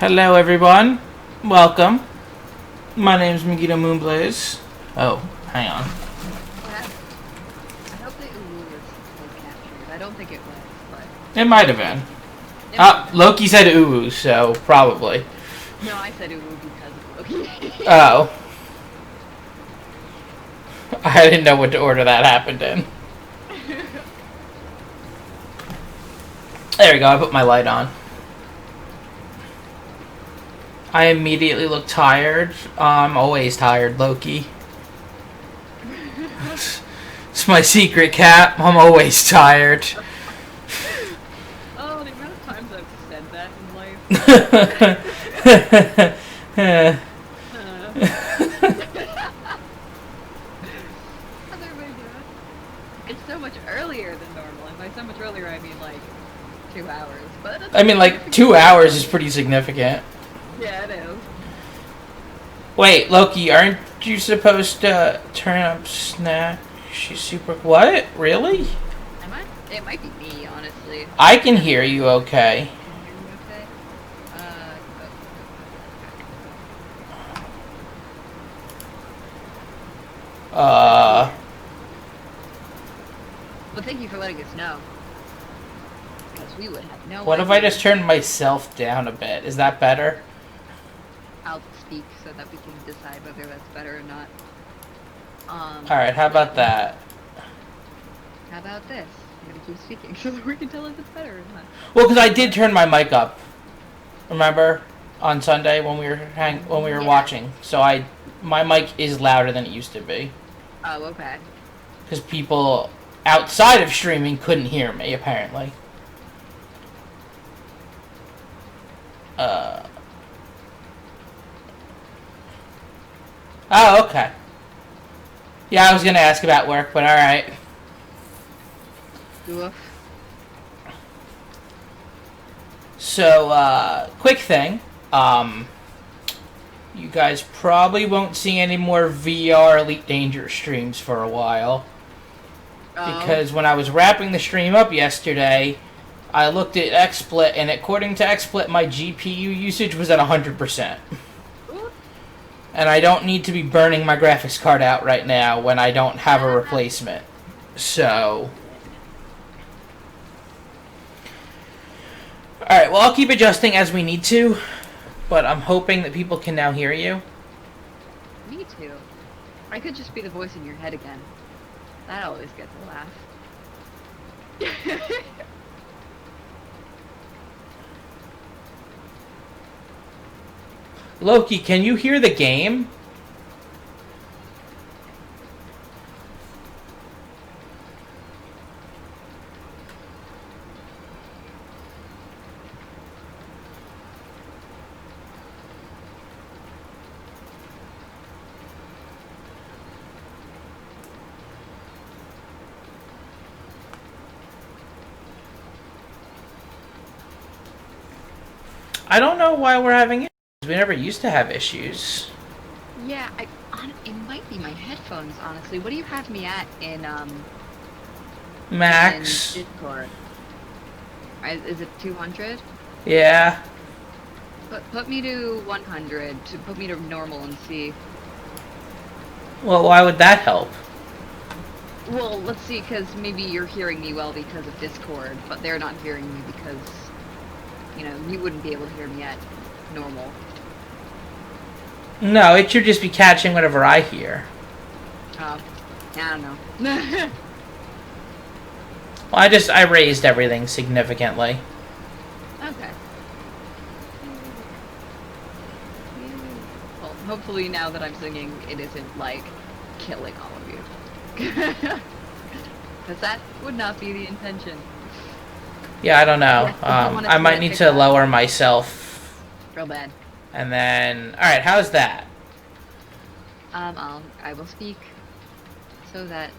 Hello, everyone. Welcome. My name's Meggido Moonblaze. Oh, hang on. What happened? I hope the Uwu was captured. I don't think it was, but... It might have been. It might have Loki said Uwu, so probably. been. No, I said Uwu because of Loki. Oh. I didn't know what order that happened in. There we go, I put my light on. I immediately look tired. I'm always tired, Loki. It's my secret, Cap. I'm always tired. Oh, the amount of times I've said that in life. How's everybody doing? It's so much earlier than normal, and by so much earlier I mean like 2 hours. But that's I mean, like, 2 hours is pretty significant. yeah, it is. Wait, Loki, aren't you supposed to turn up snack? She's super... What? Really? Am I? It might be me, honestly. I can hear you okay. Can you hear me okay? Well, thank you for letting us know. Because we would have no What if I idea. just turn myself down a bit? Is that better? I'll speak so that we can decide whether that's better or not. Alright, how about that? How about this? I'm gonna keep speaking so that we can tell if it's better or not. Well, because I did turn my mic up. Remember? On Sunday when we were Yeah. watching. So my mic is louder than it used to be. Oh, okay. Because people outside of streaming couldn't hear me, apparently. Oh, okay. Yeah, I was gonna ask about work, but alright. Oof. So, quick thing. You guys probably won't see any more VR Elite Dangerous streams for a while. Because when I was wrapping the stream up yesterday, I looked at XSplit, and according to XSplit, my GPU usage was at 100%. And I don't need to be burning my graphics card out right now when I don't have a replacement. So... Alright, well, I'll keep adjusting as we need to, but I'm hoping that people can now hear you. Me too. I could just be the voice in your head again. That always gets a laugh. Loki, can you hear the game? I don't know why we're having issues. We never used to have issues. Yeah, it might be my headphones, honestly. What do you have me at in Max. in Discord? Is it 200? Yeah. Put me to 100, to put me to normal and see. Well, why would that help? Well, let's see, because maybe you're hearing me well because of Discord, but they're not hearing me because, you know, you wouldn't be able to hear me at normal. No, it should just be catching whatever I hear. I don't know. Well, I raised everything significantly. Okay. Well, hopefully now that I'm singing, it isn't, like, killing all of you. Because that would not be the intention. Yeah, I don't know. Yeah, I don't want it I to might get need picked to up. lower myself. Real bad. And then... Alright, how's that? I will speak so that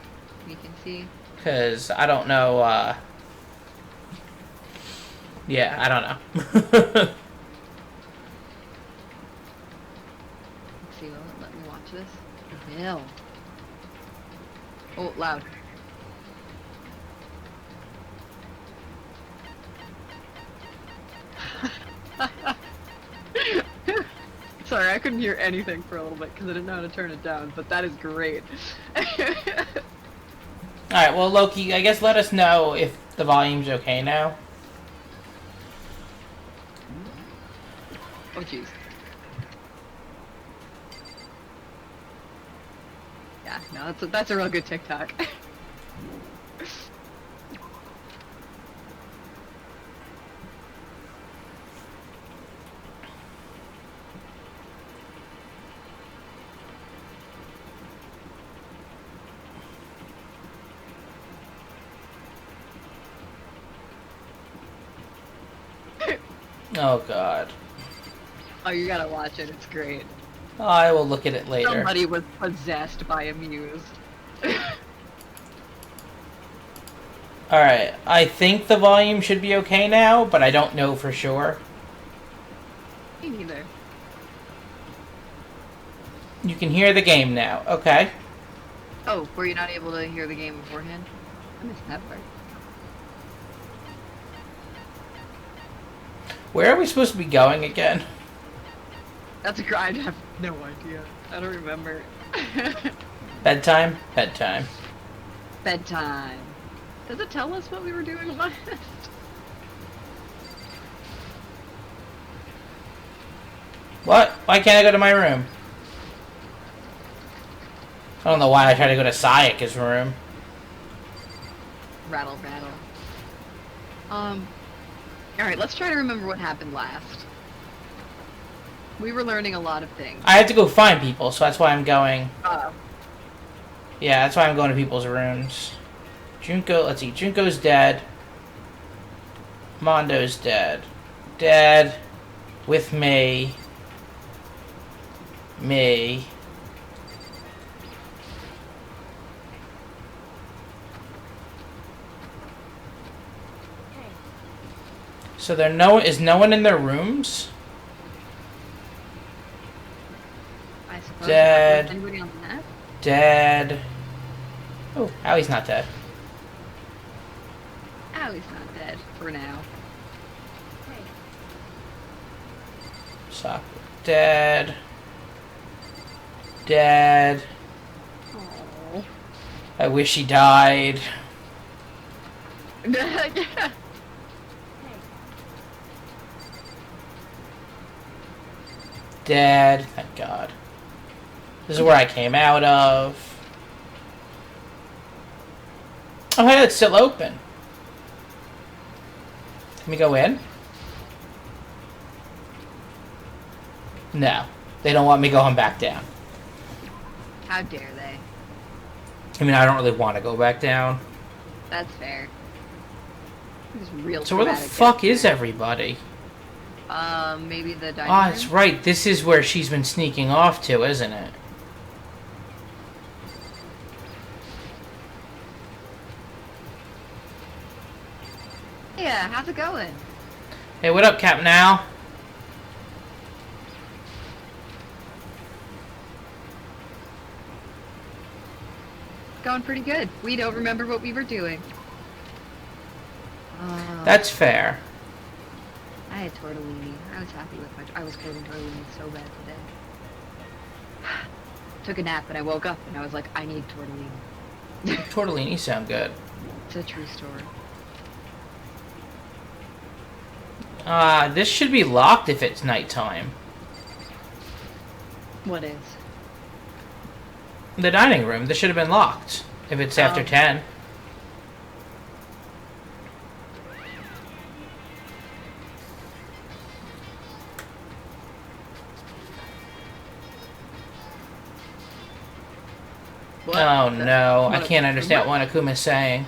we can see. Because I don't know, Yeah, I don't know. Let's see, will it let me watch this? It will. Oh, loud. couldn't hear anything for a little bit because I didn't know how to turn it down, but that is great. Alright, well, Loki, I guess let us know if the volume's okay now. Oh, jeez. Yeah, no, that's a real good TikTok. Oh, God. Oh, you gotta watch it, it's great. I will look at it later. Somebody was possessed by a muse. Alright, I think the volume should be okay now, but I don't know for sure. Me neither. You can hear the game now. Okay. Oh, were you not able to hear the game beforehand? I missed that part. Where are we supposed to be going again? That's a I have no idea. I don't remember. Bedtime? Bedtime. Bedtime. Does it tell us what we were doing last? What? Why can't I go to my room? I don't know why I tried to go to Sayaka's room. Rattle, rattle. Alright, let's try to remember what happened last. We were learning a lot of things. I had to go find people, so that's why I'm going. Oh. Yeah, that's why I'm going to people's rooms. Junko, let's see. Junko's dead. Mondo's dead. Dead. With me. Me. So is no one in their rooms? I suppose. Dead. Anybody on the net? Dead. Oh, Allie's not dead. Allie's not dead for now. Sokka. Dead. Dead. Aww. I wish he died. Yeah. Dead. Thank God. This is where I came out of. Oh, hey, it's still open. Can we go in? No. They don't want me going back down. How dare they? I mean, I don't really want to go back down. That's fair. It's real. So where the fuck is everybody? Maybe the dining Ah, room? that's right. This is where she's been sneaking off to, isn't it? Yeah, how's it going? Hey, what up, Captain Al? Going pretty good. We don't remember what we were doing. That's fair. I had tortellini. I was happy with my... I was craving tortellini so bad today. Took a nap and I woke up and I was like, I need tortellini. Tortellini sound good. It's a true story. This should be locked if it's nighttime. What is? The dining room. This should have been locked if it's after 10. What? Oh no, I can't understand what Akuma's saying.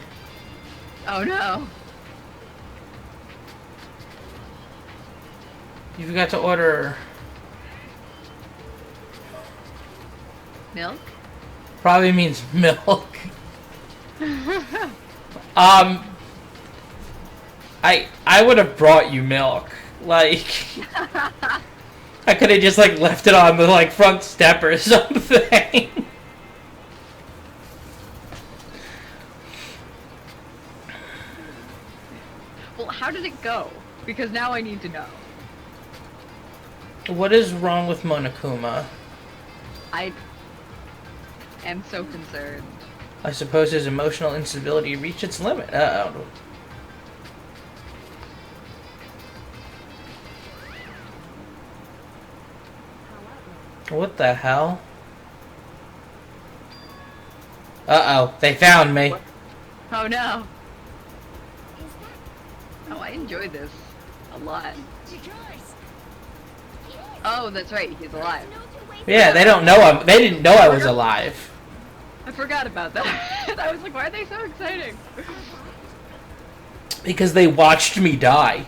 Oh no. You forgot to order... Milk? Probably means milk. I would have brought you milk. Like... I could have just, like, left it on the, like, front step or something. Well, how did it go? Because now I need to know. What is wrong with Monokuma? I am so concerned. I suppose his emotional instability reached its limit. Uh-oh. What the hell? Uh-oh, they found me. Oh no. Oh, I enjoyed this a lot. Oh, that's right, he's alive. Yeah, they don't know they didn't know I was alive. I forgot about that. I was like, why are they so exciting? Because they watched me die.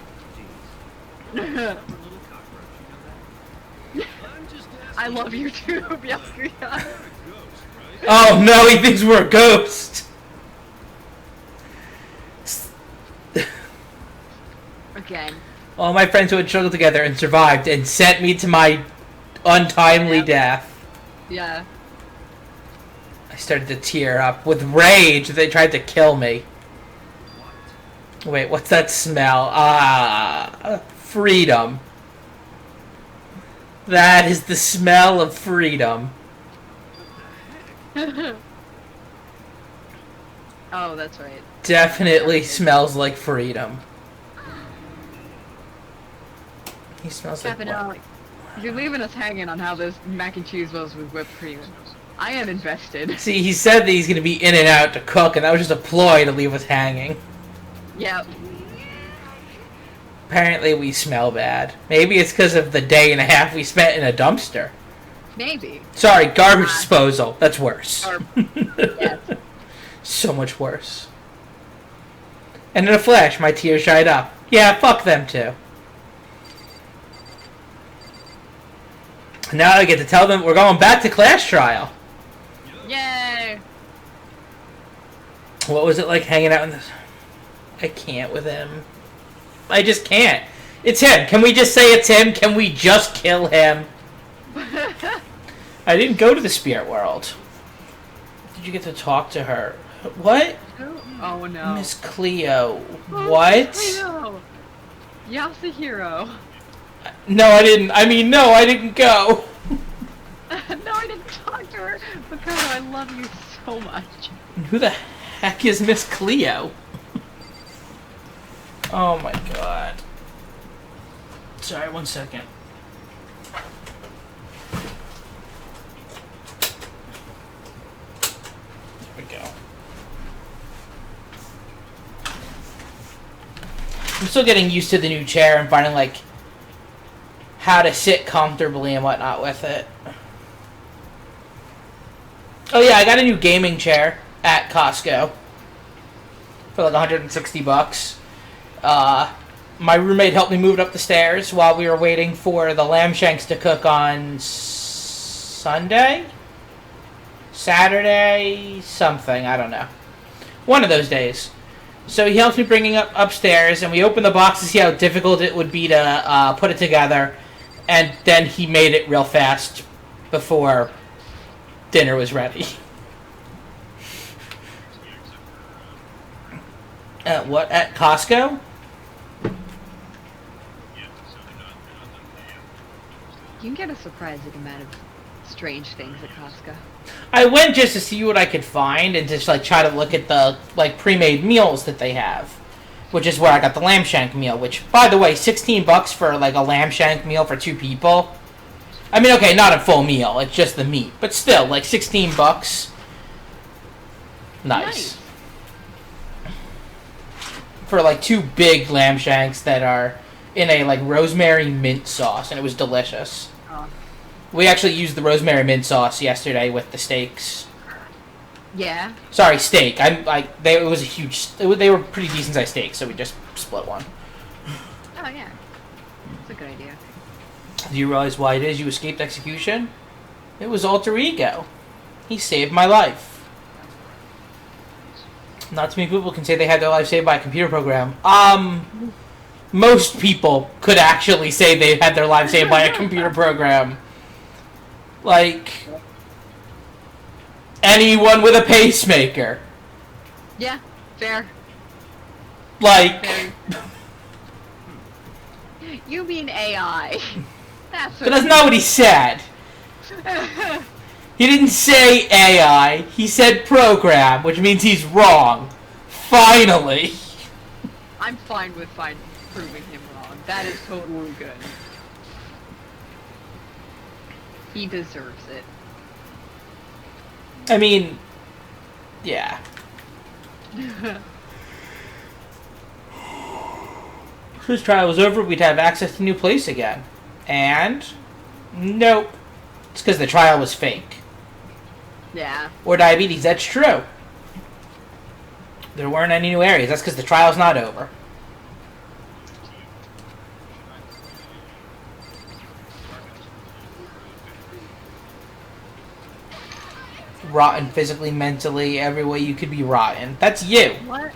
I love you too, Byakuya. Oh no, he thinks we're a ghost. Again. All my friends who had struggled together and survived and sent me to my untimely death. Yeah. I started to tear up with rage. They tried to kill me. Wait, what's that smell? Freedom. That is the smell of freedom. Oh, that's right. Definitely smells like freedom. He smells like what? You're leaving us hanging on how this mac and cheese was with whipped cream. I am invested. See, he said that he's going to be in and out to cook, and that was just a ploy to leave us hanging. Yep. Apparently we smell bad. Maybe it's because of the day and a half we spent in a dumpster. Maybe. Sorry, garbage disposal. That's worse. Yes. So much worse. And in a flash, my tears dried up. Yeah, fuck them too. Now I get to tell them we're going back to class trial. Yay! What was it like hanging out in this? I can't with him. I just can't. It's him. Can we just say it's him? Can we just kill him? I didn't go to the spirit world. Did you get to talk to her? What? Oh no. Miss Cleo. What? Cleo! Yasuhiro. No, I didn't. I mean, no, I didn't go. No, I didn't talk to her. Because I love you so much. Who the heck is Miss Cleo? Oh my god. Sorry, 1 second. There we go. I'm still getting used to the new chair and finding, like, how to sit comfortably and whatnot with it. Oh yeah, I got a new gaming chair at Costco for like $160. My roommate helped me move it up the stairs while we were waiting for the lamb shanks to cook on Sunday? Saturday? Something, I don't know. One of those days. So he helps me bringing it upstairs, and we opened the box to see how difficult it would be to put it together, and then he made it real fast before dinner was ready. What? At Costco? You can get a surprising amount of strange things at Costco. I went just to see what I could find and just like try to look at the like pre-made meals that they have, which is where I got the lamb shank meal. Which, by the way, $16 for like a lamb shank meal for 2 people. I mean, okay, not a full meal; it's just the meat, but still, like $16. Nice. For like 2 big lamb shanks that are in a like rosemary mint sauce, and it was delicious. Oh. We actually used the rosemary mint sauce yesterday with the steaks. Yeah. Sorry, steak. It was a huge. They were pretty decent sized steaks, so we just split one. Oh yeah. That's a good idea. Do you realize why it is you escaped execution? It was alter ego. He saved my life. Not too many people can say they had their life saved by a computer program. Most people could actually say they had their life saved by a computer program. Like, anyone with a pacemaker. Yeah, fair. Like... Fair. You mean AI. But that's not what he said. He didn't say AI. He said program, which means he's wrong. Finally. I'm fine with proving him wrong. That is totally good. He deserves it. I mean, yeah. If this trial was over, we'd have access to a new place again. And nope. It's because the trial was fake. Yeah. Or diabetes, that's true. There weren't any new areas. That's because the trial's not over. Rotten physically, mentally, every way you could be rotten. That's you. What?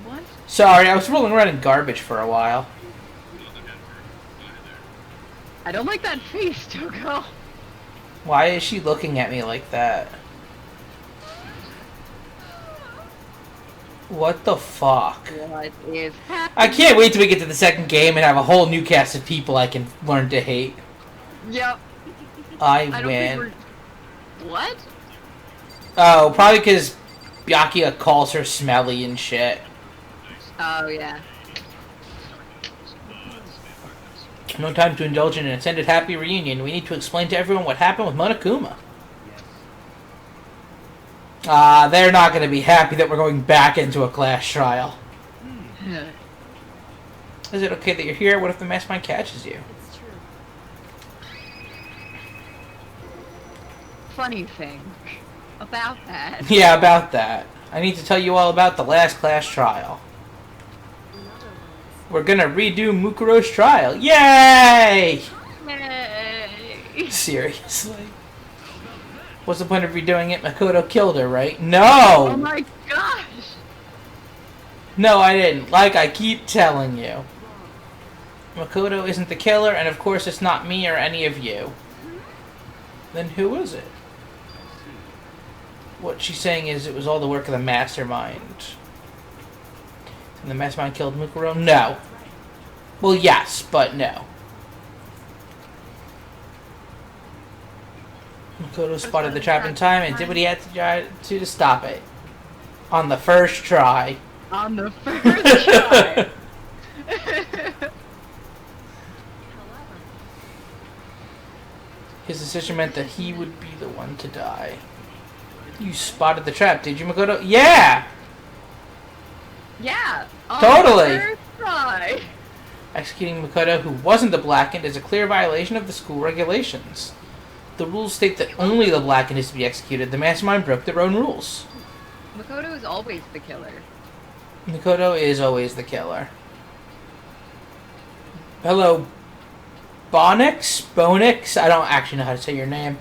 What? Sorry, I was rolling around in garbage for a while. I don't like that face, Toko. Why is she looking at me like that? What the fuck? What is happening? I can't wait till we get to the second game and have a whole new cast of people I can learn to hate. Yep. I don't win. think what? Oh, probably because Byakuya calls her smelly and shit. Oh, yeah. No time to indulge in an extended happy reunion. We need to explain to everyone what happened with Monokuma. They're not going to be happy that we're going back into a class trial. Is it okay that you're here? What if the mastermind catches you? It's true. Funny thing about that. Yeah, about that. I need to tell you all about the last class trial. We're gonna redo Mukuro's trial. Yay! Yay! Seriously. What's the point of redoing it? Makoto killed her, right? No! Oh my gosh! No, I didn't. Like I keep telling you. Makoto isn't the killer, and of course it's not me or any of you. Then who is it? What she's saying is it was all the work of the mastermind. And the mastermind killed Mukuro? No. Well, yes, but no. Makoto spotted the trap in time and did what he had to try to stop it. On the first try. On the first try! His decision meant that he would be the one to die. You spotted the trap, did you, Makoto? Yeah! Yeah! On Totally. the first try! Executing Makoto, who wasn't the Blackened, is a clear violation of the school regulations. The rules state that only the Blackened is to be executed. The mastermind broke their own rules. Makoto is always the killer. Makoto is always the killer. Hello, Bonix? Bonix? I don't actually know how to say your name.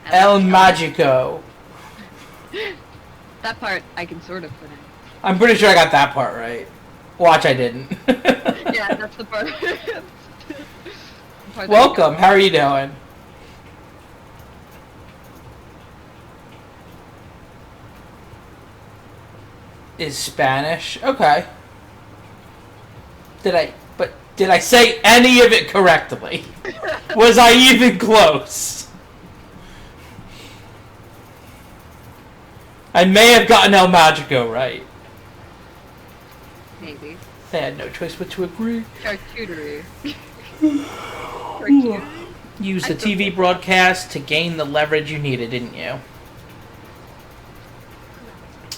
El Magico. That part I can sort of put in. I'm pretty sure I got that part right. Watch, I didn't. Yeah, that's the part. Welcome, how are you doing? Is Spanish? Okay. Did I say any of it correctly? Was I even close? I may have gotten El Magico right. Maybe. They had no choice but to agree. Charcuterie. Use the TV broadcast to gain the leverage you needed, didn't you?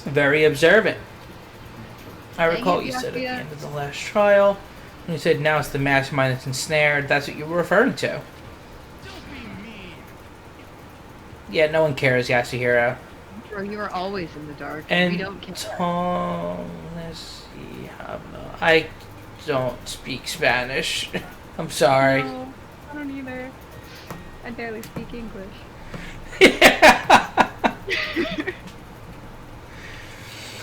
Very observant. I recall you said at the end of the last trial, when you said now it's the mastermind that's ensnared, that's what you were referring to. Yeah, no one cares, Yasuhiro. Bro, you are always in the dark. And we don't care. I don't speak Spanish. I'm sorry. No, I don't either. I barely speak English. Yeah.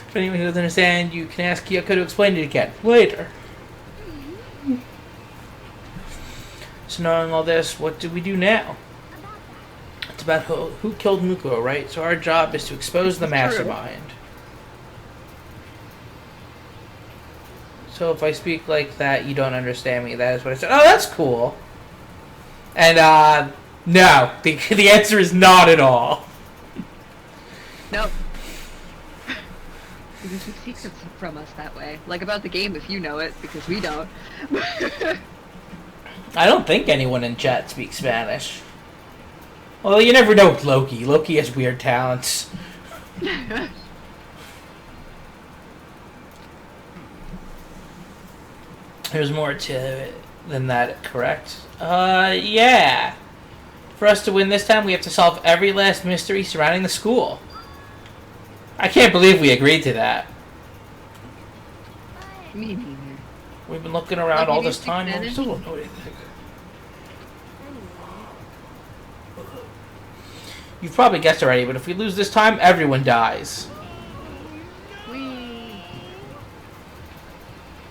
If anyone who doesn't understand, you can ask Kyoko to explain it again later. So knowing all this, what do we do now? It's about who killed Muko, right? So our job is to expose the mastermind. So if I speak like that, you don't understand me. That is what I said. Oh, that's cool. And, no. The answer is not at all. Nope. You can keep secrets from us that way. Like about the game if you know it, because we don't. I don't think anyone in chat speaks Spanish. Well, you never know with Loki. Loki has weird talents. There's more to it than that, correct? Yeah. For us to win this time, we have to solve every last mystery surrounding the school. I can't believe we agreed to that. Me neither. We've been looking around all this time and we still don't know anything. You've probably guessed already, but if we lose this time, everyone dies.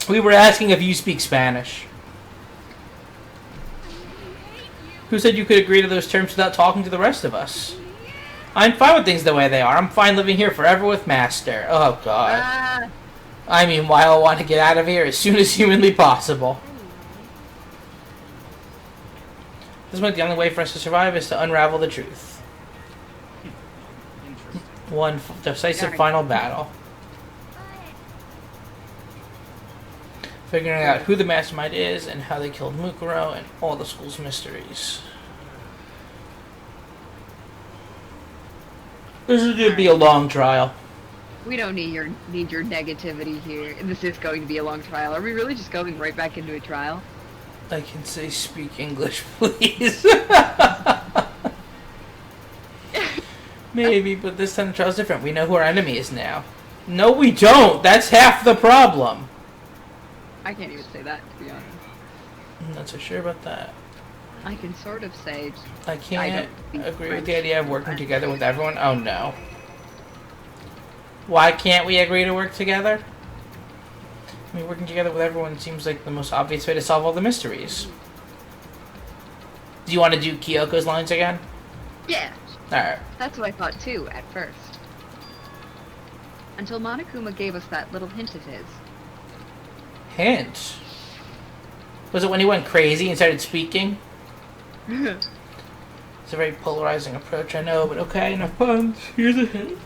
We were asking if you speak Spanish. Who said you could agree to those terms without talking to the rest of us? I'm fine with things the way they are. I'm fine living here forever with Master. Oh, God. I mean, why I want to get out of here as soon as humanly possible. This might be the only way for us to survive is to unravel the truth. One decisive final battle. Figuring out who the mastermind is and how they killed Mukuro and all the school's mysteries. This is going to be a long trial. We don't need your negativity here. This is going to be a long trial. Are we really just going right back into a trial? I can say speak English, please. Maybe, but this time the trial's different. We know who our enemy is now. No, we don't. That's half the problem. I can't even say that, to be honest. I'm not so sure about that. I can sort of say... I can't agree with the idea of working together with everyone. Oh, no. Why can't we agree to work together? I mean, working together with everyone seems like the most obvious way to solve all the mysteries. Do you want to do Kyoko's lines again? Yeah. Alright. That's what I thought, too, at first. Until Monokuma gave us that little hint of his. Hint? Was it when he went crazy and started speaking? It's a very polarizing approach, I know, but okay, enough puns. Here's a hint.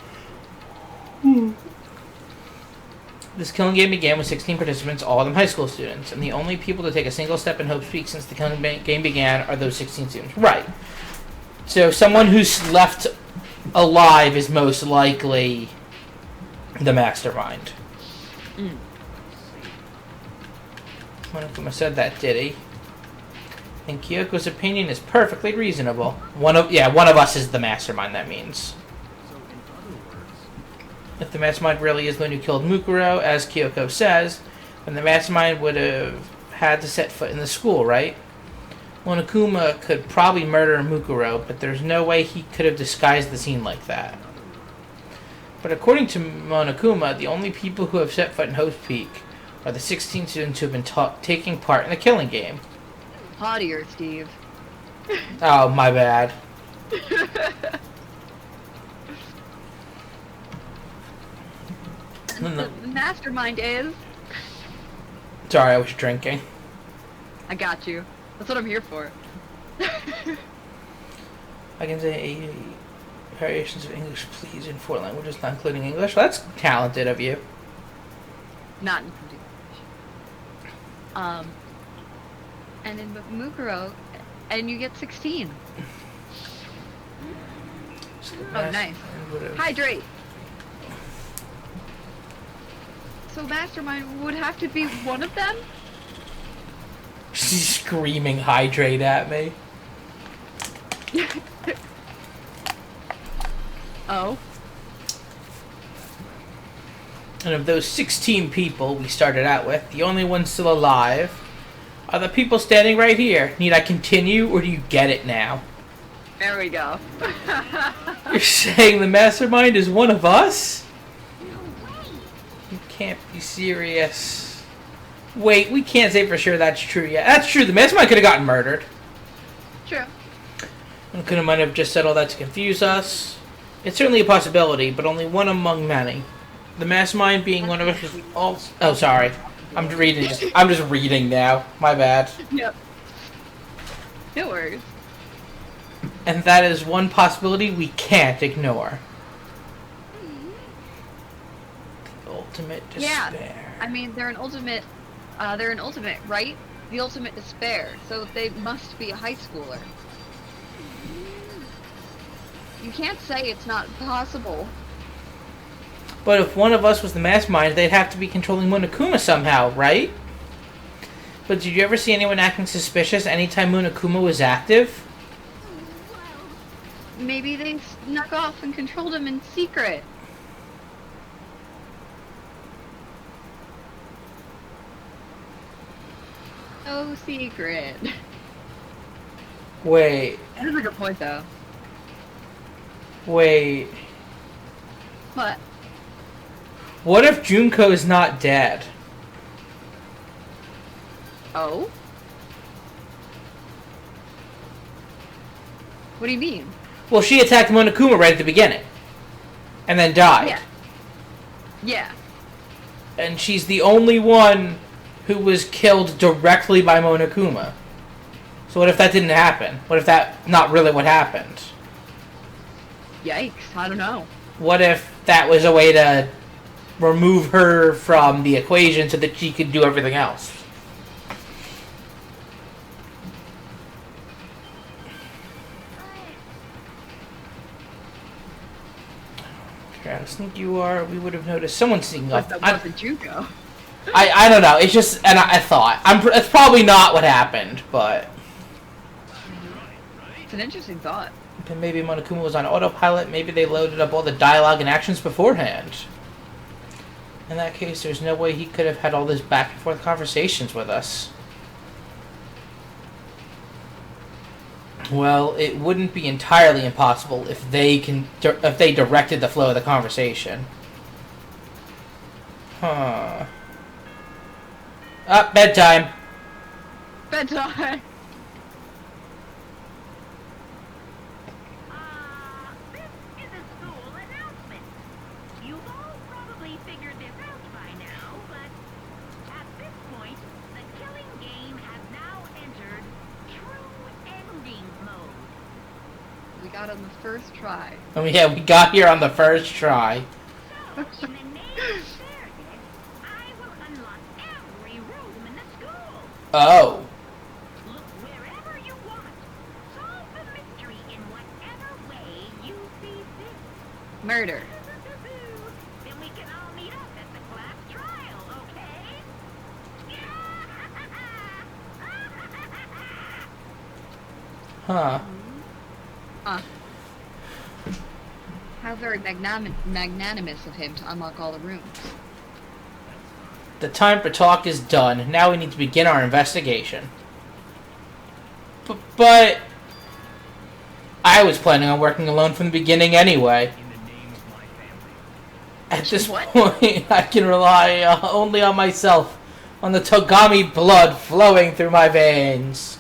This killing game began with 16 participants, all of them high school students, and the only people to take a single step in Hope's Peak since the killing game began are those 16 students. Right. So someone who's left alive is most likely the mastermind. Monokuma said that, did he? And Kyoko's opinion is perfectly reasonable. One of us is the mastermind, that means. If the mastermind really is the one who killed Mukuro, as Kyoko says, then the mastermind would have had to set foot in the school, right? Monokuma could probably murder Mukuro, but there's no way he could have disguised the scene like that. But according to Monokuma, the only people who have set foot in Hope's Peak are the 16 students who have been taking part in the killing game. Haughtier, Steve. Oh, my bad. The mastermind is... Sorry, I was drinking. I got you. That's what I'm here for. I can say variations of English, please, in 4 languages, not including English. Well, that's talented of you. Not including English. And in Mukuro, and you get 16. Oh, nice. Hydrate! So Mastermind would have to be one of them? She's screaming hydrate at me. Oh. And of those 16 people we started out with, the only ones still alive are the people standing right here. Need I continue, or do you get it now? There we go. You're saying the mastermind is one of us? You can't be serious. Wait, we can't say for sure that's true yet. That's true, the mastermind could have gotten murdered. True. And could have might have just said all that to confuse us. It's certainly a possibility, but only one among many. The mastermind being one of us is also... Oh, sorry. I'm just reading now. My bad. Yep. No worries. And that is one possibility we can't ignore. The ultimate despair. Yeah, I mean, they're an ultimate, right? The ultimate despair, so they must be a high schooler. You can't say it's not possible. But if one of us was the mastermind, they'd have to be controlling Monokuma somehow, right? But did you ever see anyone acting suspicious anytime Monokuma was active? Maybe they snuck off and controlled him in secret. No secret. Wait. That is a good point, though. Wait. What? What if Junko is not dead? Oh? What do you mean? Well, she attacked Monokuma right at the beginning. And then died. Yeah. Yeah. And she's the only one who was killed directly by Monokuma. So what if that didn't happen? What if that not really what happened? Yikes, I don't know. What if that was a way to remove her from the equation so that she could do everything else? How sneaky you are, we would have noticed someone sneaking off. That wasn't Juko. I don't know, it's just, and I thought. It's probably not what happened, but... It's an interesting thought. Maybe Monokuma was on autopilot, maybe they loaded up all the dialogue and actions beforehand. In that case, there's no way he could have had all this back and forth conversations with us. Well, it wouldn't be entirely impossible if they directed the flow of the conversation. Huh. Bedtime. Bedtime. This is a school announcement. You've all probably figured this out by now, but at this point, the killing game has now entered true ending mode. We got on the first try. Oh yeah, we got here on the first try. So, in the name of fairness, I will unlock every room in the school. Oh. Look wherever you want. Solve the mystery in whatever way you see fit. Murder. Then we can all meet up at the class trial, okay? Huh. Huh. How very magnanimous of him to unlock all the rooms. The time for talk is done. Now we need to begin our investigation. But I was planning on working alone from the beginning anyway. At this point, I can rely only on myself, on the Togami blood flowing through my veins.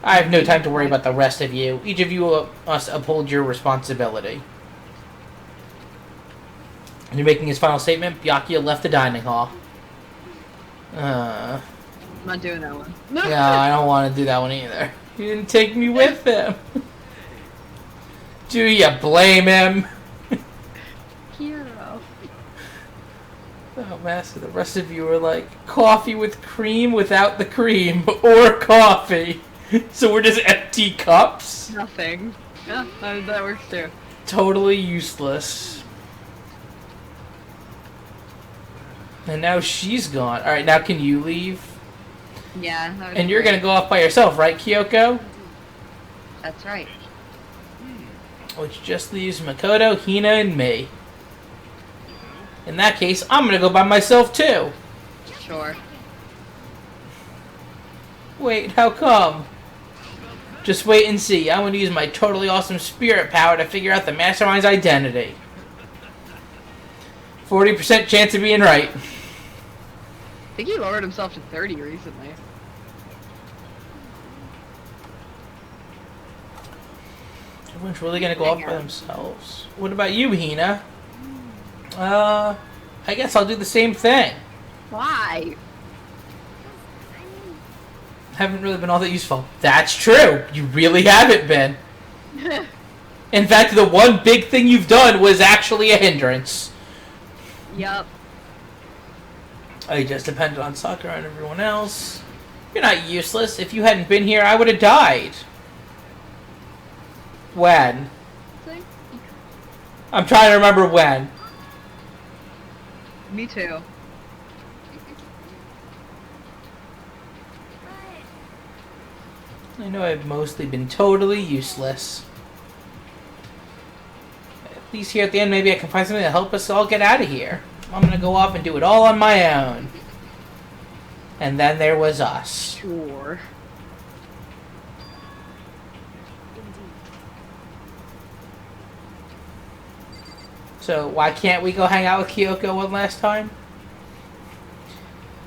I have no time to worry about the rest of you. Each of you must uphold your responsibility. And you're making his final statement. Byakuya left the dining hall. I'm not doing that one. Yeah, I don't want to do that one either. He didn't take me with him. Do you blame him? Hero. Oh, Master, the rest of you are like coffee with cream without the cream, or coffee. So we're just empty cups? Nothing. Yeah, that works too. Totally useless. And now she's gone. Alright, now can you leave? Yeah. That would And be you're great. gonna go off by yourself, right, Kyoko? That's right. Which just leaves Makoto, Hina, and me. In that case, I'm gonna go by myself too. Sure. Wait, how come? Just wait and see. I'm gonna use my totally awesome spirit power to figure out the mastermind's identity. 40% chance of being right. I think he lowered himself to 30 recently. Everyone's really gonna go off by themselves. What about you, Hina? I guess I'll do the same thing. Why? Haven't really been all that useful. That's true. You really haven't been. In fact, the one big thing you've done was actually a hindrance. Yup. I just depended on Sakura and everyone else. You're not useless. If you hadn't been here, I would have died. When? I'm trying to remember when. Me too. I know I've mostly been totally useless. At least here at the end, maybe I can find something to help us all get out of here. I'm gonna go off and do it all on my own. And then there was us. Sure. So why can't we go hang out with Kyoko one last time?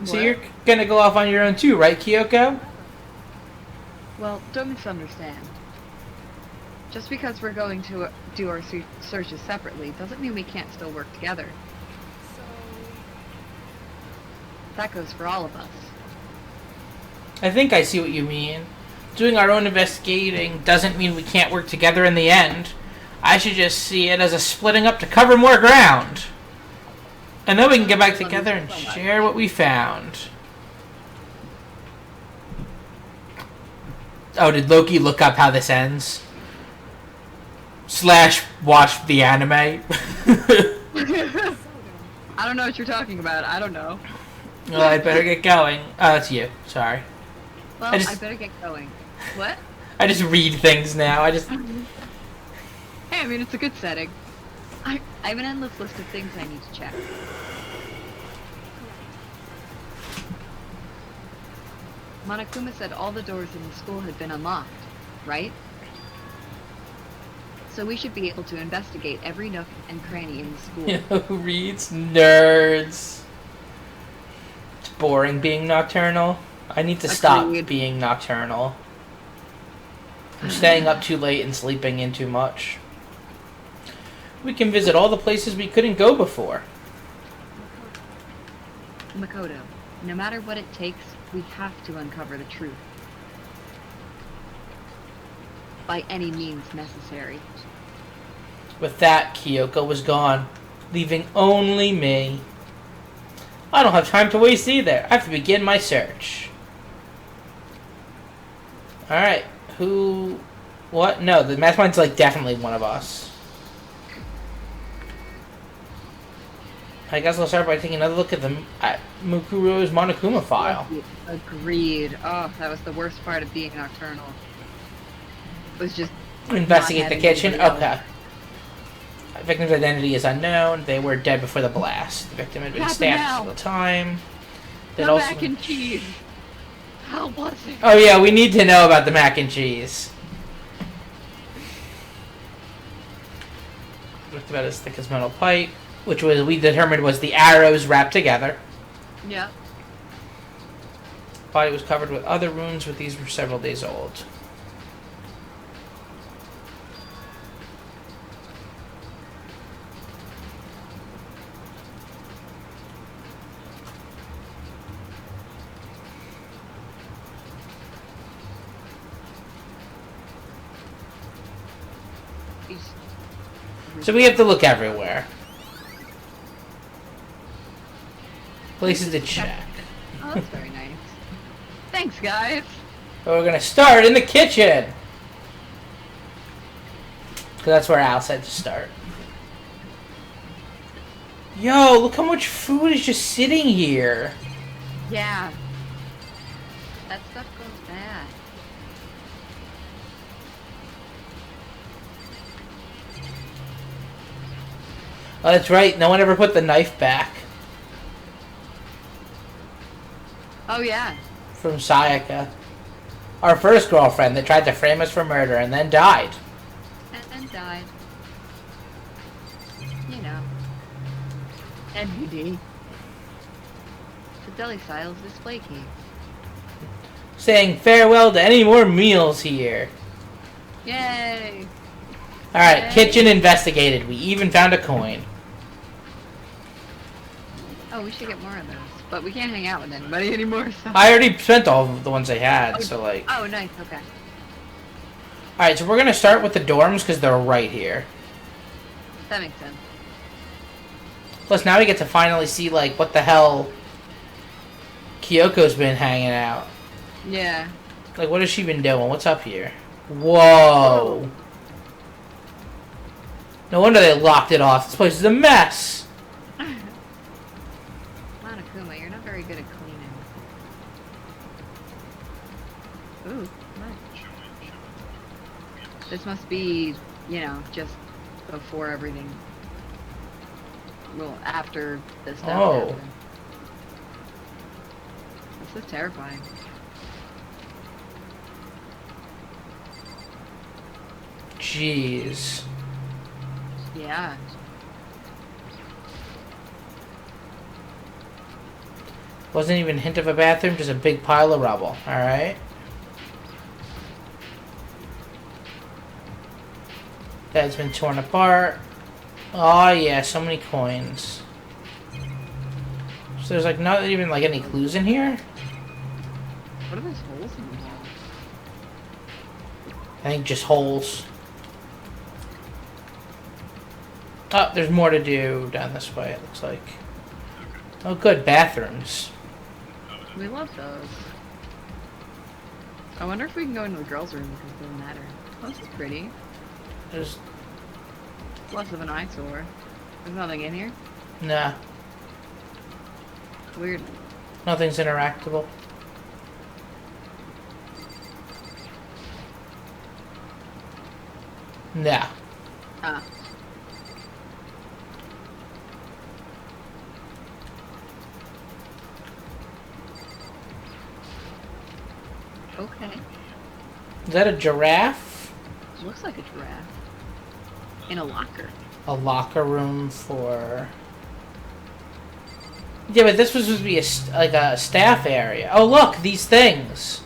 So What? you're gonna go off on your own too, right, Kyoko? Well, don't misunderstand. Just because we're going to do our searches separately doesn't mean we can't still work together. That goes for all of us. I think I see what you mean. Doing our own investigating doesn't mean we can't work together in the end. I should just see it as a splitting up to cover more ground. And then we can get back together and share what we found. Oh, did Loki look up how this ends? / watch the anime? I don't know what you're talking about. I don't know. Well, I better get going. Oh, that's you. Sorry. Well, I better get going. What? I just read things now. Hey, I mean, it's a good setting. I have an endless list of things I need to check. Monokuma said all the doors in the school had been unlocked, right? So we should be able to investigate every nook and cranny in the school. You know who reads? Nerds. It's boring being nocturnal. I need to stop Agreed. being nocturnal. I'm staying up too late and sleeping in too much. We can visit all the places we couldn't go before. Makoto, no matter what it takes, we have to uncover the truth. By any means necessary. With that, Kyoko was gone, leaving only me. I don't have time to waste either. I have to begin my search. Alright, who... What? No, the mastermind's like definitely one of us. I guess I'll start by taking another look at Mukuro's Monokuma file. Agreed. Oh, that was the worst part of being nocturnal. Was just Investigate not the having kitchen? anybody Okay. Victim's identity is unknown. They were dead before the blast. The victim had been Happened stabbed now. several times. The They'd also mac and cheese. How was it? Oh yeah, we need to know about the mac and cheese. Looked about as thick as metal pipe, which was we determined was the arrows wrapped together. Yep. Body was covered with other wounds, but these were several days old. So we have to look everywhere. Places to check. Oh, that's very nice. Thanks, guys. But we're gonna start in the kitchen. Cause that's where Al said to start. Yo, look how much food is just sitting here. Yeah. That stuff goes bad. Oh, that's right. No one ever put the knife back Oh, yeah. from Sayaka. Our first girlfriend that tried to frame us for murder and then died. And died. You know. NBD. The Deli Styles display case. Saying farewell to any more meals here. Yay! Alright, Yay. kitchen investigated. We even found a coin. Oh, we should get more of those. But we can't hang out with anybody anymore, so... I already spent all of the ones I had, so like... Oh, nice, okay. Alright, so we're gonna start with the dorms, because they're right here. That makes sense. Plus, now we get to finally see, like, what the hell Kyoko's been hanging out. Yeah. Like, what has she been doing? What's up here? Whoa! No wonder they locked it off. This place is a mess! Monokuma, you're not very good at cleaning. Ooh, nice. This must be, you know, just before everything... Well, after this stuff happened. This is terrifying. Jeez. Yeah. Wasn't even a hint of a bathroom, just a big pile of rubble. Alright. That's been torn apart. Oh yeah, so many coins. So there's like not even like any clues in here? What are those holes in the wall? I think just holes. Oh, there's more to do down this way, it looks like. Oh good, bathrooms. We love those. I wonder if we can go into the girls' room because it doesn't matter. Oh, this is pretty. There's... It's less of an eyesore. There's nothing in here? Nah. Weird. Nothing's interactable. Nah. Ah. Okay. Is that a giraffe? It looks like a giraffe. In a locker. A locker room for... Yeah, but this was supposed to be like a staff area. Oh, look, these things.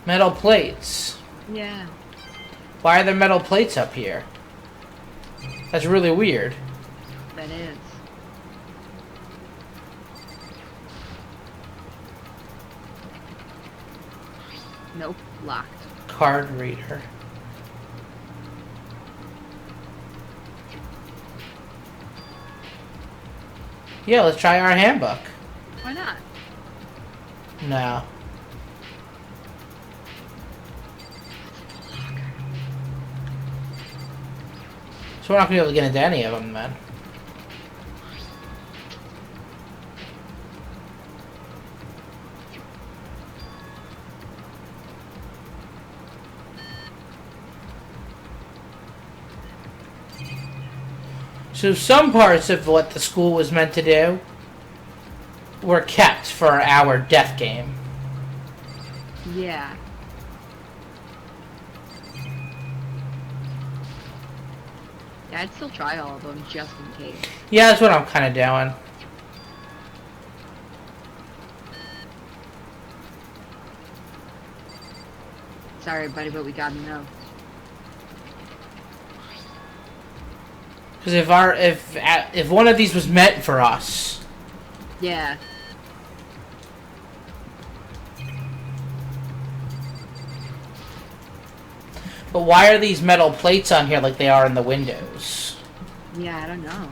Metal plates. Yeah. Why are there metal plates up here? That's really weird. That is. Nope. Locked. Card reader. Yeah, let's try our handbook. Why not? No. So we're not going to be able to get into any of them, then. So some parts of what the school was meant to do were kept for our death game. Yeah. Yeah, I'd still try all of them just in case. Yeah, that's what I'm kind of doing. Sorry, buddy, but we gotta know. Because if one of these was meant for us, Yeah. but why are these metal plates on here like they are in the windows? Yeah, I don't know.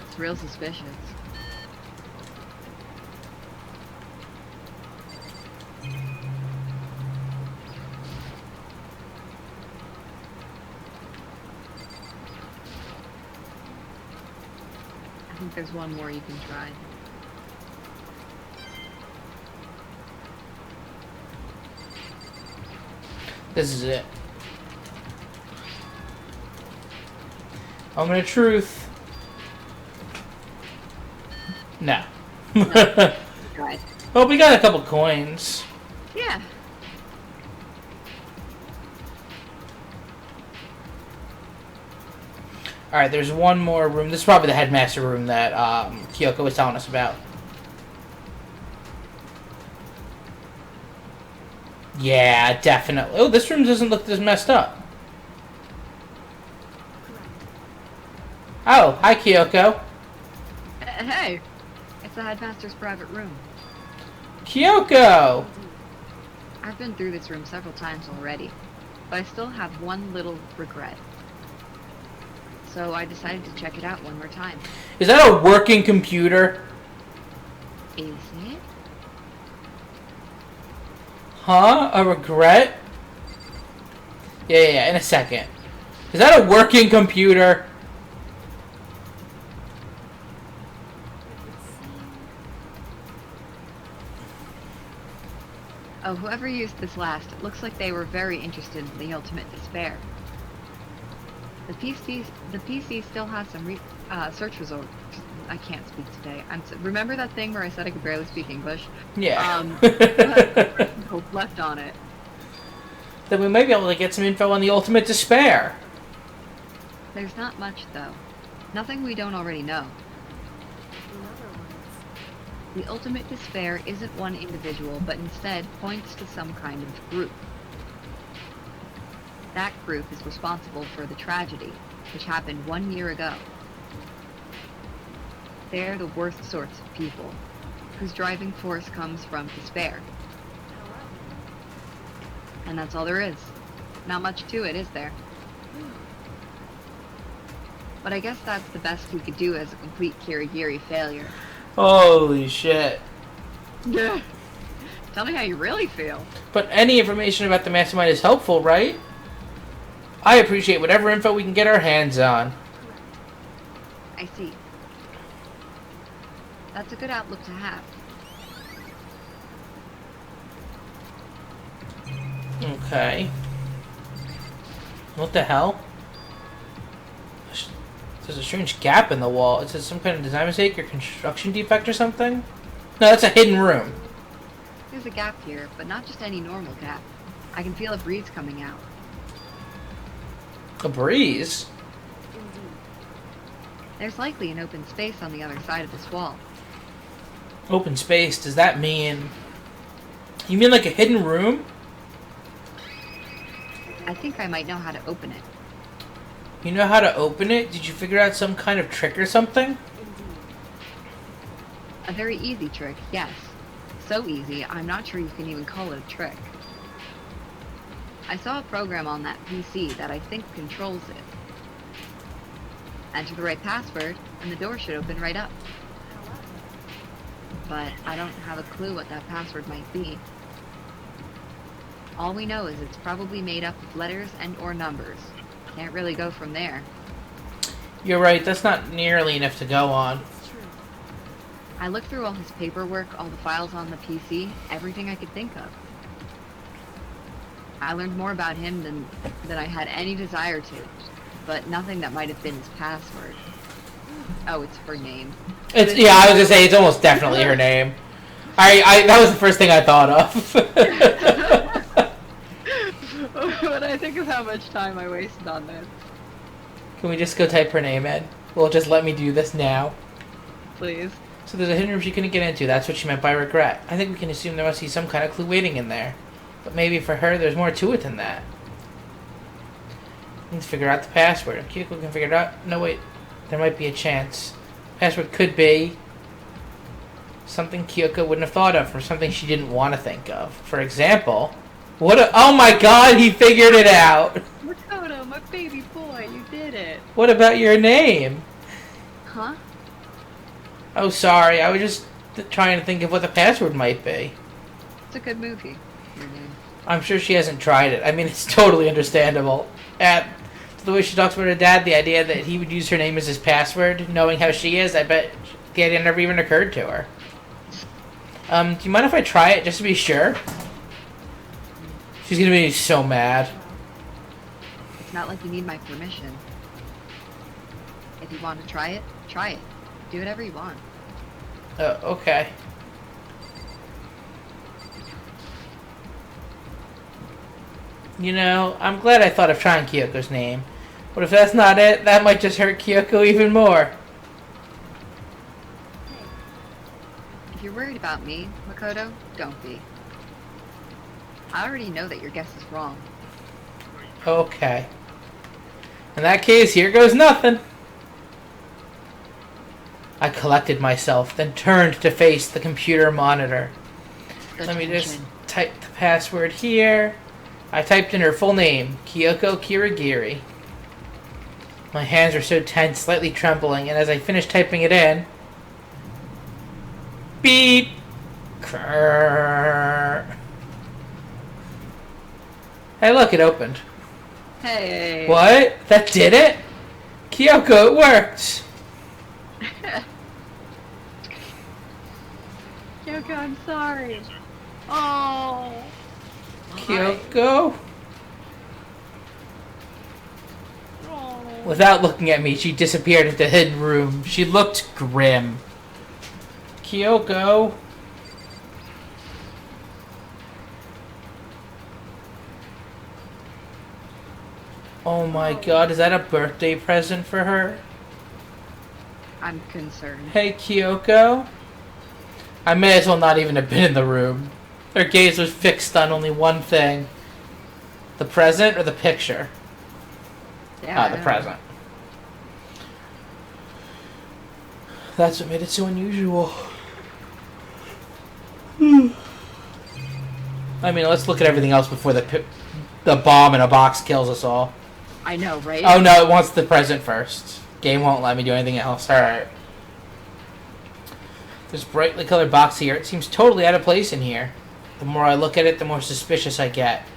It's real suspicious. I think there's one more you can try. This is it. Moment of truth. No. Try. Well, we got a couple coins. Yeah. Alright, there's one more room. This is probably the headmaster room that Kyoko was telling us about. Yeah, definitely. Oh, this room doesn't look this messed up. Oh, hi Kyoko. Hey, I It's the headmaster's private room. Kyoko! I've been through this room several times already, but I still have one little regret. So I decided to check it out one more time. Is that a working computer? Is it? Huh? A regret? Yeah, in a second. Is that a working computer? Oh, whoever used this last, it looks like they were very interested in the ultimate despair. The PC still has some search results. I can't speak today. Remember that thing where I said I could barely speak English? Yeah. Hope left on it. Then we might be able to get some info on the ultimate despair. There's not much, though. Nothing we don't already know. The ultimate despair isn't one individual, but instead points to some kind of group. That group is responsible for the tragedy, which happened 1 year ago. They're the worst sorts of people, whose driving force comes from despair. And that's all there is. Not much to it, is there? But I guess that's the best we could do as a complete Kirigiri failure. Holy shit. Yeah. Tell me how you really feel. But any information about the mastermind is helpful, right? I appreciate whatever info we can get our hands on. I see. That's a good outlook to have. Okay. What the hell? There's a strange gap in the wall. Is it some kind of design mistake or construction defect or something? No, that's a hidden room. There's a gap here, but not just any normal gap. I can feel a breeze coming out. A breeze? There's likely an open space on the other side of this wall. Open space, does that mean... You mean like a hidden room? I think I might know how to open it. You know how to open it? Did you figure out some kind of trick or something? A very easy trick, yes. So easy, I'm not sure you can even call it a trick. I saw a program on that PC that I think controls it. Enter the right password, and the door should open right up. But I don't have a clue what that password might be. All we know is it's probably made up of letters and or numbers. Can't really go from there. You're right, that's not nearly enough to go on. I looked through all his paperwork, all the files on the PC, everything I could think of. I learned more about him than I had any desire to, but nothing that might have been his password. Oh, it's her name. It's yeah, I was gonna say it's almost definitely her name. I that was the first thing I thought of. When I think of how much time I wasted on this. Can we just go type her name in? Well, just let me do this now. Please. So there's a hidden room she couldn't get into. That's what she meant by regret. I think we can assume there must be some kind of clue waiting in there. But maybe for her, there's more to it than that. Let's figure out the password. If Kyoko can figure it out... No, wait. There might be a chance. Password could be... something Kyoko wouldn't have thought of, or something she didn't want to think of. For example... Oh my god, he figured it out! Makoto, my baby boy, you did it! What about your name? Huh? Oh, sorry. I was just trying to think of what the password might be. It's a good movie. Your name. I'm sure she hasn't tried it. I mean, it's totally understandable. The way she talks about her dad, the idea that he would use her name as his password, knowing how she is, I bet the idea never even occurred to her. Do you mind if I try it, just to be sure? She's gonna be so mad. It's not like you need my permission. If you want to try it, try it. Do whatever you want. Okay. You know, I'm glad I thought of trying Kyoko's name. But if that's not it, that might just hurt Kyoko even more. If you're worried about me, Makoto, don't be. I already know that your guess is wrong. Okay. In that case, here goes nothing. I collected myself, then turned to face the computer monitor. The Let me just tension. type the password here. I typed in her full name, Kyoko Kirigiri. My hands were so tense, slightly trembling, and as I finished typing it in... Beep! Krrr. Hey, look, it opened. Hey. What? That did it? Kyoko, it worked! Kyoko, I'm sorry. Oh. Kyoko? Oh. Without looking at me, she disappeared into the hidden room. She looked grim. Kyoko? Oh my god, is that a birthday present for her? I'm concerned. Hey, Kyoko? I may as well not even have been in the room. Her gaze was fixed on only one thing. The present or the picture? Yeah. The present. That's what made it so unusual. I mean, let's look at everything else before the bomb in a box kills us all. I know, right? Oh no, it wants the present first. Game won't let me do anything else. Alright. This brightly colored box here, it seems totally out of place in here. The more I look at it, the more suspicious I get.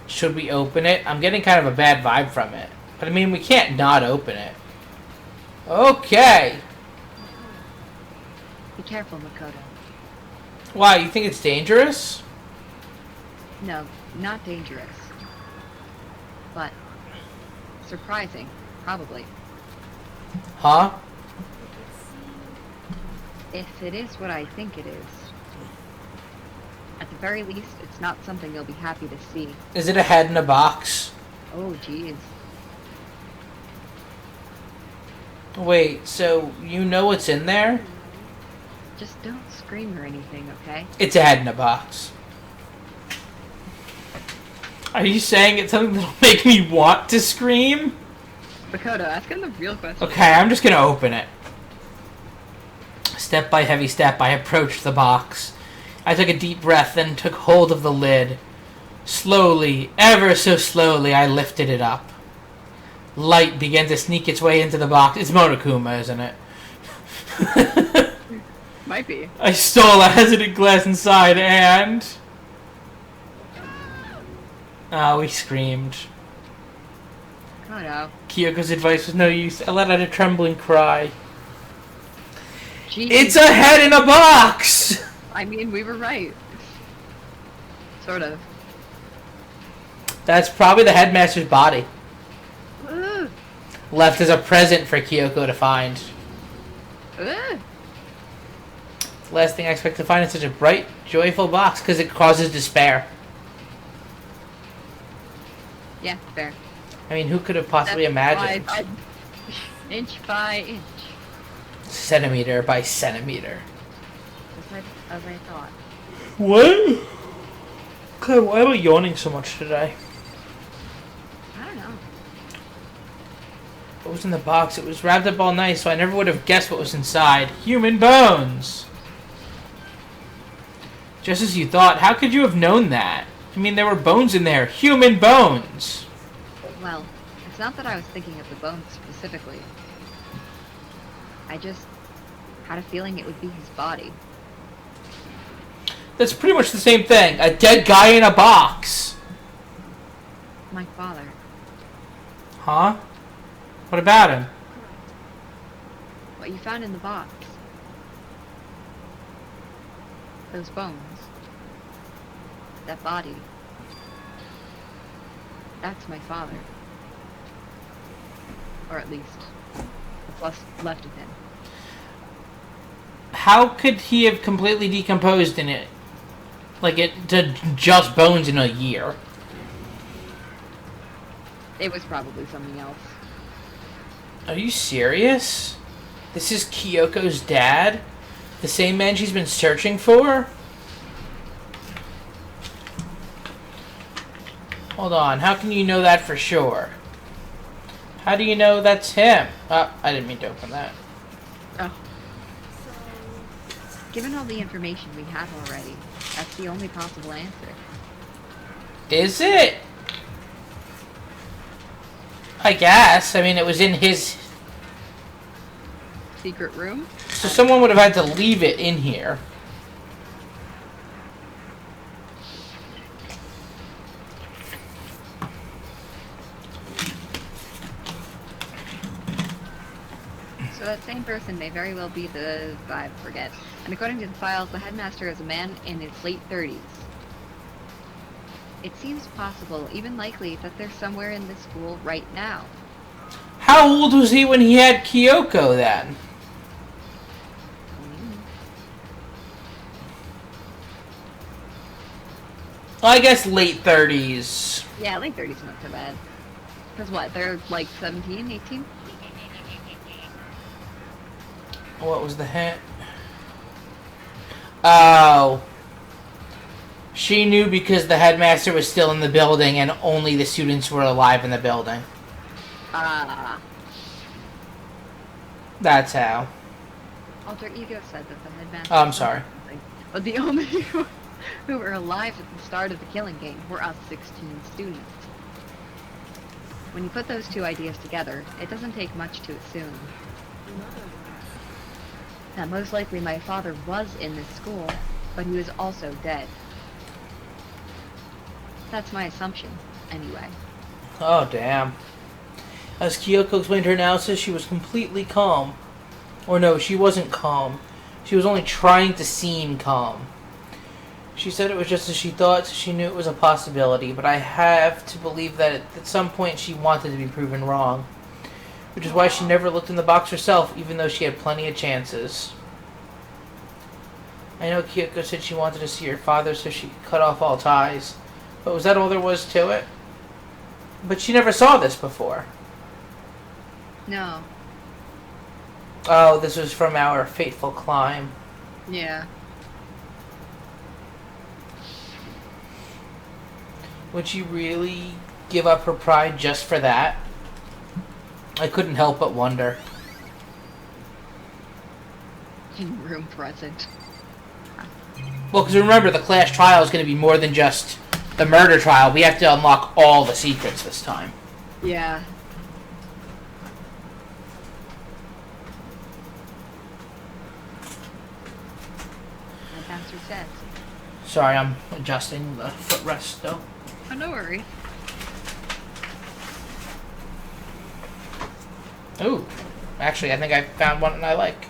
Should we open it? I'm getting kind of a bad vibe from it. But I mean, we can't not open it. Okay. Be careful, Makoto. Why, you think it's dangerous? No, not dangerous. But surprising, probably. Huh? If it is what I think it is. At the very least, it's not something you'll be happy to see. Is it a head in a box? Oh, jeez. Wait, so you know what's in there? Just don't scream or anything, okay? It's a head in a box. Are you saying it's something that'll make me want to scream? Makoto, ask him the real question. Okay, I'm just gonna open it. Step by heavy step, I approached the box. I took a deep breath, then took hold of the lid. Slowly, ever so slowly, I lifted it up. Light began to sneak its way into the box. It's Monokuma, isn't it? Might be. I stole a hesitant glance inside and... Oh, we screamed. Makoto. Kyoko's advice was no use. I let out a trembling cry. Jeez. It's a head in a box! I mean, we were right. Sort of. That's probably the headmaster's body. Ugh. Left as a present for Kyoko to find. Ugh. The last thing I expect to find in such a bright, joyful box, because it causes despair. Yeah, fair. I mean, who could have possibly imagined? Inch by inch. Centimeter by centimeter. Just as I thought. What? God, why am I yawning so much today? I don't know. What was in the box? It was wrapped up all nice, so I never would have guessed what was inside. Human bones! Just as you thought. How could you have known that? I mean, there were bones in there. Human bones! Well, it's not that I was thinking of the bones specifically. I just had a feeling it would be his body. That's pretty much the same thing. A dead guy in a box. My father. Huh? What about him? What you found in the box. Those bones. That body. That's my father. Or at least, what's left of him. How could he have completely decomposed in it? Like it to just bones in a year? It was probably something else. Are you serious? This is Kyoko's dad? The same man she's been searching for? Hold on, how can you know that for sure? How do you know that's him? Oh, I didn't mean to open that. Oh. given all the information we have already, that's the only possible answer. Is it? I guess. I mean, it was in his... Secret room? So someone would have had to leave it in here. So that same person may very well be I forget. And according to the files, the headmaster is a man in his late 30s. It seems possible, even likely, that they're somewhere in this school right now. How old was he when he had Kyoko then? I guess late 30s. Yeah, late 30s, not so bad. Because what, they're like 17, 18? What was the hint? Oh. She knew because the headmaster was still in the building and only the students were alive in the building. That's how. Alter Ego said that the headmaster... Oh, I'm sorry. But the only who were alive at the start of the killing game were us 16 students. When you put those two ideas together, it doesn't take much to assume that most likely my father was in this school, but he was also dead. That's my assumption, anyway. Oh, damn. As Kyoko explained her analysis, she was completely calm. Or no, she wasn't calm. She was only trying to seem calm. She said it was just as she thought, so she knew it was a possibility, but I have to believe that at some point she wanted to be proven wrong. Which is why she never looked in the box herself, even though she had plenty of chances. I know Kyoko said she wanted to see her father so she could cut off all ties. But was that all there was to it? But she never saw this before. No. Oh, this was from our fateful climb. Yeah. Would she really give up her pride just for that? I couldn't help but wonder. In room present. Well, because remember, the class trial is going to be more than just the murder trial. We have to unlock all the secrets this time. Yeah. That bastard says. Sorry, I'm adjusting the footrest still. Oh, no worries. Ooh. Actually, I think I found one I like.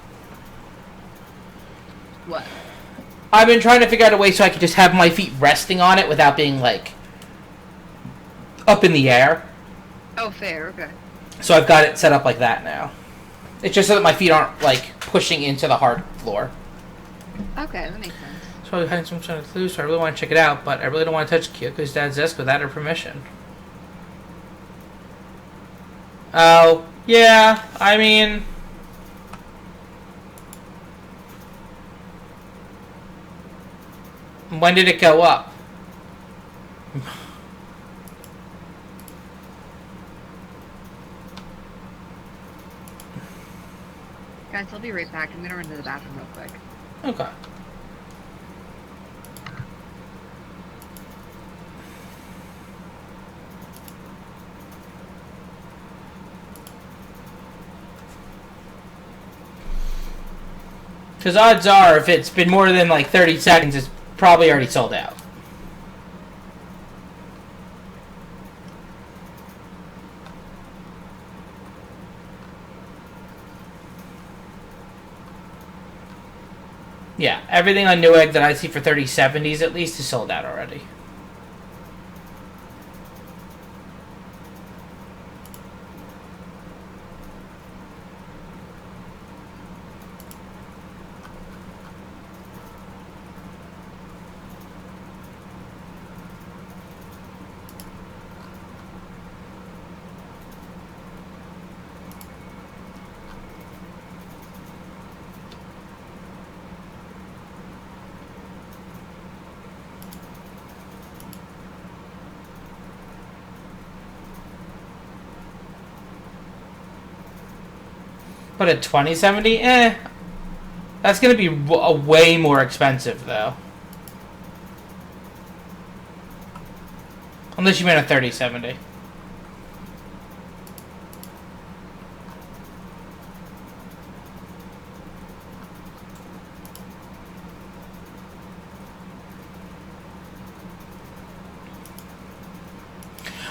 What? I've been trying to figure out a way so I could just have my feet resting on it without being, like, up in the air. Oh, fair, okay. So I've got it set up like that now. It's just so that my feet aren't, like, pushing into the hard floor. Okay, that makes sense. So I had some sort of clue, so I really want to check it out, but I really don't want to touch Kyoko's dad's desk without her permission. Oh, yeah, I mean... When did it go up? Guys, I'll be right back. I'm gonna run to the bathroom real quick. Okay. Because odds are, if it's been more than like 30 seconds, it's probably already sold out. Yeah, everything on Newegg that I see for 3070s at least is sold out already. But a 2070? That's going to be way more expensive, though. Unless you meant a 3070.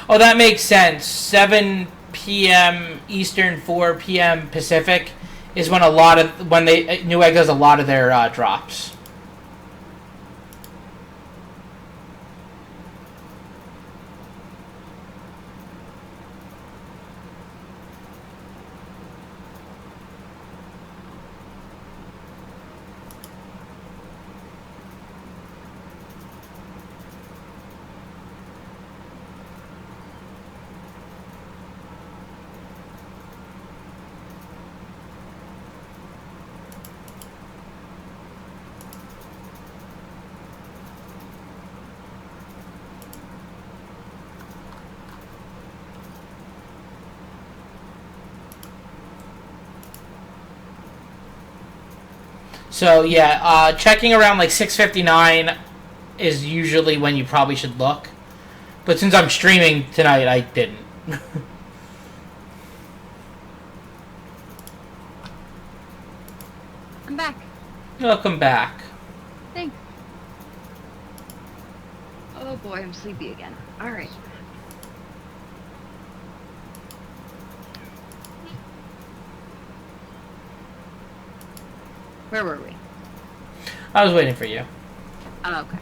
Oh, that makes sense. 7 p.m. Eastern, 4 p.m. Pacific is when Newegg does a lot of their drops. So yeah, checking around like 6:59 is usually when you probably should look. But since I'm streaming tonight, I didn't. I'm back. Welcome back. Thanks. Oh boy, I'm sleepy again. Alright. Where were we? I was waiting for you. Oh, okay.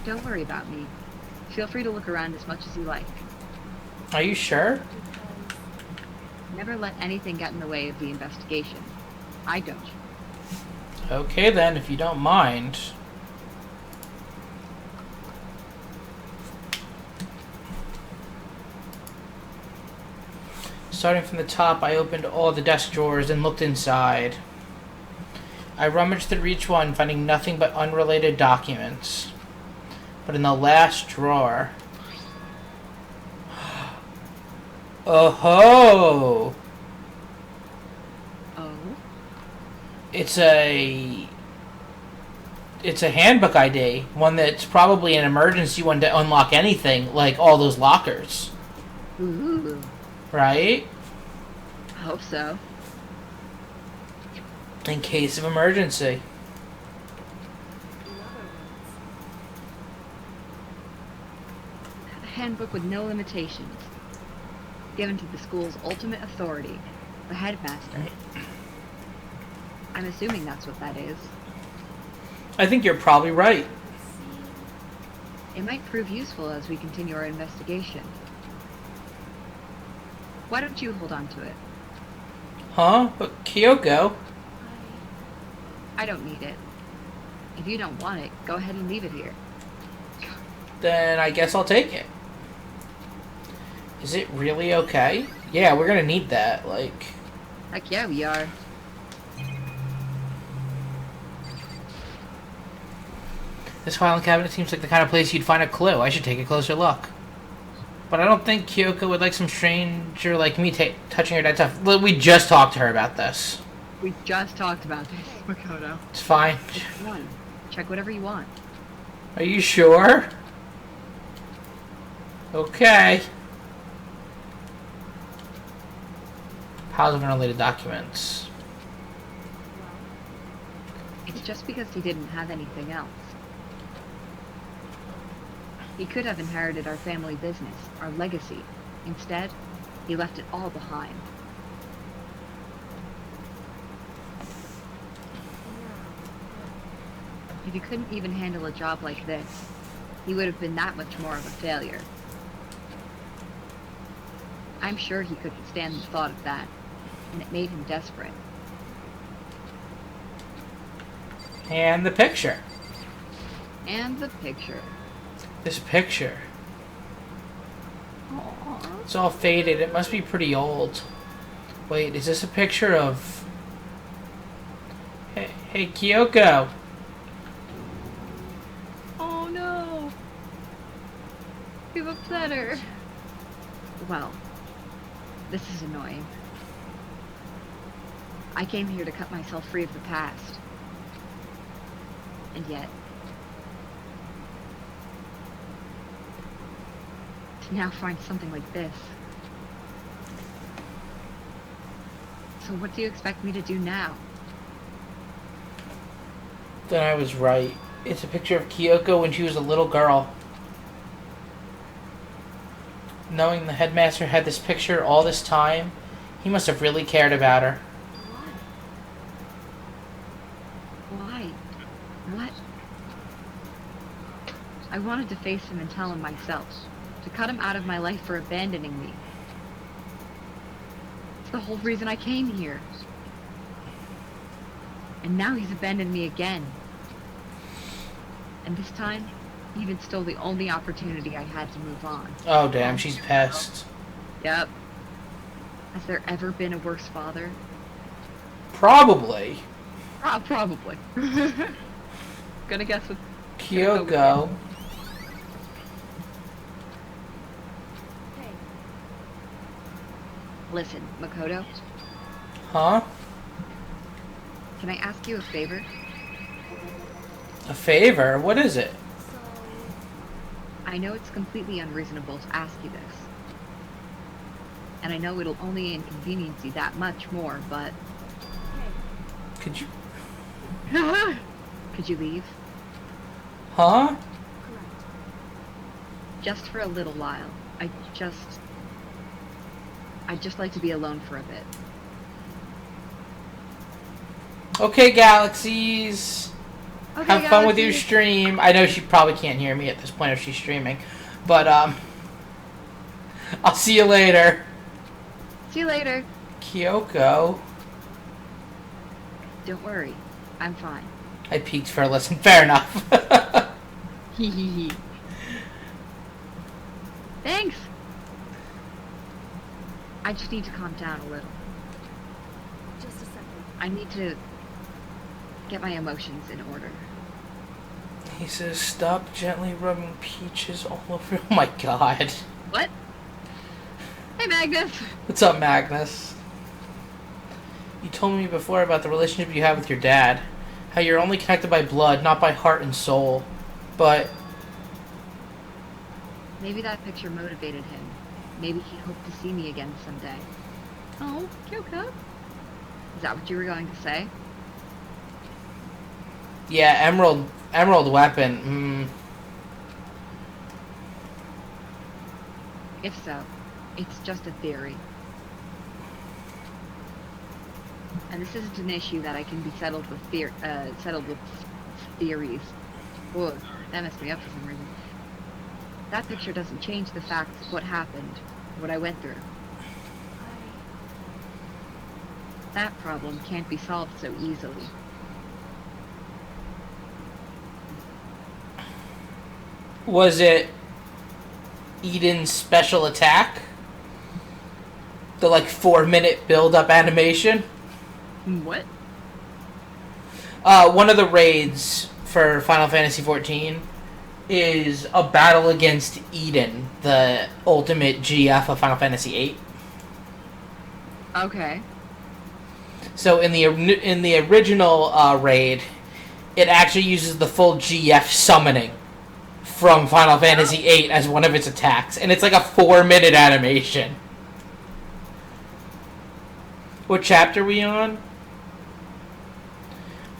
Don't worry about me. Feel free to look around as much as you like. Are you sure? Never let anything get in the way of the investigation. I don't. Okay then, if you don't mind. Starting from the top, I opened all the desk drawers and looked inside. I rummaged through each one, finding nothing but unrelated documents. But in the last drawer... Oh-ho! Oh? It's a handbook ID. One that's probably an emergency one to unlock anything, like all those lockers. Ooh. Right? I hope so. In case of emergency. A handbook with no limitations. Given to the school's ultimate authority, the headmaster. I'm assuming that's what that is. I think you're probably right. It might prove useful as we continue our investigation. Why don't you hold on to it? Huh? But Kyoko... I don't need it. If you don't want it, go ahead and leave it here. Then I guess I'll take it. Is it really okay? Yeah, we're gonna need that, like... Heck yeah, we are. This filing cabinet seems like the kind of place you'd find a clue. I should take a closer look. But I don't think Kyoko would like some stranger like me touching her dead stuff. We just talked to her about this. We just talked about this, Makoto. It's fine. Check whatever you want. Are you sure? Okay. Piles of unrelated documents. It's just because he didn't have anything else. He could have inherited our family business, our legacy. Instead, he left it all behind. If he couldn't even handle a job like this, he would have been that much more of a failure. I'm sure he couldn't stand the thought of that, and it made him desperate. And the picture. And the picture. This picture. Aww. It's all faded. It must be pretty old. Wait, is this a picture of... Hey, Kyoko. Oh no! We've upset her. Well, this is annoying. I came here to cut myself free of the past. And yet, to now find something like this. So what do you expect me to do now? Then I was right. It's a picture of Kyoko when she was a little girl. Knowing the headmaster had this picture all this time, he must have really cared about her. Why? What? I wanted to face him and tell him myself. To cut him out of my life for abandoning me. It's the whole reason I came here. And now he's abandoned me again. And this time, he even stole the only opportunity I had to move on. Oh damn, she's pissed. Yep. Has there ever been a worse father? Probably. Probably. Gonna guess with Kyoko. Listen, Makoto, Huh? can I ask you a favor? A favor? What is it? I know it's completely unreasonable to ask you this. And I know it'll only inconvenience you that much more, but... Could you... Could you leave? Huh? Just for a little while. I'd just like to be alone for a bit. Okay, Galaxies. Okay, Have fun with your Galaxy. stream. I know she probably can't hear me at this point if she's streaming. But, I'll see you later. See you later. Kyoko. Don't worry. I'm fine. I peeked for a listen. Fair enough. Hee hee hee. Thanks! I just need to calm down a little. Just a second. I need to get my emotions in order. He says, stop gently rubbing peaches all over. Oh my god. What? Hey, Magnus! What's up, Magnus? You told me before about the relationship you have with your dad. How you're only connected by blood, not by heart and soul. But... Maybe that picture motivated him. Maybe he hoped to see me again someday. Oh, Kyoko? Is that what you were going to say? yeah, emerald weapon. If so, it's just a theory. And this isn't an issue that I can be settled with theories. Whoa, that messed me up for some reason. That picture doesn't change the fact of what happened, what I went through. That problem can't be solved so easily. Was it Eden's special attack? The 4-minute build-up animation? What? One of the raids for Final Fantasy XIV is a battle against Eden, the ultimate GF of Final Fantasy VIII. Okay. So in the original raid, it actually uses the full GF summoning from Final Fantasy VIII as one of its attacks, and it's like a 4-minute animation. What chapter are we on?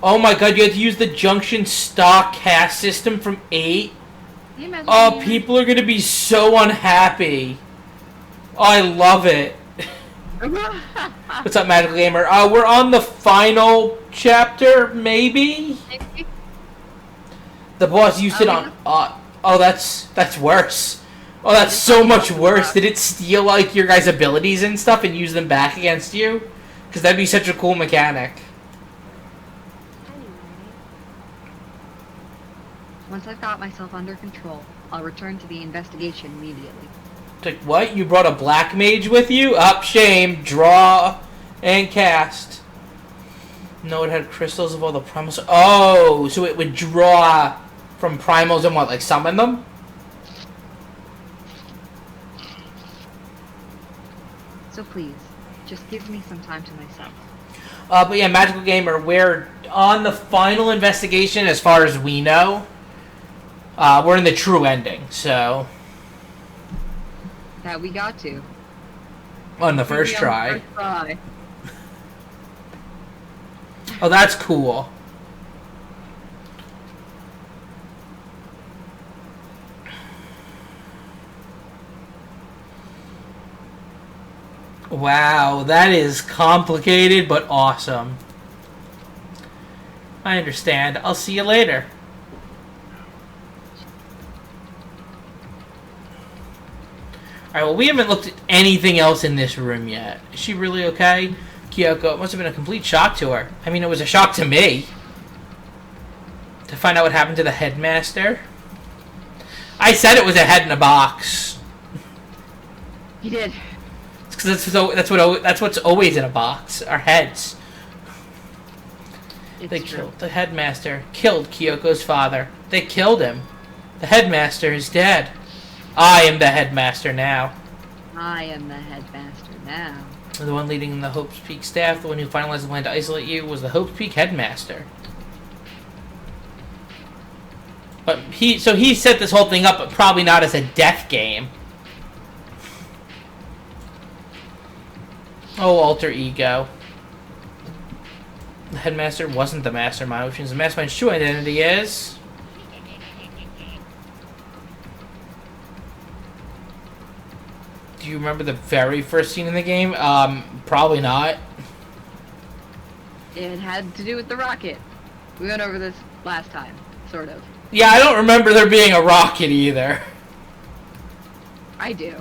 Oh my god, you had to use the junction stock cast system from 8? Can you imagine Oh, me? people are gonna be so unhappy. Oh, I love it. What's up, Magical Gamer? We're on the final chapter, maybe? The boss used it on... oh, that's worse. Oh, that's so much worse. Did it steal, your guys' abilities and stuff and use them back against you? Because that'd be such a cool mechanic. Anyway, Once I've got myself under control, I'll return to the investigation immediately. It's like, what? You brought a black mage with you? Up, shame. Draw and cast. No, it had crystals of all the primals. Oh, so it would draw from primals and what, summon them? So please, just give me some time to myself. But yeah, Magical Gamer, we're on the final investigation as far as we know. We're in the true ending, so... That we got to. On the first try. First try. Oh, that's cool. Wow, that is complicated but awesome. I understand. I'll see you later. Alright, well, we haven't looked at anything else in this room yet. Is she really okay? Kyoko, it must have been a complete shock to her. I mean, it was a shock to me. To find out what happened to the headmaster. I said it was a head in a box. You did. Because that's what's always in a box. Our heads. They killed the headmaster. Killed Kyoko's father. They killed him. The headmaster is dead. I am the headmaster now. I am the headmaster now. The one leading the Hope's Peak staff, the one who finalized the plan to isolate you, was the Hope's Peak headmaster. But he set this whole thing up, but probably not as a death game. Oh, alter ego. The headmaster wasn't the mastermind, which means the mastermind's true identity is... Do you remember the very first scene in the game? Probably not. It had to do with the rocket. We went over this last time, sort of. Yeah, I don't remember there being a rocket either. I do.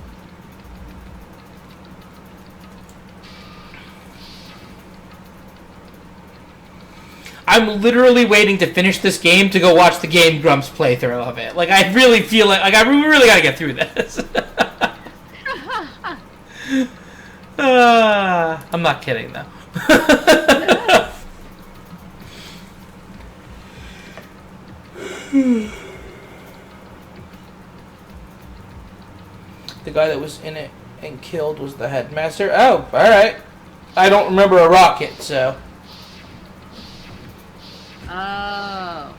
I'm literally waiting to finish this game to go watch the Game Grumps playthrough of it. Like, I really feel like I really gotta get through this. I'm not kidding, though. The guy that was in it and killed was the headmaster. Oh, alright. I don't remember a rocket, so... Oh.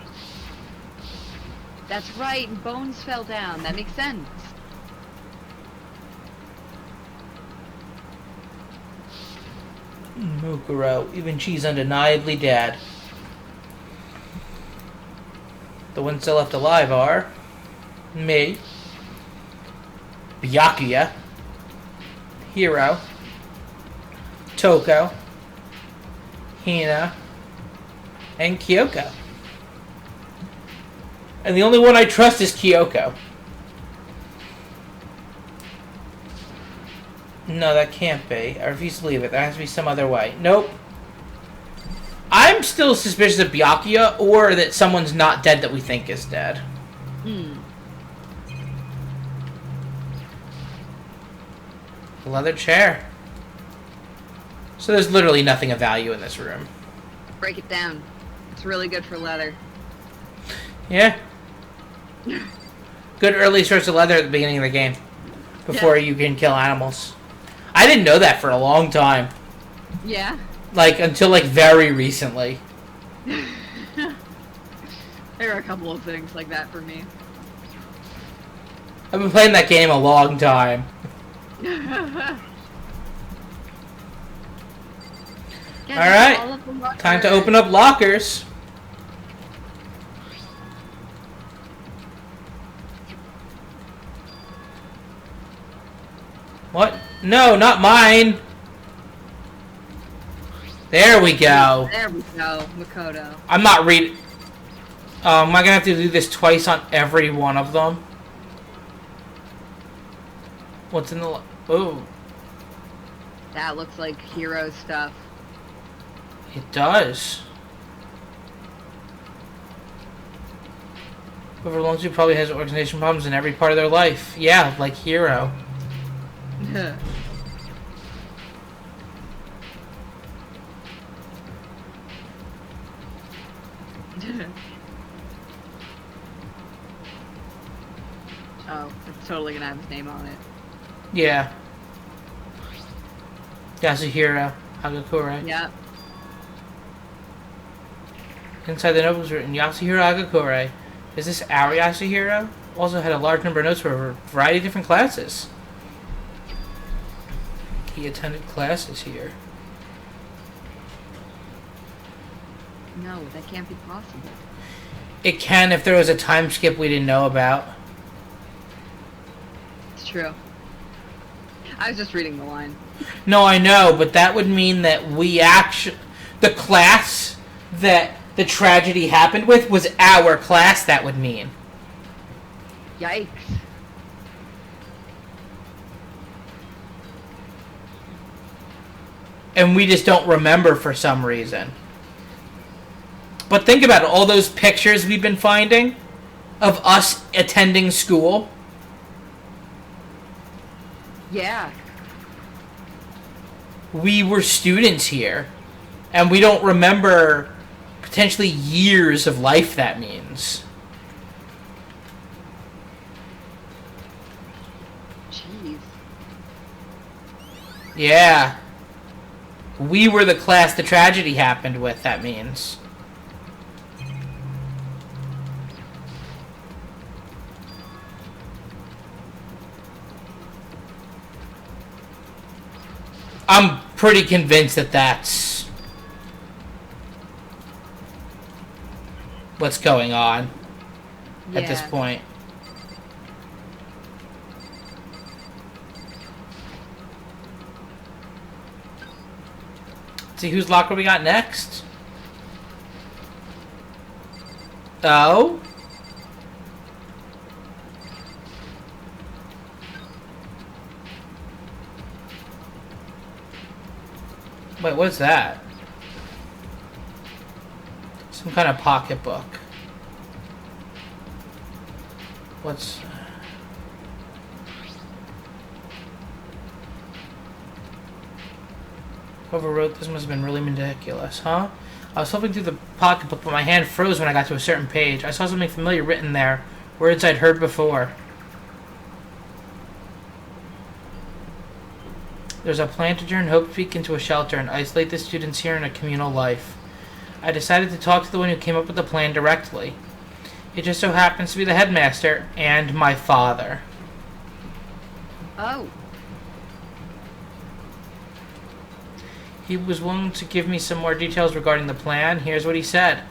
That's right, and Bones fell down. That makes sense. Mukuro, even she's undeniably dead. The ones still left alive are... me, Byakuya, Hiro, Toko, Hina, and Kyoko. And the only one I trust is Kyoko. No, that can't be. I refuse to believe it. There has to be some other way. Nope. I'm still suspicious of Byakuya, or that someone's not dead that we think is dead. Hmm. Leather chair. So there's literally nothing of value in this room. Break it down. It's really good for leather. Yeah. Good early source of leather at the beginning of the game. Before you can kill animals. I didn't know that for a long time. Yeah. Like, until, like, very recently. There are a couple of things like that for me. I've been playing that game a long time. Alright. Time to open up lockers. What? No, not mine. There we go. There we go, Makoto. I'm not reading. Am I gonna have to do this twice on every one of them? What's in the... Oh. That looks like hero stuff. It does. Whoever belongs to probably has organization problems in every part of their life. Yeah, like Hero. Oh, it's totally gonna have his name on it. Yeah. Yasuhiro Hagakure. Yep. Inside the notebook was written Yasuhiro Agakure. Is this our Yasuhiro? Also had a large number of notes for a variety of different classes. He attended classes here. No, that can't be possible. It can if there was a time skip we didn't know about. It's true. I was just reading the line. No, I know, but that would mean that we actually... The class that the tragedy happened with was our class, that would mean. Yikes. And we just don't remember for some reason. But think about it, all those pictures we've been finding of us attending school. Yeah. We were students here. And we don't remember potentially years of life that means. Jeez. Yeah. We were the class the tragedy happened with, that means. I'm pretty convinced that that's what's going on at this Yeah. point. See whose locker we got next? Oh? Wait, what's that? Some kind of pocketbook. What's... Whoever wrote this must have been really ridiculous, huh? I was flipping through the pocketbook, but my hand froze when I got to a certain page. I saw something familiar written there. Words I'd heard before. There's a plan to turn Hope Peak into a shelter and isolate the students here in a communal life. I decided to talk to the one who came up with the plan directly. It just so happens to be the headmaster and my father. Oh. He was willing to give me some more details regarding the plan. Here's what he said.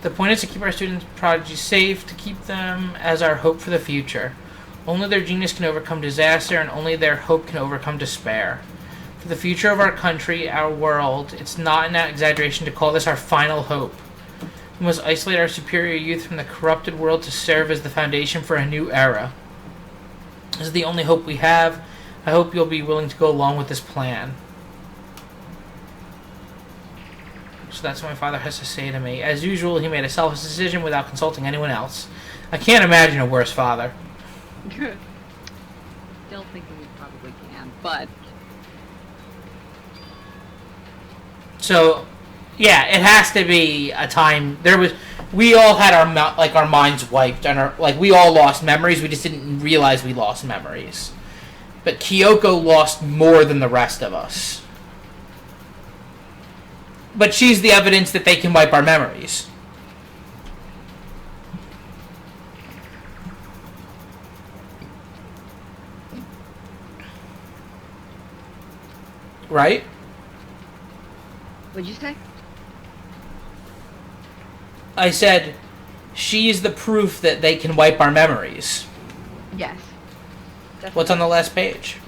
The point is to keep our students' prodigies safe, to keep them as our hope for the future. Only their genius can overcome disaster, and only their hope can overcome despair. For the future of our country, our world, it's not an exaggeration to call this our final hope. We must isolate our superior youth from the corrupted world to serve as the foundation for a new era. This is the only hope we have. I hope you'll be willing to go along with this plan. So that's what my father has to say to me. As usual, he made a selfish decision without consulting anyone else. I can't imagine a worse father. Good. Still thinking we probably can, but... So, yeah, it has to be a time... We all had our minds wiped, and we all lost memories, we just didn't realize we lost memories. But Kyoko lost more than the rest of us. But she's the evidence that they can wipe our memories. Right? What'd you say? I said, she is the proof that they can wipe our memories. Yes. What's on the last page?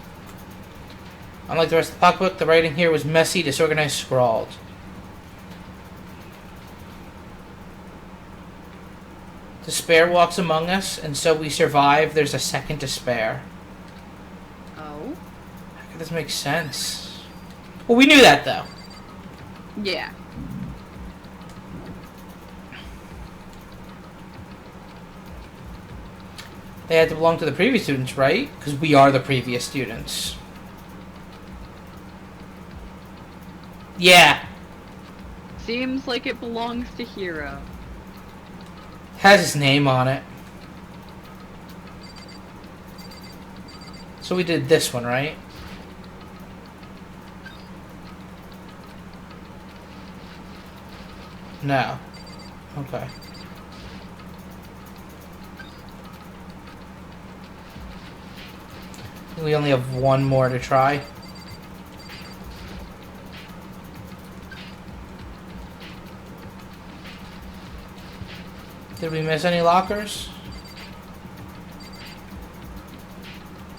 Unlike the rest of the pocketbook, the writing here was messy, disorganized, scrawled. Despair walks among us, and so we survive. There's a second despair. Oh? How could this make sense? Well, we knew that, though. Yeah. They had to belong to the previous students, right? Because we are the previous students. Yeah. Seems like it belongs to Hiro. Has his name on it. So we did this one, right? No. Okay. We only have one more to try. Did we miss any lockers?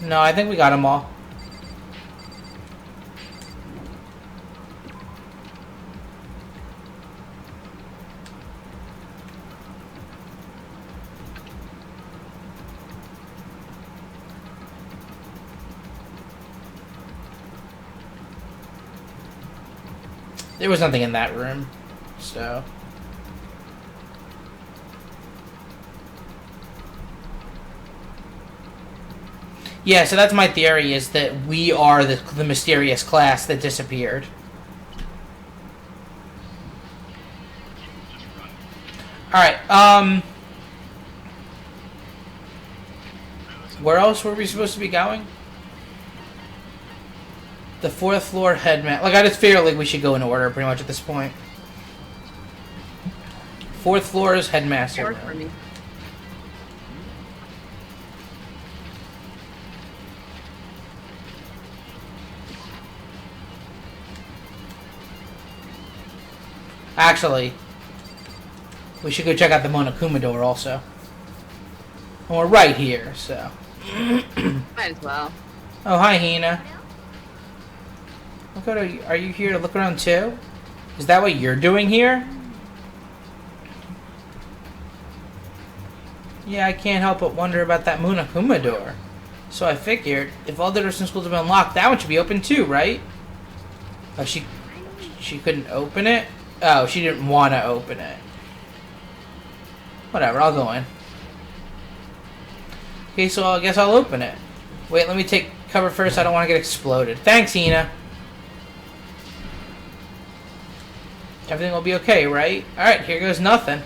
No, I think we got them all. There was nothing in that room, so... Yeah, so that's my theory, is that we are the mysterious class that disappeared. Alright, where else were we supposed to be going? The 4th floor headman. Like, I just feel like we should go in order pretty much at this point. 4th floor is headmaster room. Actually, we should go check out the Monokuma door also. And we're right here, so. Might as well. Oh, hi, Hina. Are you here to look around too? Is that what you're doing here? Yeah, I can't help but wonder about that Monokuma door. So I figured, if all the doors in schools have been locked, that one should be open too, right? Oh, she couldn't open it? Oh, she didn't want to open it. Whatever, I'll go in. Okay, so I guess I'll open it. Wait, let me take cover first. I don't want to get exploded. Thanks, Hina. Everything will be okay, right? Alright, here goes nothing.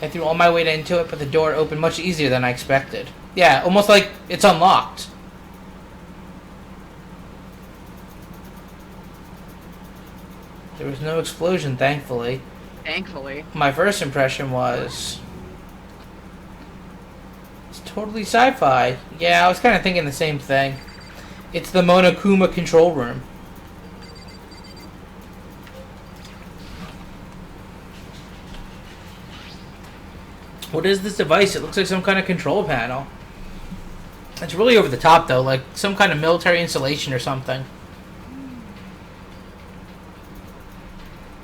I threw all my weight into it, but the door opened much easier than I expected. Yeah, almost like it's unlocked. There was no explosion, thankfully. Thankfully. My first impression was... it's totally sci-fi. Yeah, I was kind of thinking the same thing. It's the Monokuma control room. What is this device? It looks like some kind of control panel. It's really over the top, though, like some kind of military installation or something.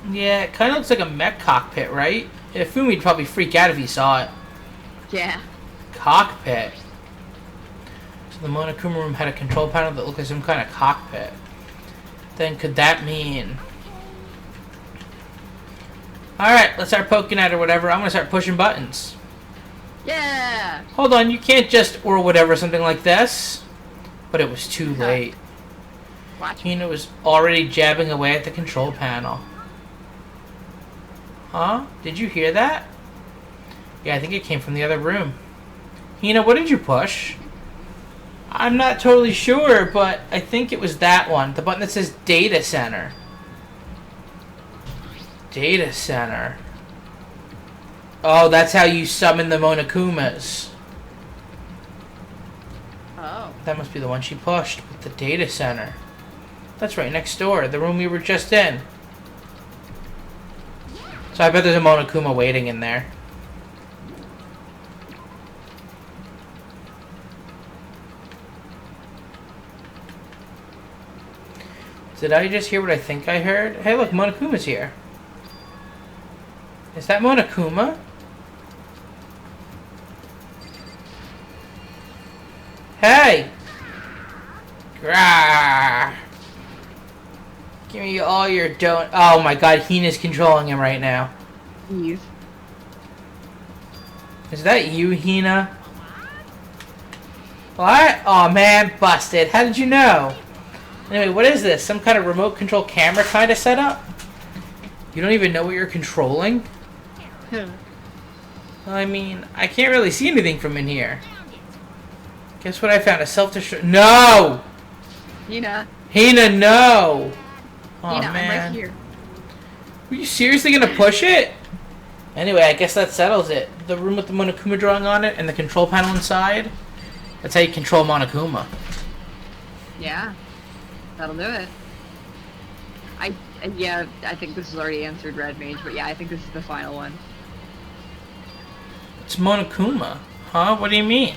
Yeah, it kind of looks like a mech cockpit, right? Fumi'd probably freak out if he saw it. Yeah. Cockpit. So the Monokuma room had a control panel that looked like some kind of cockpit. Then could that mean... Alright, let's start poking at it or whatever. I'm going to start pushing buttons. Yeah! Hold on, you can't just or whatever something like this. But it was too late. Watch. Hina was already jabbing away at the control panel. Huh? Did you hear that? Yeah, I think it came from the other room. Hina, what did you push? I'm not totally sure, but I think it was that one. The button that says Data Center. Data Center. Oh, that's how you summon the Monokumas. Oh. That must be the one she pushed with the Data Center. That's right next door, the room we were just in. So I bet there's a Monokuma waiting in there. Did I just hear what I think I heard? Hey, look, Monokuma's here. Is that Monokuma? Hey! Grah! Give me all your don't. Oh my god, Hina's controlling him right now. Eve. Is that you, Hina? What? Oh man, busted. How did you know? Anyway, what is this? Some kind of remote control camera kind of setup? You don't even know what you're controlling? I mean, I can't really see anything from in here. Guess what I found? A self-destruct. No! Hina. Hina, no! Oh Hina, man. I'm right here. Were you seriously gonna push it? Anyway, I guess that settles it. The room with the Monokuma drawing on it and the control panel inside. That's how you control Monokuma. Yeah, that'll do it. Yeah, I think this has already answered Red Mage, but yeah, I think this is the final one. It's Monokuma. Huh? What do you mean?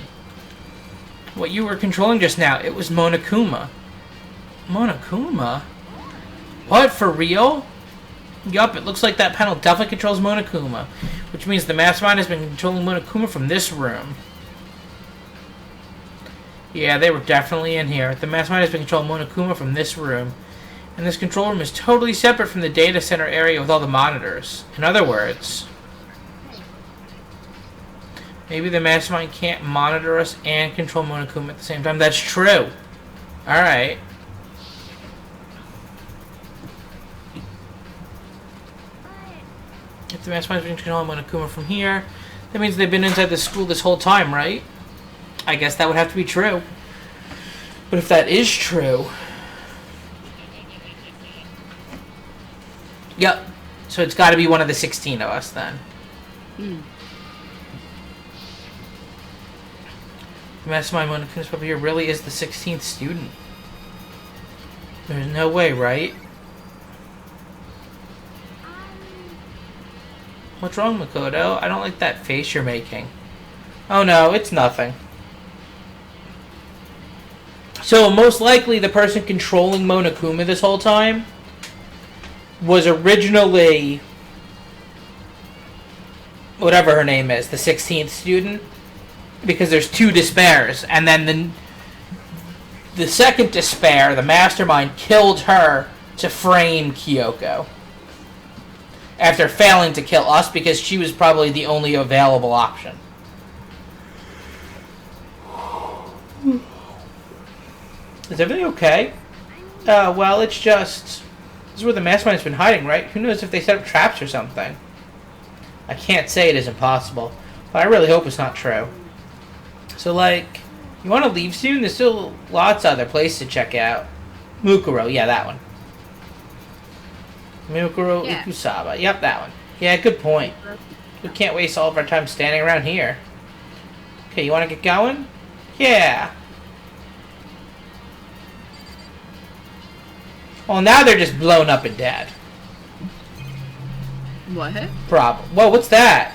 What you were controlling just now, it was Monokuma. Monokuma? What, for real? Yup, it looks like that panel definitely controls Monokuma, which means the mastermind has been controlling Monokuma from this room. Yeah, they were definitely in here. The mastermind has been controlling Monokuma from this room, and this control room is totally separate from the data center area with all the monitors. In other words, maybe the mastermind can't monitor us and control Monokuma at the same time. That's true. Alright. If the mastermind's been controlling Monokuma from here, that means they've been inside the school this whole time, right? I guess that would have to be true. But if that is true... Yep. So it's got to be one of the 16 of us, then. Hmm. The mastermind Monokuma's up here really is the 16th student. There's no way, right? What's wrong, Makoto? I don't like that face you're making. Oh no, it's nothing. So, most likely the person controlling Monokuma this whole time was originally whatever her name is, the 16th student, because there's two despairs, and then the second despair, the mastermind, killed her to frame Kyoko after failing to kill us because she was probably the only available option. Is everything okay? Well, it's just... This is where the mastermind's been hiding, right? Who knows if they set up traps or something? I can't say it isn't possible, but I really hope it's not true. So, like, you want to leave soon? There's still lots of other places to check out. Mukuro, yeah, that one. Mukuro Yeah. Ukusaba, yep, that one. Yeah, good point. We can't waste all of our time standing around here. Okay, you want to get going? Yeah. Well, now they're just blown up and dead. What? Whoa, what's that?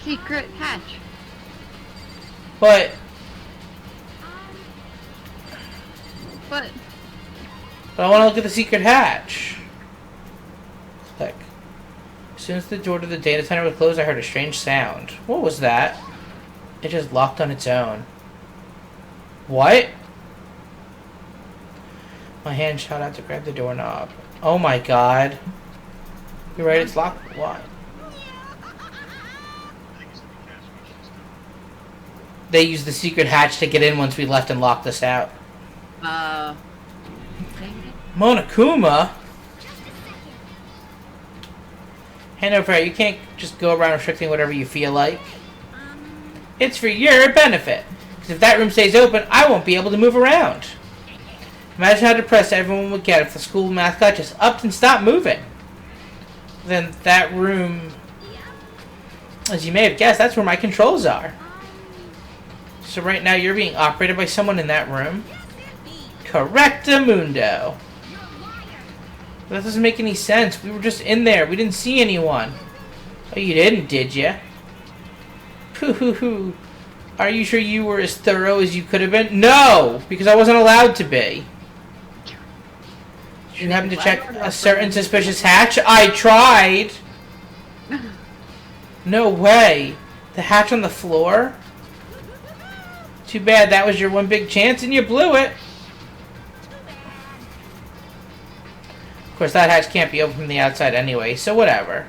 Secret hatch. But But I want to look at the secret hatch. Click. As soon as the door to the data center was closed, I heard a strange sound. What was that? It just locked on its own. What? My hand shot out to grab the doorknob. Oh my god. You're right, it's locked. What? They used the secret hatch to get in once we left and locked us out. dang it. Monokuma? Hand over here. You can't just go around restricting whatever you feel like. It's for your benefit. Because if that room stays open, I won't be able to move around. Imagine how depressed everyone would get if the school mascot just upped and stopped moving. Then that room, as you may have guessed, that's where my controls are. So right now you're being operated by someone in that room. Correctamundo. That doesn't make any sense. We were just in there. We didn't see anyone. Oh, you didn't, did ya? Poo-hoo-hoo. Are you sure you were as thorough as you could have been? No! Because I wasn't allowed to be. Did you happen to check a certain suspicious hatch? I tried! No way. The hatch on the floor? Too bad that was your one big chance and you blew it. Of course, that hatch can't be opened from the outside anyway, so whatever.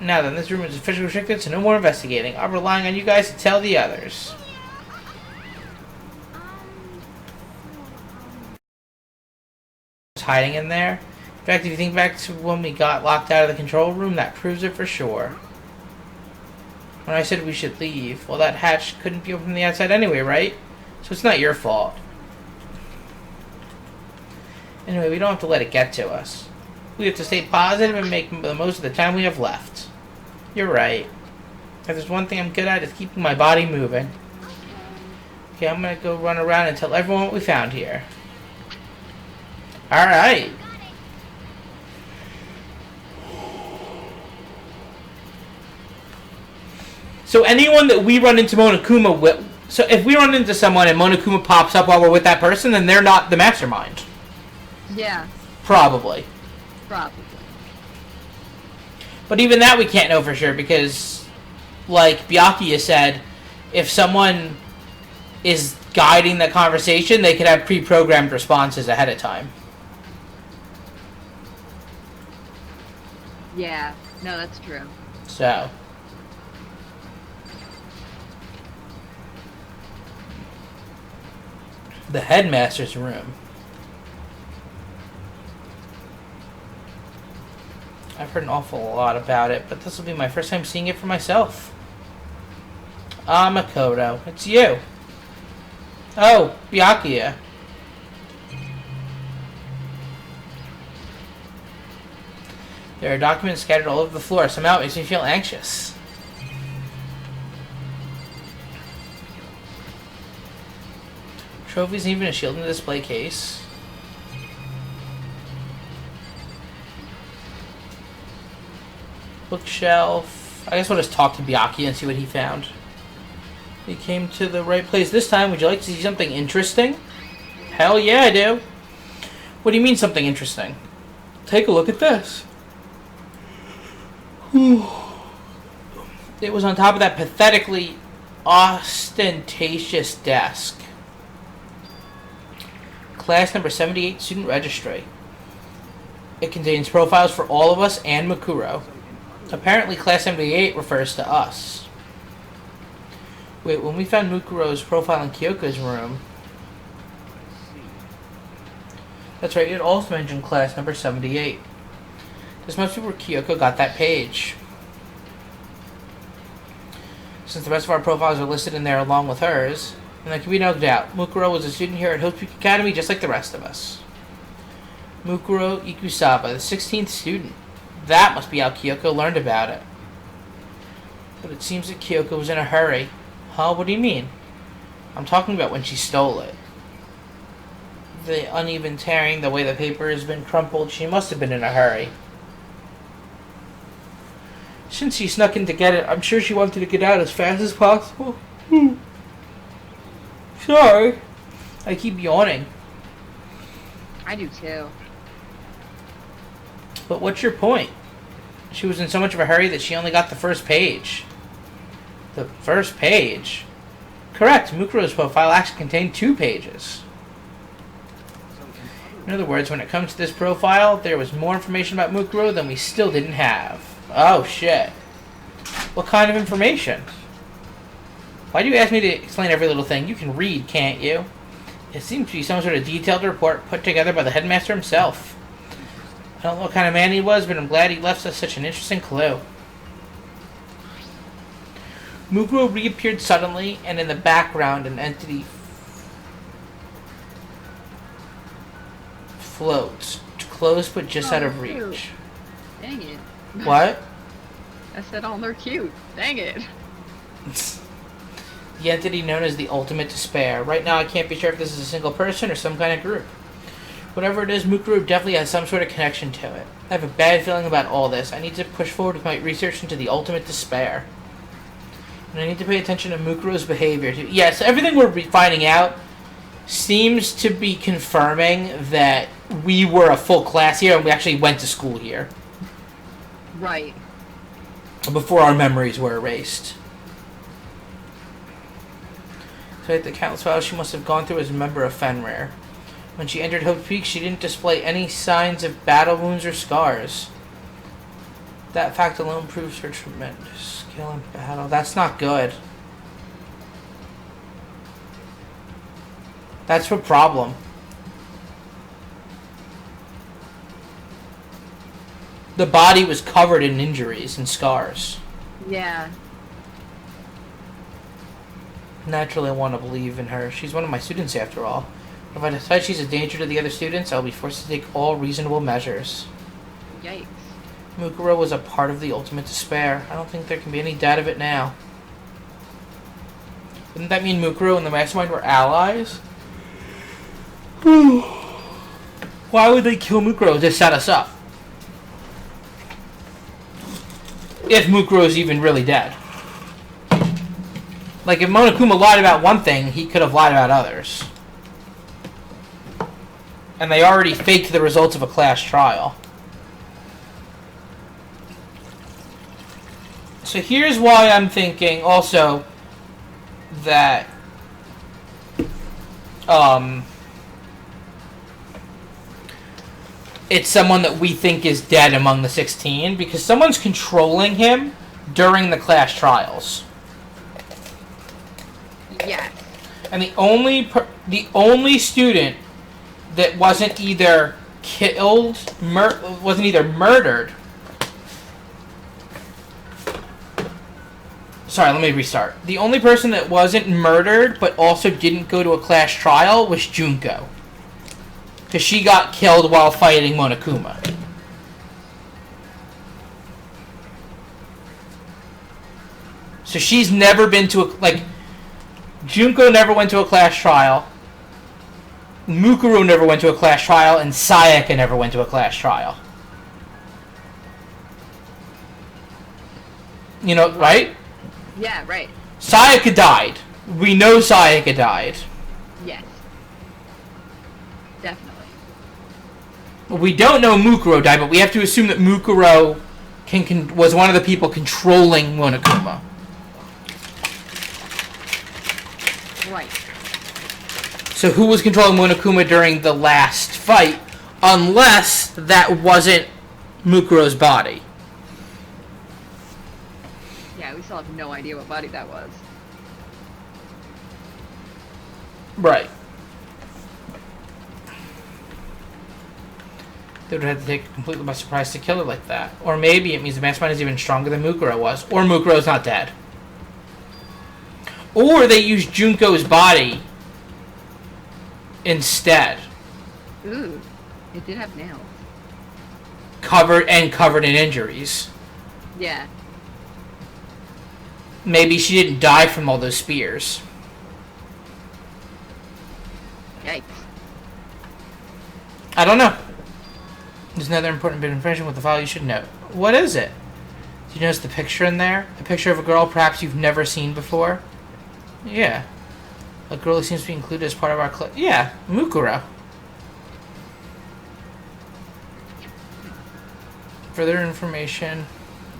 Now then, this room is officially restricted, so no more investigating. I'm relying on you guys to tell the others. Hiding in there. In fact, if you think back to when we got locked out of the control room, that proves it for sure. When I said we should leave, well, that hatch couldn't be opened from the outside anyway, right? So it's not your fault. Anyway, we don't have to let it get to us. We have to stay positive and make the most of the time we have left. You're right. If there's one thing I'm good at, it's keeping my body moving. Okay, I'm gonna go run around and tell everyone what we found here. Alright. So anyone that we run into Monokuma with... So if we run into someone and Monokuma pops up while we're with that person, then they're not the mastermind. Yeah, Probably. probably. But even that we can't know for sure because, like Byakuya said, if someone is guiding the conversation, they could have pre-programmed responses ahead of time. Yeah, no, that's true. So... the headmaster's room. I've heard an awful lot about it, but this will be my first time seeing it for myself. Ah, Makoto, it's you. Oh, Byakuya. There are documents scattered all over the floor. Somehow it makes me feel anxious. Trophies and even a shield in the display case. Bookshelf. I guess we'll just talk to Byakuya and see what he found. He came to the right place this time. Would you like to see something interesting? Hell yeah, I do. What do you mean something interesting? Take a look at this. It was on top of that pathetically ostentatious desk. Class number 78 student registry. It contains profiles for all of us and Makuro. Apparently class 78 refers to us. Wait, when we found Mukuro's profile in Kyoko's room... That's right, it also mentioned class number 78. This must be where Kyoko got that page. Since the rest of our profiles are listed in there along with hers, and there can be no doubt, Mukuro was a student here at Hope Peak Academy just like the rest of us. Mukuro Ikusaba, the 16th student. That must be how Kyoko learned about it. But it seems that Kyoko was in a hurry. Huh? What do you mean? I'm talking about when she stole it. The uneven tearing, the way the paper has been crumpled, she must have been in a hurry. Since she snuck in to get it, I'm sure she wanted to get out as fast as possible. Sorry. I keep yawning. I do too. But what's your point? She was in so much of a hurry that she only got the first page. The first page? Correct. Mukuro's profile actually contained 2 pages. In other words, when it comes to this profile, there was more information about Mukuro than we still didn't have. Oh, shit. What kind of information? Why do you ask me to explain every little thing? You can read, can't you? It seems to be some sort of detailed report put together by the headmaster himself. I don't know what kind of man he was, but I'm glad he left us such an interesting clue. Mukuro reappeared suddenly, and in the background an entity floats, close but just out of reach. Dang it. What? I said, oh, they're cute. Dang it. The entity known as the Ultimate Despair. Right now I can't be sure if this is a single person or some kind of group. Whatever it is, Mukuro definitely has some sort of connection to it. I have a bad feeling about all this. I need to push forward with my research into the Ultimate Despair. And I need to pay attention to Mukuro's behavior too. Yes, everything we're finding out seems to be confirming that we were a full class here and we actually went to school here. Right. Before our memories were erased. So at the countless files she must have gone through as a member of Fenrir. When she entered Hope Peak, she didn't display any signs of battle wounds or scars. That fact alone proves her tremendous skill in battle. That's not good. That's a problem. The body was covered in injuries and scars. Yeah. Naturally, I want to believe in her. She's one of my students, after all. If I decide she's a danger to the other students, I'll be forced to take all reasonable measures. Yikes. Mukuro was a part of the ultimate despair. I don't think there can be any doubt of it now. Wouldn't that mean Mukuro and the Mastermind were allies? Why would they kill Mukuro to set us up? If Mukuro's even really dead. Like, if Monokuma lied about one thing, he could have lied about others. And they already faked the results of a class trial. So here's why I'm thinking also that it's someone that we think is dead among the 16 because someone's controlling him during the class trials. Yes. And the only student that wasn't either killed, wasn't either murdered. Sorry, let me restart. The only person that wasn't murdered but also didn't go to a class trial was Junko. Because she got killed while fighting Monokuma. So she's never been to a... Like, Junko never went to a class trial. Mukuro never went to a class trial. And Sayaka never went to a class trial. You know, right? Yeah, right. Sayaka died. We know Sayaka died. Yes. Definitely. We don't know Mukuro died, but we have to assume that Mukuro was one of the people controlling Monokuma. Right. So who was controlling Monokuma during the last fight, unless that wasn't Mukuro's body? Yeah, we still have no idea what body that was. Right. They would have to take it completely by surprise to kill her like that. Or maybe it means the Mastermind is even stronger than Mukuro was. Or Mukuro's not dead. Or they used Junko's body instead. Ooh, it did have nails. Covered in injuries. Yeah. Maybe she didn't die from all those spears. Yikes. I don't know. There's another important bit of information with the file you should know. What is it? Do you notice the picture in there? A picture of a girl perhaps you've never seen before? Yeah. A girl who seems to be included as part of our clip. Yeah, Mukuro. Further information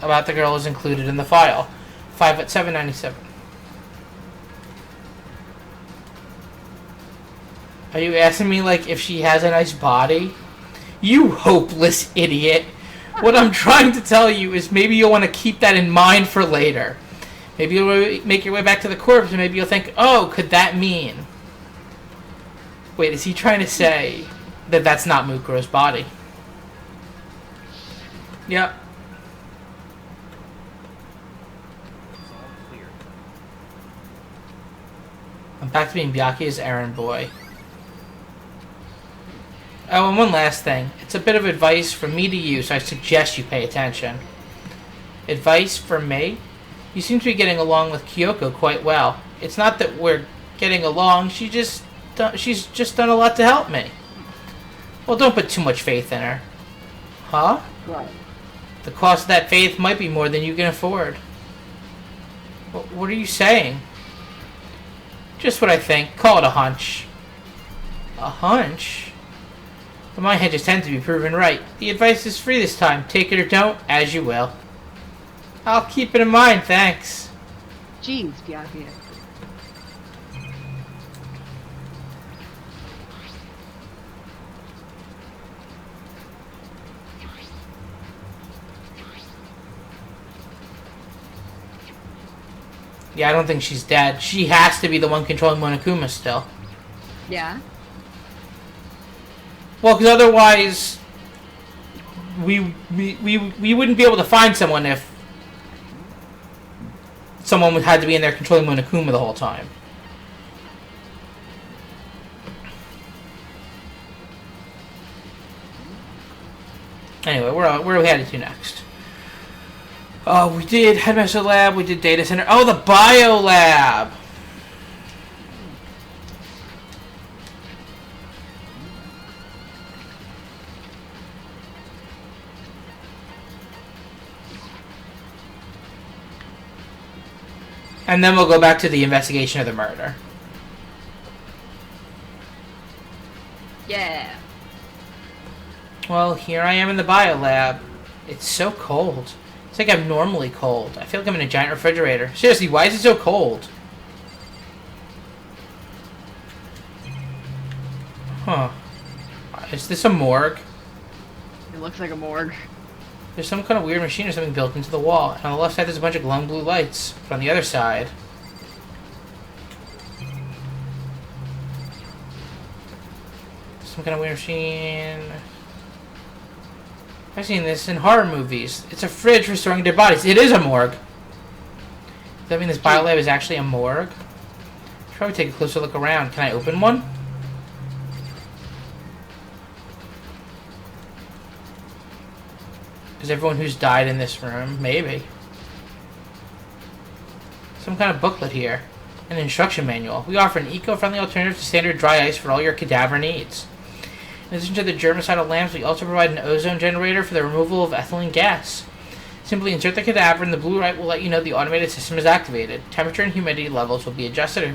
about the girl is included in the file. 5 at 797. Are you asking me, like, if she has a nice body? You hopeless idiot. What I'm trying to tell you is maybe you'll want to keep that in mind for later. Maybe you'll make your way back to the corpse and maybe you'll think, oh, could that mean? Wait, is he trying to say that that's not Mukuro's body? Yep. I'm back to being Byakuya's errand boy. Oh, and one last thing. It's a bit of advice from me to you, so I suggest you pay attention. Advice from me? You seem to be getting along with Kyoko quite well. It's not that we're getting along, she's just done a lot to help me. Well, don't put too much faith in her. Huh? Right. The cost of that faith might be more than you can afford. What are you saying? Just what I think. Call it a hunch. A hunch? But my hunches tend to be proven right. The advice is free this time. Take it or don't, as you will. I'll keep it in mind, thanks. Jeez, Byakuya. Yeah, I don't think she's dead. She has to be the one controlling Monokuma still. Yeah? Well, because otherwise, we wouldn't be able to find someone if someone had to be in there controlling Monokuma the whole time. Anyway, where are we headed to next? Oh, we did Headmaster Lab, we did Data Center. Oh, the Bio Lab! And then we'll go back to the investigation of the murder. Yeah. Well, here I am in the Bio Lab. It's so cold. It's like abnormally cold. I feel like I'm in a giant refrigerator. Seriously, why is it so cold? Huh. Is this a morgue? It looks like a morgue. There's some kind of weird machine or something built into the wall. And on the left side there's a bunch of glowing blue lights. But on the other side... some kind of weird machine... I've seen this in horror movies. It's a fridge for storing dead bodies. It is a morgue. Does that mean this biolab is actually a morgue? Should probably take a closer look around. Can I open one? Is everyone who's died in this room? Maybe. Some kind of booklet here. An instruction manual. We offer an eco-friendly alternative to standard dry ice for all your cadaver needs. In addition to the germicidal lamps, we also provide an ozone generator for the removal of ethylene gas. Simply insert the cadaver and the blue light will let you know the automated system is activated. Temperature and humidity levels will be adjusted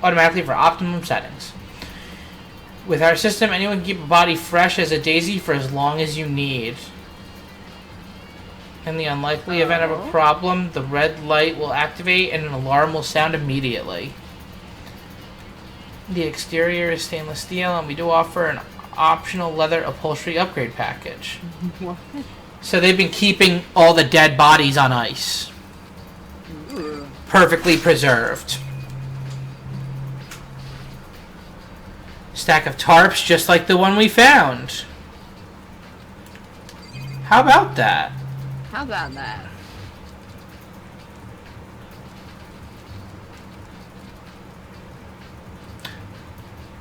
automatically for optimum settings. With our system, anyone can keep a body fresh as a daisy for as long as you need. In the unlikely event of a problem, the red light will activate and an alarm will sound immediately. The exterior is stainless steel and we do offer an optional leather upholstery upgrade package. What? So they've been keeping all the dead bodies on ice. Ooh. Perfectly preserved. Stack of tarps just like the one we found. How about that? How about that?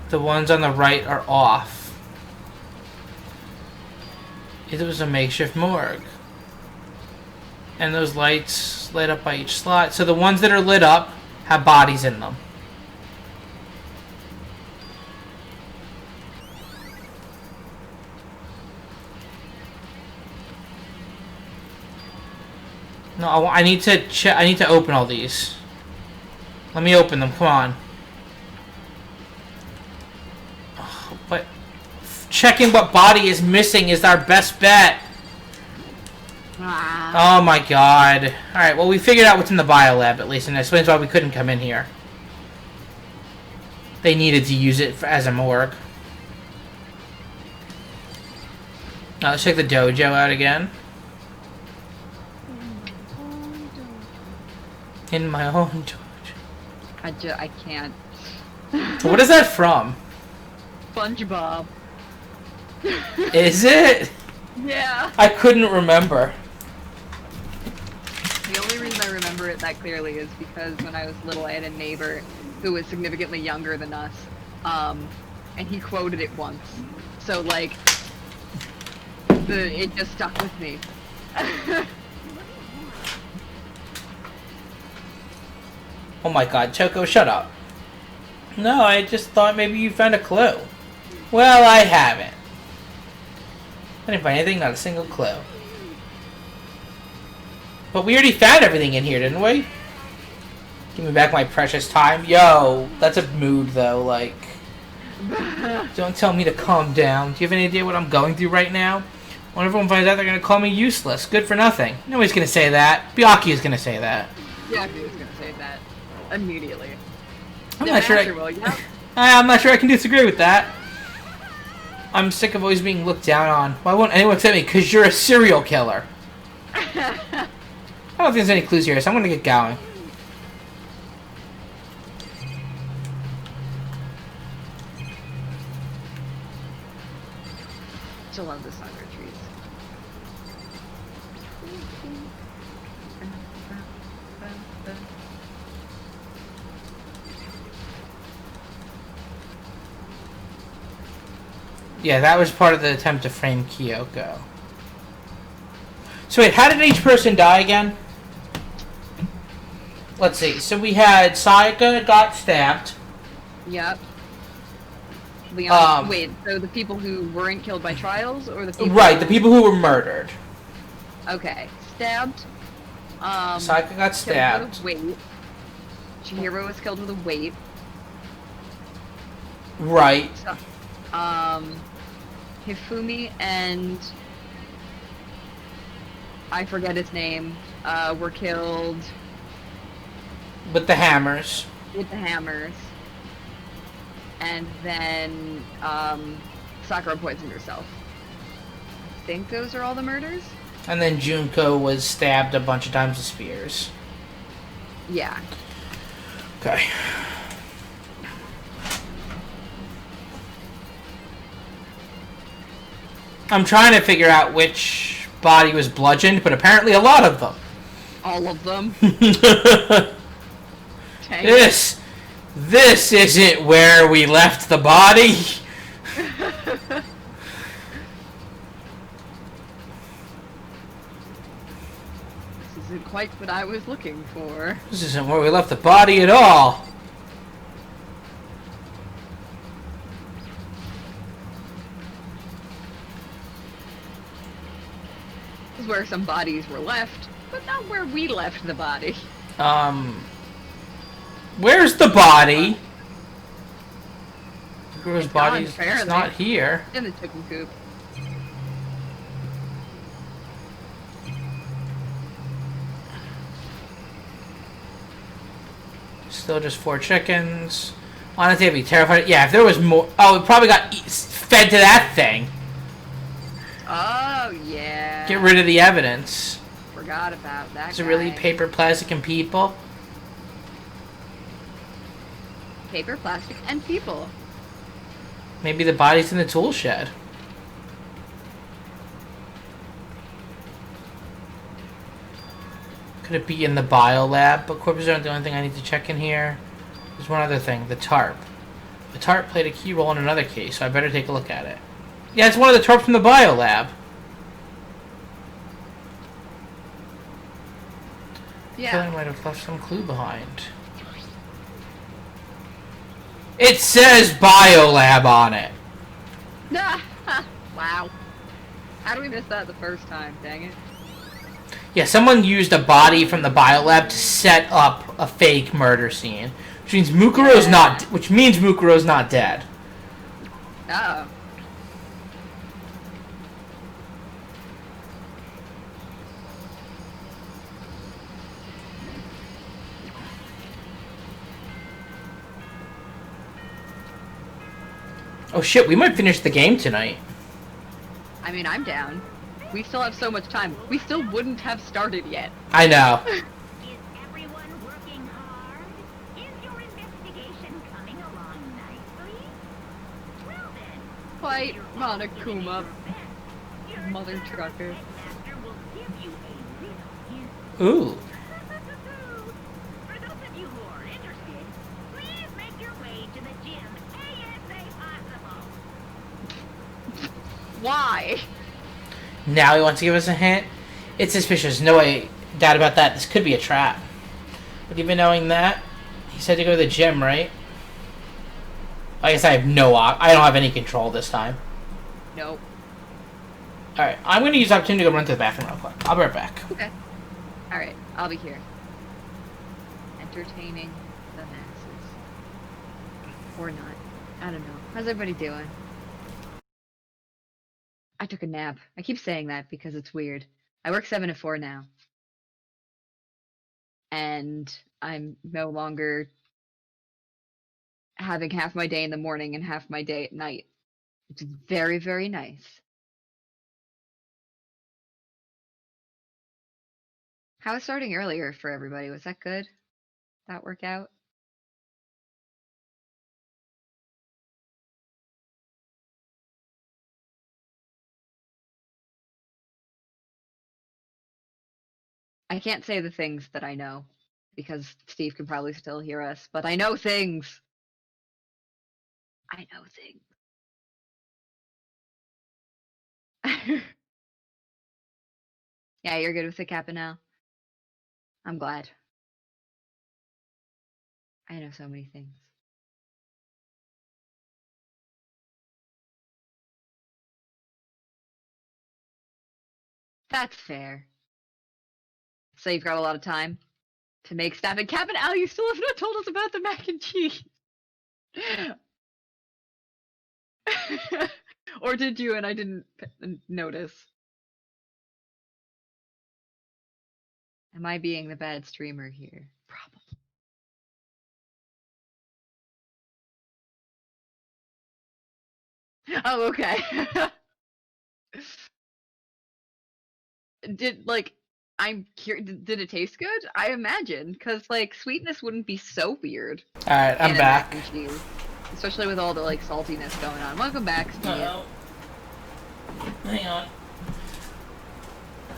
The ones on the right are off. It was a makeshift morgue. And those lights lit up by each slot. So the ones that are lit up have bodies in them. No, I need to I need to open all these. Let me open them. Come on. But checking what body is missing is our best bet. Oh my god. Alright, well we figured out what's in the biolab at least, and that explains why we couldn't come in here. They needed to use it as a morgue. Now let's check the dojo out again. In my own dojo. I can't. What is that from? SpongeBob. Is it? Yeah. I couldn't remember. The only reason I remember it that clearly is because when I was little, I had a neighbor who was significantly younger than us, and he quoted it once. So like, it just stuck with me. Oh my god, Choco, shut up. No, I just thought maybe you found a clue. Well, I haven't. I didn't find anything, not a single clue. But we already found everything in here, didn't we? Give me back my precious time. Yo, that's a mood though, like... Don't tell me to calm down. Do you have any idea what I'm going through right now? When everyone finds out, they're going to call me useless, good for nothing. Nobody's going to say that. Byakuya is going to say that. Yeah, he was gonna say that immediately. I'm not sure I'm not sure I can disagree with that. I'm sick of always being looked down on. Why won't anyone accept me? Because you're a serial killer. I don't think there's any clues here, so I'm going to get going. Still love the Saga trees. Yeah, that was part of the attempt to frame Kyoko. So wait, how did each person die again? Let's see. So we had Sayaka got stabbed. Yep. Leon, Um, wait, so the people who weren't killed by trials, or the people Right, the people who were murdered. Okay. Stabbed. Sayaka got stabbed. Killed with a weight. Chihiro was killed with a weight. Right. So, Hifumi and I forget his name, were killed With the hammers. with the hammers. And then, Sakura poisoned herself. I think those are all the murders? And then Junko was stabbed a bunch of times with spears. Yeah. Okay. I'm trying to figure out which body was bludgeoned, but apparently a lot of them. All of them. Dang. This isn't where we left the body. This isn't quite what I was looking for. This isn't where we left the body at all. This is where some bodies were left, but not where we left the body. Where's the body? Guru's It's gone, body's apparently. not here. In the chicken coop. Still just 4 chickens. Honestly, I'd be terrified. Yeah, if there was more... Oh, it probably got fed to that thing. Oh, yeah. Get rid of the evidence. Forgot about that Is it really guy. paper, plastic, and people? Paper, plastic, and people. Maybe the body's in the tool shed. Could it be in the bio lab? But corpses aren't the only thing I need to check in here. There's one other thing. The tarp. The tarp played a key role in another case, so I better take a look at it. Yeah, it's one of the tarps from the bio lab. Yeah. Killer might have left some clue behind. It says biolab on it. Wow. How do we miss that the first time? Dang it. Yeah, someone used a body from the biolab to set up a fake murder scene, which means Mukuro's not dead. Oh. Oh shit, we might finish the game tonight. I mean, I'm down. We still have so much time. We still wouldn't have started yet. I know. Is everyone working hard? Is your investigation coming along nicely? Well then, Fight you're Monokuma, all doing your best. Your mother clever trucker. headmaster will give you a little hint. Ooh. For those of you who are interested, please make your way to the gym ASA possible. Why? Now he wants to give us a hint? It's suspicious. No way. Doubt about that. This could be a trap. But even knowing that, he said to go to the gym, right? I guess I have I don't have any control this time. Nope. Alright, I'm going to use the opportunity to go run to the bathroom real quick. I'll be right back. Okay. Alright, I'll be here. Entertaining the masses. Or not. I don't know. How's everybody doing? I took a nap. I keep saying that because it's weird. I work 7 to 4 now. And I'm no longer having half my day in the morning and half my day at night. Which is very, very nice. How was starting earlier for everybody? Was that good? That work out? I can't say the things that I know because Steve can probably still hear us, but I know things. I know things. Yeah, you're good with the Kappa now. I'm glad. I know so many things. That's fair. So you've got a lot of time to make stuff. And Captain Al, you still have not told us about the mac and cheese. Or did you and I didn't notice? Am I being the bad streamer here? Probably. Oh, okay. Did like I'm curious. Did it taste good? I imagine, because like sweetness wouldn't be so weird Alright, I'm in a back. mac and cheese, especially with all the like saltiness going on. Welcome back, Steve. Uh-oh. Hang on.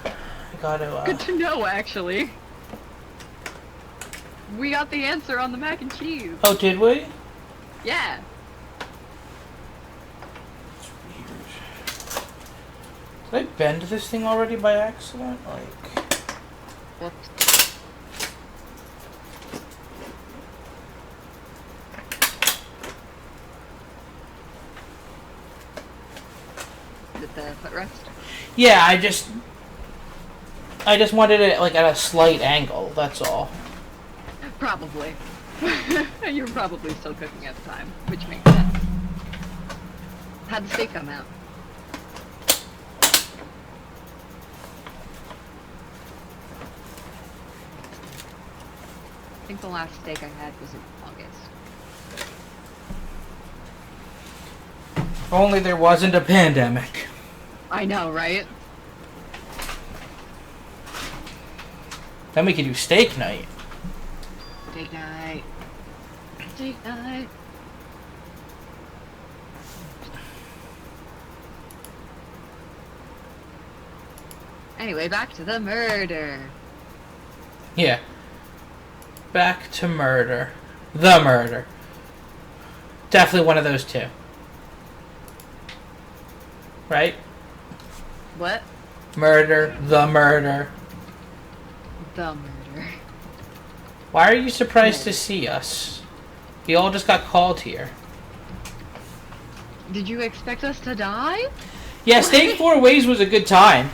I gotta, Good to know, actually. We got the answer on the mac and cheese. Oh, did we? Yeah. It's weird. Did I bend this thing already by accident? Like... Whoops. Is it the footrest? Yeah, I just wanted it like at a slight angle, that's all. Probably. You were probably still cooking at the time, which makes sense. How'd the steak come out? I think the last steak I had was in August. If only there wasn't a pandemic. I know, right? Then we could do steak night. Steak night. Steak night. Anyway, back to the murder. Yeah. Back to murder. The murder. Definitely one of those two. Right? What? Murder. The murder. The murder. Why are you surprised to see us? We all just got called here. Did you expect us to die? Yeah, staying 4 ways was a good time.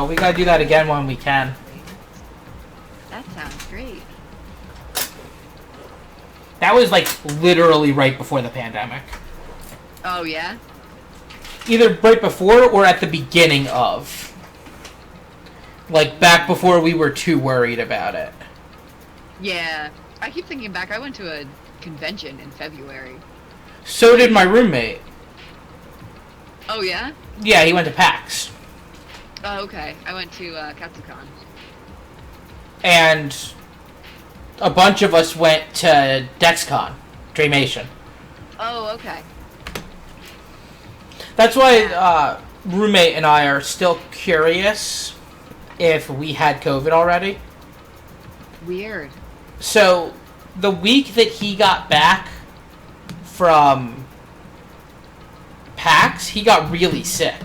We gotta do that again when we can. That sounds great. That was like literally right before the pandemic. Oh, yeah? Either right before or at the beginning of. Like back before we were too worried about it. Yeah. I keep thinking back, I went to a convention in February. So did my roommate. Oh, yeah? Yeah, he went to PAX. Oh, okay. I went to Katsucon. And a bunch of us went to DexCon, Dreamation. Oh, okay. That's why roommate and I are still curious if we had COVID already. Weird. So, the week that he got back from PAX, he got really sick.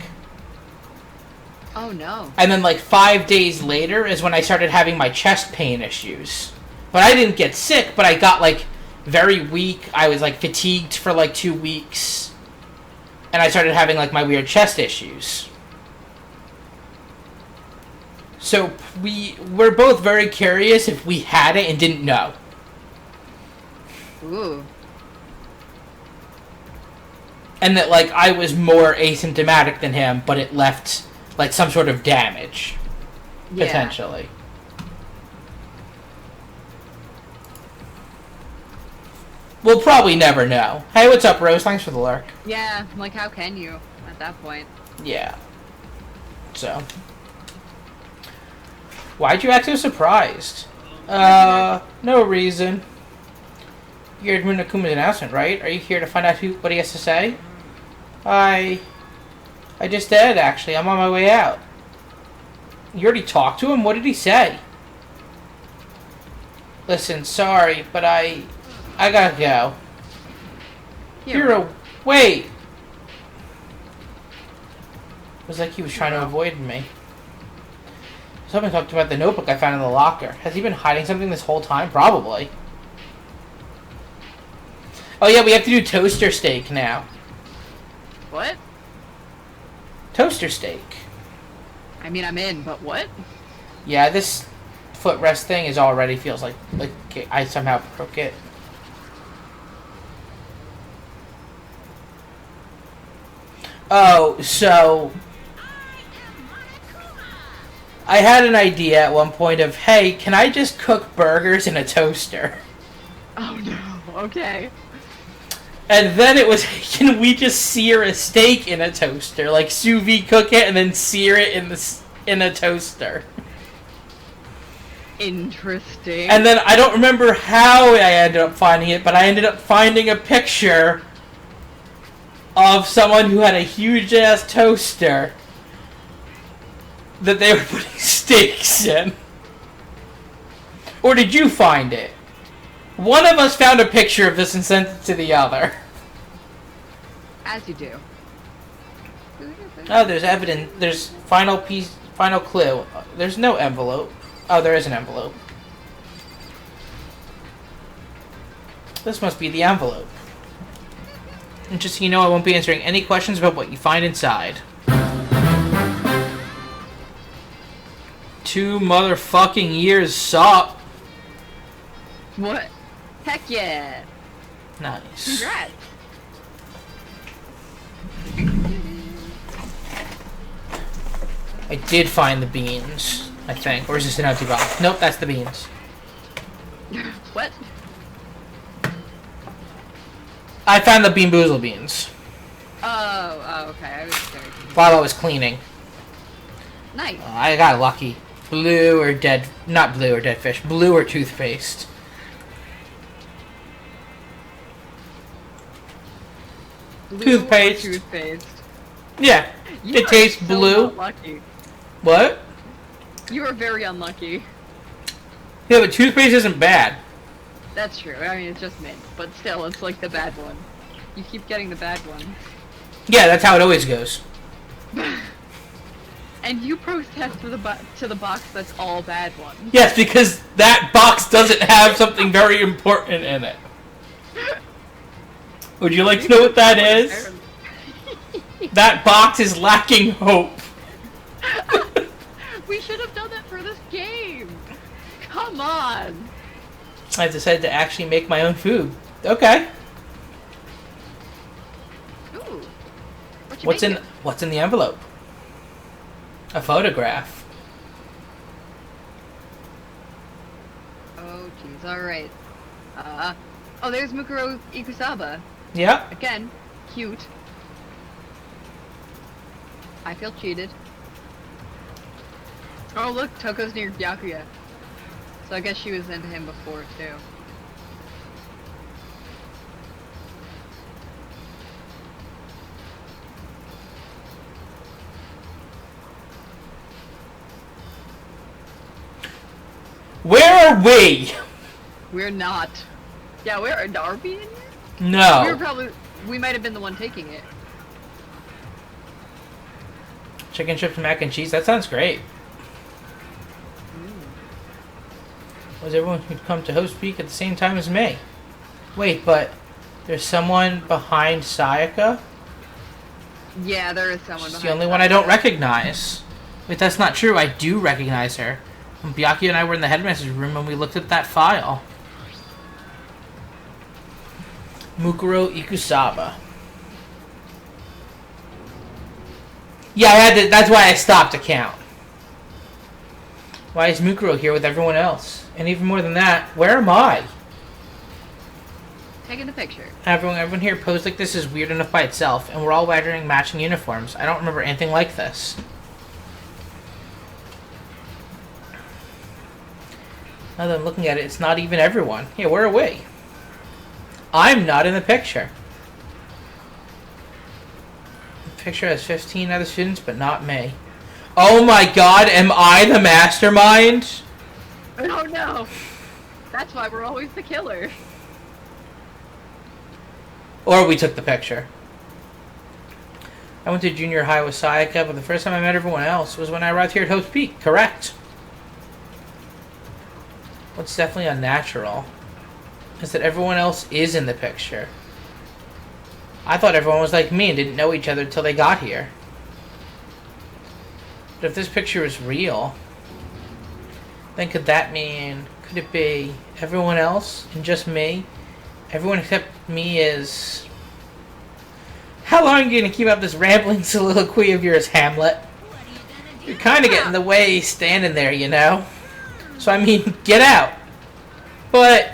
Oh, no. And then, like, 5 days later is when I started having my chest pain issues. But I didn't get sick, but I got, like, very weak. I was, like, fatigued for, like, 2 weeks. And I started having, like, my weird chest issues. So, we're both very curious if we had it and didn't know. Ooh. And that, like, I was more asymptomatic than him, but it left, like, some sort of damage. Yeah. Potentially. We'll probably never know. Hey, what's up, Rose? Thanks for the lurk. Yeah, like, how can you at that point? Yeah. So. Why'd you act so surprised? No reason. You heard Munakuma's announcement, right? Are you here to find out what he has to say? I just did, actually. I'm on my way out. You already talked to him? What did he say? Listen, sorry, but I gotta go. Hero, wait! It was like he was trying to avoid me. Someone talked about the notebook I found in the locker. Has he been hiding something this whole time? Probably. Oh yeah, we have to do toaster steak now. What? Toaster steak. I mean, I'm in, but what? Yeah, this footrest thing is already feels like I somehow broke it. Oh, so I had an idea at one point of, hey, can I just cook burgers in a toaster? Oh no, okay. And then it was, can we just sear a steak in a toaster? Like sous vide cook it and then sear it in a toaster. Interesting. And then I don't remember how I ended up finding it, but I ended up finding a picture of someone who had a huge ass toaster that they were putting steaks in. Or did you find it? One of us found a picture of this and sent it to the other. As you do. Oh, there's evidence. There's final clue. There's no envelope. Oh, there is an envelope. This must be the envelope. And just so you know, I won't be answering any questions about what you find inside. 2 motherfucking years, sup? What? Heck yeah! Nice. Congrats! I did find the beans, I think. Or is this an empty box? Nope, that's the beans. What? I found the Bean Boozle beans Oh, okay. I was very confused. while I was cleaning. Nice. I got lucky. Blue or dead... Not blue or dead fish. Blue or toothpaste. Blue Toothpaste. Toothpaste. Yeah, You it are tastes so blue. Unlucky. What? You are very unlucky. Yeah, but toothpaste isn't bad. That's true. I mean, it's just mint, but still, it's like the bad one. You keep getting the bad one. Yeah, that's how it always goes. And you protest to the box that's all bad ones. Yes, because that box doesn't have something very important in it. Would you like to know what that is? That box is lacking hope. We should have done that for this game. Come on. I decided to actually make my own food. Okay. Ooh. What you making? What's in the envelope? A photograph. Oh, jeez. All right. Oh, there's Mukuro Ikusaba. Yep. Again, cute. I feel cheated. Oh, look, Toko's near Byakuya. So I guess she was into him before, too. Where are we? We're not. Yeah, are we in here? No. We might have been the one taking it. Chicken strips, mac and cheese. That sounds great. Was everyone who'd come to Host Peak at the same time as me? Wait, but there's someone behind Sayaka? Yeah, there is someone She's behind the only one I don't recognize. Wait, that's not true. I do recognize her. When Byakuya and I were in the headmaster's room when we looked at that file. Mukuro Ikusaba. Yeah, I had to, that's why I stopped to count. Why is Mukuro here with everyone else? And even more than that, where am I? Taking the picture. Everyone here posed like this is weird enough by itself, and we're all wearing matching uniforms. I don't remember anything like this. Now that I'm looking at it, it's not even everyone. Yeah, where are we? I'm not in the picture. The picture has 15 other students, but not me. Oh my god, am I the mastermind? Oh no! That's why we're always the killer. Or we took the picture. I went to junior high with Sayaka, but the first time I met everyone else was when I arrived here at Host Peak. Correct. What's definitely unnatural is that everyone else is in the picture. I thought everyone was like me and didn't know each other until they got here. But if this picture is real, then could that mean, could it be everyone else and just me? Everyone except me is... How long are you going to keep up this rambling soliloquy of yours, Hamlet? You're kind of getting in the way standing there, you know? So, I mean, get out. But,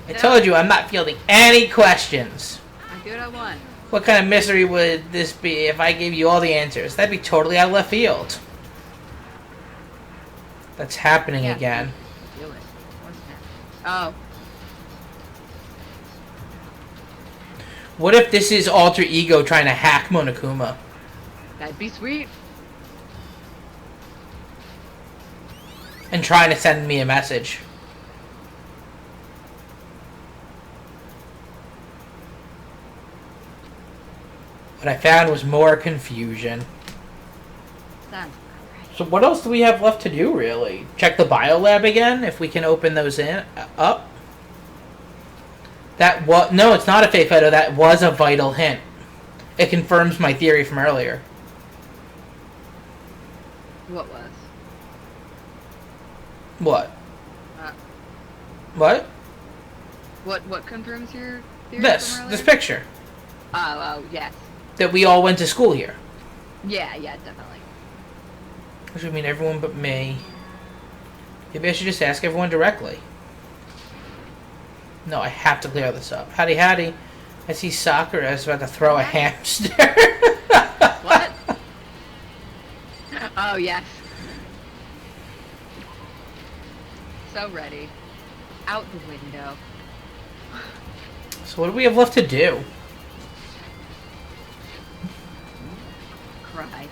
I told you I'm not fielding any questions. I do what I want. What kind of mystery would this be if I gave you all the answers? That'd be totally out of left field. That's happening again. Do it. What's that? Oh. What if this is Alter Ego trying to hack Monokuma? That'd be sweet. And trying to send me a message. What I found was more confusion. Sounds So what else do we have left to do, really? Check the biolab again, if we can open those up. That was... No, it's not a fake photo. That was a vital hint. It confirms my theory from earlier. what was? What? Uh, What? what confirms your theory This. from This earlier? picture. Oh, yes. That we all went to school here. Yeah, definitely. Which would mean everyone but me. Maybe I should just ask everyone directly. No, I have to clear this up. Howdy, howdy. I see Sakura is about to throw a hamster. What? Oh, yes. So ready. Out the window. So what do we have left to do? Cry.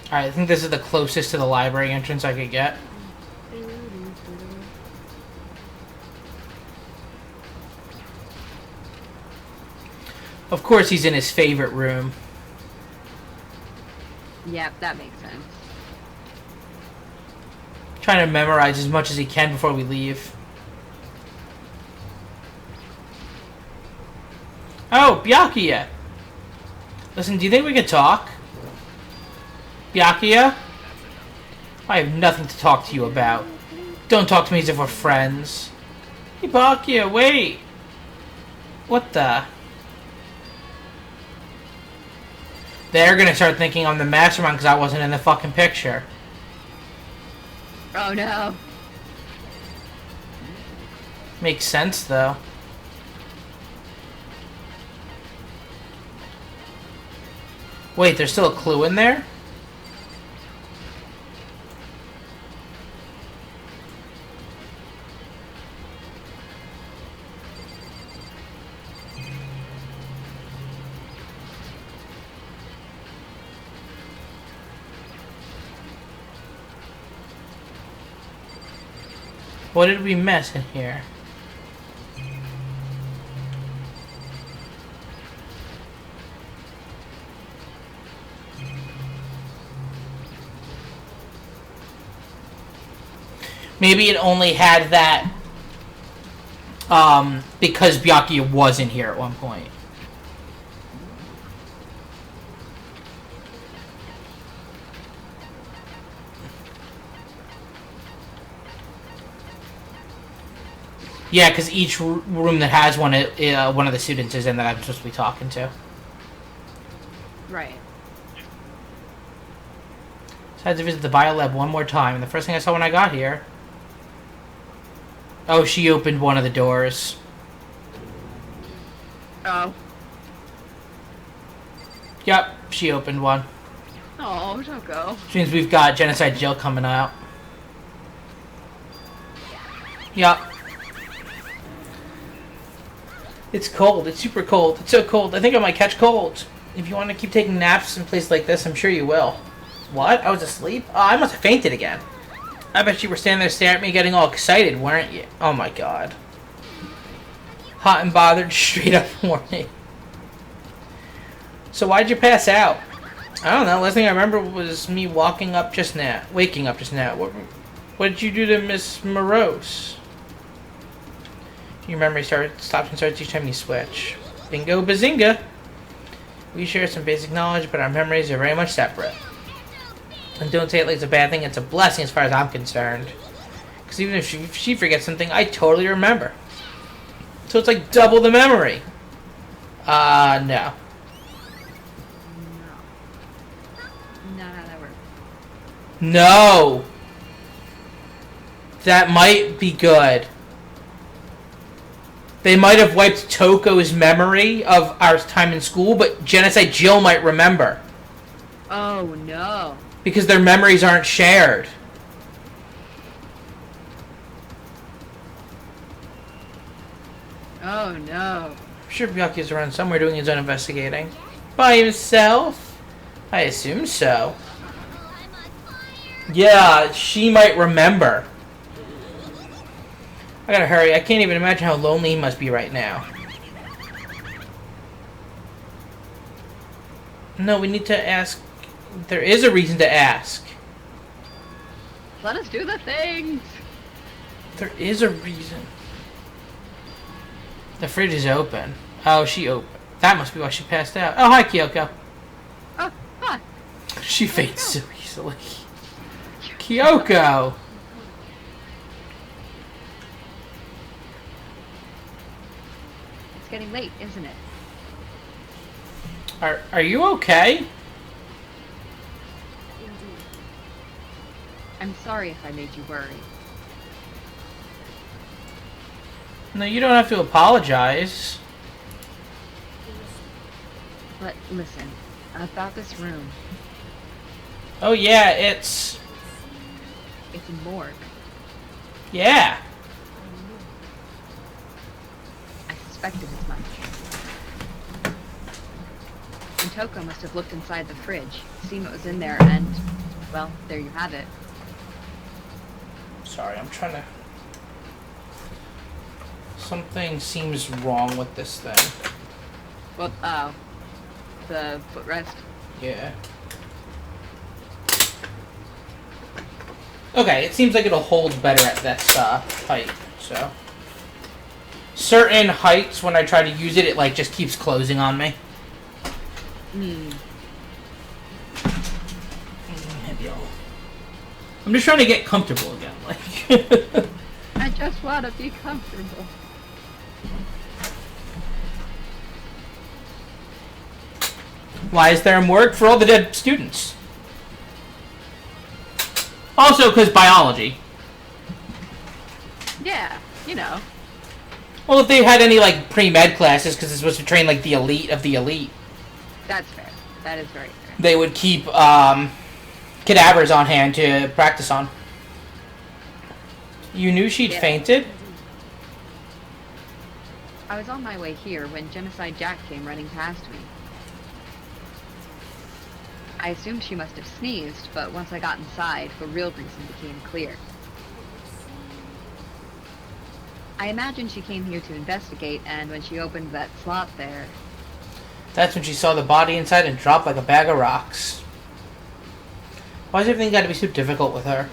Alright, I think this is the closest to the library entrance I could get. Of course he's in his favorite room. Yep, that makes sense. Trying to memorize as much as he can before we leave. Oh, Byakuya! Listen, do you think we could talk? Byakuya? I have nothing to talk to you about. Don't talk to me as if we're friends. Hey, Byakuya, wait! What the... They're gonna start thinking I'm the mastermind because I wasn't in the fucking picture. Oh no. Makes sense, though. Wait, there's still a clue in there? What did we miss in here? Maybe it only had that because Byakuya wasn't here at one point. Yeah, because each room that has one of the students is in that I'm supposed to be talking to. Right. So I had to visit the biolab one more time, and the first thing I saw when I got here... Oh, she opened one of the doors. Oh. Yep, she opened one. Oh, don't go. Which means we've got Genocide Jill coming out. Yep. It's cold. It's super cold. It's so cold. I think I might catch cold. If you want to keep taking naps in a place like this, I'm sure you will. What? I was asleep? Oh, I must have fainted again. I bet you were standing there staring at me getting all excited, weren't you? Oh my god. Hot and bothered, straight up horny. So why'd you pass out? I don't know. Last thing I remember was me waking up just now. What did you do to Miss Morose? Your memory stops and starts each time you switch. Bingo bazinga! We share some basic knowledge, but our memories are very much separate. And don't say it like it's a bad thing, it's a blessing as far as I'm concerned. Because even if she forgets something, I totally remember. So it's like double the memory. No. No, that works. No! That might be good. They might have wiped Toko's memory of our time in school, but Genocide Jill might remember. Oh no. Because their memories aren't shared. Oh no. I'm sure Byakuya's around somewhere doing his own investigating. By himself? I assume so. Yeah, she might remember. I gotta hurry. I can't even imagine how lonely he must be right now. No, we need to ask. There is a reason to ask. Let us do the things! There is a reason. The fridge is open. Oh, she opened. That must be why she passed out. Oh, hi, Kyoko. Oh, hi! She faints so easily. Kyoko! It's getting late, isn't it? Are you okay? Indeed. I'm sorry if I made you worry. No, you don't have to apologize. But listen, about this room. Oh yeah, it's... It's a morgue. Yeah. I suspected as much. And Toko must have looked inside the fridge, seen what was in there, and, well, there you have it. Sorry, I'm trying to... Something seems wrong with this thing. Well, oh. The footrest. Yeah. Okay, it seems like it'll hold better at this height, so... Certain heights, when I try to use it, it like just keeps closing on me. I'm just trying to get comfortable again, like... I just want to be comfortable. Why is there a morgue? For all the dead students. Also, because biology. Yeah, you know. Well, if they had any, like, pre-med classes, because it's supposed to train, like, the elite of the elite. That's fair. That is very fair. They would keep, cadavers on hand to practice on. You knew she'd fainted? I was on my way here when Genocide Jack came running past me. I assumed she must have sneezed, but once I got inside, the real reason became clear. I imagine she came here to investigate, and when she opened that slot there... That's when she saw the body inside and dropped like a bag of rocks. Why's everything got to be so difficult with her?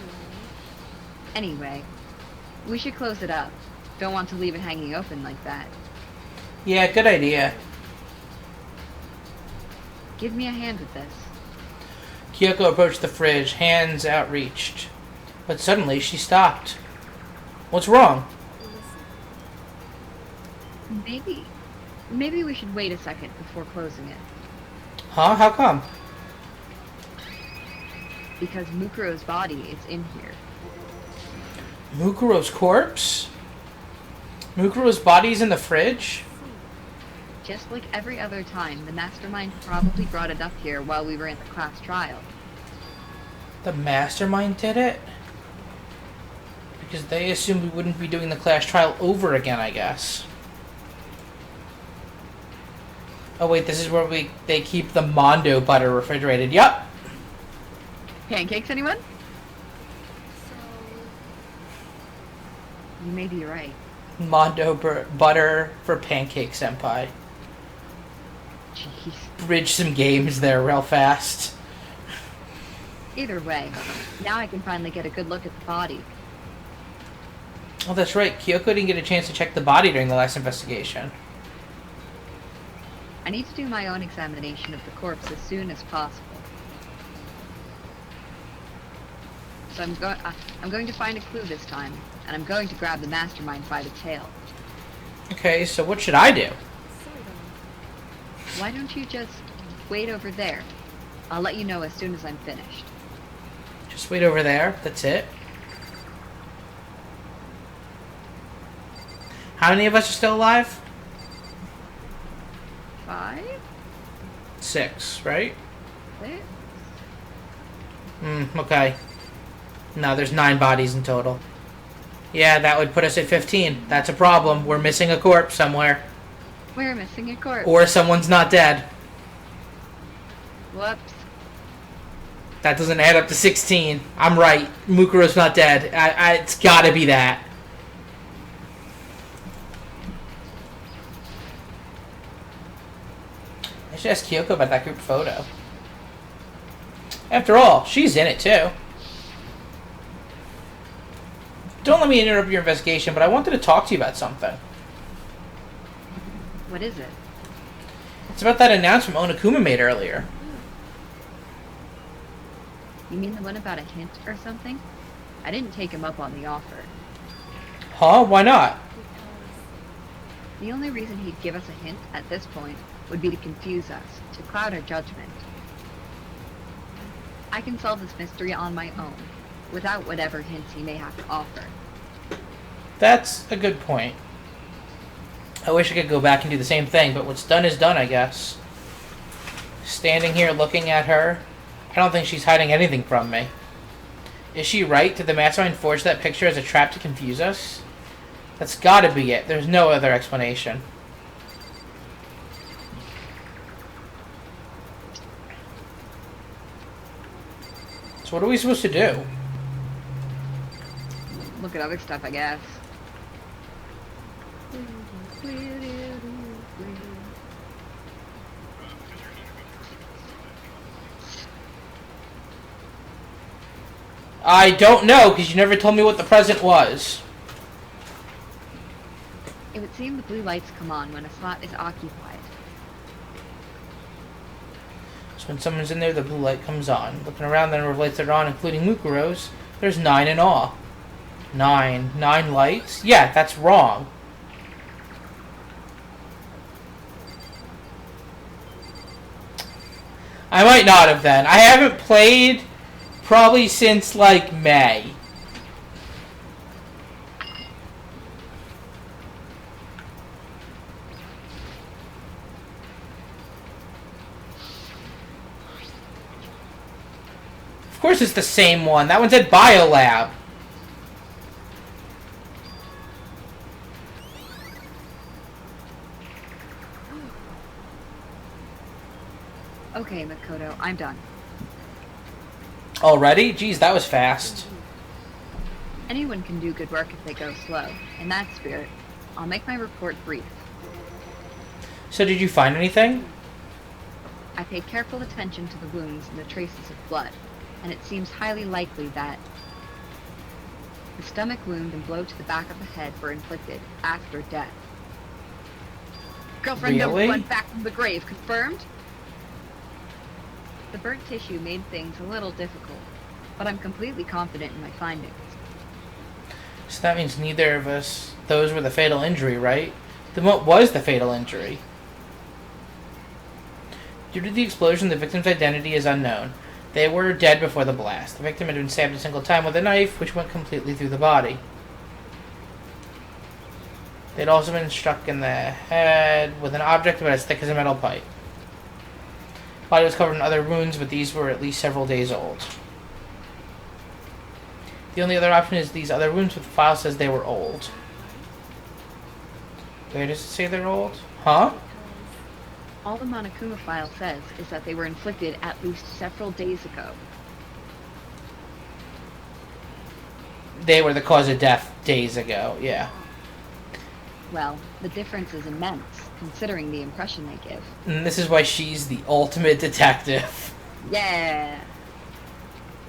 Anyway, we should close it up. Don't want to leave it hanging open like that. Yeah, good idea. Give me a hand with this. Kyoko approached the fridge, hands outreached. But suddenly, she stopped. What's wrong? Maybe we should wait a second before closing it. Huh? How come? Because Mukuro's body is in here. Mukuro's corpse? Mukuro's body's in the fridge? Just like every other time, the mastermind probably brought it up here while we were in the class trial. The mastermind did it? Because they assumed we wouldn't be doing the class trial over again, I guess. Oh wait, this is where they keep the Mondo butter refrigerated. Yup! Pancakes, anyone? So, You may be right. Mondo butter for pancake senpai. Jeez. Bridge some games there real fast. Either way, now I can finally get a good look at the body. Oh, that's right. Kyoko didn't get a chance to check the body during the last investigation. I need to do my own examination of the corpse as soon as possible. So I'm going to find a clue this time, and I'm going to grab the mastermind by the tail. Okay, so what should I do? Why don't you just wait over there? I'll let you know as soon as I'm finished. Just wait over there. That's it. How many of us are still alive? 5? 6, right? 6? Okay. No, there's 9 bodies in total. Yeah, that would put us at 15. That's a problem. We're missing a corpse somewhere. We're missing a corpse. Or someone's not dead. Whoops. That doesn't add up to 16. I'm right. Mukuro's not dead. It's gotta be that. I should ask Kyoko about that group photo. After all, she's in it too. Don't let me interrupt your investigation, but I wanted to talk to you about something. What is it? It's about that announcement Onokuma made earlier. You mean the one about a hint or something? I didn't take him up on the offer. Huh? Why not? The only reason he'd give us a hint at this point would be to confuse us, to cloud our judgment. I can solve this mystery on my own, without whatever hints he may have to offer. That's a good point. I wish I could go back and do the same thing, but what's done is done, I guess. Standing here looking at her, I don't think she's hiding anything from me. Is she right? Did the mastermind forge that picture as a trap to confuse us? That's gotta be it. There's no other explanation. So what are we supposed to do? Look at other stuff, I guess. I don't know, because you never told me what the present was. It would seem the blue lights come on when a slot is occupied. So when someone's in there, the blue light comes on. Looking around, the number of lights that are on, including Mukuro's, there's 9 in all. 9 lights? Yeah, that's wrong. I might not have then. I haven't played probably since, like, May. Of course it's the same one. That one's at Biolab. Okay, Makoto, I'm done. Already? Geez, that was fast. Anyone can do good work if they go slow. In that spirit, I'll make my report brief. So did you find anything? I paid careful attention to the wounds and the traces of blood, and it seems highly likely that the stomach wound and blow to the back of the head were inflicted after death. Girlfriend never Really? went back from the grave, confirmed? The burnt tissue made things a little difficult, but I'm completely confident in my findings. So that means neither of us, those were the fatal injury, right? Then what was the fatal injury? Due to the explosion, the victim's identity is unknown. They were dead before the blast. The victim had been stabbed a single time with a knife, which went completely through the body. They'd also been struck in the head with an object about as thick as a metal pipe. The body was covered in other wounds, but these were at least several days old. The only other option is these other wounds, but the file says they were old. Where does it say they're old? Huh? All the Monokuma file says is that they were inflicted at least several days ago. They were the cause of death days ago, yeah. Well, the difference is immense, considering the impression they give. And this is why she's the ultimate detective. Yeah!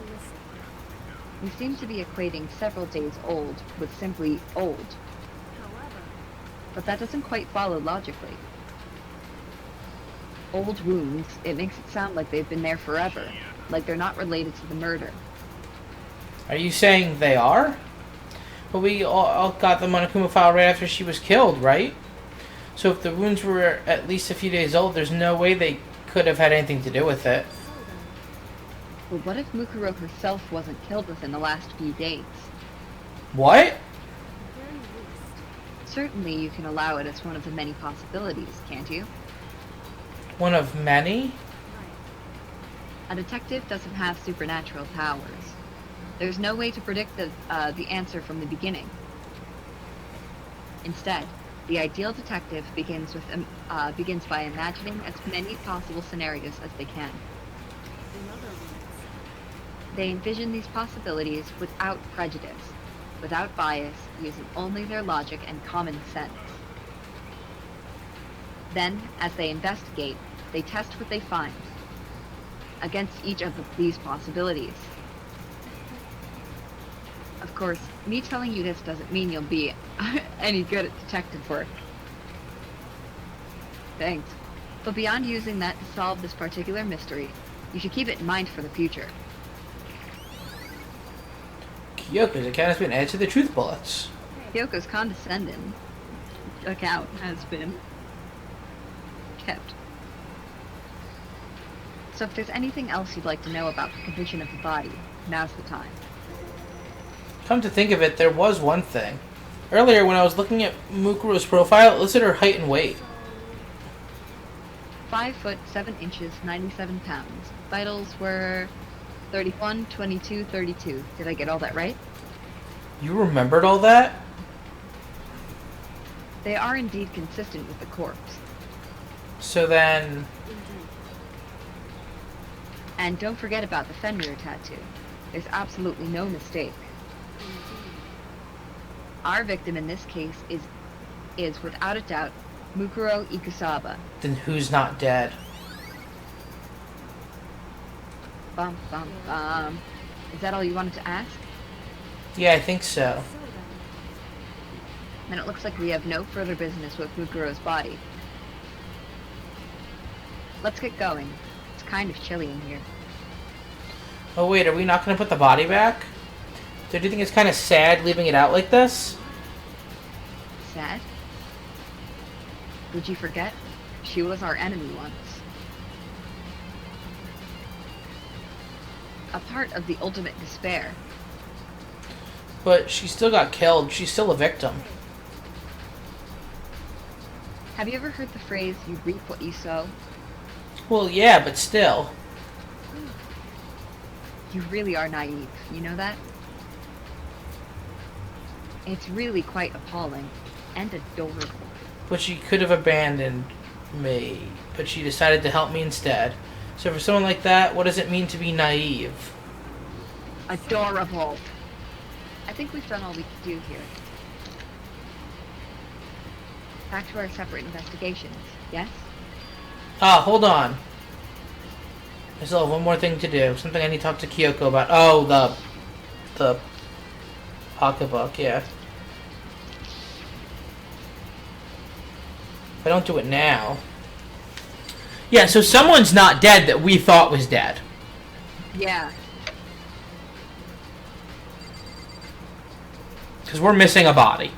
Listen. You seem to be equating several days old with simply old, However, but that doesn't quite follow logically. Old wounds, it makes it sound like they've been there forever, like they're not related to the murder. Are you saying they are? But we all got the Monokuma file right after she was killed, right? So if the wounds were at least a few days old, there's no way they could have had anything to do with it. so then, But what if Mukuro herself wasn't killed within the last few days? What? at the very least, Certainly you can allow it as one of the many possibilities, can't you? One of many? right. A detective doesn't have supernatural powers. There's no way to predict the answer from the beginning. Instead, the ideal detective begins by imagining as many possible scenarios as they can. In other words, They envision these possibilities without prejudice, without bias, using only their logic and common sense. Then, as they investigate, they test what they find against each of these possibilities. Of course, me telling you this doesn't mean you'll be any good at detective work. Thanks. But beyond using that to solve this particular mystery, you should keep it in mind for the future. Kyoko's account has been added to the truth bullets. Kyoko's condescending account has been kept. So if there's anything else you'd like to know about the condition of the body, now's the time. Come to think of it, there was one thing. Earlier, when I was looking at Mukuro's profile, it listed her height and weight. 5 foot 7 inches, 97 pounds. Vitals were 31, 22, 32. Did I get all that right? You remembered all that? They are indeed consistent with the corpse. So then, indeed. And don't forget about the Fenrir tattoo. There's absolutely no mistake. Indeed. Our victim in this case is without a doubt Mukuro Ikusaba. then who's not dead? Bum bum bum. Is that all you wanted to ask? Yeah, I think so. So then, Then it looks like we have no further business with Mukuro's body. Let's get going. It's kind of chilly in here. Oh wait, are we not going to put the body back? Do you think it's kind of sad leaving it out like this? Sad? Would you forget? She was our enemy once. A part of the ultimate despair. But she still got killed. She's still a victim. Have you ever heard the phrase, you reap what you sow? Well, yeah, but still. You really are naive, you know that? It's really quite appalling and adorable. But she could have abandoned me. But she decided to help me instead. So for someone like that, what does it mean to be naive? Adorable. I think we've done all we could do here. Back to our separate investigations, yes? Ah, hold on. I still have one more thing to do. Something I need to talk to Kyoko about. Oh, the pocketbook, yeah. If I don't do it now. Yeah, so someone's not dead that we thought was dead. Yeah. Because we're missing a body.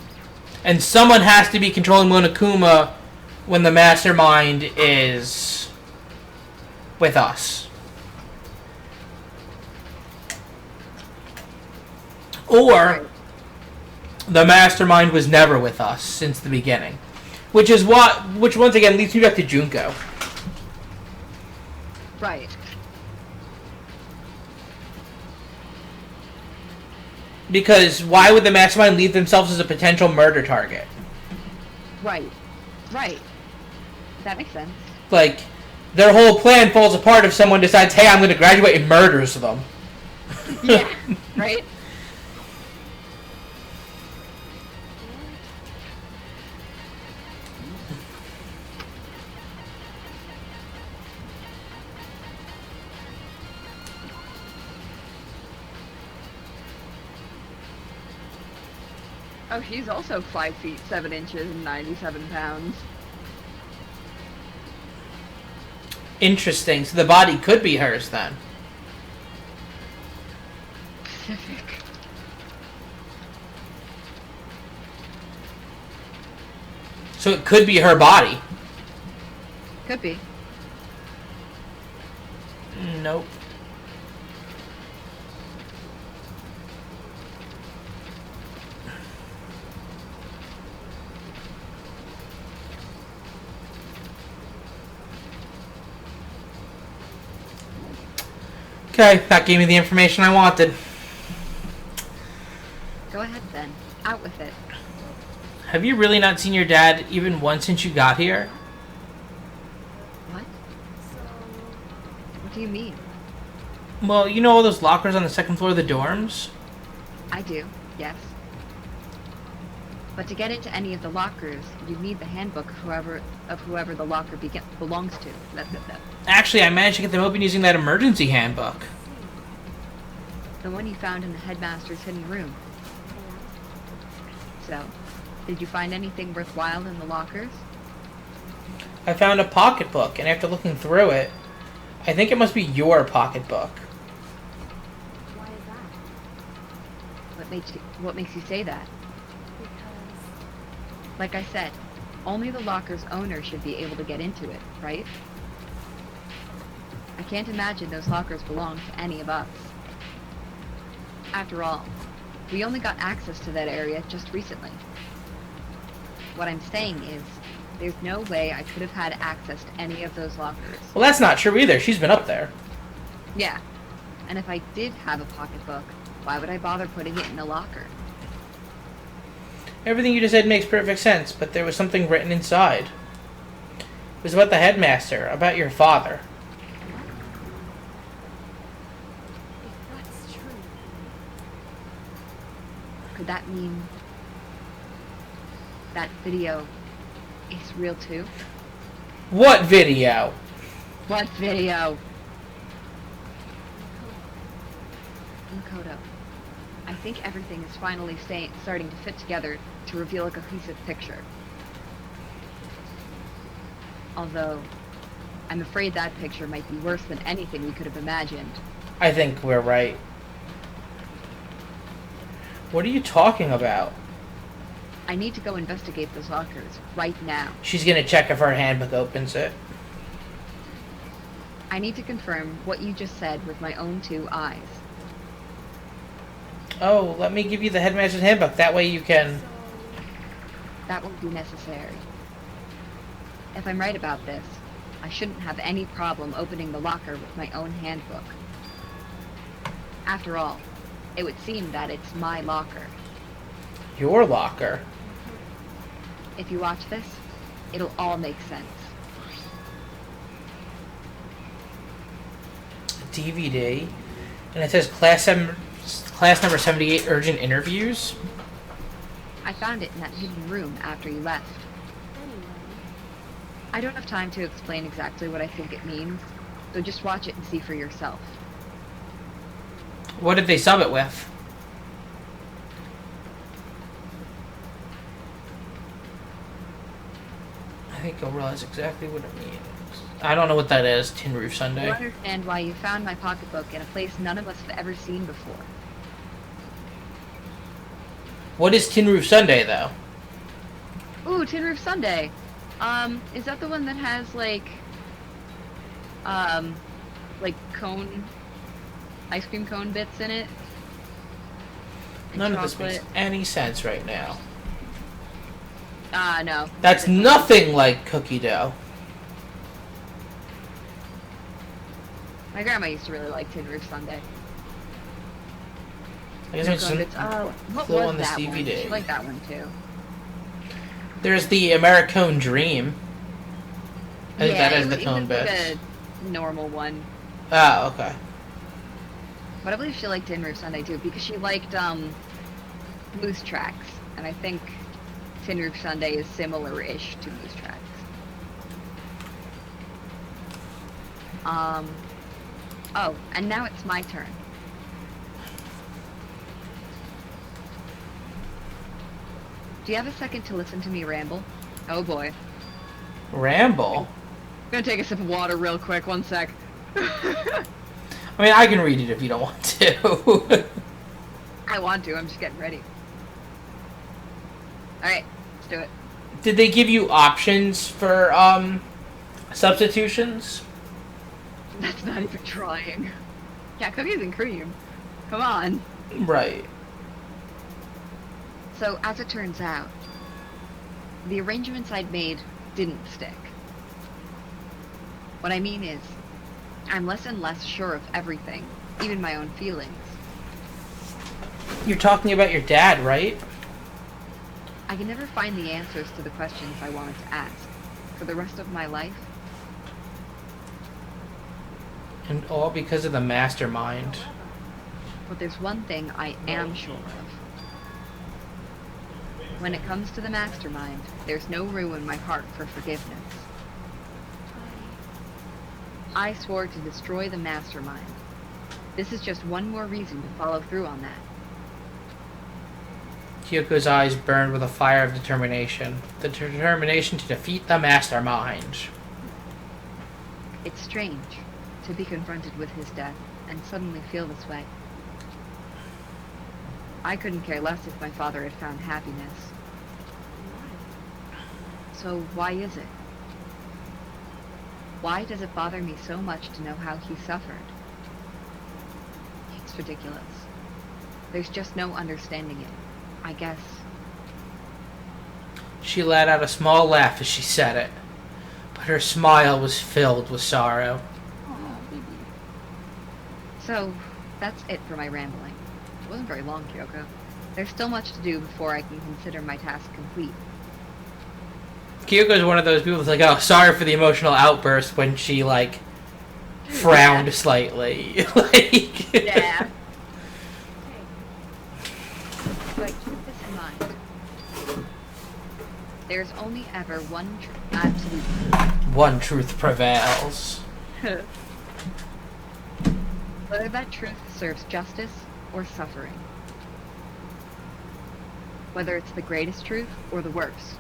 And someone has to be controlling Monokuma when the mastermind is with us. Or the mastermind was never with us since the beginning. Which once again leads me back to Junko. Right. Because why would the mastermind leave themselves as a potential murder target? Right. Right. That makes sense. Like, their whole plan falls apart if someone decides, hey, I'm going to graduate and murders them. Yeah. Right? Oh, she's also 5 feet 7 inches and 97 pounds. Interesting. So the body could be hers then. Pacific. So it could be her body. Could be. Nope. Okay, that gave me the information I wanted. Go ahead then. Out with it. Have you really not seen your dad even once since you got here? What? So, What do you mean? Well, you know all those lockers on the second floor of the dorms? I do, yes. But to get into any of the lockers, you need the handbook of whoever the locker belongs to. That's it, though. Actually, I managed to get them open using that emergency handbook. The one you found in the headmaster's hidden room. So, did you find anything worthwhile in the lockers? I found a pocketbook, and after looking through it, I think it must be your pocketbook. why is that? What makes you say that? Because Like I said, only the locker's owner should be able to get into it, right? I can't imagine those lockers belong to any of us. After all, we only got access to that area just recently. What I'm saying is, there's no way I could have had access to any of those lockers. Well, that's not true either. She's been up there. Yeah, and if I did have a pocketbook, why would I bother putting it in a locker? Everything you just said makes perfect sense, but there was something written inside. It was about the headmaster, about your father. if that's true, Could that mean that video is real too? What video? What video? Makoto, I think everything is finally starting to fit together to reveal a cohesive picture. Although, I'm afraid that picture might be worse than anything we could have imagined. I think we're right. What are you talking about? I need to go investigate those lockers right now. She's gonna check if her handbook opens it. I need to confirm what you just said with my own 2 eyes. Oh, let me give you the headmaster's handbook. That way you can... so That won't be necessary. If I'm right about this, I shouldn't have any problem opening the locker with my own handbook. After all, it would seem that it's my locker. Your locker. If you watch this, it'll all make sense. DVD. And it says class number 78 urgent interviews. I found it in that hidden room after you left. anyway, I don't have time to explain exactly what I think it means, so just watch it and see for yourself. What did they sub it with? I think you'll realize exactly what it means. I don't know what that is, Tin Roof You'll Sunday. understand why you found my pocketbook in a place none of us have ever seen before. What is Tin Roof Sunday, though? Ooh, Tin Roof Sundae. Is that the one that has like cone, ice cream cone bits in it? And None of this chocolate? makes any sense right now. No. That's nothing like cookie dough. My grandma used to really like Tin Roof Sundae. I guess No it's cone bits. Oh, what still was on this that one? DVD. She liked that one too. There's the Americone Dream. I think that is the it cone was bits. like a normal one. Oh, okay. But I believe she liked Tin Roof Sundae too because she liked Moose Tracks, and I think Tin Roof Sundae is similar-ish to Moose Tracks. Oh, and now it's my turn. Do you have a second to listen to me ramble? Oh boy. Ramble? I'm gonna take a sip of water real quick, 1 sec. I mean, I can read it if you don't want to. I want to, I'm just getting ready. Alright, let's do it. Did they give you options for, substitutions? That's not even trying. Yeah, cookies and cream. Come on. Right. So, as it turns out, the arrangements I'd made didn't stick. What I mean is, I'm less and less sure of everything, even my own feelings. You're talking about your dad, right? I can never find the answers to the questions I wanted to ask. For the rest of my life, And all because of the mastermind. but there's one thing I am sure of. When it comes to the mastermind, there's no room in my heart for forgiveness. I swore to destroy the mastermind. This is just one more reason to follow through on that. Kyoko's eyes burned with a fire of determination. The determination to defeat the mastermind. It's strange to be confronted with his death and suddenly feel this way. I couldn't care less if my father had found happiness. So why is it? Why does it bother me so much to know how he suffered? It's ridiculous. There's just no understanding it, I guess. She let out a small laugh as she said it, but her smile was filled with sorrow. Oh, baby. So, that's it for my rambling. It wasn't very long, Kyoko. There's still much to do before I can consider my task complete. Kyoko's one of those people that's like, oh, sorry for the emotional outburst when she, like, frowned slightly. Like, Yeah. But keep this in mind. There's only ever one absolute one truth prevails. truth. Whether that truth serves justice or suffering. Whether it's the greatest truth or the worst.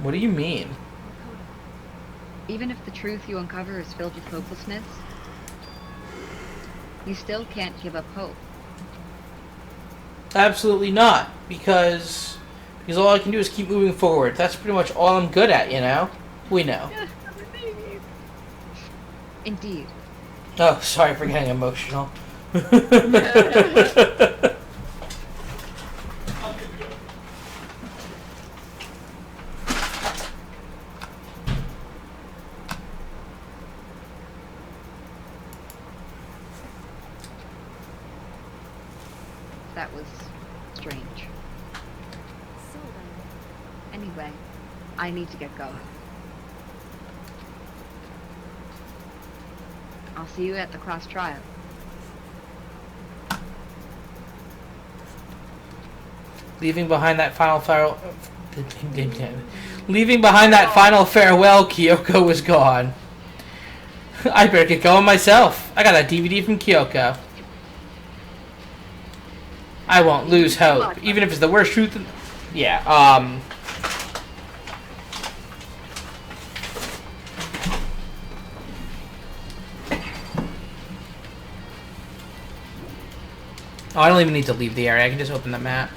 What do you mean? Even if the truth you uncover is filled with hopelessness, you still can't give up hope. Absolutely not, because all I can do is keep moving forward. That's pretty much all I'm good at, you know? We know. Indeed. Oh, sorry for getting emotional. That was strange. So then, Anyway, I need to get going. I'll see you at the cross trial. Leaving behind that final farewell, Kyoko was gone. I better get going myself. I got that DVD from Kyoko. I won't lose hope, even if it's the worst truth. Yeah. Oh, I don't even need to leave the area. I can just open the map.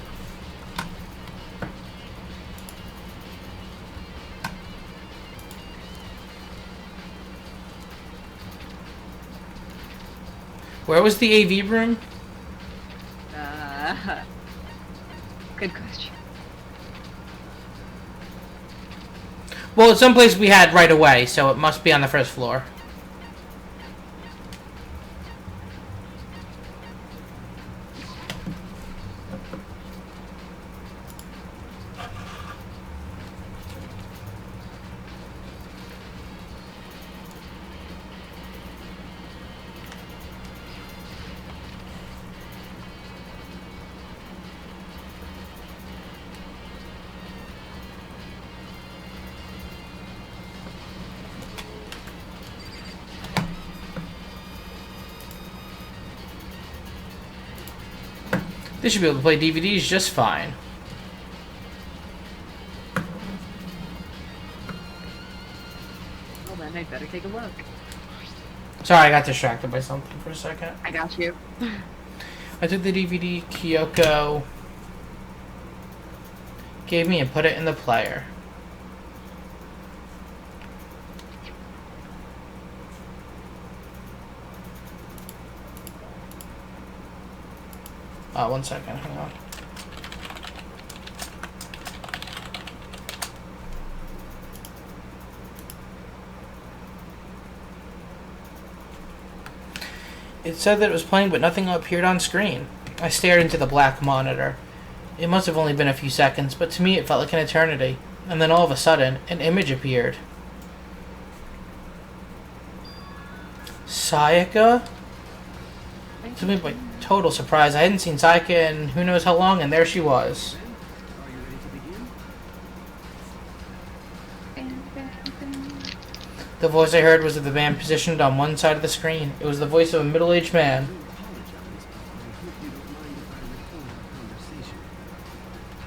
Where was the AV room? Good question. Well, it's someplace we had right away, so it must be on the first floor. They should be able to play DVDs just fine. then I'd better take a look. Sorry, I got distracted by something for a second. I got you. I took the DVD Kyoko gave me and put it in the player. One second, hang on. It said that it was playing, but nothing appeared on screen. I stared into the black monitor. It must have only been a few seconds, but to me it felt like an eternity. And then all of a sudden, an image appeared. Sayaka? To me, by total surprise, I hadn't seen Sayaka in who knows how long, and there she was. Are you ready to begin? The voice I heard was of the man positioned on one side of the screen. It was the voice of a middle-aged man. I apologize, but I hope you don't mind if I record our conversation.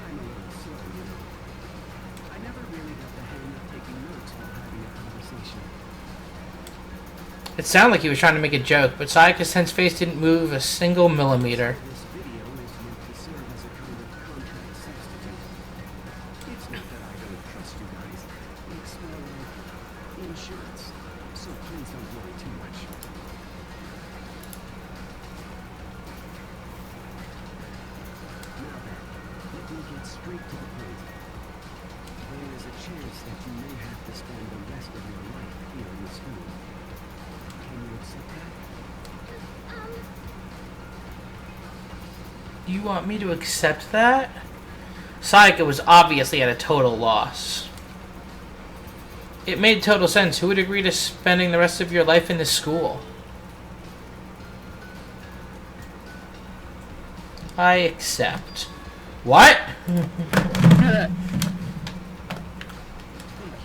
I'm a little slow, you know. I never really got the hang of taking notes while having a conversation. It sounded like he was trying to make a joke, but Sayaka's tense face didn't move a single millimeter. This video is meant to serve as a kind of contract substitute. It's not that I don't trust you guys. It's more like insurance. So please don't worry too much. Now then, let me get straight to the point. There is a chance that you may have to spend the rest of your life here in the school. Can you accept that? You want me to accept that? Sayaka was obviously at a total loss. It made total sense. Who would agree to spending the rest of your life in this school? I accept. What? Thank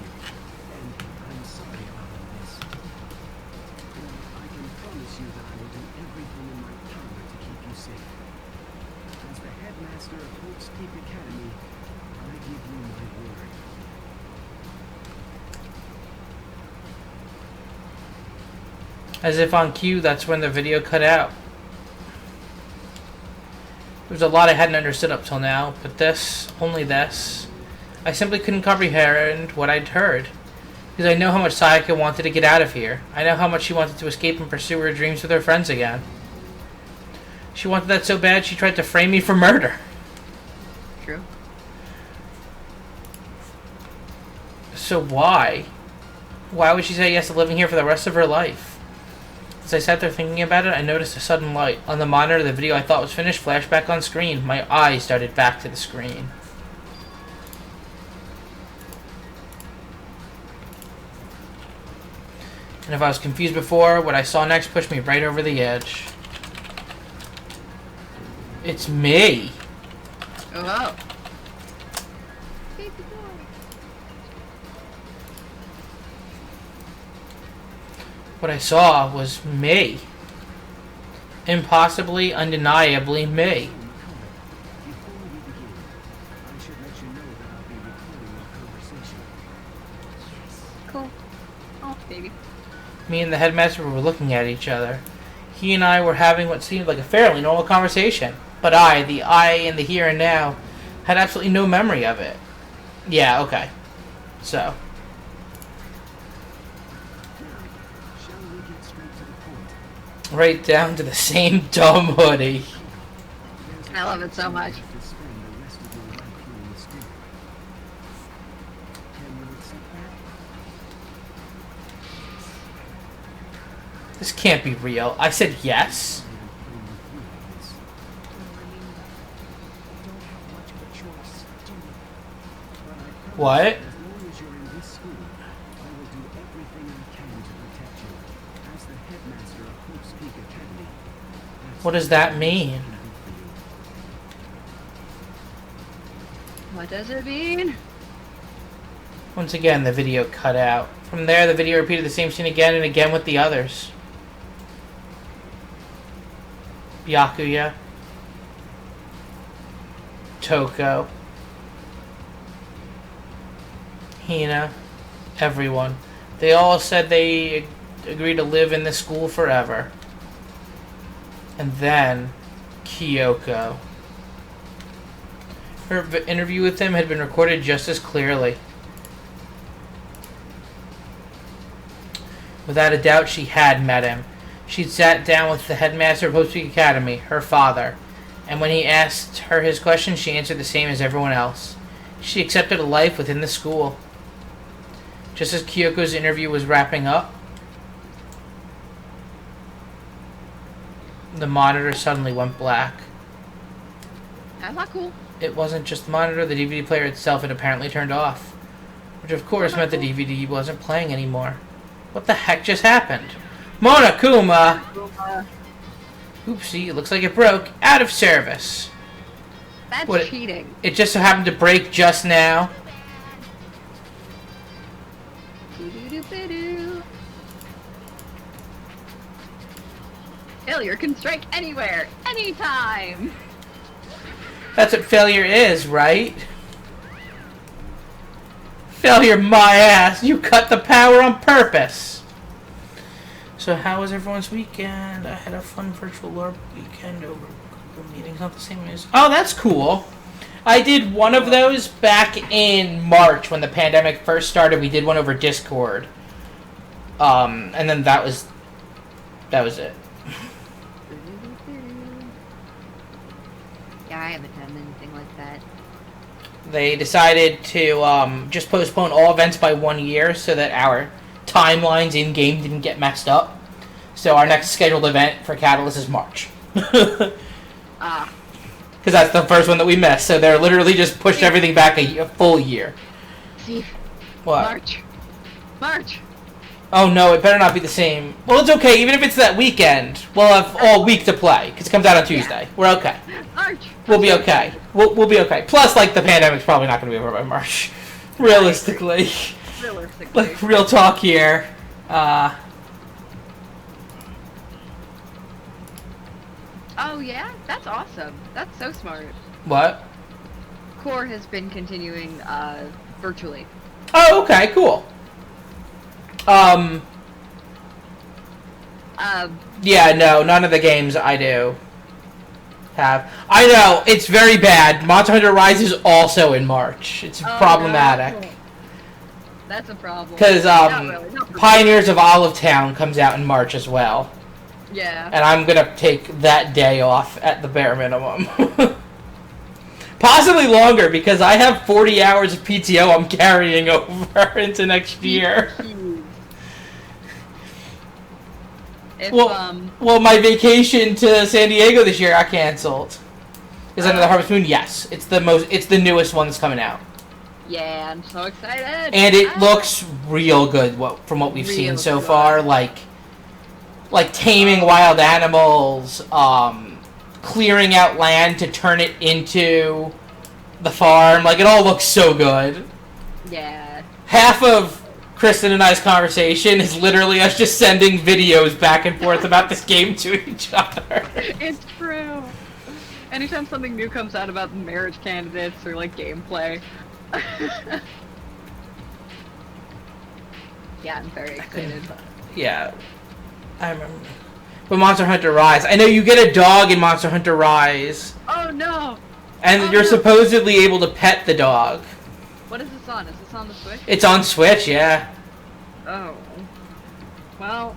you. And I'm sorry about all this. Well, I can promise you that I will do everything in my power to keep you safe. As the headmaster of Hope's Peak Academy, I give you my word. As if on cue, that's when the video cut out. There was a lot I hadn't understood up till now, but this, only this, I simply couldn't comprehend what I'd heard. Because I know how much Sayaka wanted to get out of here. I know how much she wanted to escape and pursue her dreams with her friends again. She wanted that so bad she tried to frame me for murder. True. So why? Why would she say yes to living here for the rest of her life? As I sat there thinking about it, I noticed a sudden light. On the monitor, the video I thought was finished flashed back on screen. My eyes darted back to the screen. And if I was confused before, what I saw next pushed me right over the edge. It's me! Oh. What I saw was me. Impossibly, undeniably me. Before we begin, I should let you know that I'll be recording our conversation. Cool. Oh, baby. Me and the headmaster were looking at each other. He and I were having what seemed like a fairly normal conversation. But the I in the here and now, had absolutely no memory of it. Yeah, okay. So. Shall we get straight to the point? Right down to the same dumb hoodie. There's I love it so much. to spend the rest of your life here in the school. Can you accept that? This can't be real. I said yes. I am putting you through all this. Don't have much of a choice, do you? But I promise What? as long as you're in this school, I will do everything I can to protect you. As the headmaster of Hope's Peak Academy. That's What does that all I mean? can do for you. What does it mean? Once again, the video cut out. From there, the video repeated the same scene again and again with the others. Byakuya. Toko. Hina. Everyone. They all said they agreed to live in the school forever. And then, Kyoko. Her interview with him had been recorded just as clearly. Without a doubt, she had met him. She'd sat down with the headmaster of Hope Peak Academy, her father, and when he asked her his questions, she answered the same as everyone else. She accepted a life within the school. Just as Kyoko's interview was wrapping up, the monitor suddenly went black. That's not cool. It wasn't just the monitor, the DVD player itself had apparently turned off. Which of course meant the DVD wasn't playing anymore. What the heck just happened? Monokuma! Oopsie, it looks like it broke. Out of service. That's cheating. It just so happened to break just now. Failure can strike anywhere, anytime. That's what failure is, right? Failure my ass! You cut the power on purpose! So how was everyone's weekend? I had a fun virtual LARP weekend over Google Meetings. Not the same as... Oh, that's cool. I did one of those back in March when the pandemic first started. We did one over Discord. And then that was it. Yeah, I haven't done anything like that. They decided to just postpone all events by 1 year so that our timelines in-game didn't get messed up. So our next scheduled event for Catalyst is March. Because that's the first one that we missed. So they're literally just pushed everything back a full year. See? What? March! Oh no, it better not be the same. Well, it's okay. Even if it's that weekend, we'll have all week to play. Because it comes out on Tuesday. Yeah. We're okay. March! We'll be okay. We'll be okay. Plus, like, the pandemic's probably not going to be over by March. Realistically. Like, real talk here. Oh, yeah? That's awesome. That's so smart. What? Core has been continuing virtually. Oh, okay, cool. Yeah, no, none of the games I do have. I know, it's very bad. Monster Hunter Rise is also in March. It's problematic. No. That's a problem. Because Pioneers of Olive Town comes out in March as well. Yeah. And I'm going to take that day off at the bare minimum. Possibly longer, because I have 40 hours of PTO I'm carrying over into next year. Well, my vacation to San Diego this year got canceled. Is that another Harvest Moon? Yes. It's the newest one that's coming out. Yeah, I'm so excited. And it looks real good from what we've seen so far. Like taming wild animals, clearing out land to turn it into the farm. Like, it all looks so good. Yeah. Half of Kristen and I's conversation is literally us just sending videos back and forth about this game to each other. It's true. Anytime something new comes out about marriage candidates or, like, gameplay. Yeah, I'm very excited. Yeah. I remember. But Monster Hunter Rise. I know you get a dog in Monster Hunter Rise. Oh, no! And you're supposedly able to pet the dog. What is this on? Is this on the Switch? It's on Switch, yeah. Oh. Well.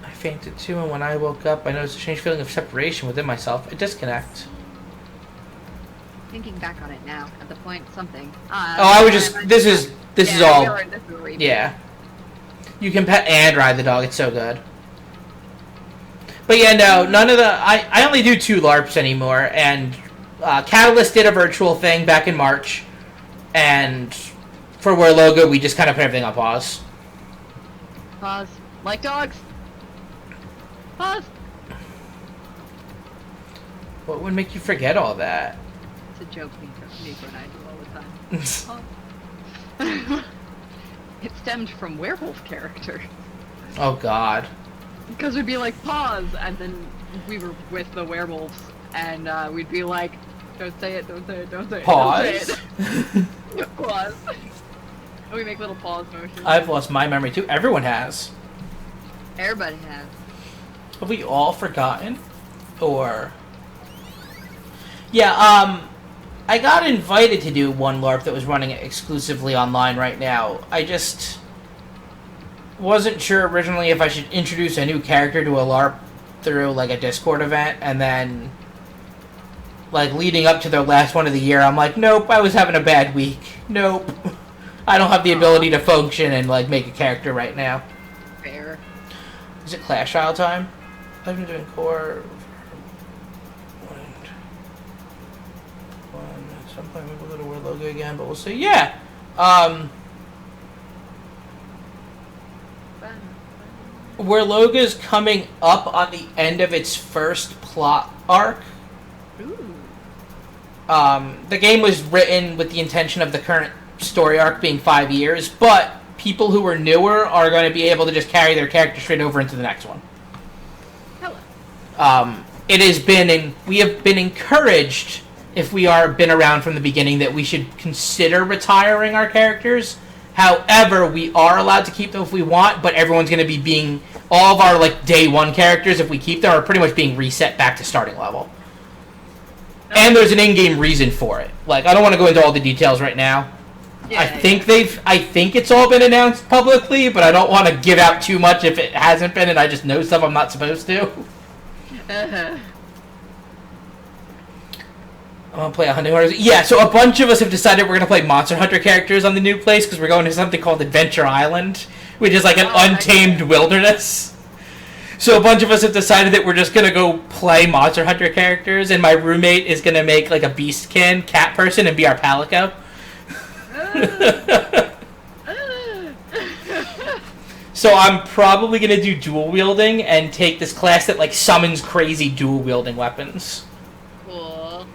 I fainted too, and when I woke up, I noticed a strange feeling of separation within myself. A disconnect. Thinking back on it now, at the point something. I would just. This is all. Yeah. You can pet and ride the dog. It's so good. But yeah, no, none of the. I only do 2 LARPs anymore, and Catalyst did a virtual thing back in March. And for War Logo, we just kind of put everything on pause. Pause. Like dogs. Pause. What would make you forget all that? It's a joke Nico and I do all the time. It stemmed from werewolf character. Oh, God. Because we'd be like, pause, and then we were with the werewolves, and we'd be like, don't say it, don't say it, don't say it. Pause. Don't say it. Pause. We make little pause motions. I've lost my memory too. Everyone has. Everybody has. Have we all forgotten? Or... Yeah, I got invited to do one LARP that was running exclusively online right now. I just wasn't sure originally if I should introduce a new character to a LARP through, like, a Discord event, and then, like, leading up to their last one of the year, I'm like, nope, I was having a bad week. Nope. I don't have the ability to function and, like, make a character right now. Fair. Is it Clash Trial time? I've been doing core... At some point maybe we'll go to Word Logo again, but we'll see. Yeah! Where Loga's coming up on the end of its first plot arc. Ooh. The game was written with the intention of the current story arc being 5 years, but people who are newer are going to be able to just carry their character straight over into the next one. Hello. It has been, we have been encouraged, if we are been around from the beginning, that we should consider retiring our characters. However, we are allowed to keep them if we want, but everyone's going to be being... All of our, like, day one characters, if we keep them, are pretty much being reset back to starting level. And there's an in-game reason for it. Like, I don't want to go into all the details right now. Yeah, I think it's all been announced publicly, but I don't want to give out too much if it hasn't been and I just know stuff I'm not supposed to. Uh-huh. I'm going to play Hunting Hunters. Yeah, so a bunch of us have decided we're going to play Monster Hunter characters on the new place because we're going to something called Adventure Island, which is like an untamed wilderness. So a bunch of us have decided that we're just going to go play Monster Hunter characters, and my roommate is going to make like a beastkin cat person and be our Palico. So I'm probably going to do dual wielding and take this class that like summons crazy dual wielding weapons. Cool.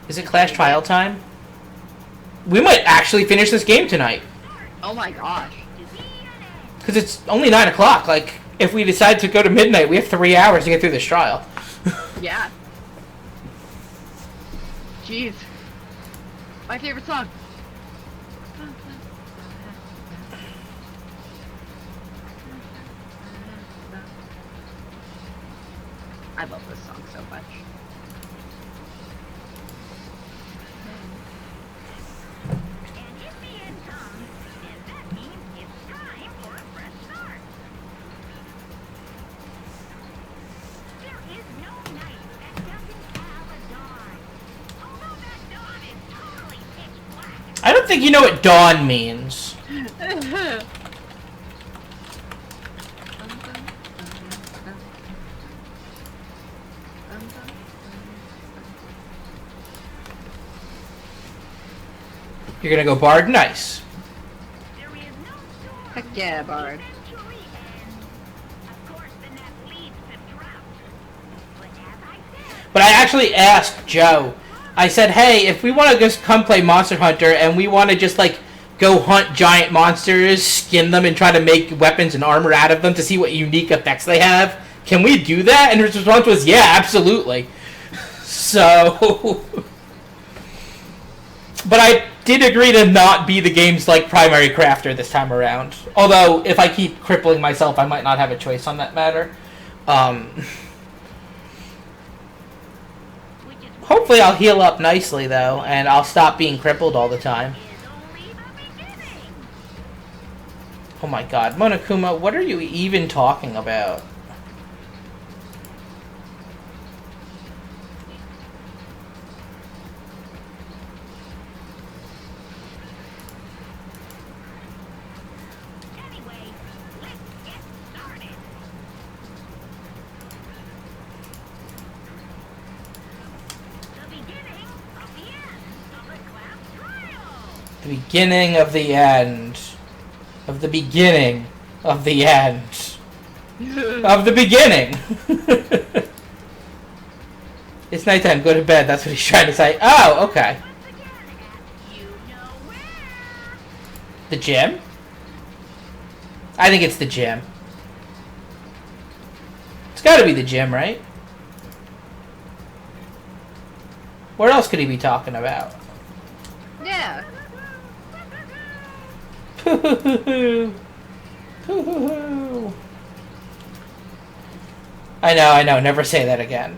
Is it Clash Trial time? We might actually finish this game tonight. Oh my gosh. Because it's only 9 o'clock. Like, if we decide to go to midnight, we have 3 hours to get through this trial. Yeah. Jeez. My favorite song. I love this song so much. And if the end comes, then that means it's time for a fresh start. There is no night that doesn't have a dawn. Although that dawn is totally pitch black. I don't think you know what dawn means. You're gonna go Bard? Nice. There is no storm. Heck yeah, Bard. Eventually ends. Of course, the net leads to drought. But as I said, But I actually asked Joe. I said, hey, if we want to just come play Monster Hunter and we want to just, like, go hunt giant monsters, skin them, and try to make weapons and armor out of them to see what unique effects they have, can we do that? And his response was, yeah, absolutely. So... But I did agree to not be the game's, like, primary crafter this time around. Although, if I keep crippling myself, I might not have a choice on that matter. Hopefully I'll heal up nicely, though, and I'll stop being crippled all the time. is only the beginning. Oh my god. Monokuma, what are you even talking about? Anyway, let's get started. The beginning of the end of the class trial. The beginning of the end. Of the beginning of the end. Of the beginning! It's nighttime, go to bed, that's what he's trying to say. Oh, okay. Once again at you know where. The gym? I think it's the gym. It's gotta be the gym, right? What else could he be talking about? Yeah. I know. Never say that again.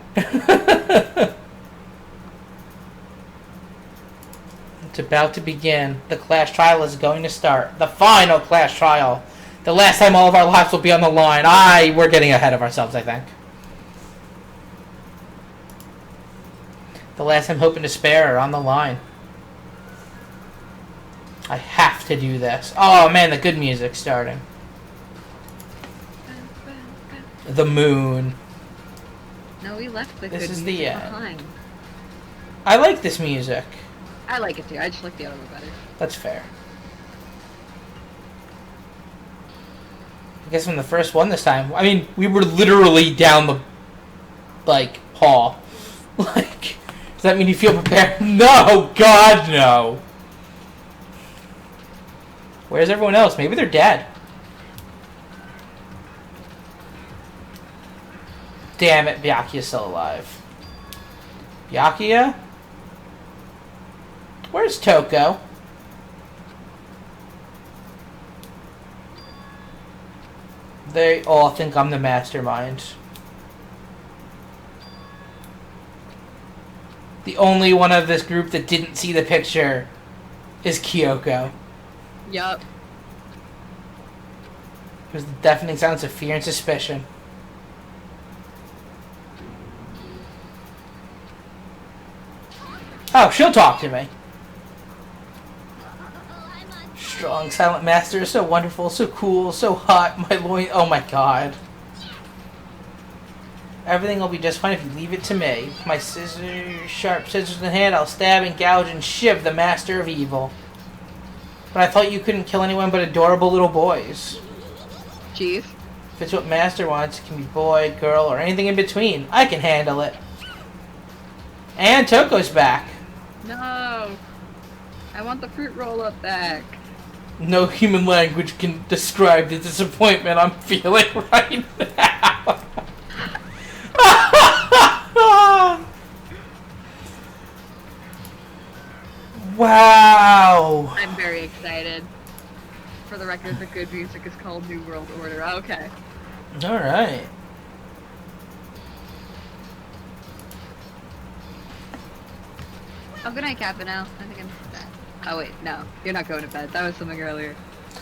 It's about to begin. The class trial is going to start. The final class trial. The last time all of our lives will be on the line. We're getting ahead of ourselves, I think. The last time hope and despair are on the line. I have to do this. Oh man, the good music's starting. The moon. No, we left the This good is the music end. behind. I like this music. I like it too. I just like the other one better. That's fair. I guess I'm the first one this time. I mean, we were literally down the, hall. Does that mean you feel prepared? No! God, no! Where's everyone else? Maybe they're dead. Damn it, Byakuya's still alive. Byakuya? Where's Toko? They all think I'm the mastermind. The only one of this group that didn't see the picture is Kyoko. Yup. There's the deafening sounds of fear and suspicion. Oh, she'll talk to me. Strong, silent master, so wonderful, so cool, so hot, my loin. Oh my god. Everything will be just fine if you leave it to me. My scissors, sharp scissors in hand, I'll stab and gouge and shiv the master of evil. But I thought you couldn't kill anyone but adorable little boys. Jeez. If it's what master wants, it can be boy, girl, or anything in between. I can handle it. And Toko's back. No. I want the fruit roll-up back. No human language can describe the disappointment I'm feeling right now. Wow. I'm very excited. For the record, the good music is called New World Order. Okay. Alright. Oh, good night, Capino. I think I'm bed. Oh, wait, no. You're not going to bed. That was something earlier.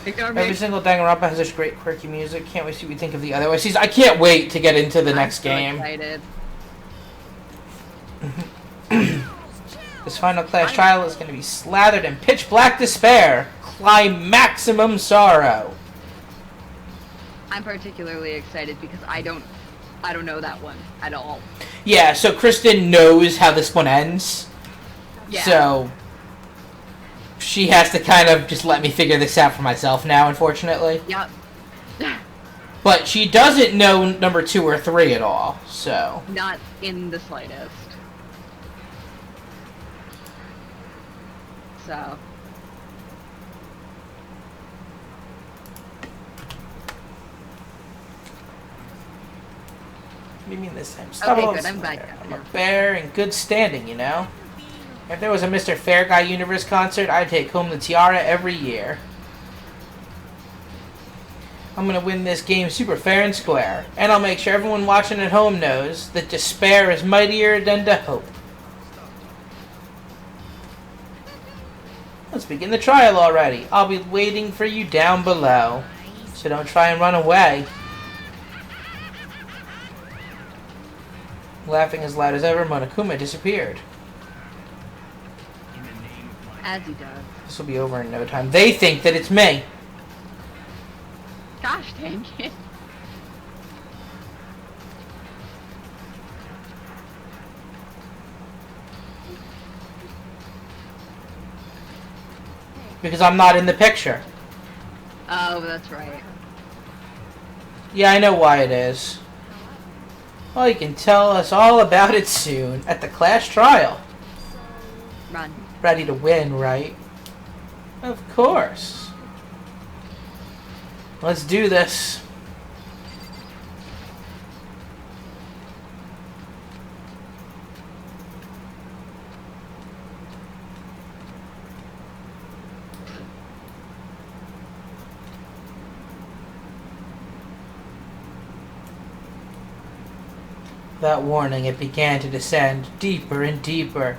Ignore me. Every single Danganronpa has such great quirky music. Can't wait to see what you think of the other OSTs. I can't wait to get into the next game. I'm so excited. This final class trial is going to be slathered in pitch black despair. Climaximum sorrow. I'm particularly excited because I don't know that one at all. Yeah, so Kristen knows how this one ends. Yeah. So she has to kind of just let me figure this out for myself now, unfortunately. Yep. But she doesn't know number 2 or 3 at all, so. Not in the slightest. So. What do you mean this time? Stop Okay, all good. this I'm back matter. now. I'm a bear in good standing, you know? If there was a Mr. Fair Guy Universe concert, I'd take home the tiara every year. I'm gonna win this game super fair and square. And I'll make sure everyone watching at home knows that despair is mightier than the hope. Let's begin the trial already. I'll be waiting for you down below. So don't try and run away. Laughing as loud as ever, Monokuma disappeared. As he does. This will be over in no time. They think that it's me. Gosh dang it. Because I'm not in the picture. Oh, that's right. Yeah, I know why it is. Well, you can tell us all about it soon at the class trial. Run. Ready to win, right? Of course. Let's do this. Without warning, it began to descend deeper and deeper.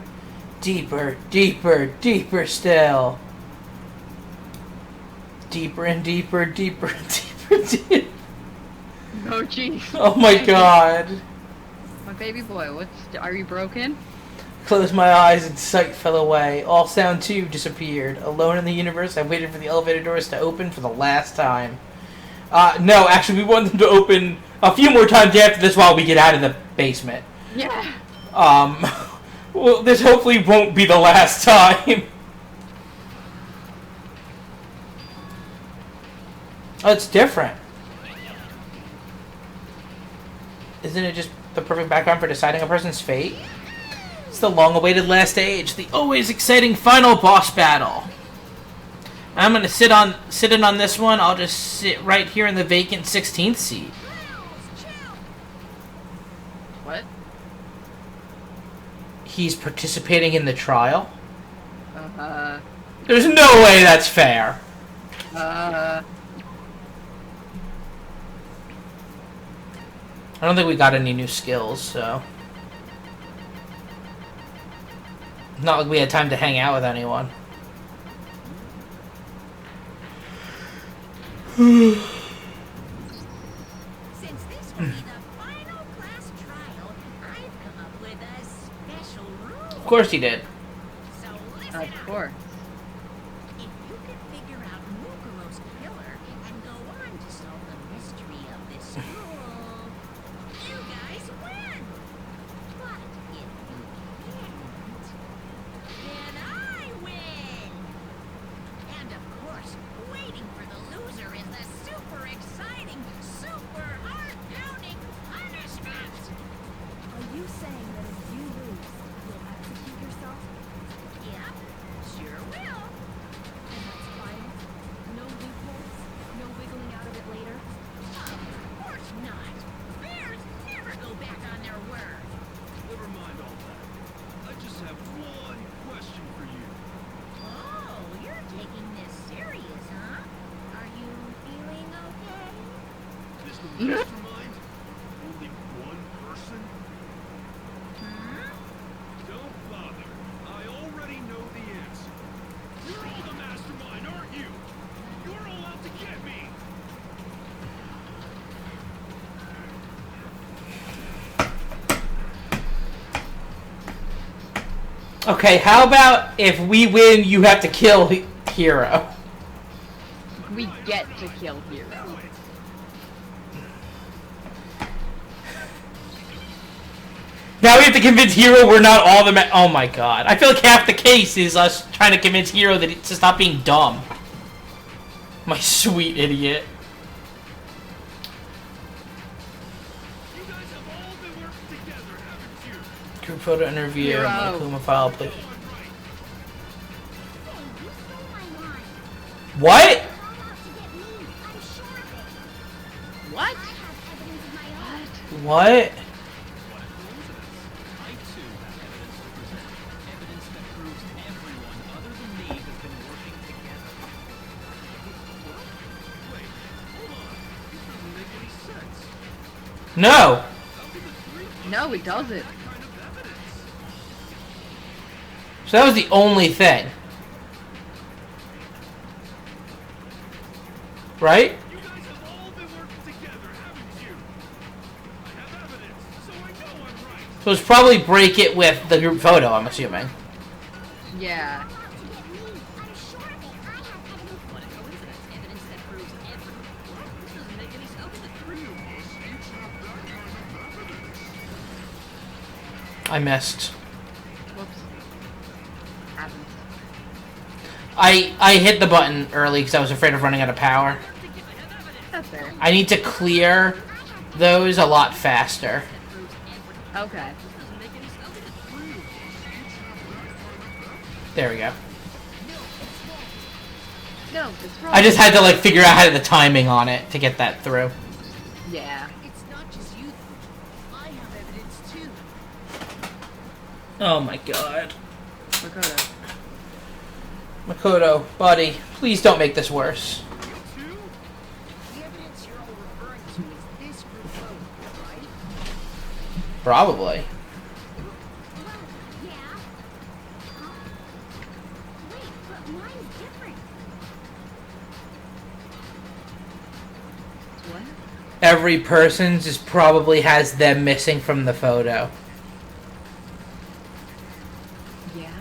Deeper, deeper, deeper still. Deeper and deeper, deeper and deeper, deeper. Oh jeez. Oh my god. My baby boy, are you broken? Closed my eyes and sight fell away. All sound too disappeared. Alone in the universe, I waited for the elevator doors to open for the last time. No, actually, we want them to open a few more times after this while we get out of the basement. Yeah. Well, this hopefully won't be the last time. Oh, it's different. Isn't it just the perfect background for deciding a person's fate? It's the long-awaited last stage, the always exciting final boss battle. I'm gonna sit in on this one. I'll just sit right here in the vacant 16th seat. What? He's participating in the trial? Uh. There's no way that's fair. I don't think we got any new skills, so... Not like we had time to hang out with anyone. Since this will be the final class trial, I've come up with a special rule. Of course he did. So listen Of up. course. If you can figure out Mukuro's killer and go on to solve the mystery of this school, you guys win. But if you can't, then I win. And of course, waiting for the loser is the super exciting, super heart-pounding punishment. Are you saying that if you lose, you'll execute yourself? Yep, sure will. And that's final? No loopholes? No wiggling out of it later? Of course not. Bears never go back on their word. Never mind all that. I just have one question for you. Oh, you're taking this serious, huh? Are you feeling okay? Is the mastermind only one person? Hmm? Don't bother. I already know the answer. You're all the mastermind, aren't you? You're all out to get me. Okay, how about if we win, you have to kill Hero? We get to kill Hero. Now we have to convince Hero we're not all the oh my god. I feel like half the case is us trying to convince Hero that to stop being dumb. My sweet idiot. You guys have all been working together, haven't you? Group photo interview, Hero. Akuma file, please. Going right. Hey, you stole my line. What? You're all out to get me. I'm sure of it. What? I have evidence of my own. What? What a coincidence. I too have evidence to present. Evidence that proves everyone other than me has been working together. Wait, hold on. This doesn't make any sense. No. How can the three of us No, it doesn't. that kind of evidence? So that was the only thing. Right? You guys have all been working together, haven't you? I have evidence, so I know I'm right. So it's probably break it with the group photo, I'm assuming. Yeah. You're out to get me. I'm sure of it. I have evidence. What a coincidence. Evidence that proves everyone. What? This doesn't make any sense. The three of us each have that kind of evidence. I missed. Whoops. Happens. I hit the button early because I was afraid of running out of power. That's fair. I need to clear those a lot faster. Okay. There we go. No, it's wrong. I just had to like figure out how the timing on it to get that through. Yeah. It's not just you. I have evidence too. Oh my god. Makoto. Makoto, buddy, please don't make this worse. You two? The evidence you're all referring to is this group photo, right? Probably. Well, yeah. Huh? Wait, but mine's different. What? Every person just probably has them missing from the photo. Yeah.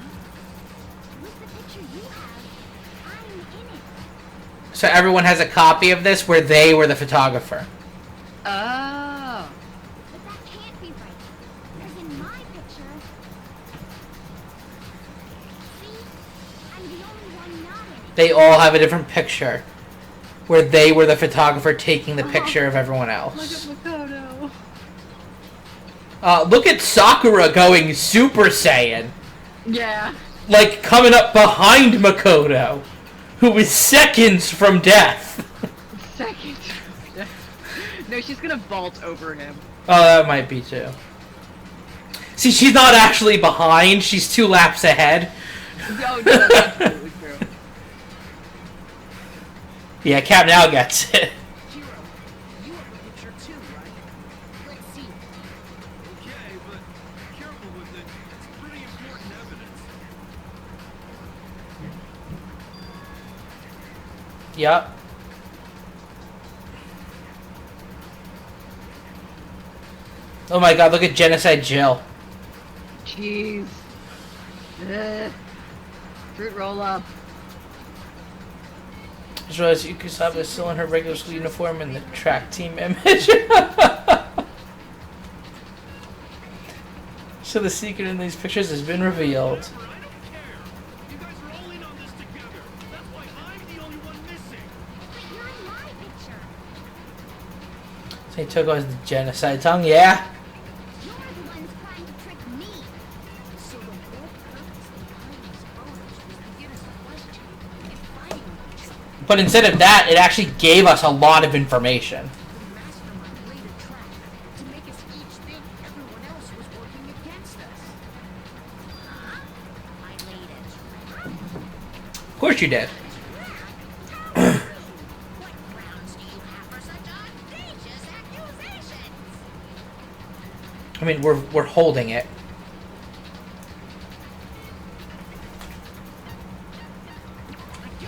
With the picture you have, I'm in it. So everyone has a copy of this where they were the photographer. Oh. But that can't be right. Because in my picture... See? I'm the only one not in it. They all have a different picture where they were the photographer taking the picture of everyone Look else. at Makoto. Look at Sakura going Super Saiyan. Yeah. Like, coming up behind Makoto, who is seconds from death. Second. No, she's gonna vault over him. Oh, that might be too. See, she's not actually behind, she's 2 laps ahead. No, that's totally true. Yeah, Cap now gets it. Hero, you have a picture too, right? Let's see. Okay, but be careful with it. It's pretty important evidence. Yup. Oh my god, look at Genocide Jill. Jeez. Ugh. Fruit roll up. Just realized Yukusaba is still in her regular school uniform in the track team image. So the secret in these pictures has been revealed. I don't care. You guys are all in on this together. That's why I'm the only one missing. But you're in my picture. So he took us the genocide tongue, yeah. You're the ones trying to trick me. So the whole purpose behind these photos was to get us questioning and fighting with each other. But instead of that, it actually gave us a lot of information. The mastermind laid a trap to make us each think everyone else was working against us. Huh? I laid a trap. Of course you did. What grounds do you have for such audacious accusations? I mean, we're holding it.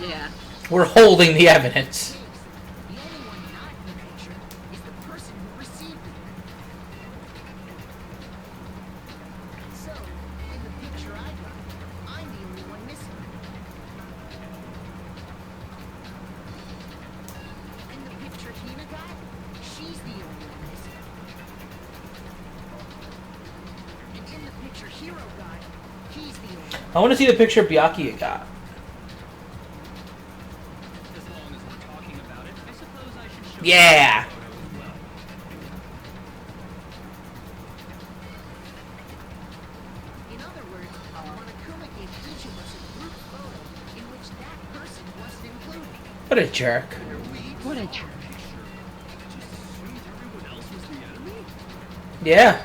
Yeah. We're holding the evidence. The only one not in the picture is the person who received it. So, in the picture I got, I'm the only one missing. In the picture Hina got, she's the only one missing. And in the picture Hero got, he's the only one. I want to see the picture Byakuya got. As long as we're talking about it, I suppose I should show Yeah. you the photo as well. In other words, Monokuma gave each of us a group photo in which that person wasn't included. What a jerk. What a jerk. Just assumed everyone else was the enemy? Yeah.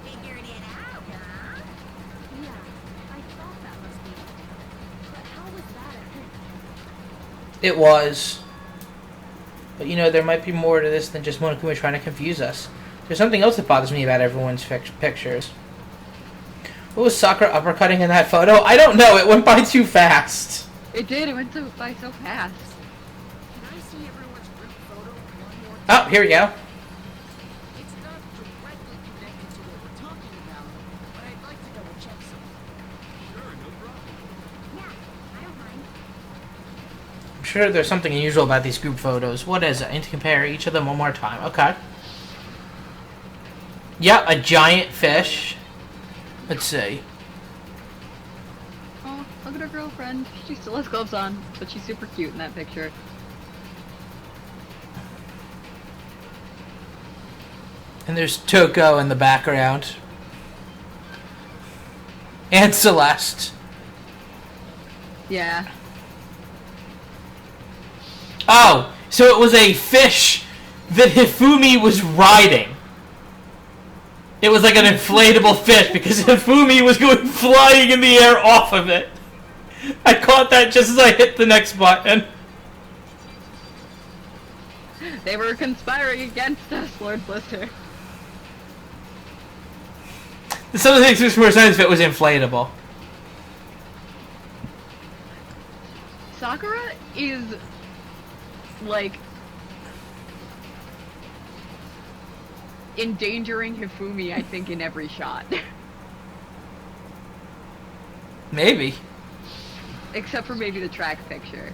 Figured it out, huh? Yeah, I thought that must be it. But how was that a hint? It was. But you know, there might be more to this than just Monokuma trying to confuse us. There's something else that bothers me about everyone's pictures. What was Sakura uppercutting in that photo? I don't know. It went by too fast. It did. It went by so fast. Can I see everyone's group photo one more time? Oh, here we go. It's not directly connected to what we're talking about, but I'd like to double check something. Sure, no problem. Yeah, I don't mind. I'm sure there's something unusual about these group photos. What is it? I need to compare each of them one more time. Okay. Yep, a giant fish. Let's see. Oh, look at her girlfriend. She still has gloves on, but she's super cute in that picture. And there's Toko in the background. And Celeste. Yeah. Oh, so it was a fish that Hifumi was riding. It was like an inflatable fish because Hifumi was going flying in the air off of it. I caught that just as I hit the next button. They were conspiring against us, Lord Blister. Some of the things makes more sense if it was inflatable. Sakura is like endangering Hifumi, I think, in every shot. Maybe. Except for maybe the track picture.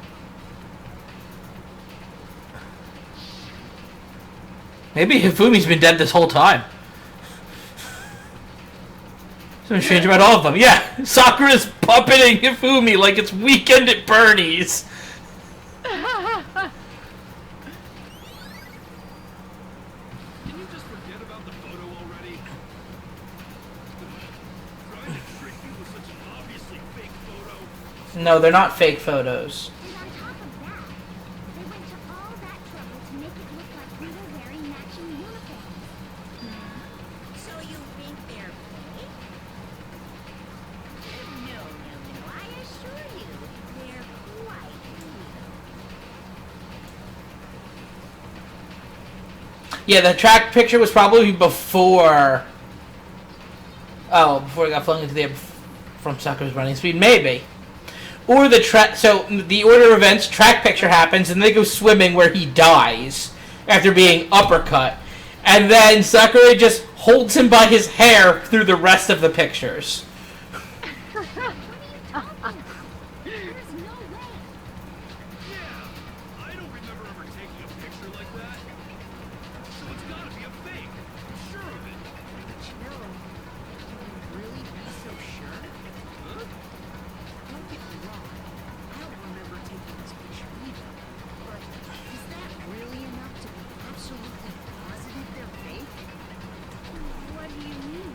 Maybe Hifumi's been dead this whole time. Something strange about all of them. Yeah, Sakura's puppeting Hifumi like it's Weekend at Bernie's. Can you just forget about the photo already? Trying to trick you with such an obviously fake photo. No, they're not fake photos. And on top of that, they went to all that trouble to make it look like we were wearing matching uniforms. So you think they're fake? No. I assure you, they're quite real. Yeah, the track picture was probably before. Oh, before he got flung into the air from Sakura's running speed, maybe. Or the track. So the order of events: track picture happens, and they go swimming where he dies after being uppercut, and then Sakura just holds him by his hair through the rest of the pictures. What are you talking about? There's no way. Yeah, I don't remember ever taking a picture like that. So it's gotta be a fake. I'm sure of it. Chill. Can you really be so sure? Huh? Don't get me wrong. I don't remember taking this picture either. But is that really enough to be absolutely positive they're fake? What do you mean?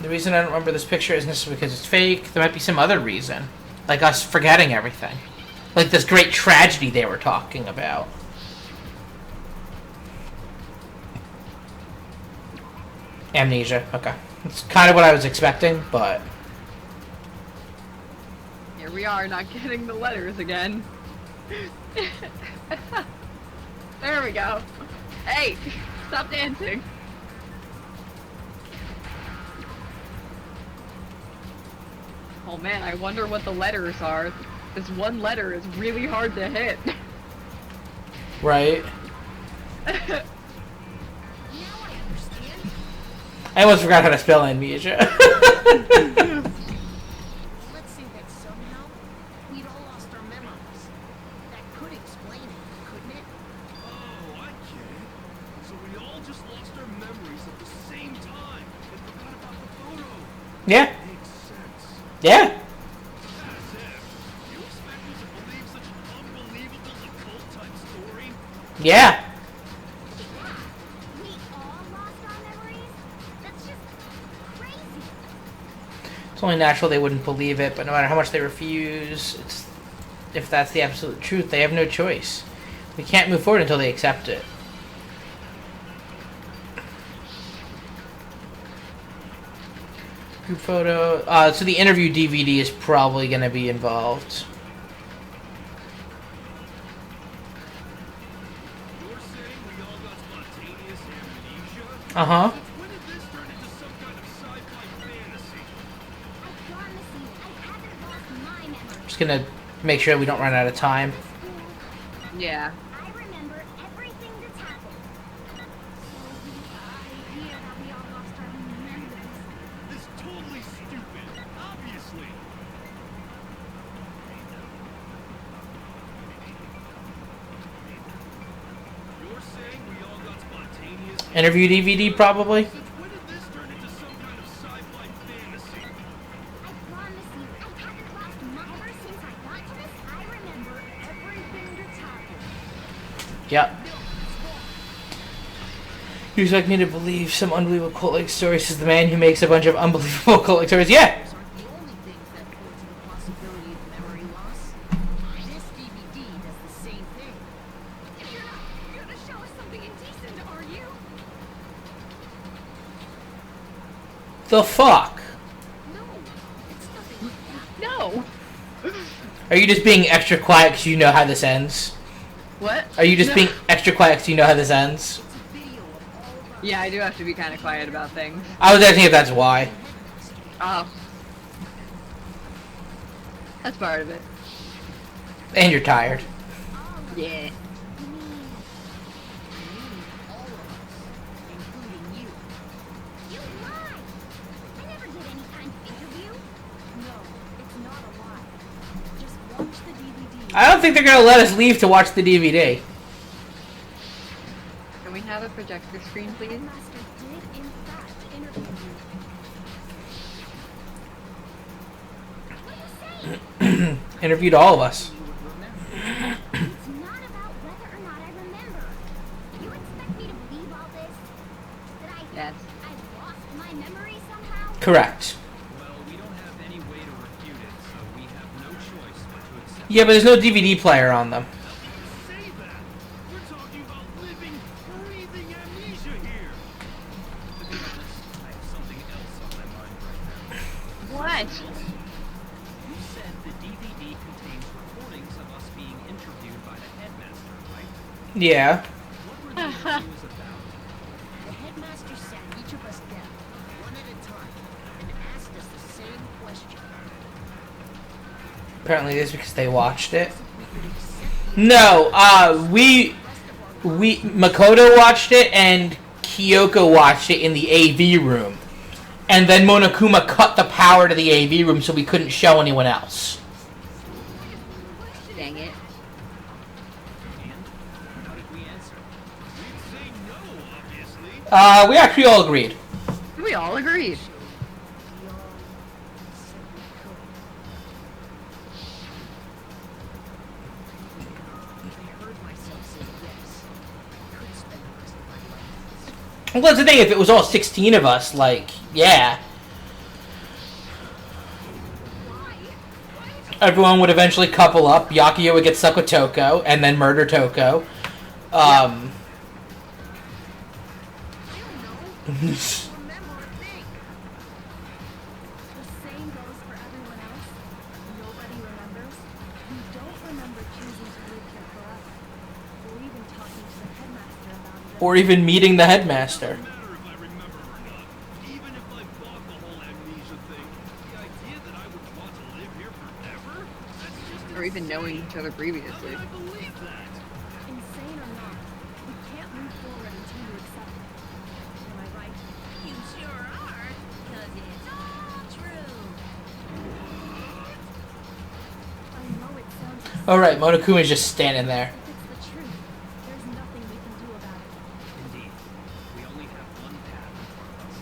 The reason I don't remember this picture isn't necessarily because it's fake. There might be some other reason, like us forgetting everything, like this great tragedy they were talking about. Amnesia. Okay, it's kind of what I was expecting, but Here we are, not getting the letters again. There we go. Hey, stop dancing. Oh man, I wonder what the letters are. This one letter is really hard to hit. right. Now I understand. I almost forgot how to spell amnesia. Let's say that somehow we'd all lost our memories. That could explain it, couldn't it? Oh, I get it. So we all just lost our memories at the same time and forgot about the photo. Yeah. Makes sense. Yeah. As if. You expect me to believe such an unbelievable occult-type story? Yeah. We all lost our memories? That's just crazy. It's only natural they wouldn't believe it, but no matter how much they refuse, if that's the absolute truth, they have no choice. We can't move forward until they accept it. Group photo. So the interview DVD is probably going to be involved. You're saying we all got spontaneous amnesia? Uh-huh. When did this turn into some kind of sci-fi fantasy? I promise you, I haven't lost my memory. Just going to make sure we don't run out of time. Yeah. I remember everything that's happened. So the idea that we all lost our memories. It's totally stupid. Obviously. You're saying we all got spontaneous. Interview DVD, probably. When did this turn into some kind of sci-fi fantasy? I promise you, I haven't lost my ever since I got to this. I remember everything that's happened. Yep. You expect me to believe some unbelievable cult-like stories is the man who makes a bunch of unbelievable cult-like stories? Yeah. Those aren't the only things that point to the possibility of memory loss. This DVD does the same thing. You're not gonna show us something indecent, are you? The fuck? No, it's nothing like that. No. Are you just being extra quiet because you know how this ends? What? Are you just No. being extra quiet because you know how this ends? It's a video of all of Yeah, I do have to be kind of quiet about things. I was asking if that's why. Oh. That's part of it. And you're tired. Yeah. All of us, including you. You lied! I never did any kind of interview. No, it's not a lie. Just watch the DVD. I don't think they're gonna let us leave to watch the DVD. Can we have a projector screen, please? Headmaster did, in fact, interview you. What are you saying? Interviewed all of us. It's not about whether or not I remember. You expect me to believe all this? That Yes. I lost my memory somehow? Correct. Well, we don't have any way to refute it, so we have no choice but to accept. Yeah, but there's no DVD player on them. Say that. We're talking about living, breathing amnesia here. To be honest, I have something else on my mind right now. What? You said the DVD contains recordings of us being interviewed by the headmaster, right? Yeah. What were the interviews about? The headmaster sat each of us down, one at a time, and asked us the same question. Apparently it is because they watched it. If we could accept the No, we rest of our Makoto watched it and Kyoko watched it in the AV room. And then Monokuma cut the power to the AV room so we couldn't show anyone else. Dang it. And how did we answer? We'd say no, obviously. We actually all agreed. We all agreed. we all said we could. I heard myself say yes. I could spend the rest of my life with this. Well, that's the thing, if it was all 16 of us, like, yeah. Everyone would eventually couple up, Yakuyo would get stuck with Toko, and then murder Toko. I don't know. I don't remember a thing. The same goes for everyone else. Nobody remembers. You don't remember choosing to live here forever. Or even talking to the headmaster about it. Or even meeting the headmaster. Doesn't matter if I remember or not. Even if I bought the whole amnesia thing, the idea that I would want to live here forever? That's just Or even knowing each other How previously. can I believe that? Insane or not, we can't move forward until you accept it. Am I right? You sure are, 'cause it's all true. I know it sounds absurd, Alright, Monokuma's just standing there. but it's the truth. There's nothing we can do about it. Indeed. We only have one path in front of us.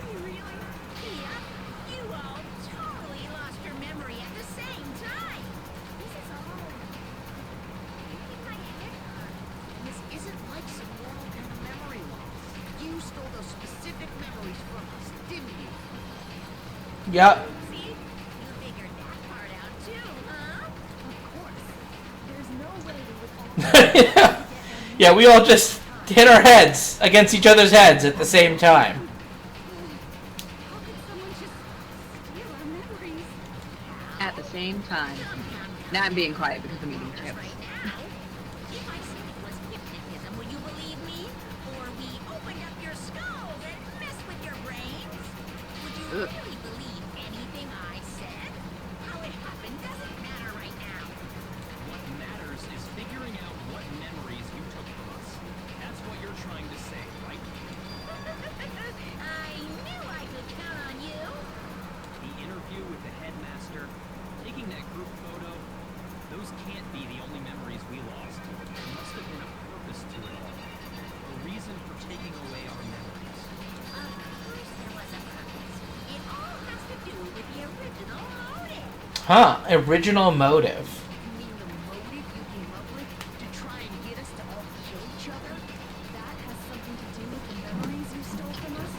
Really? Yeah. You all totally lost your memory at the same time. This is all making my head hurt. This isn't like some normal kind of memory loss. You stole those specific memories from us, didn't you? Yup. See? You figured that part out too, huh? Of course. There's no way we would all Yeah, we all just hit our heads against each other's heads at the same time. How could someone just steal our memories? At the same time. Now I'm being quiet because I'm eating chips. Right now, if I said it was hypnotism, would you believe me? Or we opened up your skulls and messed with your brains? Would you Ugh. really believe anything I said? How it happened doesn't matter right now. What matters is figuring out what memories you took from us. That's what you're trying to say, right? I knew I could count on you. The interview with the headmaster, taking that group photo, those can't be the only memories we lost. There must have been a purpose to it all. A reason for taking away our memories. Of course there was a purpose. It all has to do with the original motive. Huh, original motive. You mean the motive you came up with to try and get us to all kill each other? That has something to do with the memories you stole from us?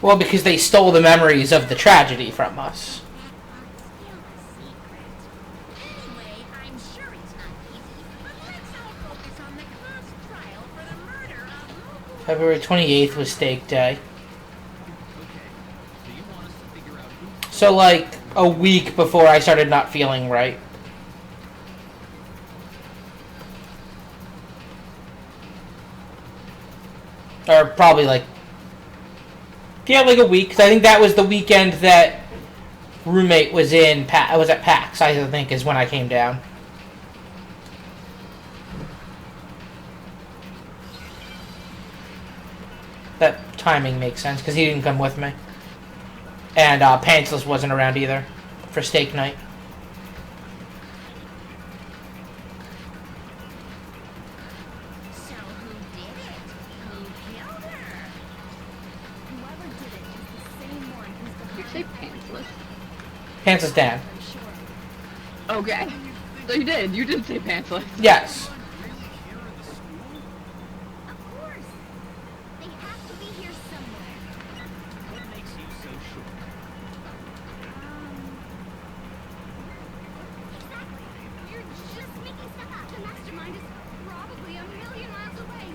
Well, because they stole the memories of the tragedy from us. That part's still a secret. Anyway, I'm sure it's not easy, but let's all focus on the cause trial for the murder of Moku. February 28th was steak day. Okay, so you want us to figure out who So, like, a week before I started not feeling right. Or probably like, yeah, like a week. 'Cause I think that was the weekend that roommate was was at PAX, I think, is when I came down. That timing makes sense, because he didn't come with me. And Pantsless wasn't around either for steak night. So who did it? Who killed her? Whoever did it is the same one who's You behind say the pantsless? Pantsless Dan. I'm sure. Okay. So you did. You did say pantsless. Yes. Of course. They have to be here somewhere. What makes you so sure? Exactly. You're just making stuff up. The mastermind is probably a million miles away.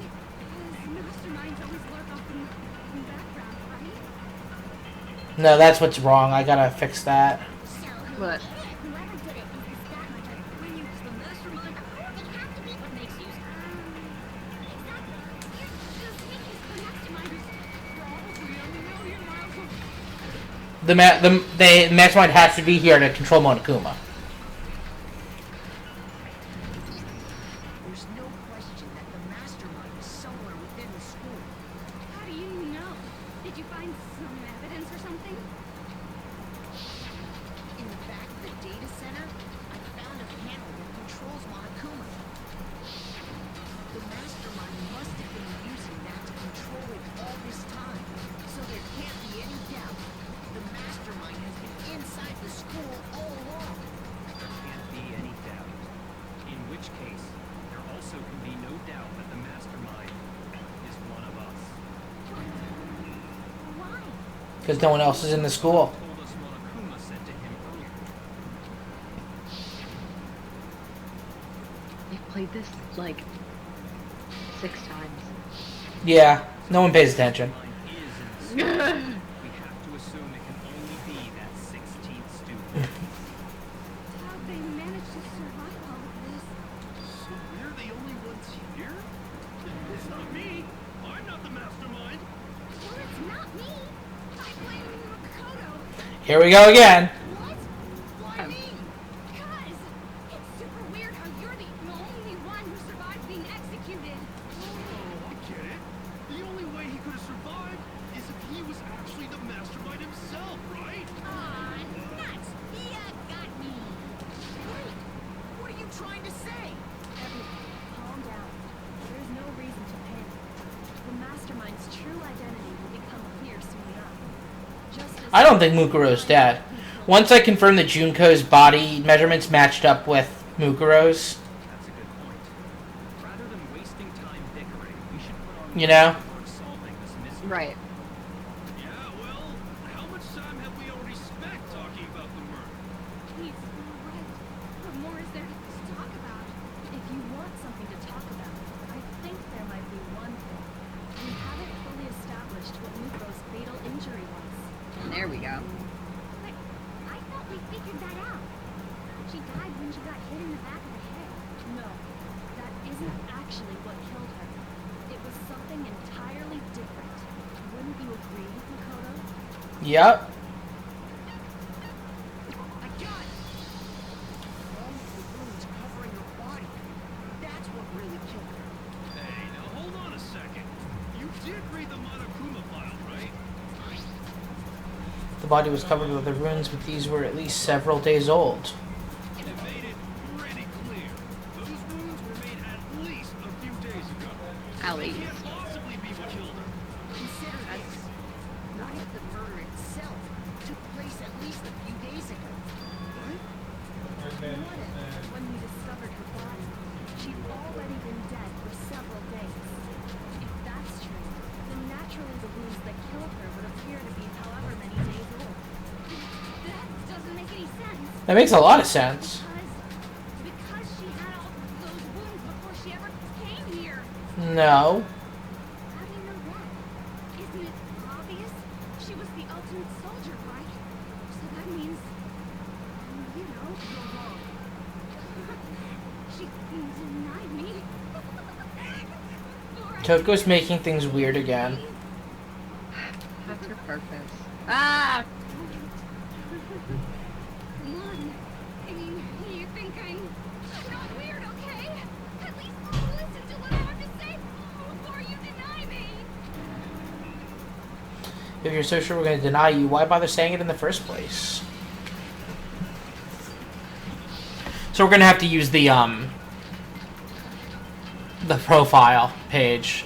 Masterminds always lurk off in the background, right? No, that's what's wrong. I gotta fix that. So who What? did it? Whoever did it is the Statlander. When you the mastermind? They have to be. What makes you? Exactly. You're just making the mastermind is probably a million miles away. The mastermind has to be here to control Monokuma. There's no question that the mastermind is somewhere within the school. How do you know? Did you find some evidence or something? In the back of the data center, I found a panel that controls Monokuma. The mastermind must have been using that to control it all this time. So there can't be any doubt. The mastermind has been inside the school all along. There can't be any doubt. In which case, there also can be no doubt that the mastermind is one of us. Why? Because no one else is in the school. Told us Monokuma said to him earlier. They've played this like 6 times. Yeah, no one pays attention. Mind is in the school. We have to assume it can only be that 16th student. How'd they manage to survive all of this? So we're the only ones here? It's not me. I'm not the mastermind. Well, it's not me. I blame Makoto. Here we go again. What? Why me? Because it's super weird how you're the only one who survived being executed. Oh, I get it. The only way he could have survived is if he was actually the mastermind himself, right? Aw, nuts. You got me. Wait, what are you trying to say? Everyone, calm down. There is no reason to panic. The mastermind's true identity will become clear soon enough. Just as I don't think Mukuro's dead. Once I confirmed that Junko's body measurements matched up with Mukuro's, That's a good point. Rather than wasting time bickering, we should put our You know? minds towards solving this mystery. Right. Yeah, well, how much time have we already spent talking about the murder? He's right. What more is there to talk about? If you want something to talk about, I think there might be one thing. We haven't fully established what Mukuro's fatal injury was. There we go. But I thought we figured that out. She died when she got hit in the back of the head. No, that isn't actually what killed her. It was something entirely different. Wouldn't you agree, Makoto? yep. I got it! All of the wounds covering her body. That's what really killed her. Hey, now hold on a second. You did read the Monokuma file, right? The body was covered with the runes, but these were at least several days old. It made it pretty clear. Those wounds were made at least a few days ago. At They least. can't possibly be what killed her. Consider this. What if the murder itself took place at least a few days ago? What if, when we discovered her body, she'd already been dead for several days? If that's true, then naturally the wounds that killed her would appear to be however many days old. That doesn't make any sense. That makes a lot of sense. Because she had all those wounds before she ever came here. No. How do you know that? Isn't it obvious? She was the ultimate soldier, right? So that means, you know, you're wrong. She denied me. For Toko's making things weird again. That's her purpose. Ah! Come on. I mean, you think I'm not weird, okay? At least listen to what I have to say before you deny me. If you're so sure we're going to deny you, why bother saying it in the first place? So we're going to have to use the profile page.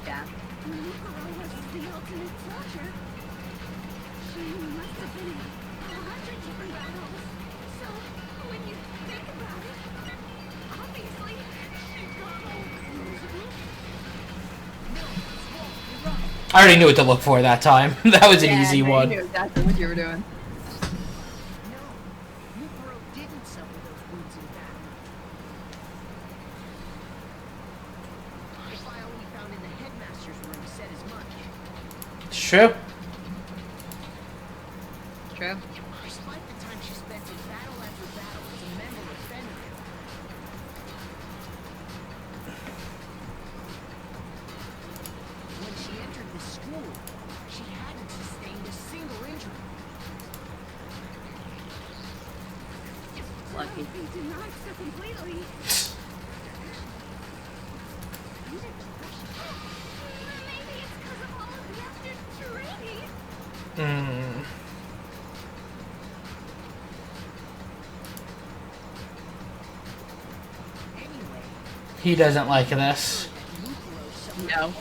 Yeah. Mukuro was the ultimate soldier. She must have been in 100 different battles. So, when you think about it, obviously, she got I already knew what to look for that time. That was an Yeah, easy I one. knew exactly what you were doing. No, Mukuro didn't suffer those wounds in battle. The file we found in the headmaster's room said as much. It's true. True. Despite the time she spent in battle after battle as a member of Fenrir, when she entered the school, she hadn't sustained a single injury. Lucky. be denied so completely. Maybe it's because of all of yesterday's training. Hmm. Anyway, He doesn't like this. Mukuro suffered No. all those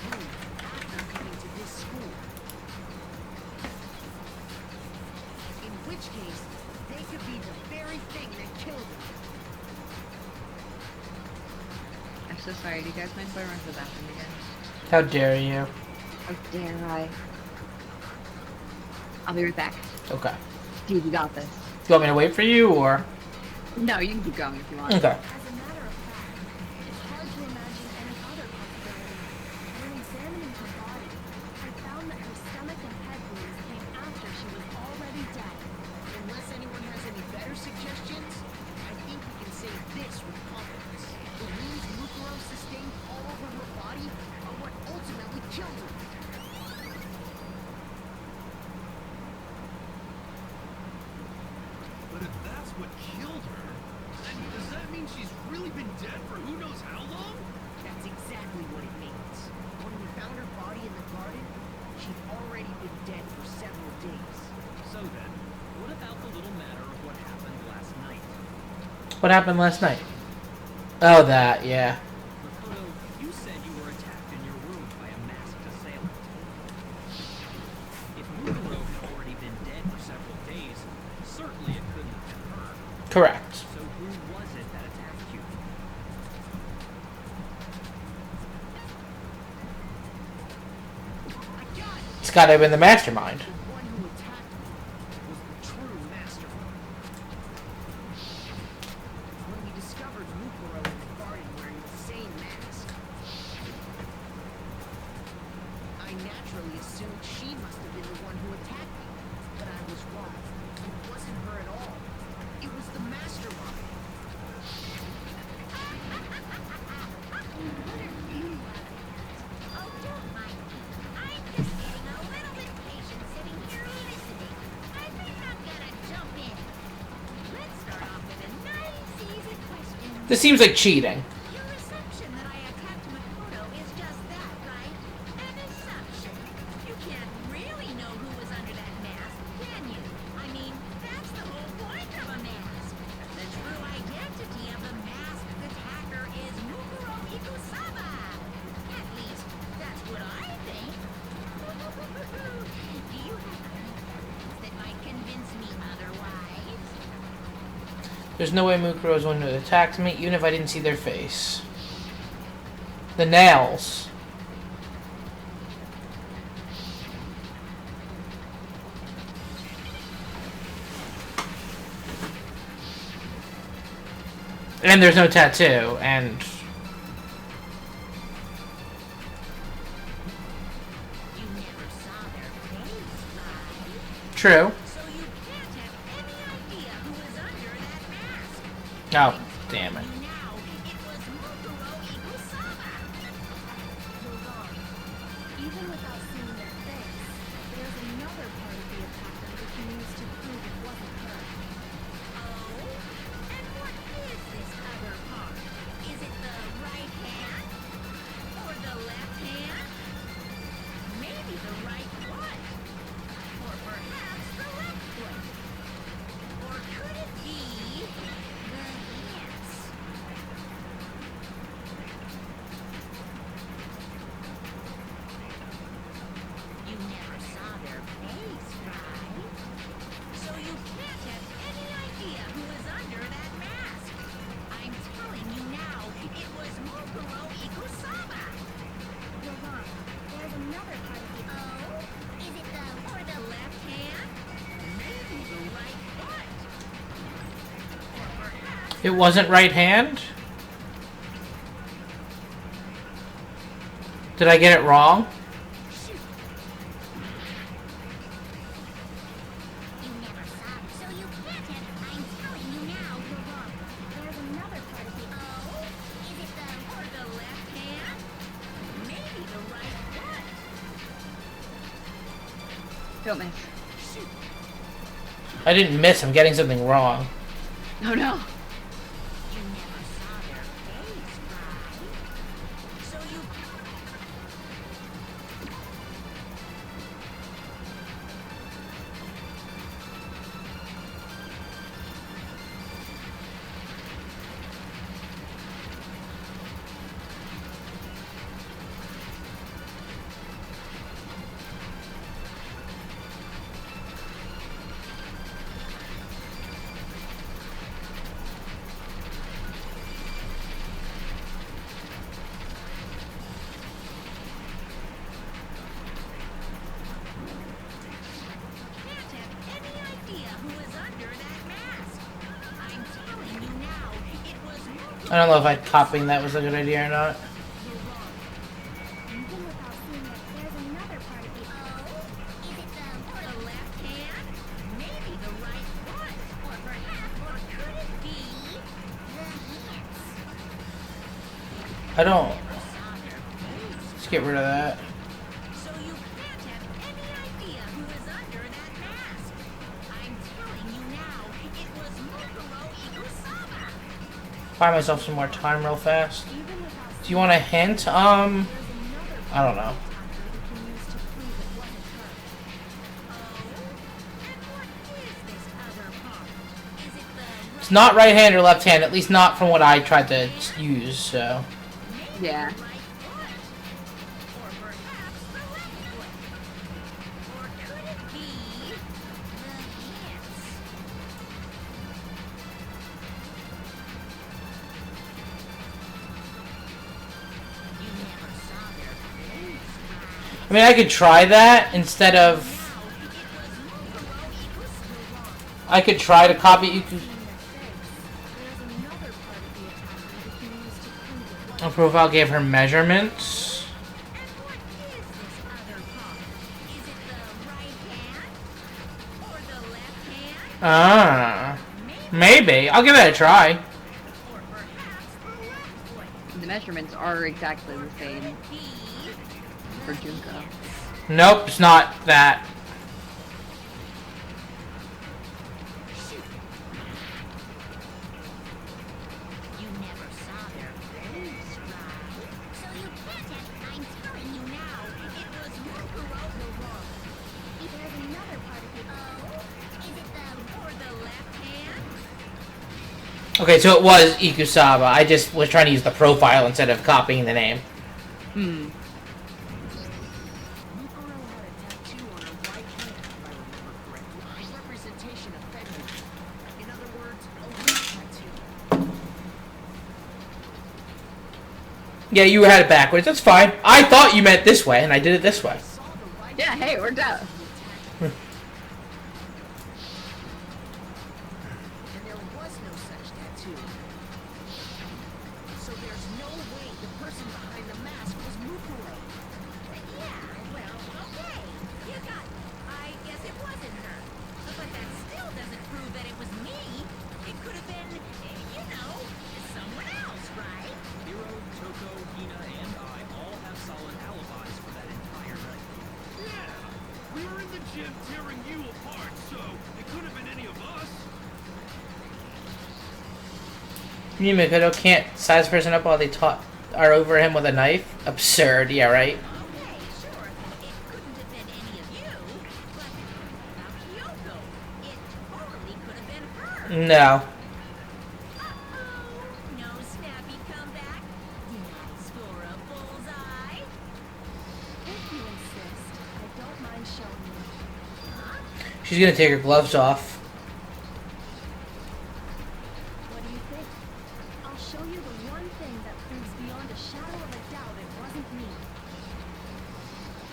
wounds after coming to this school. In which case, they could be the very thing that killed her. I'm so sorry. Do you guys mind if I run to the bathroom again? How dare you? How dare I? I'll be right back. Okay. Dude, you got this. You want me to wait for you, or? No, you can keep going if you want. Okay. As a matter of fact, it's hard to imagine any other possibility. When examining her body, I found that her stomach and head wounds came after she was already dead. Unless anyone has any better suggestions, I think we can say this with confidence. The wounds Mukuro sustained all over her body are what ultimately killed her. But if that's what killed her, then does that mean she's really been dead for who knows how long? That's exactly what it means. When we found her body in the garden, she'd already been dead for several days. So then, what about the little matter of what happened last night? What happened last night? Oh, that, yeah. Makoto, you said you were attacked in your room by a masked assailant. If Mukuro had already been dead for several days, certainly it couldn't have been her. Correct. So who was it that attacked you? I got it! It's gotta have been the mastermind. The one who attacked me was the true mastermind. When we discovered Mukuro in the garden wearing the same mask, I naturally assumed she must have been the one who attacked me. But I was wrong. It wasn't her at all. It was the mastermind. Oh, don't mind me. I'm just getting a little impatient sitting here listening. I think I'm gonna jump in. Let's start off with a nice, easy question. This seems like cheating. Your assumption that I attacked Makoto is just that, right? An assumption. You can't really know who was under that mask, can you? I mean, that's the whole point of a mask. The true identity of the masked attacker is Mukuro Ikusaba. At least, that's what I think. Do you have any evidence that might convince me otherwise? There's no way Mukuro's one that attacked me, even if I didn't see their face. The nails. And there's no tattoo, and... You never saw their face, right? True. So you can't have any idea who was under that mask. Oh, damn it. Now, it was Mukuro Ikusaba. Even without seeing their face, there's another part of the attacker we can use to prove it wasn't her. Oh? And what is this other part? Is it the right hand? Or the left hand? Maybe the right foot? Or perhaps the left foot? Or could it be the hands? You never saw their face, right? So you can't have any idea who is under that mask. I'm telling you now, it was Mukuro Ikusama. You're wrong. There's another part of the Oh? Is it the or the left hand? Maybe the right foot. Or perhaps It wasn't right hand? Did I get it wrong? you never saw it, so you can't have. I'm telling you now, you're wrong. There's another part of the Oh? Is it the or the left hand? Maybe the right foot. Don't miss. I didn't miss. I'm getting something wrong. Oh no. You never saw their face, right? So you can't have any idea who is under that mask. I'm telling you now, it was Mukuro. I don't know if copying that was a good idea or not. You're wrong. Even without seeing it, there's another part of the Oh? Is it the or the left hand? Maybe the right foot? Or perhaps, or could it be the hands? I don't. Saw their face. Let's get rid of that. So you can't have any idea who is under that mask. I'm telling you now, it was Mukuro Ikusama. Buy myself some more time real fast. even without Do you want a hint? there's another I don't know. attacker we can use to prove it wasn't her. Oh? And what is this other part? Is it the It's not right hand or left hand, at least not from what I tried to use, so. Yeah. right foot? Or perhaps the left foot? Or could it be the hands? You never saw their face, right? I mean, I could try that instead of. Now, it was Mukuro Ikusama. I could try to copy. Seeing their face, there's another part of the attacker we can use to prove it wasn't A profile gave her measurements. And what is this other part? Is it the right hand? Or the left hand? Ah. Maybe. Maybe. I'll give it a try. Or perhaps the left foot? The measurements are exactly the same Could it be for Junko. Nope, it's not that. Shoot. You never saw their face, right? So you can't have. I'm telling you now, it was Mukuro. You're wrong. There's another part of the Oh? Is it the or the left hand? Okay, so it was Ikusaba. I just was trying to use the profile instead of copying the name. Hmm. Mukuro had a tattoo on her right hand, if I remember correctly. A representation of Fenrir. In other words, a witch tattoo. Yeah, you had it backwards. That's fine. I thought you meant this way, and I did it this way. I saw the right Yeah, hey, it worked out. hand attack. And there was no such tattoo. So there's no way the person behind the mask was Mukuro. Yeah, well, okay. You got it. I guess it wasn't her. But that still doesn't prove that it was me. It could have been, you know, someone else, right? Hiro, Toko, Hina, and I all have solid alibis for that entire night. You mean Meggido can't size a person up while they are over him with a knife? Absurd, yeah, right? Okay, sure. It couldn't have been any of you, but about Kyoko? It totally could have been her. No. Uh-oh. No snappy comeback? Did I score a bullseye? If you insist, I don't mind showing you. She's gonna take her gloves off. What do you think? I'll show you the one thing that proves beyond a shadow of a doubt it wasn't me.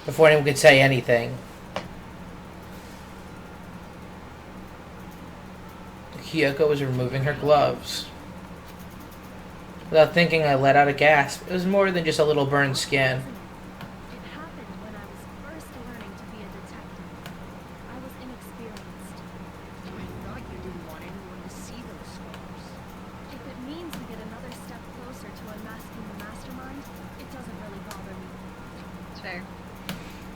Before anyone could say anything. Kyoko was removing her gloves. Without thinking, I let out a gasp. It was more than just a little burned skin. It happened when I was first learning to be a detective. I was inexperienced. I thought you didn't want anyone to see those scars. If it means we get another step closer to unmasking the mastermind, it doesn't really bother me. It's fair.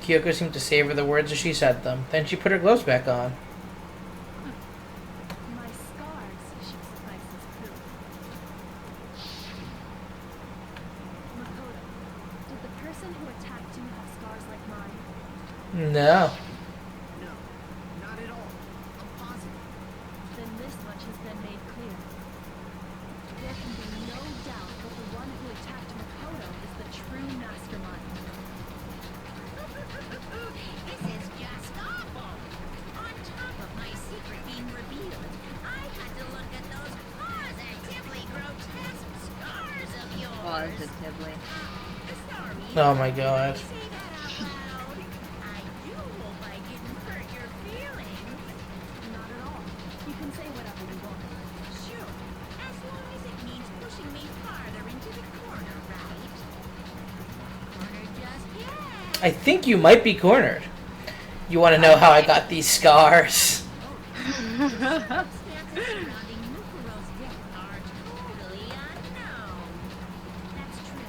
Kyoko seemed to savor the words as she said them. Then she put her gloves back on. My scars should suffice as proof. Makoto, did the person who attacked you have scars like mine? No. No, not at all. I'm positive. Then this much has been made clear. There can be no doubt that the one who attacked Makoto is the true mastermind. This is just awful. On top of my secret being revealed, I had to look at those positively grotesque scars of yours. Positively. Sorry. Oh my god. Say that out loud. I do hope I didn't hurt your feelings. Not at all. You can say whatever you want. Sure, as long as it means pushing me farther into the corner, right? Corner just yet. I think you might be cornered. You want to know how I got these scars? Circumstances surrounding Mukuro's death are totally unknown. That's true.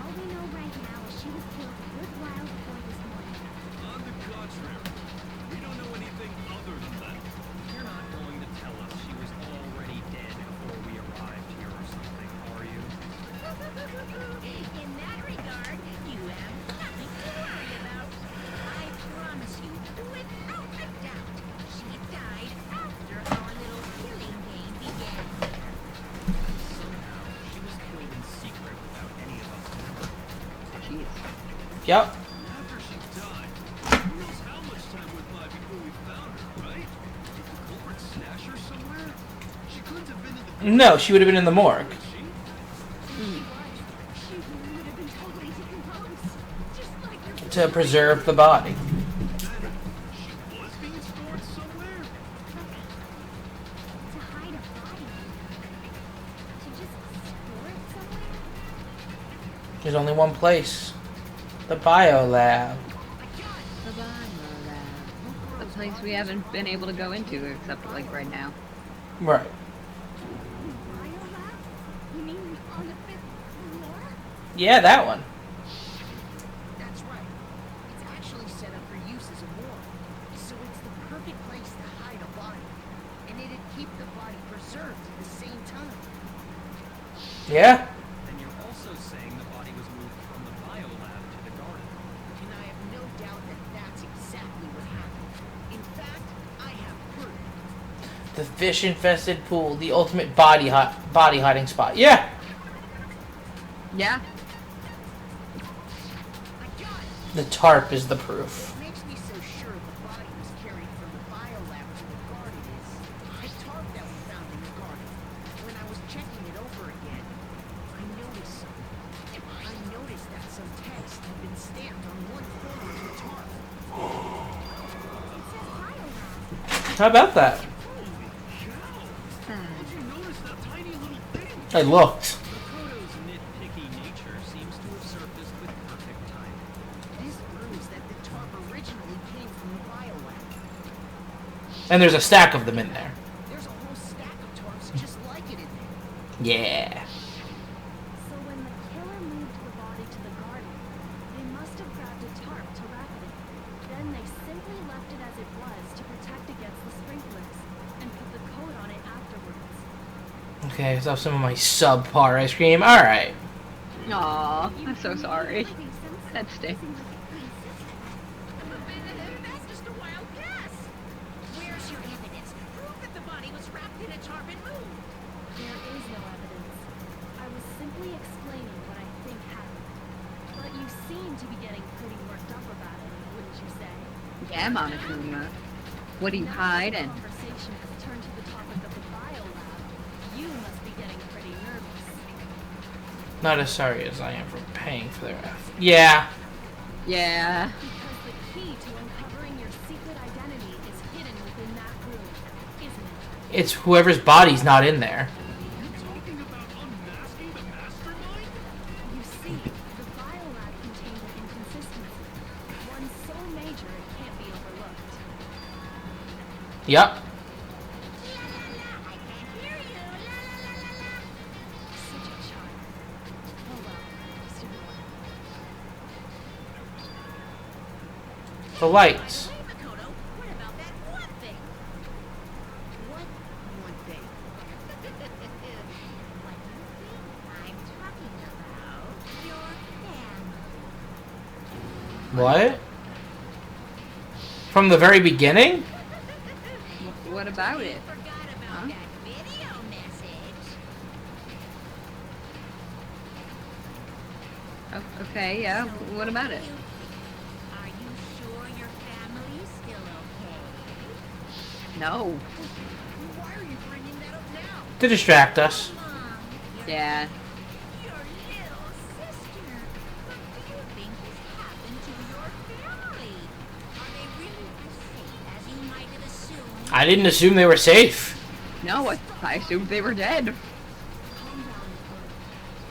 All we know right now is she was killed a good while before this morning. On the contrary, we don't know anything other than that. You're not going to tell us she was already dead before we arrived here or something, are you? In that regard, you have nothing to worry about. I promise you, without a doubt, she died after our little killing game began. Somehow, she was killed in secret without any of us knowing. Jeez. Yep. After she died, who knows how much time went by before we found her, right? Did the culprit stash her somewhere? She couldn't have been in the No, she would have been in the morgue. could she? She would have been totally decomposed. Just like her. To preserve the body. She was being stored somewhere? To hide a body. To just store it somewhere? There's only one place. The bio lab. The bio lab. The place we haven't been able to go into except like right now. Right. Biolab? You mean on the 5th floor? Yeah, that one. That's right. It's actually set up for use as a morgue, so it's the perfect place to hide a body, and it'd keep the body preserved at the same time. Yeah. And you're also saying the body was moved from the biolab to the garden. And I have no doubt that that's exactly what happened. In fact, I have proof. The fish-infested pool, the ultimate body hiding spot. Yeah. Yeah. I got it. The tarp is the proof. What makes me so sure the body was carried from the biolab to the garden is the tarp that we found in the garden. When I was checking it over again, I noticed something. I noticed that some text had been stamped on one corner of the tarp. It says biolab. How about that? Holy cow! How'd you notice that tiny little thing? I looked. Makoto's nitpicky nature seems to have surfaced with perfect timing. This proves that the tarp originally came from the biolab. And there's a stack of them in there. There's a whole stack of tarps just like it in there. Yeah. So when the killer moved the body to the garden, they must have grabbed a tarp to wrap it in. Then they simply left it as it was to protect against the sprinklers, and put the coat on it afterwards. Okay, so some of my subpar ice cream. Alright. Aw, I'm so sorry. That stinks. That's just a wild guess. Where's your evidence? Prove that the body was wrapped in a tarp and moved. There is no evidence. I was simply explaining what I think happened. But you seem to be getting pretty worked up about it, wouldn't you say? Yeah, Monokuma. What are you hiding? The conversation has turned to the topic of the biolab. You must be getting pretty nervous. Not as sorry as I am for paying for their F. Yeah. Yeah. Because the key to uncovering your secret identity is hidden within that room, isn't it? It's whoever's body's not in there. You talking about unmasking the mastermind? You see, the biolab contained an inconsistency. One so major it can't be overlooked. Yep. I can't hear you. La la la la la. Such a child. Oh well, just ignore it. The lights. Hey, Makoto, what about that one thing? What one thing? What do you think I'm talking about? Your family. What? From the very beginning? What about it? Forgot about Huh? that video message. Oh, okay, yeah. What about it? Are you sure your family's still okay? No. Why are you bringing that up now? To distract us. Mom, Yeah. your little sister. What do you think has happened to your family? Are they really as safe as you might have assumed? I didn't assume they were safe. No, I assumed they were dead. Calm down, Makoto.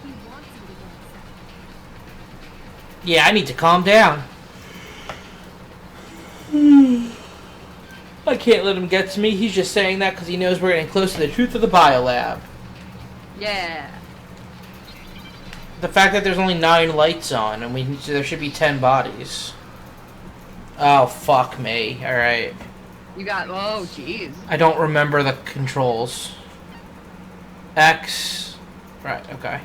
He wants you to get upset. Yeah, I need to calm down. I can't let him get to me. He's just saying that because he knows we're getting close to the truth of the biolab. Yeah. The fact that there's only 9 lights on and there should be 10 bodies. Oh, fuck me. Alright. You got. Oh, jeez. I don't remember the controls. X. Right, okay.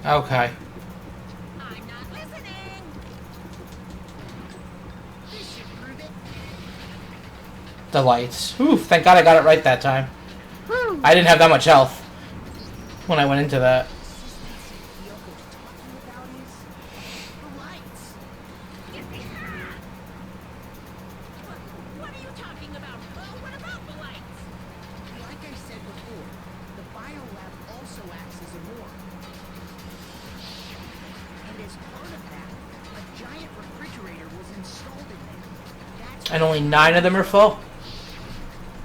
Okay. I'm not listening. This should prove it. The lights. Ooh, thank God I got it right that time. Woo. I didn't have that much health when I went into that. Yoko's talking about is the lights. What are you talking about? What about the lights? Like I said before, the biolab also acts as a morgue. And as part of that, a giant refrigerator was installed in there. That's And only 9 of them are full?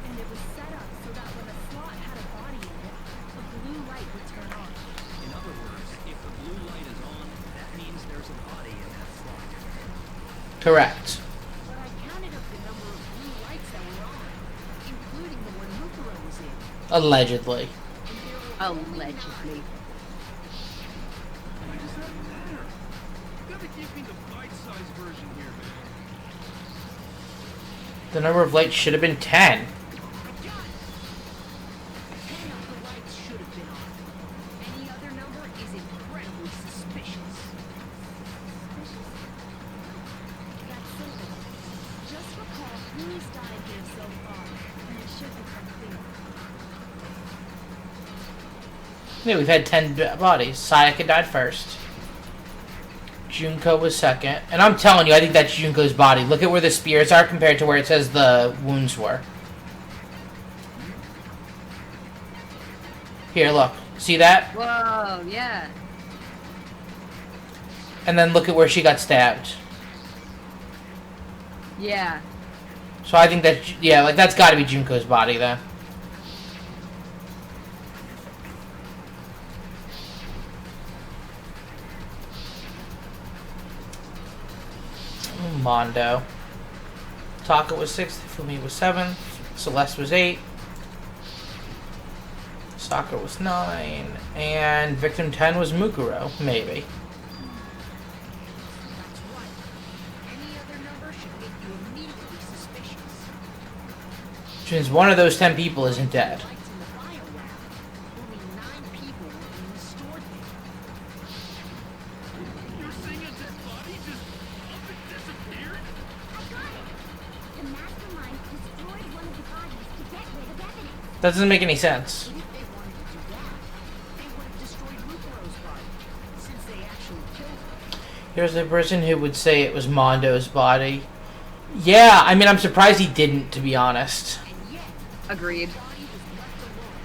And it was set up so that when a slot had a body in it, a blue light would turn on. In other words, if the blue light is on, that means there's a body in that slot. Correct. But I counted up the number of blue lights that were on, including the one Mukuro was in. Allegedly. Allegedly. Why does that matter? You gotta give me the bite-sized version here, man. The number of lights should have been 10. I got it. 10 of the lights should have been on. Any other number is incredibly suspicious. Suspicious? That's simple. Just recall who's died here so far, and it should become clear. Yeah, we've had 10 bodies. Sayaka died first. Junko was second. And I'm telling you, I think that's Junko's body. Look at where the spears are compared to where it says the wounds were. Here, look. See that? Whoa, yeah. And then look at where she got stabbed. Yeah. So I think that, yeah, like that's got to be Junko's body then. Mondo. Taka was 6th, Fumi was 7th, Celeste was 8, Sakura was 9, and victim 10 was Mukuro, maybe. That's right. Any other number should make you immediately suspicious. Which means one of those 10 people isn't dead. Lights in the bio lab. Only 9 people were being restored there. You're saying a dead body just up and disappeared? I got it. The mastermind destroyed one of the bodies to get rid of evidence. That doesn't make any sense. If they wanted to do that, they would have destroyed Mukuro's body, since they actually killed her. Here's the person who would say it was Mondo's body. Yeah, I mean, I'm surprised he didn't, to be honest. And yet, Agreed. the body was left alone.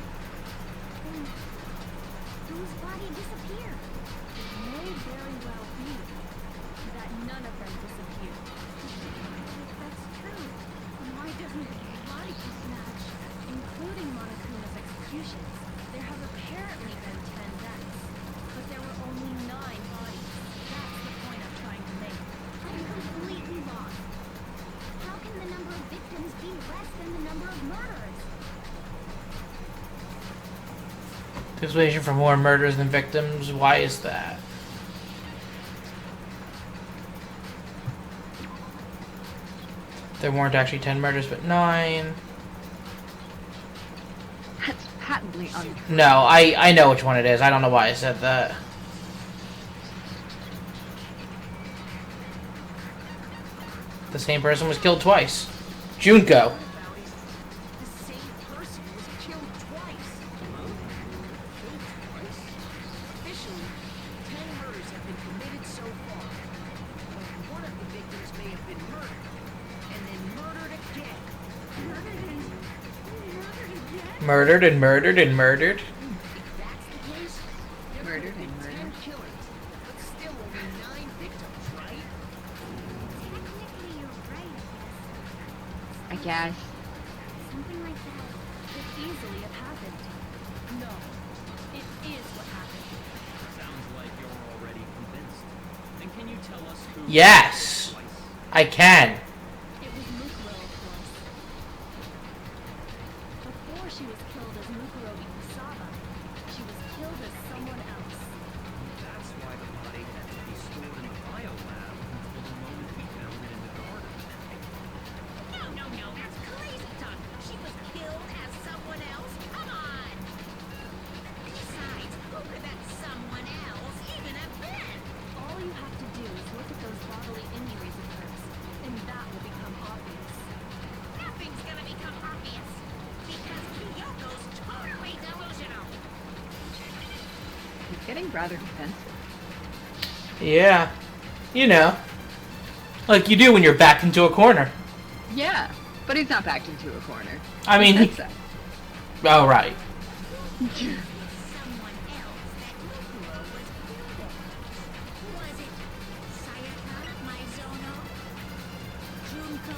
Whose body disappeared? It may very well be that none of them disappeared. If that's true, then why doesn't everybody snatch? Including Monokuma's executions, there have apparently been 10 deaths, but there were only 9 bodies. That's the point I'm trying to make. I'm completely lost. How can the number of victims be less than the number of murderers? Explanation for more murders than victims. Why is that? There weren't actually 10 murders, but 9. That's patently untrue. No, I know which one it is. I don't know why I said that. The same person was killed twice. Junko. The same person was killed twice. Killed twice? Officially, 10 murders have been committed so far. But one of the victims may have been murdered, and then murdered again. Murdered and murdered and murdered. If that's the case, there Murdered could have and been 10 murdered. killings, but still only 9 victims, right? Technically, you're right. I guess. Something like that. Could easily have happened. No, it is what happened. Sounds like you're already convinced. Then can you tell us who? Yes, Twice? I can. It was Mukuro, of course. Before she was killed as Mukuro Ikusaba, she was killed as someone else. That's why the body had to be stored in the bio lab until the moment we found it in the garden. No, that's crazy talk. She was killed as someone else? Come on! Besides, who could that someone else even have been? All you have to do is look at those bodily injuries of hers, and that will become obvious. Nothing's gonna become obvious. Because Kyoko's totally delusional. He's getting rather defensive. Yeah. You know. Like you do when you're backed into a corner. Yeah, but he's not backed into a corner. I mean, That's that. oh, right. Someone else that Mukuro was killed in. Was it Sayaka Maizono? Junko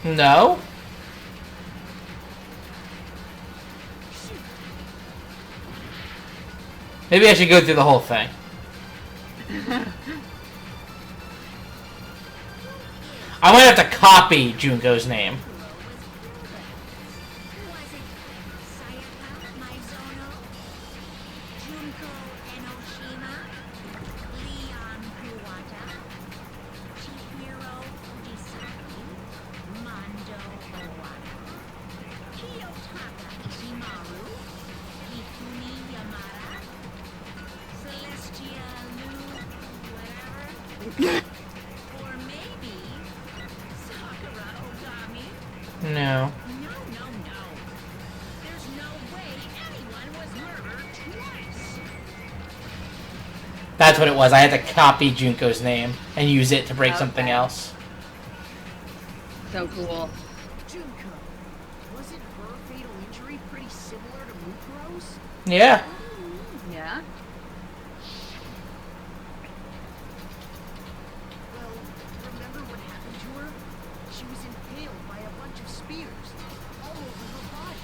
Enoshima? No? Maybe I should go through the whole thing. I might have to copy Junko's name. Was it Sayaka Maizono? Junko Enoshima? Leon Kuwata? Chihiro Fujisaki? Mondo Owada? Kiyotaka Ishimaru? Hifumi Yamada? Celestia Lu? Whatever? Or maybe Sakura Ogami? No. No. There's no way anyone was murdered twice. that's what it was. I had to copy Junko's name and use it to break something else. So cool. Junko, wasn't her fatal injury pretty similar to Mukuro's? Yeah. Yeah. Well, remember what happened to her? She was impaled by a bunch of spears all over her body.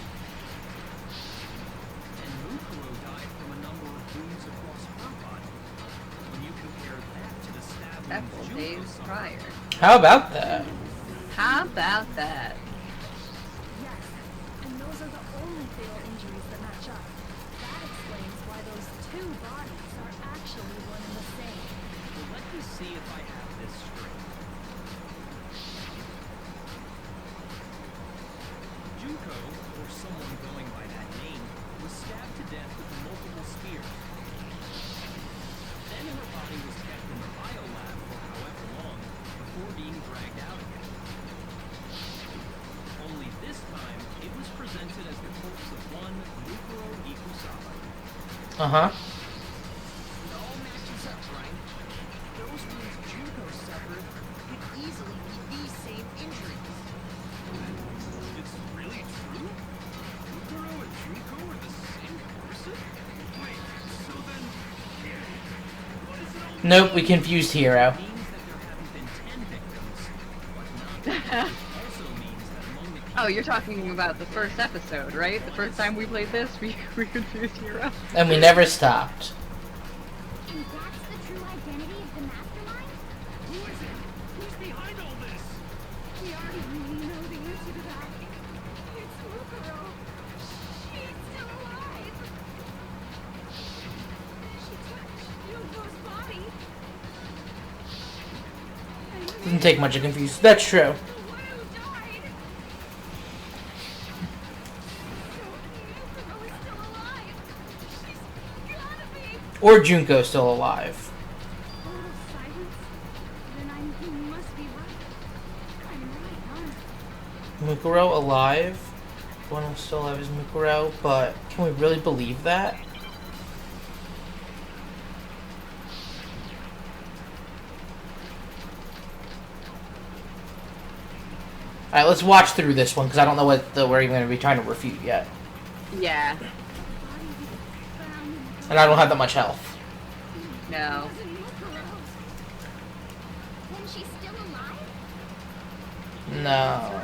And Mukuro died from a number of wounds across her body. When you compare that to the stab Several wounds days Junko suffered, prior. How about that? How about that? Yes, and those are the only fatal injuries that match up. That explains why those two bodies are actually one and the same. well, let me see if I have this straight. Junko, or someone going by that name, was stabbed to death with multiple spears. Then her body was kept in the biolab for however long before being dragged out again. Only this time, it was presented as the corpse of one Mukuro Ikusawa. Uh-huh. It all matches up, right? Those wounds Junko suffered could easily be these same injuries. It's really true? Mukuro and Junko are the same person? Wait, so then... What does it all mean? Nope, we confused Hero. It means that there haven't been 10 victims, but not. It also means that among the Oh, you're talking about the first episode, right? The first time we played this, we confused Hero. And we never stopped. And that's the true identity of the mastermind? Who is it? Who's behind all this? We already know the answer to that. It's Mukuro. She's still alive. She took Junko's body. And Doesn't take much to confuse. That's true. the one who died. So Mukuro is still alive. She's gotta be. Or Junko's still alive. Total silence? Then I must be right. I'm right, huh? Mukuro alive? The one who's still alive is Mukuro, but can we really believe that? Alright, let's watch through this one, because I don't know what we're even going to be trying to refute yet. Yeah. And I don't have that much health. No. Then she's still alive? No.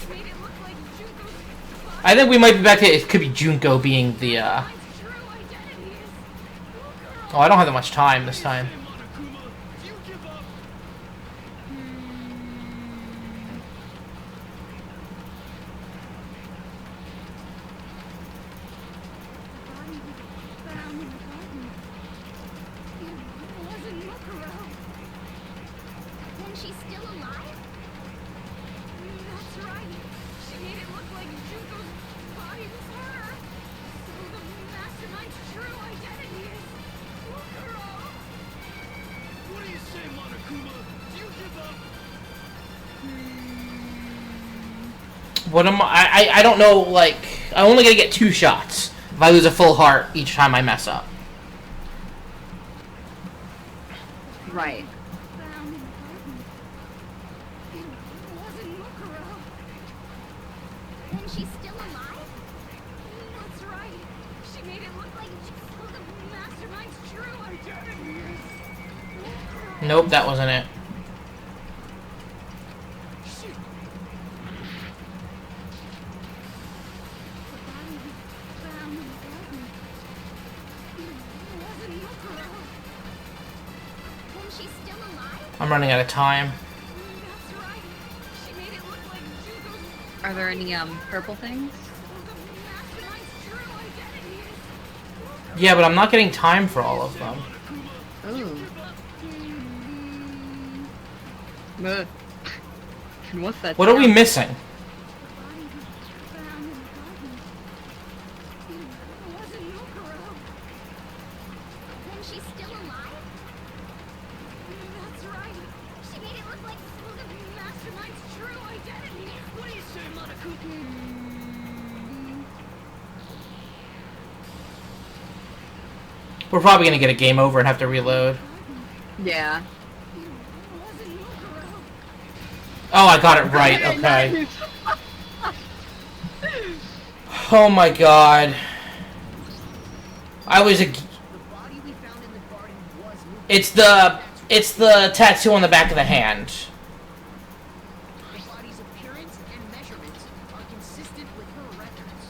Made it look like Junko's body. I think we might be back to it could be Junko being the, Mine's true identity is Mukuro. Oh, I don't have that much time this time. Hey, Monokuma, do you give up? The body was found in the garden. It wasn't Mukuro. Then she's still alive? That's right. She made it look like Junko's body was her. So the mastermind's true identity is Mukuro. What do you say, Monokuma? Do you give up? What am I don't know, like, I'm only gonna get 2 shots if I lose a full heart each time I mess up. Right. Found in the garden. It wasn't Mukuro. Then she's still alive? That's right. She made it look like the mastermind's true identity is Mukuro. Nope, that wasn't it. Shoot. The body was found in the garden. It wasn't Mukuro. Then she's still alive? I'm running out of time. That's right. She made it look like Junko's Are there any purple things? the mastermind's true identity is Yeah, but I'm not getting time for all of them. Ooh. Ugh. What's that? What are we sound? missing? the body was found in the garden. It wasn't Mukuro. Then she's still alive? That's right. She made it look like The mastermind's true identity is What do you say, Monokuma? We're probably gonna get a game over and have to reload. Yeah. Oh, I got it right. Okay. Oh my god. I was a... The body we found in the garden was It's the tattoo on the back of the hand. The body's appearance and measurements are consistent with her records.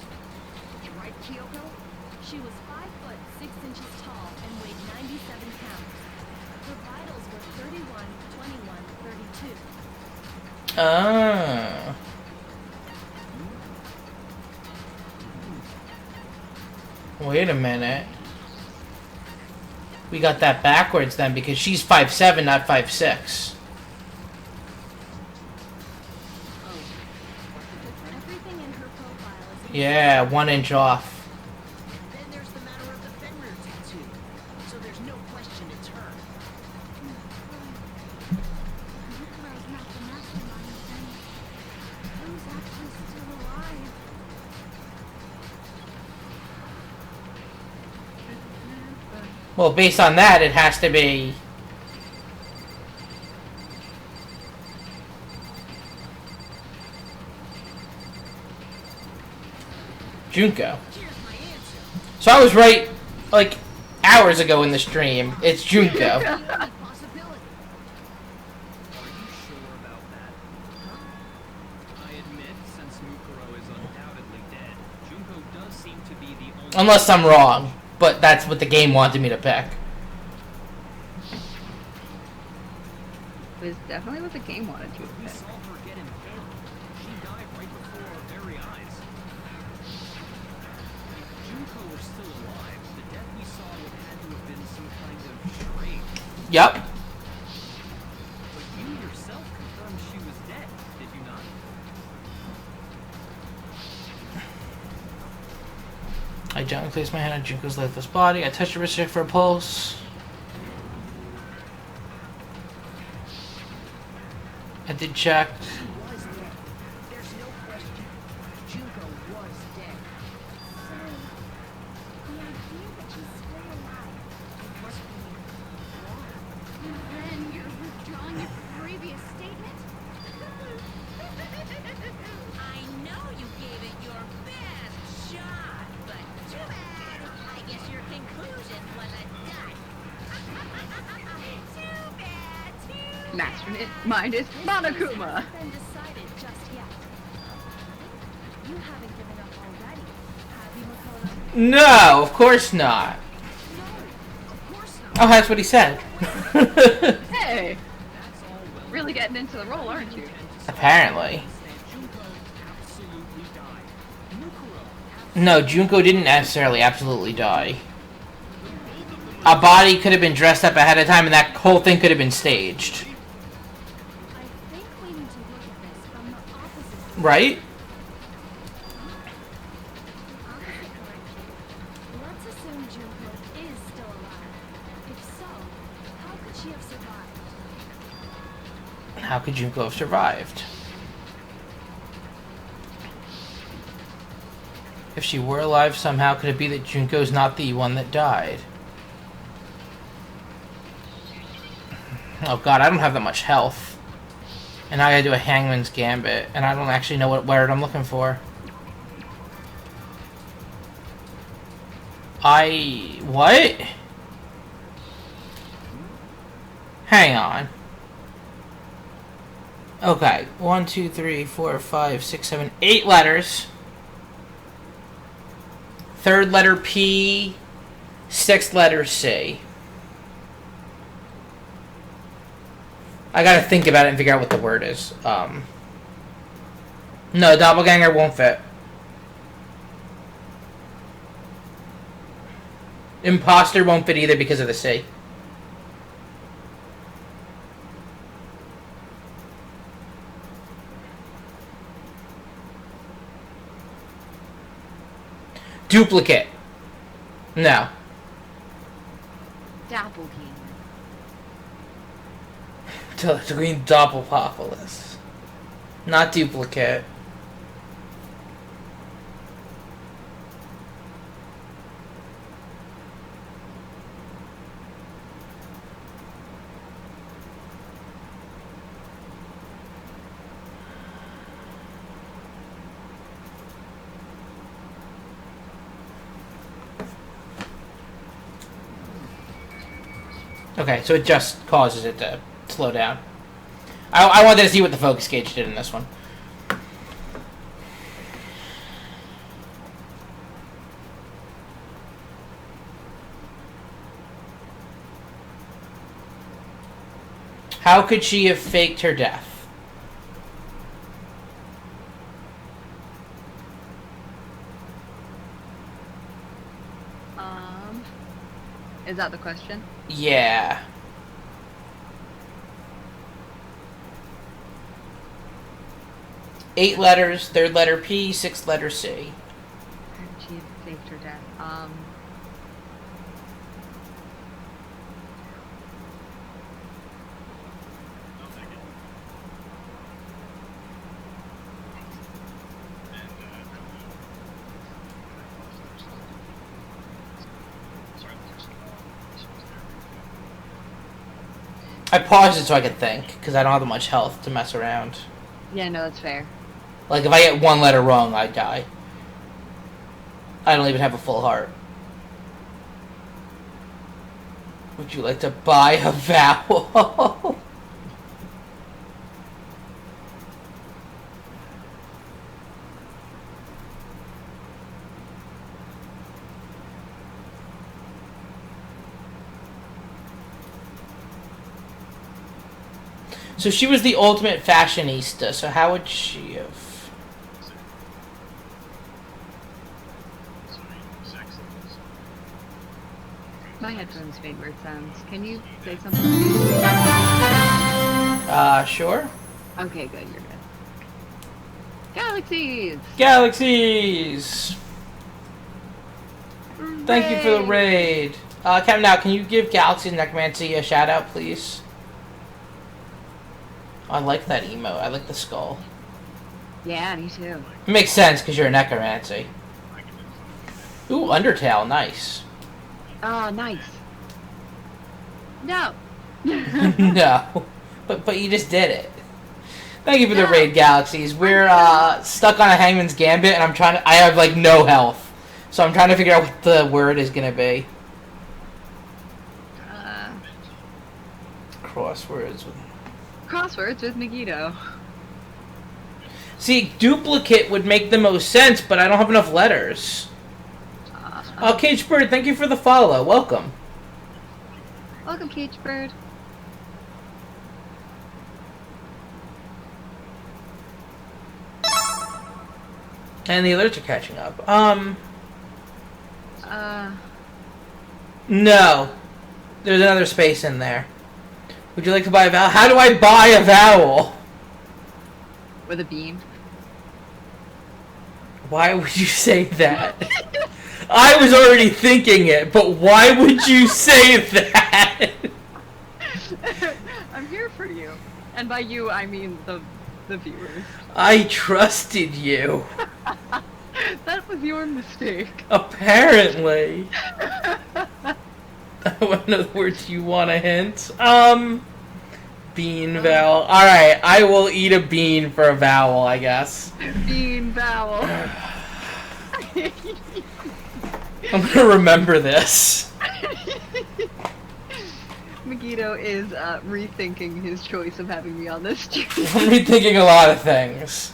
Right, Kyoko? She was 5 foot 6 inches tall and weighed 97 pounds. Her vitals were 31, 21, 32. Oh. Wait a minute. We got that backwards then because she's 5'7", not 5'6". Everything in her profile is Yeah, 1 inch off. Then there's the matter of the Fenrir tattoo. So there's no question it's her. Nikolai's not the mastermind, then who's actually still alive? Well, based on that, it has to be... Junko. Here's my answer. So I was right, like, hours ago in the stream. It's Junko. Possibility. Are you sure about that? I admit, since Mukuro is undoubtedly dead, Junko does seem to be the only... Unless I'm wrong. But that's what the game wanted me to pick. It was definitely what the game wanted to We have saw her get impaled. She died right before our very eyes. If Junko were still alive, the death we saw would have had to have been some kind of charade. Yup. But you yourself confirmed she was dead, did you not? I gently placed my hand on Junko's lifeless body. I touched the wrist for a pulse. I did check. She was dead. There's no question. Junko was dead. So, the idea that she's still alive, it must be wrong. And then you're withdrawing your previous statement? I know you gave it your best shot, but too bad. I guess your conclusion was a dud. Too bad, too Mastermind is Monokuma. been decided just yet. You haven't given up already, have you, Makoto? No, of course not. Of course not. Oh, that's what he said. Hey, That's all well. really getting into the role, aren't you? Apparently. Junko absolutely died. Mukuro No, Junko didn't necessarily absolutely die. A body could have been dressed up ahead of time and that whole thing could have been staged. I think we need to look at this from the opposite Right? Opposite correction. Let's assume Junko is still alive. If so, how could she have survived? How could Junko have survived? If she were alive somehow, could it be that Junko's not the one that died? Oh god, I don't have that much health. And I gotta do a Hangman's Gambit, and I don't actually know what word I'm looking for. What? Hang on. Okay, 1, 2, 3, 4, 5, 6, 7, 8 letters. Third letter P, sixth letter C. I gotta think about it and figure out what the word is. No, doppelganger won't fit. Imposter won't fit either because of the C. Duplicate. No. Doppelganger. The green Doppelpopolis. Not duplicate. Okay, so it just causes it to slow down. I wanted to see what the focus gauge did in this one. How could she have faked her death? Is that the question? Yeah. Eight letters, third letter P, sixth letter C. And she faked her death. I paused it so I could think, because I don't have that much health to mess around. Yeah, no, that's fair. Like, if I get one letter wrong, I die. I don't even have a full heart. Would you like to buy a vowel? So she was the ultimate fashionista, so how would she have... My headphones made weird sounds. Can you say something? Sure. Okay, good, you're good. Galaxies! Galaxies! Thank you for the raid. Captain, now, can you give Galaxy Necromancy a shout out, please? I like that emote. I like the skull. Yeah, me too. It makes sense because you're a Necromancy. Ooh, Undertale, nice. Oh, nice. No. No, but you just did it. Thank you for the raid, Galaxies. We're stuck on a Hangman's Gambit, and I have like no health, so I'm trying to figure out what the word is gonna be. Crosswords with Meggido. See, duplicate would make the most sense, but I don't have enough letters. Cage Bird, thank you for the follow. Welcome. Welcome, Cage Bird. And the alerts are catching up. No. There's another space in there. Would you like to buy a vowel? How do I buy a vowel? With a bean. Why would you say that? I was already thinking it, but why would you say that? I'm here for you. And by you, I mean the viewers. I trusted you. That was your mistake. Apparently. In other words, you want a hint? Bean vowel. Alright, I will eat a bean for a vowel, I guess. Bean vowel. I'm gonna remember this. Meggido is rethinking his choice of having me on this stream. I'm rethinking a lot of things.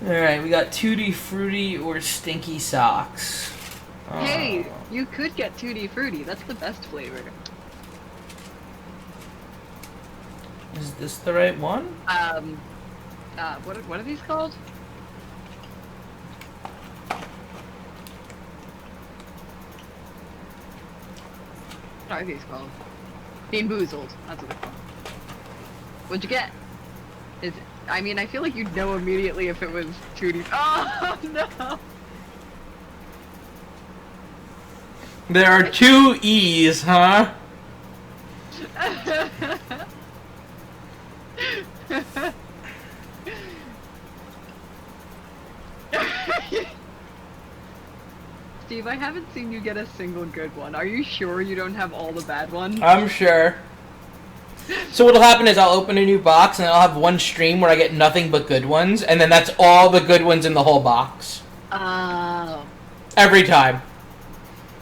Alright, we got Tutti Frutti or Stinky Socks. Hey, you could get Tutti Frutti. That's the best flavor. Is this the right one? What are these called? What are these called? Bean Boozled. That's what they're called. What'd you get? I mean, I feel like you'd know immediately if it was Tutti. Oh no! There are two E's, huh? Steve, I haven't seen you get a single good one. Are you sure you don't have all the bad ones? I'm sure. So what'll happen is I'll open a new box and I'll have one stream where I get nothing but good ones, and then that's all the good ones in the whole box. Oh. Every time.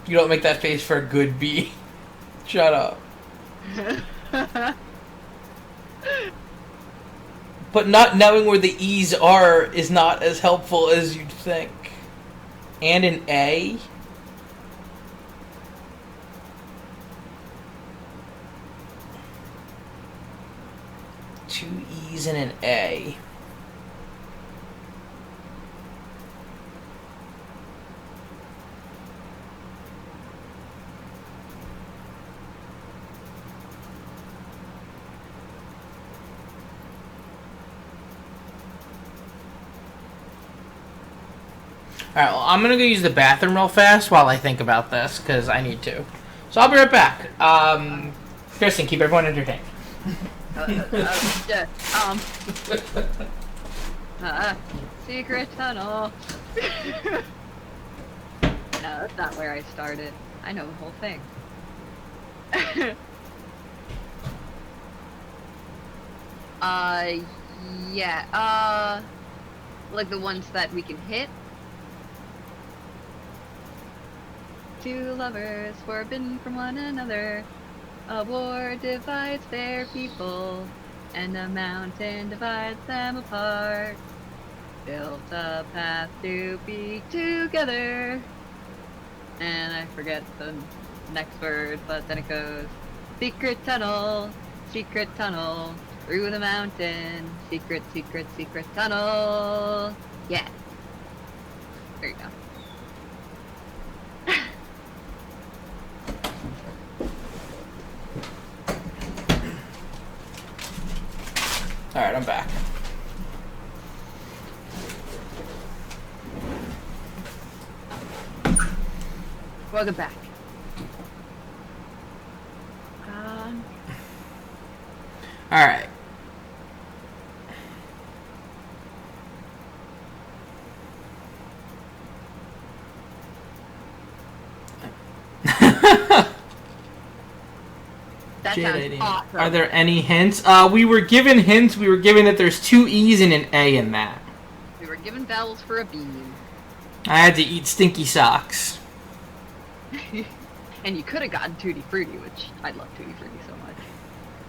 You don't make that face for a good bee. Shut up. But not knowing where the E's are is not as helpful as you'd think. And an A? Two E's and an A. Alright, well, I'm gonna go use the bathroom real fast while I think about this, because I need to. So I'll be right back. Kristen, keep everyone entertained. Secret tunnel. No, that's not where I started. I know the whole thing. Yeah, like the ones that we can hit. Two lovers forbidden from one another. A war divides their people, and a mountain divides them apart. Built a path to be together. And I forget the next word, but then it goes, secret tunnel, through the mountain, secret, secret, secret tunnel. Yeah. There you go. Alright, I'm back. Welcome back. Alright. That sounds awesome. Are there any hints? We were given hints. We were given that there's two E's and an A in that. We were given vowels for a bean. I had to eat stinky socks. And you could have gotten Tutti Frutti, which I love Tutti Frutti so much.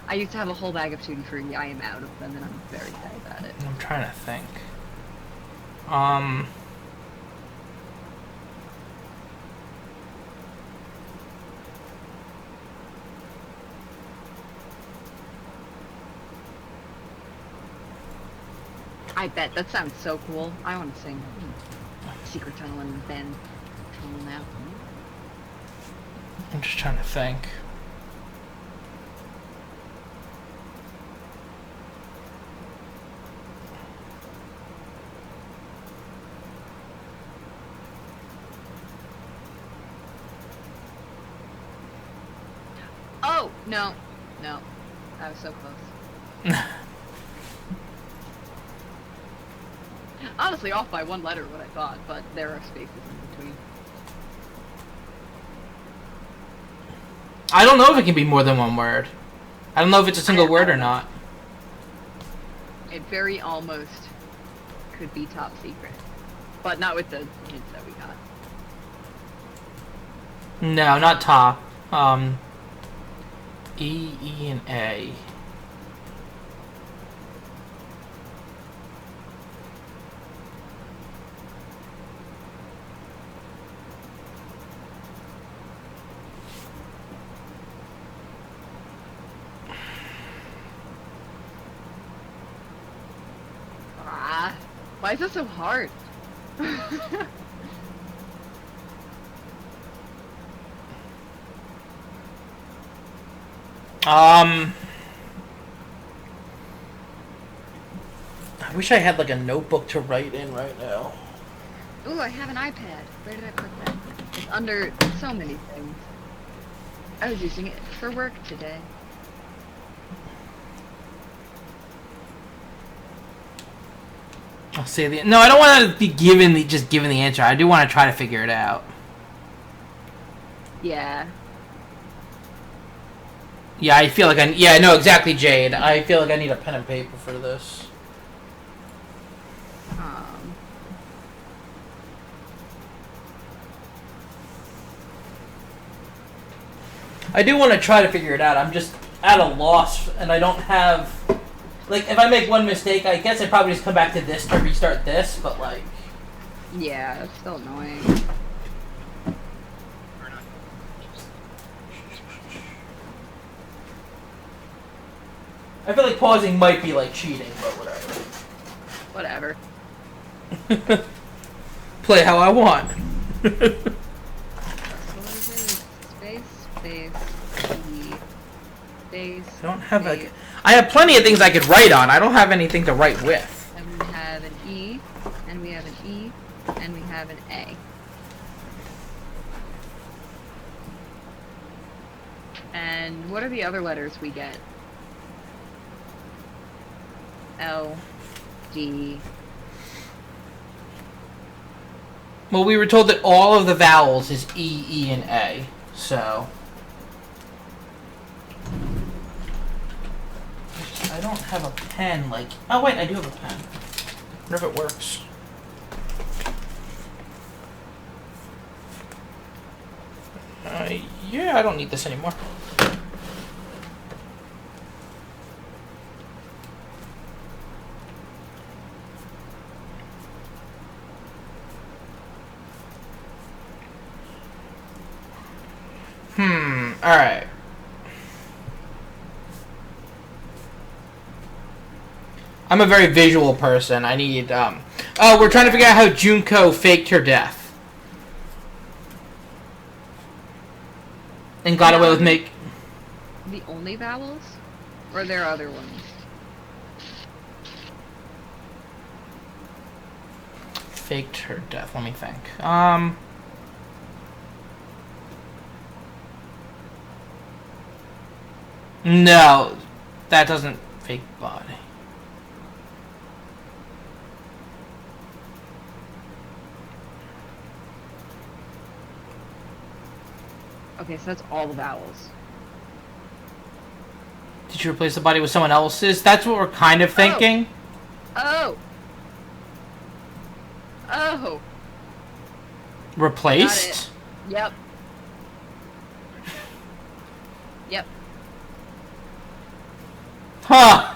I used to have a whole bag of Tutti Frutti. I am out of them, and I'm very sad about it. I'm trying to think. I bet. That sounds so cool. I want to sing Secret Tunnel and then Tunnel now. I'm just trying to think. Oh! No. No. I was so close. Honestly, off by one letter what I thought, but there are spaces in between. I don't know if it can be more than one word. I don't know if it's a single word or not. It very almost could be top secret. But not with the hints that we got. No, not top. E, E, and A. Why is this so hard? I wish I had like a notebook to write in right now. Ooh, I have an iPad. Where did I put that? It's under so many things. I was using it for work today. I'll say the no. I don't want to be given the answer. I do want to try to figure it out. Yeah. Yeah, I feel like I know exactly, Jade. I feel like I need a pen and paper for this. I do want to try to figure it out. I'm just at a loss, and I don't have... Like, if I make one mistake, I guess I'd probably just come back to this to restart this, but, like... Yeah, it's still annoying. I feel like pausing might be, like, cheating, but whatever. Whatever. Play how I want. Space, space, E, space. I don't have like... I have plenty of things I could write on. I don't have anything to write with. And we have an E, and we have an E, and we have an A. And what are the other letters we get? L, D. Well, we were told that all of the vowels is E, E, and A. So... I don't have a pen, like... Oh, wait, I do have a pen. I wonder if it works. Yeah, I don't need this anymore. Alright. I'm a very visual person. I need, Oh, we're trying to figure out how Junko faked her death. And got away with make... The only vowels? Or are there other ones? Faked her death. Let me think. No. That doesn't fake body. Okay, so that's all the vowels. Did you replace the body with someone else's? That's what we're kind of thinking. Oh! Oh! Replaced? Yep. Yep. Huh.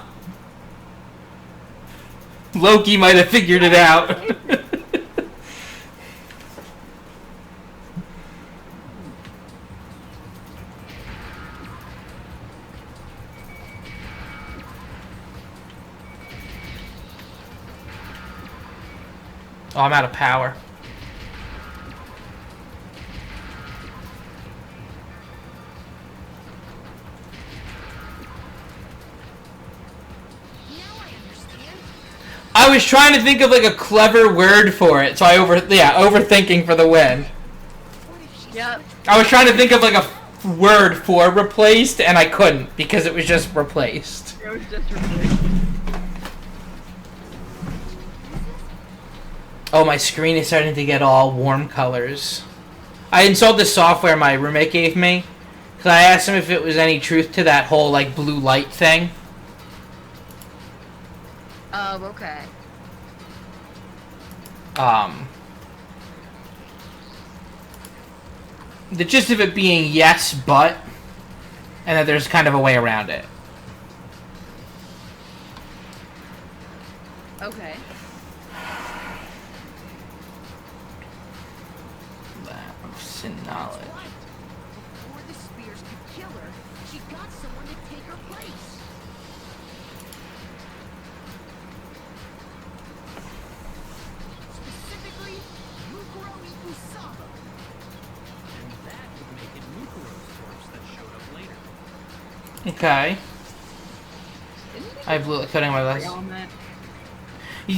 Loki might have figured it out. Oh, I'm out of power. I was trying to think of like a clever word for it, so overthinking for the win. Yep. I was trying to think of like a word for replaced, and I couldn't because it was just replaced. It was just replaced. Oh, my screen is starting to get all warm colors. I installed the software my roommate gave me, because I asked him if it was any truth to that whole like blue light thing. Oh, okay. The gist of it being yes, but, and that there's kind of a way around it. Okay. That's in knowledge. Before the spears could kill her, she got someone to take her place. Specifically, Mukuro Usaba. And that would make it Mukuro's corpse that showed up later. Okay. Didn't I have blue coding on my list. on that?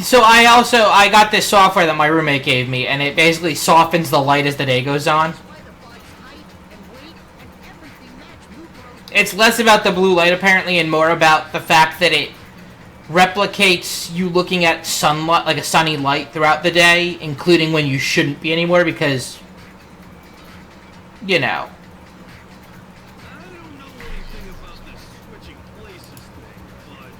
So I got this software that my roommate gave me, and it basically softens the light as the day goes on. It's less about the blue light apparently, and more about the fact that it replicates you looking at sunlight, like a sunny light throughout the day, including when you shouldn't be anywhere because, you know. I don't know anything about this switching places thing, but...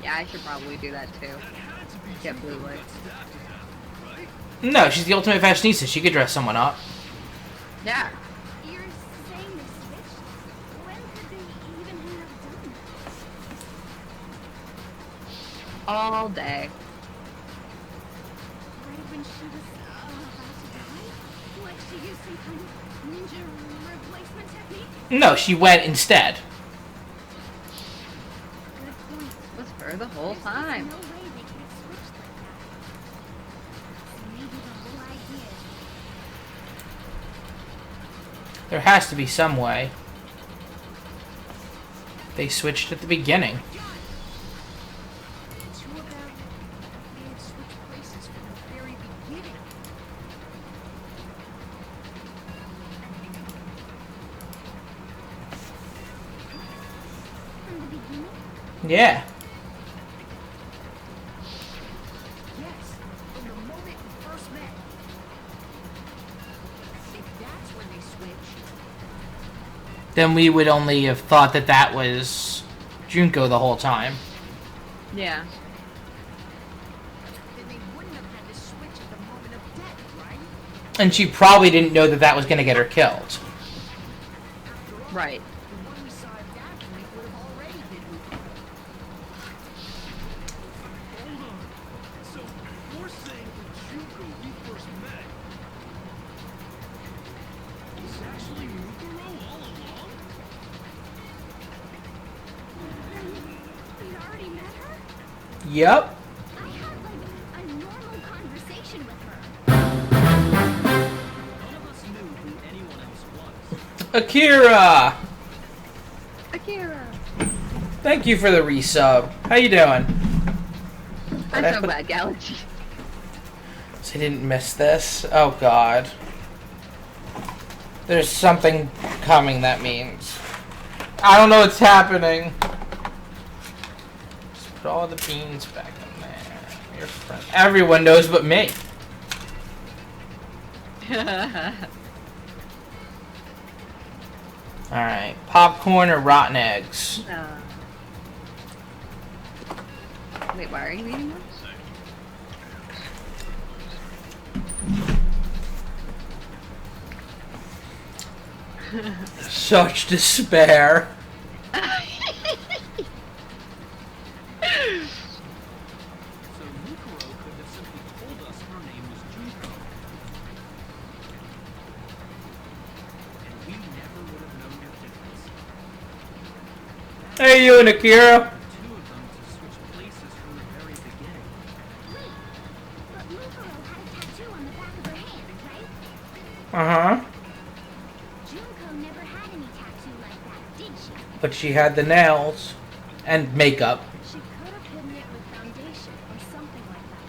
Yeah, I should probably do that too. That had to be Get blue light. That staff to happen, right? No, she's the ultimate fashionista. She could dress someone up. Yeah. You're saying they switched? When could they even have done that? All day. Right when she was about to die? Like she used some kind of ninja replacement technique? No, she went instead. Good point. It was her the whole There's time. no way they could have switched like that. So maybe the whole idea. There has to be some way. They switched at the beginning. The two of them, they had switched places from the very beginning. From the beginning? Yeah. Yes, from the moment we first met. If that's when they switched, Then we would only have thought that that was Junko the whole time. Yeah. then they wouldn't have had to switch at the moment of death, right? And she probably didn't know that that was going to get her killed. After all, Right. the one we saw at that point would have already been Luca. Hold on. So you're saying when Junko we first met was actually Mukuro all along? You'd already met her? Yep. I had like a normal conversation with her. None of us knew who anyone else was. Akira! Akira. Thank you for the resub. How you doing? I'm That's so what- glad, Galaxy. So I didn't miss this. Oh god. There's something coming, that means. I don't know what's happening. Just put all the beans back in there. Your friend. Everyone knows but me. Alright. Popcorn or rotten eggs? Wait, why are you eating this? Such despair. So Mukuro could have simply told us her name was Junko. And we never would have known the difference. Hey, you and Akira. The two of them to switch places from the very beginning. Wait, but Mukuro had a tattoo on the back of her hand, right? Uh-huh. Junko never had any tattoo like that, did she? But she had the nails. And makeup. She could have hidden it with foundation or something like that.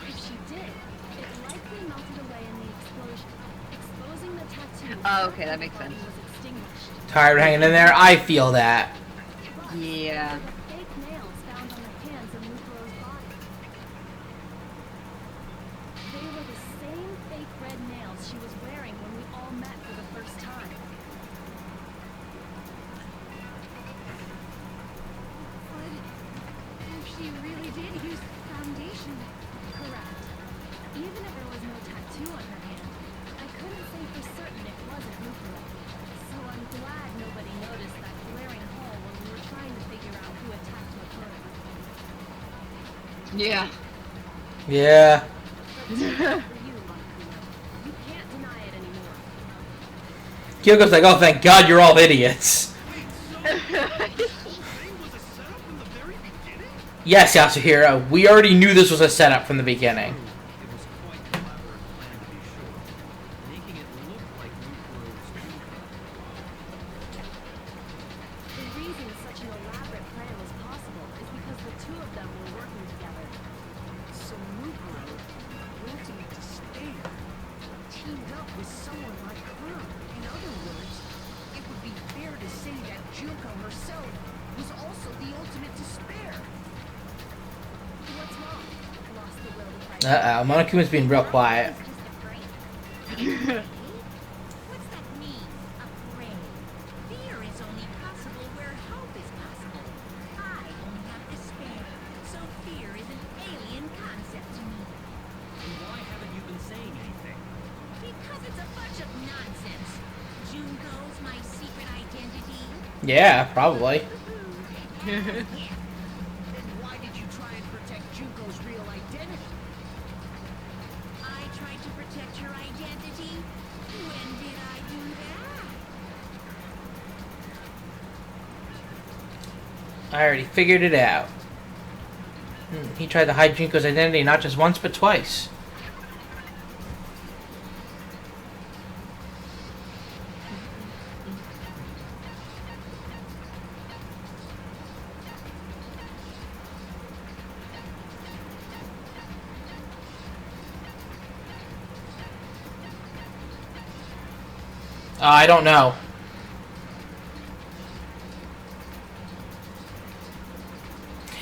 If she did, it likely melted away in the explosion, exposing the tattoo. Oh, okay, that makes before the sense. body was extinguished. Tired of hanging in there? I feel that. But Yeah. there were fake nails found on the hands of Mukuro's body. They were the same fake red nails she was wearing when we all met for the first time. But if she really did use foundation, correct. Even if there was no tattoo on her hand, I couldn't say for certain it wasn't Mukuro. So I'm glad nobody noticed that glaring hole when we were trying to figure out who attacked Makoto. Yeah. Yeah. For you, Makuyo, you can't deny it anymore. Kyoko's like, oh, thank God you're all idiots. Wait, so the whole thing was a setup from the very beginning? Yes, Yasuhiro, we already knew this was a setup from the beginning. It was quite an elaborate plan to be sure, making it look like Mukuro's Junko. The reason such an elaborate plan was possible is because the two of them were working together. So Mukuro, ultimate despair, teamed up with someone like her. In other words, it would be fair to say that Junko herself was also the ultimate despair. What's wrong? Lost the will to fight. Uh-oh, Monokuma's being real quiet. It's just afraid. What's that mean, afraid? Fear is only possible where hope is possible. I only have despair, so fear is an alien concept to me. Yeah, probably. Then why did you try and protect Junko's real identity? I tried to protect your identity. When did I do that? I already figured it out. He tried to hide Junko's identity not just once, but twice. I don't know.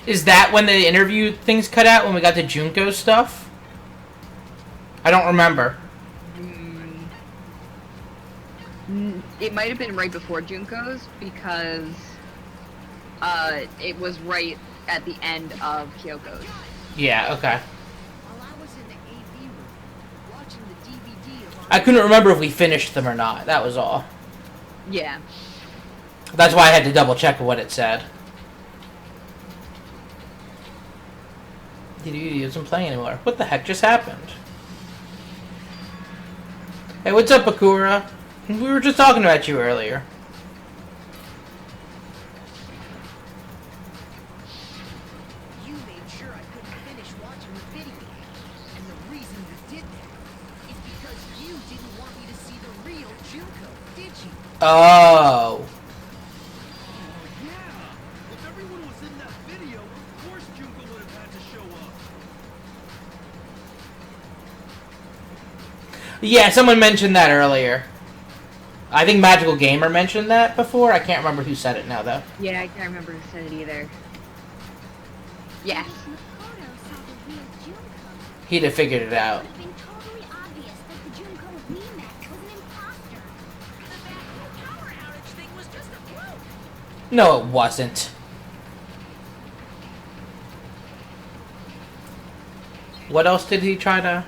Is that when the interview things cut out, when we got the Junko stuff? I don't remember. It might have been right before Junko's because it was right at the end of Kyoko's. Yeah, okay. While I was in the AV room, watching the DVD of our I couldn't remember if we finished them or not. That was all. Yeah. That's why I had to double check what it said. DVD isn't playing anymore. What the heck just happened? Hey, what's up, Akura? We were just talking about you earlier. You made sure I couldn't finish watching the video. And the reason you did that is because you didn't want me to see the real Junko, did you? Oh. Yeah! If everyone was in that video, of course Junko would have had to show up. Yeah, someone mentioned that earlier. I think Magical Gamer mentioned that before. I can't remember who said it now, though. Yeah, I can't remember who said it either. Yes. Makoto saw the real Junko. He'd have figured it out. It would have been totally obvious that the Junko we met was an imposter. The back power outage thing was just a fluke. No, it wasn't. What else did he try to...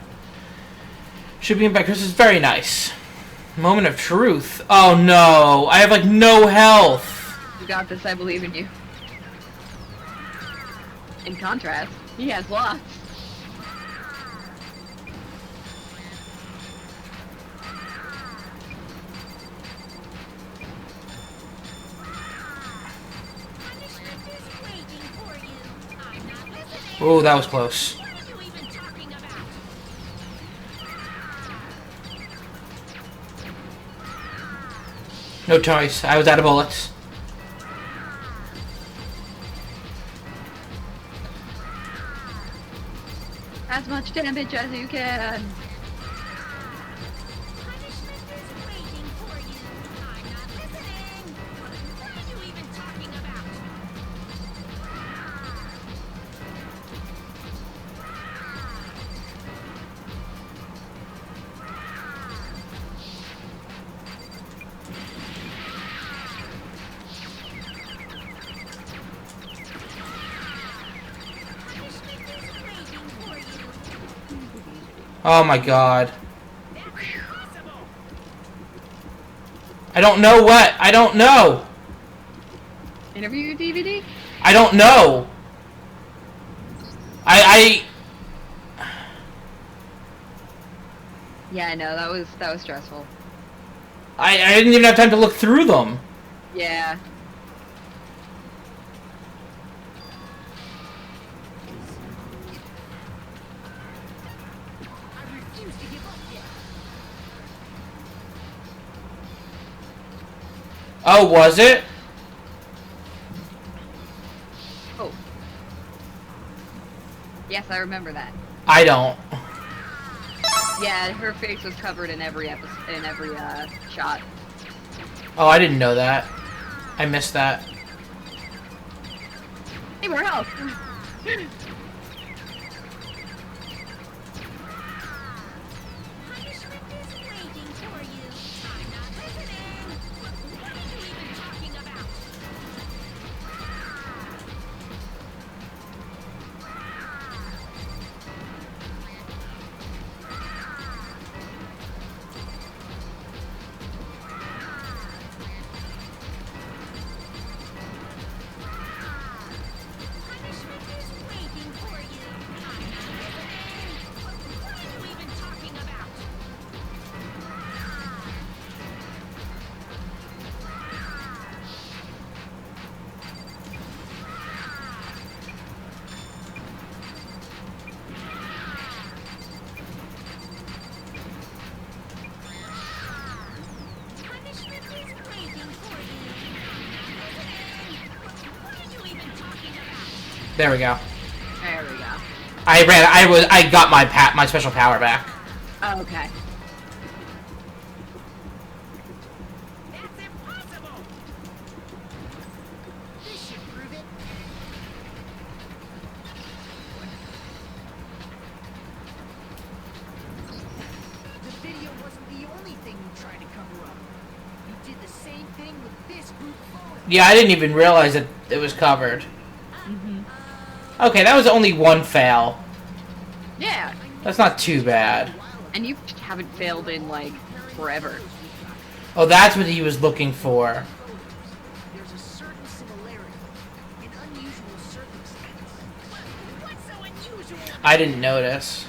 Should be in back. This is very nice. Moment of truth. Oh no, I have like no health. You got this, I believe in you. In contrast, he has lots. Punishment is waiting for you. I'm not listening. Oh, that was close. What are you even talking about? No choice. I was out of bullets. As much damage as you can. Punishment is waiting for you. I'm not listening. What are you even talking about? Punishment is waiting for you. Oh my god. That's impossible. I don't know what. I don't know. Interview DVD? I don't know. Yeah, I know, that was stressful. I didn't even have time to look through them. Yeah. I refuse to give up yet. Oh, was it? Oh. Yes, I remember that. I don't. Yeah, her face was covered in every shot. Oh, I didn't know that. I missed that. Hey, more health! Punishment is waiting for you. I'm not listening. What are you even talking about? There we go. There we go. I got my special power back. Oh, okay. That's impossible! This should prove it. The video wasn't the only thing you tried to cover up. You did the same thing with this group photo. Yeah, I didn't even realize that it was covered. Okay, that was only one fail. Yeah. That's not too bad. And you haven't failed in, like, forever. Oh, that's what he was looking for. There's a certain similarity, an unusual circumstance. What's so unusual? I didn't notice.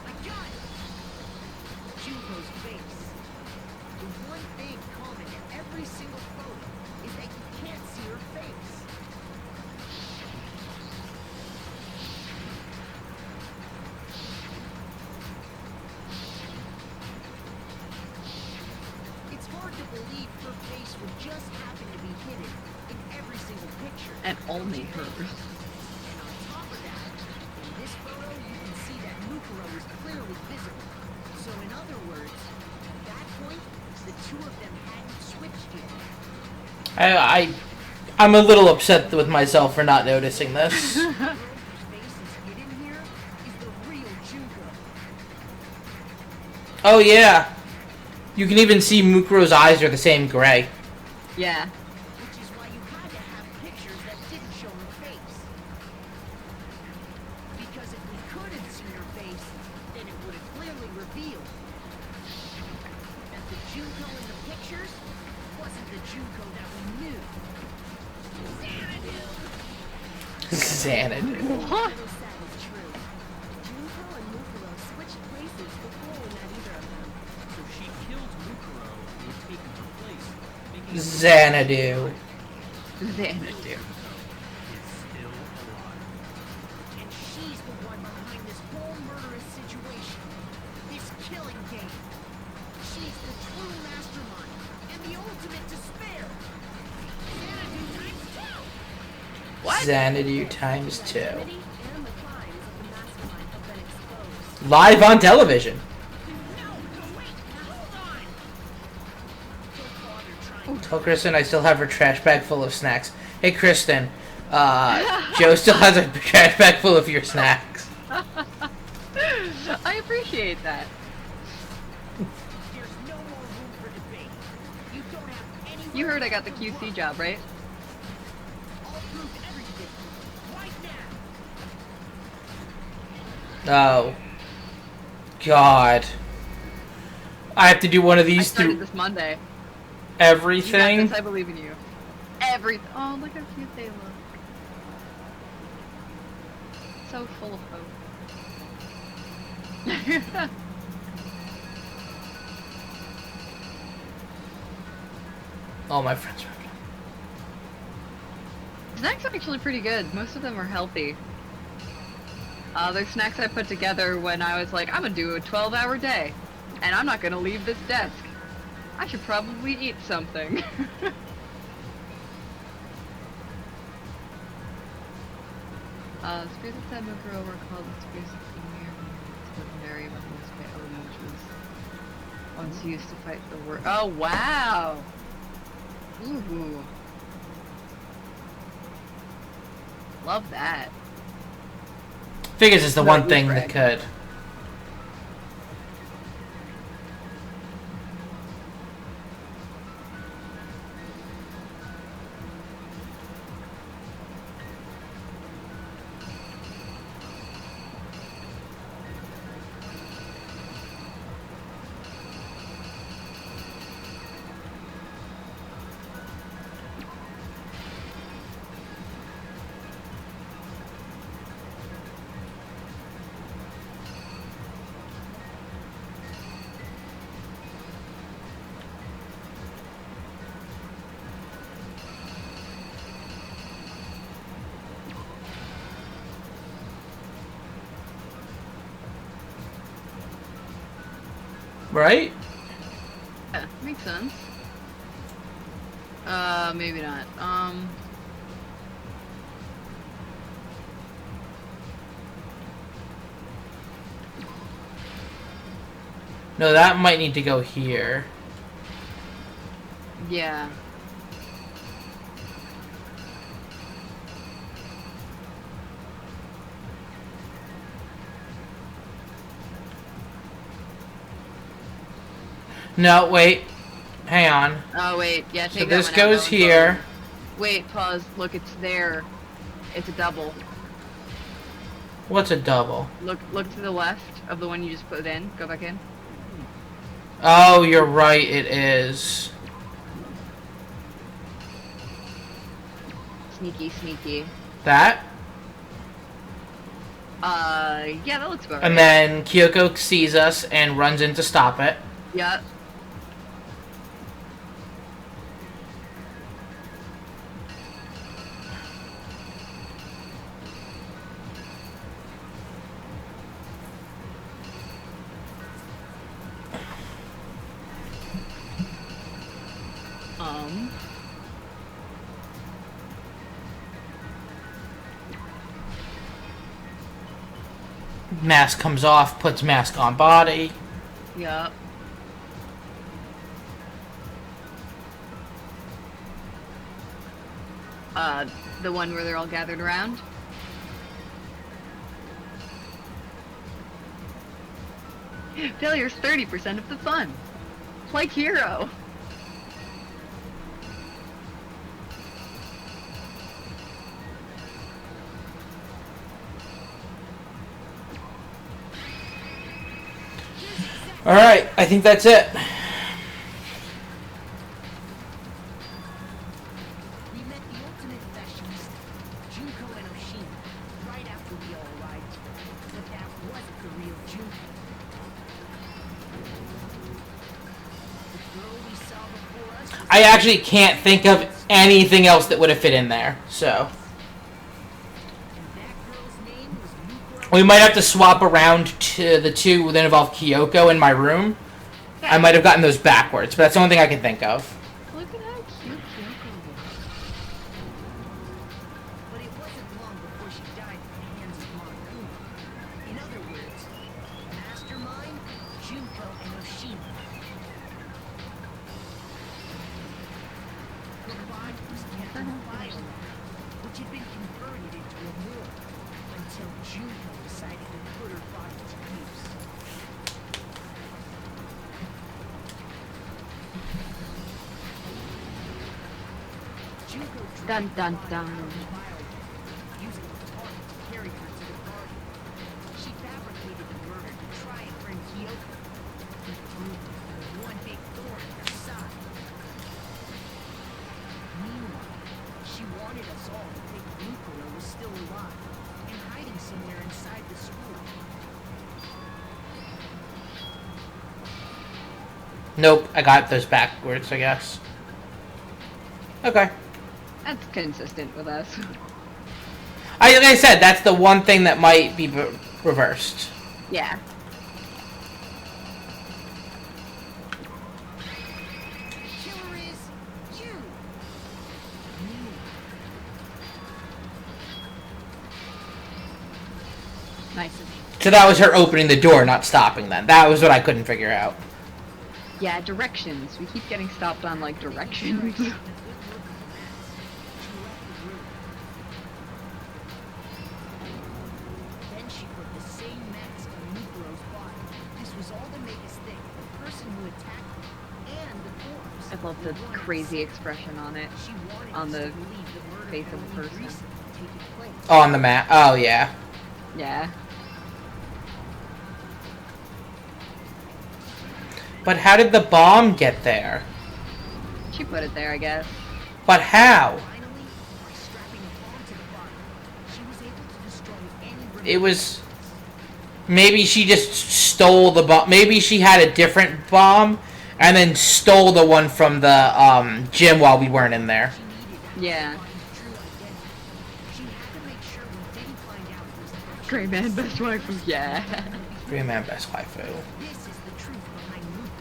I got it. Junko's face. The one thing common in every single photo is that you can't see her face. It's hard to believe her face would just happen to be hidden in every single picture. And only hers. And on top of that, in this photo, you can see that Mukuro is clearly visible. So in other words, at that point, the two of them hadn't switched yet. I'm a little upset with myself for not noticing this. The girl whose face is hidden here is the real Junko. Oh yeah. You can even see Mukuro's eyes are the same gray. Yeah. Which is why you had to have pictures that didn't show her face. Because if we could have seen her face, then it would have clearly revealed that the Junko in the pictures wasn't the Junko that we knew. Xanadu. What? What is said is true. Junko and Mukuro switched places before we met either of them. So she killed Mukuro and was taken her place, making Xanadu. Xanadu. is still alive. And she's the one behind this whole murderous situation. This killing game. She's the true mastermind and the ultimate despair. Xanadu times two. Xanadu times 2. The identity and the crimes of the mastermind have been exposed. Live on television. No, wait, hold on. Your father trying Tell Kristen I still have her trash bag full of snacks. Hey Kristen, Joe still has a trash bag full of your snacks. I appreciate that. There's no more room for debate. You don't have any. You heard I got the QC job, right? I'll prove everything right now. Oh. God. I have to do one of I these started through this Monday. You everything. got this, I believe in you. Oh, look how cute they look. So full of hope. All my friends are. Snacks are actually pretty good. Most of them are healthy. They're snacks I put together when I was like, I'm gonna do a 12-hour day, and I'm not gonna leave this desk. I should probably eat something. Spirits of Mukuro were called the spirits of legendary weapons by Odin, which was once used to fight the war. Oh wow! Ooh. Love that. Figures is the No, one thing that Greg. could. Right? Yeah, makes sense. Maybe not. No, that might need to go here. Yeah. No, wait. Hang on. Oh wait, yeah. Take So that this one out, goes that one's here. fine. Wait, pause. Look, it's there. It's a double. What's a double? Look to the left of the one you just put in. Go back in. Oh, you're right, it is. Sneaky, sneaky. That? Yeah, that looks about right. And then Kyoko sees us and runs in to stop it. Yep. Mask comes off, puts mask on body. Yep. The one where they're all gathered around? Failure's 30% of the fun. Like Hero. Alright, I think that's it. We met the ultimate fashionista, Junko and Oshima, right after we all arrived. But that wasn't the real Junko. The girl we saw before us was I actually can't think of anything else that would have fit in there, so. and that girl's name was Mukuro. We might have to swap around to the two that involve Kyoko in my room. I might have gotten those backwards, but that's the only thing I can think of. Look at how cute Kyoko was. But it wasn't long before she died at the hands of Monokuma. In other words, Mastermind, Junko, and Oshima. Her body was kept in a fire, which had been converted into a morgue, until Junko decided to put her body to use. Junko Dun dun dun. using the party to carry her to the garden. She fabricated the murder to try and bring Kyoko. He proved it with one big thorn in her side. Meanwhile, she wanted us all to think Mukuro was still alive and hiding somewhere inside the school. Nope, I got those backwards, I guess. Okay. That's consistent with us. Like I said, that's the one thing that might be reversed. Yeah. Killer is you! Nice. So that was her opening the door, not stopping them. That was what I couldn't figure out. Yeah, directions. We keep getting stopped on, like, directions. Then she put the same mask on Mukuro's body. This was all to make us think the person who attacked her and the corpse. I love the were one crazy and the expression on it. same. She wanted On us the to believe the murder face had of the only person. recently taken place. Oh, on the map. Oh, yeah. Yeah. But how did the bomb get there? She put it there, I guess. But how? Finally, by strapping a bomb to the body, she was able to destroy any It was... Maybe she just stole the bomb. Maybe she had a different bomb and then stole the one from the gym while we weren't in there. Yeah. true identity. She had to make sure we didn't find out it was the Great man, best wife of... Yeah. Green Man Best Waifu. This is the truth behind Mukuro.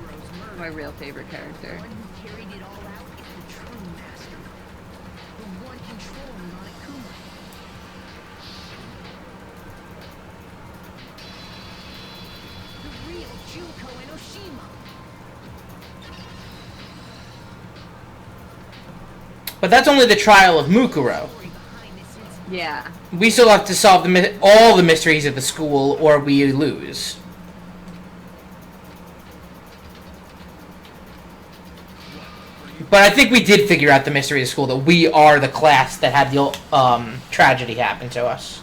My real favorite character. The one who carried it all out is the true master. The one controlling Monokuma. The real Junko Enoshima. But that's only the trial of Mukuro. Story behind this incident. Yeah. We still have to solve all the mysteries of the school, or we lose. But I think we did figure out the mystery of the school, that we are the class that had the tragedy happen to us.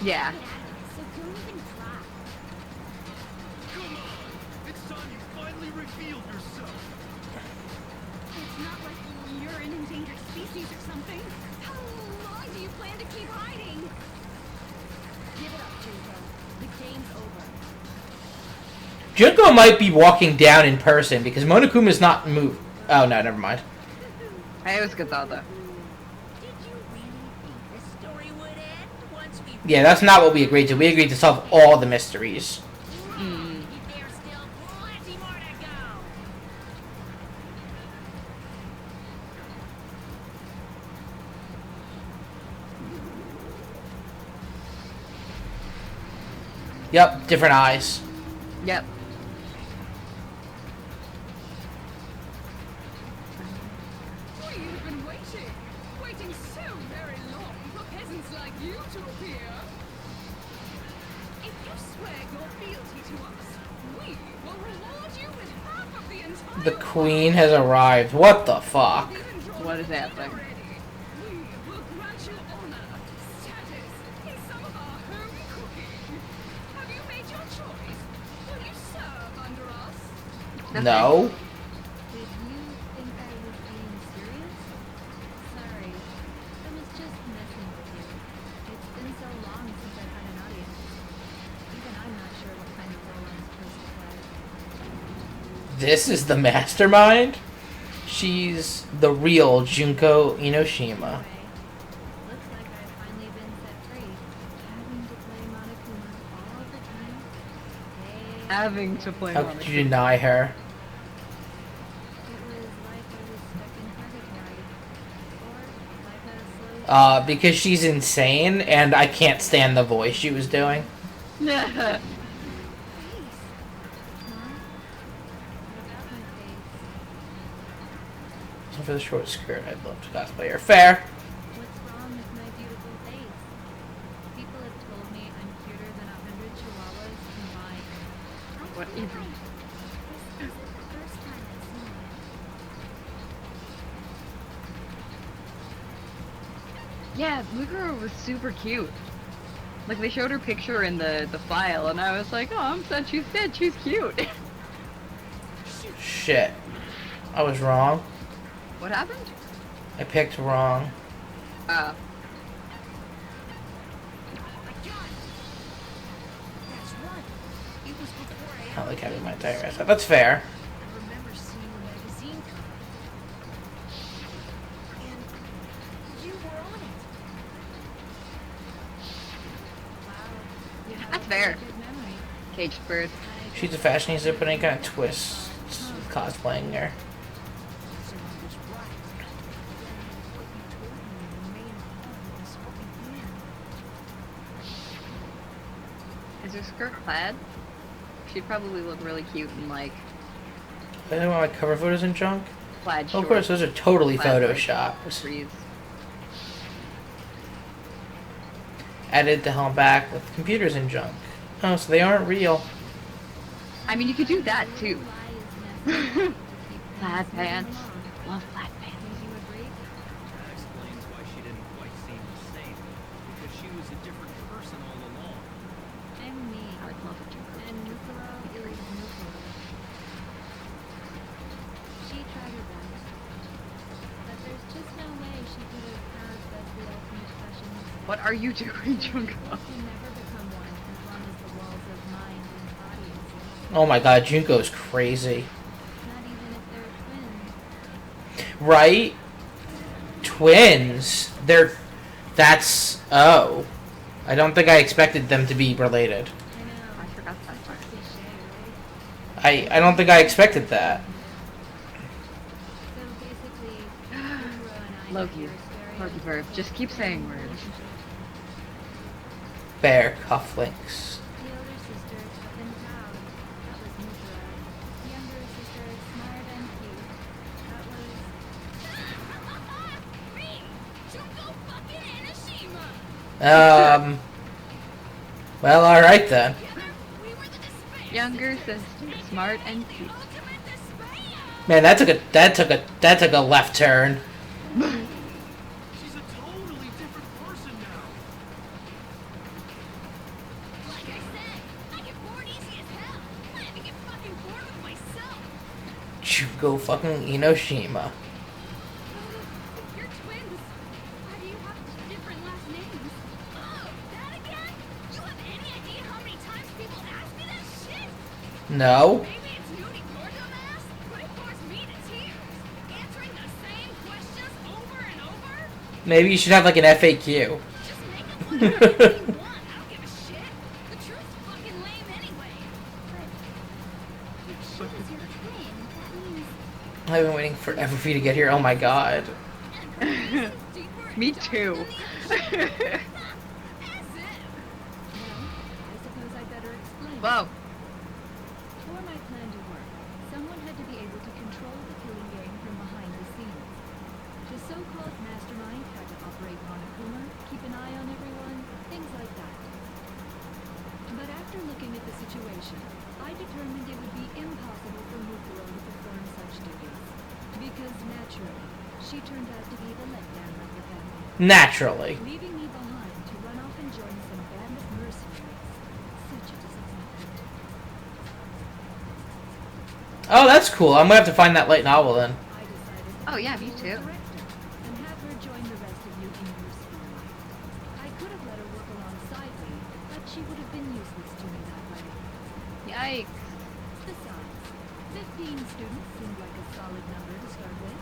Yeah. So don't even try. Come on! It's time you finally revealed yourself! It's not like you're an endangered species or something. How long do you plan to keep hiding? Give it up, Junko. The game's over. Junko might be walking down in person, because Monokuma's not moved. Oh, no, never mind. It was a good thought, though. Did you really think this story would end once we Yeah, that's not what we agreed to. We agreed to solve all the mysteries. There's still plenty more to go. Yep, different eyes. Yep. We've been waiting so very long for peasants like you to appear. If you swear your fealty to us, we will reward you with half of the entire. The queen has arrived. What the fuck? What is happening? We will grant you honor, status, in some of our home cooking. Have you made your choice? Will you serve under us? No. Did you think I was being serious? Sorry. I was just messing with you. It's been so long since I've had an audience. Even I'm not sure what kind of role I'm supposed to play. This is the mastermind? She's the real Junko Enoshima. Anyway, looks like I've finally been set free. Having to play Monokuma all the time. Hey, Having to play How Monica. could you deny her? it was like I was stuck in purgatory. Or like a slow Because she's insane, and I can't stand the voice she was doing. face. Huh? What about my face? For the short skirt, I'd love to cosplay her. Fair. What's wrong with my beautiful face? People have told me I'm cuter than 100 chihuahuas combined. What even? This isn't the first time I've seen it. Yeah, Mukuro was super cute. Like, they showed her picture in the file, and I was like, oh, I'm sad she's dead. She's cute. Shit. I was wrong. What happened? I picked wrong. Uh, That's right. It was before I I like having my entire ass up. That's fair. I remember seeing a magazine cover. And you were on it. Wow. You have That's a fair. good memory. She's caged bird. a fashionista, but any kind of twists with cosplaying her. So I was right. Then what you told me remained part of this fucking plan. Is her skirt plaid? She'd probably look really cute in, like, I don't want my cover photos and junk. plaid Oh, shorts. of course, those are totally plaid, like, photoshopped. breeze. Added the helm back with computers and junk. Oh, so they aren't real. I mean, you could do that, too. Lie is necessary to keep Plaid things moving pants. along. Love plaid pants. Would you agree? That explains why she didn't quite seem the same. Because she was a different person all along. And me. I would love a Junko. And Mukuro is Mukuro. She tried her best. But there's just no way she could have passed as the ultimate fashionista. What are you doing, Junko? You can never become one as long as the walls of mind and body exist. Oh my god, Junko's crazy. Not even if they're twins. Right? Twins. That's... Oh. I don't think I expected them to be related. I know. I forgot that part. Cliche, I don't think I expected that. So basically, Sakura and I Love had you. your Love you, Verb. Just keep saying words. Bear cufflinks. The older sister, tough and proud. That was Mukura. The younger sister, smart and cute. That was... Me! Junko fucking Anashima! Well, alright then. Together, we were the despair. Younger sister, smart and cute. Ultimate despair! Man, that took a left turn. She's a totally different person now. Like I said, I get bored easy as hell. I even get fucking bored with myself. Chugo fucking Enoshima. You're twins. Why do you have different last names? Oh, that again? You have any idea how many times people ask me that shit? No. Maybe it's new to your dumbass, but it bores me to tears. Answering the same questions over and over? Maybe you should have like an FAQ. Just make up whatever you want. I don't give a shit. The truth's fucking lame anyway. If she was your twin, that means... I've been waiting forever for you to get here. Oh my god. Me too. As if. Well, I suppose I better explain. Whoa. For my plan to work, someone had to be able to control the killing game from behind the scenes. The so-called mastermind had to operate Monokuma, keep an eye on everyone, things like that. But after looking at the situation, I determined it would be impossible for Mukuro to perform such duties. Because naturally, she turned out to be the letdown of the family, Naturally. leaving me behind to run off and join some band of mercenaries. Such a disappointment. Oh, that's cool. I'm gonna have to find that light novel then. I decided to Oh, yeah, be me the too. director and have her join the rest of you in your school. I could have let her work alongside me, but she would have been useless to me that way. Yikes. Besides, 15 students seemed like a solid number to start with.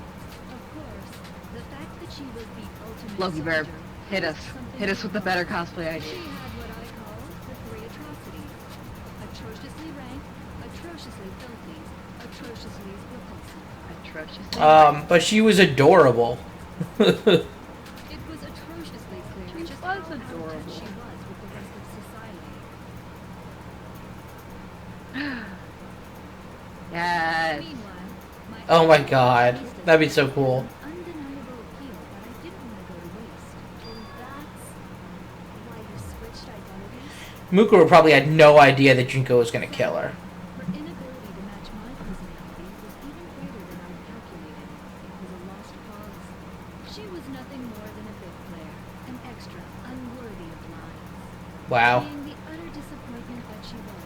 Of course, the fact that she was the ultimate Loki Verb. soldier Hit us. was something Hit us with the better else. cosplay She idea. had what I call the three atrocities. Atrociously rank, atrociously filthy, atrociously repulsive. Atrocious. But she was adorable. It was atrociously clear She just was how out of touch adorable. she was with the rest of society. Yes. Meanwhile, Oh my god. That'd be so cool. An undeniable appeal that I didn't want to go to waste. And that's why you switched identities? Mukuro probably had no idea that Junko was gonna kill her. Her inability to match my personality was even greater than I calculated. It was a lost cause. She was nothing more than a bit player, an extra, unworthy of lines. Wow. Being the utter disappointment that she was,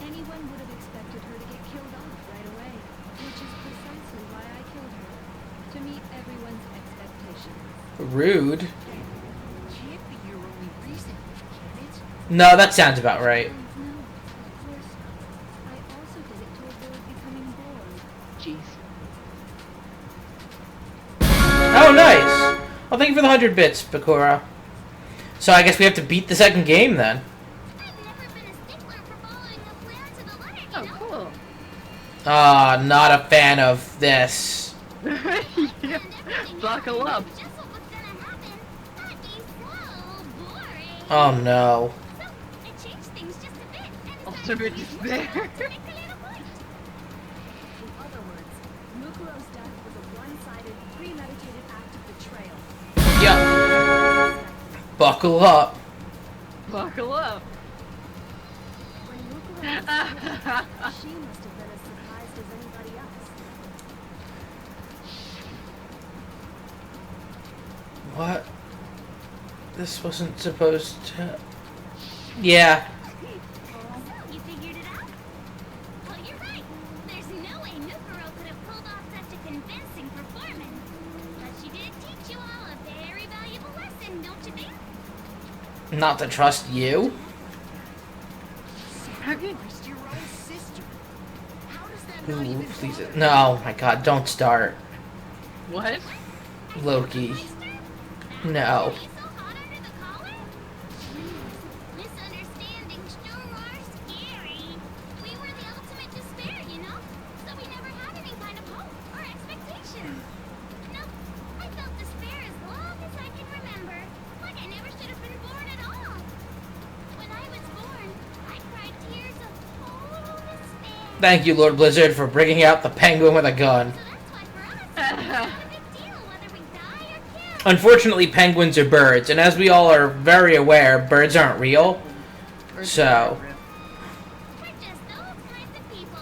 anyone would have expected her to get killed off right away, which is precisely why I killed her, to meet everyone's expectations. Rude. Can't be your only reason, can it? No, that sounds about right. No, of course not. I also did it to avoid becoming bored. Jeez. Oh, nice. Well, thank you for the 100 bits, Bakura. So I guess we have to beat the second game then. I've never been a stickler for following a plan to the letter, you Oh, know? cool. Not a fan of this. Yeah. Buckle up. Just what was gonna happen. That'd be so boring. Oh no. So, I changed things just a bit. And Ultimate despair. to make a little point. In other words, Mukuro's death was a one-sided, premeditated act of betrayal. Yeah. Buckle up. Buckle up. When Mukuro was killed, she must have been as surprised as anybody else. What? This wasn't supposed to... Yeah. So, you figured it out? Well, you're right. There's no way Nukuro could have pulled off such a convincing performance. But she did teach you all a very valuable lesson, don't you think? Not to trust you. Sacrificed your own sister. How does that not Ooh, even please. bother No, oh my god, don't start. What? Loki. Meister? No. Be so hot under the collar? Misunderstandings sure are scary. We were the ultimate despair, you Thank you, Lord Blizzard, for bringing out the penguin with a gun. Unfortunately, penguins are birds, and as we all are very aware, birds aren't real. So, We're just those kinds of people.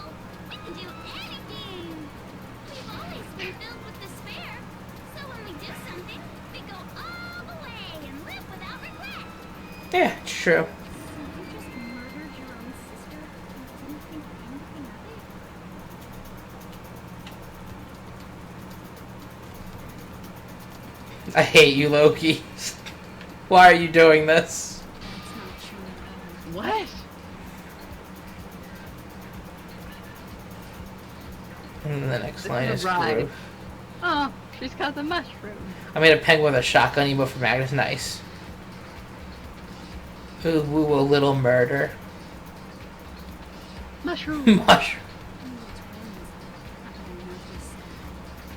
We can do anything. We've always been filled with despair. So when we do something, we go all the way and live without regret. yeah, it's true. So you just murdered your own sister and didn't think anything of it? I hate you, Loki. Why are you doing this? That's not true at all. What? And the next This line is is a ride. screw. Oh, she's got the mushroom. I made a penguin with a shotgun emote for Magnus. Nice. Ooh, woo, a little murder. Mushroom. Mushroom. We were twins. I noticed that.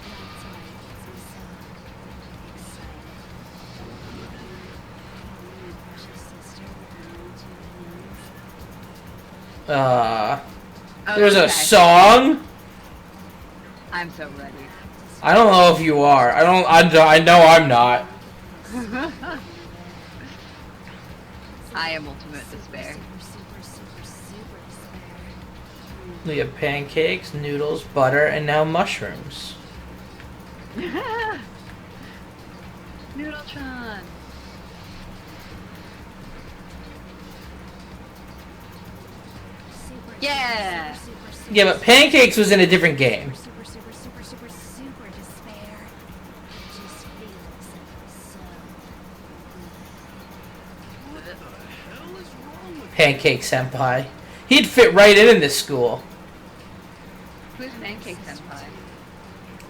That's why it gets me so excited. Calling your precious sister with my 2 hands. There's a Okay. song? I'm so ready. I don't know if you are. I know I'm not. I am ultimate despair. Super despair. We have pancakes, noodles, butter, and now mushrooms. Noodletron. Yeah. Yeah, but pancakes was in a different game. Super despair. It just feels so What the hell is wrong with Pancake Senpai. He'd fit right in this school. Who's Pancake Senpai?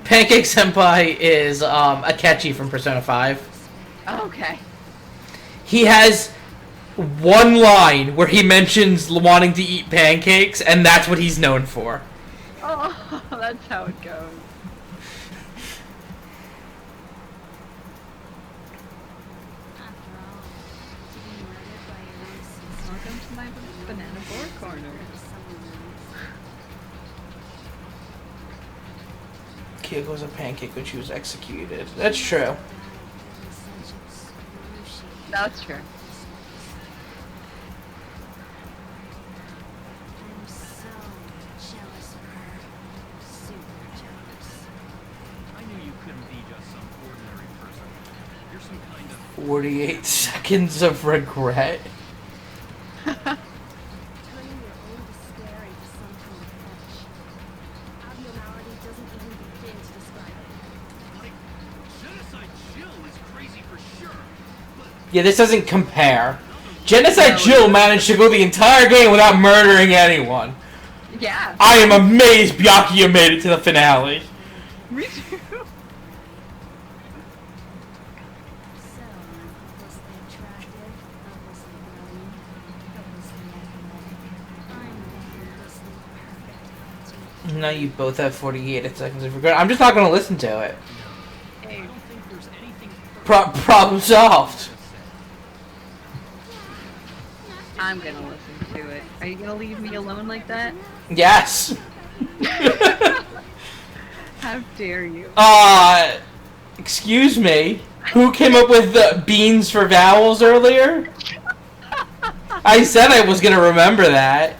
Pancake Senpai is Akechi from Persona 5. Oh, okay. He has one line where he mentions wanting to eat pancakes, and that's what he's known for. Oh, that's how it goes. After all, to be murdered by your own sister. Welcome to my banana board corner. Kyoko's a pancake when she was executed. That's true. That's true. I'm so jealous of her. Super jealous. I knew you couldn't be just some ordinary person. You're some kind of 48 seconds of regret. Turning your own despair into some kind of fetish. Abnormality doesn't even begin to describe it. like genocide Jill is crazy for sure. But Yeah, this doesn't compare. Genocide Jill managed to go the entire game without murdering anyone. Yeah. I am amazed Byakuya made it to the finale. Me too. So, I'm hopelessly attractive, hopelessly brilliant, hopelessly athletic. I'm the hopelessly perfect Fauci. Now you both have 48 seconds of regret. I'm just not going to listen to it. Hey, I don't think there's anything Problem solved. I'm gonna listen to it. Are you gonna leave me alone like that? Yes. How dare you? Excuse me. Who came up with the beans for vowels earlier? I said I was going to remember that.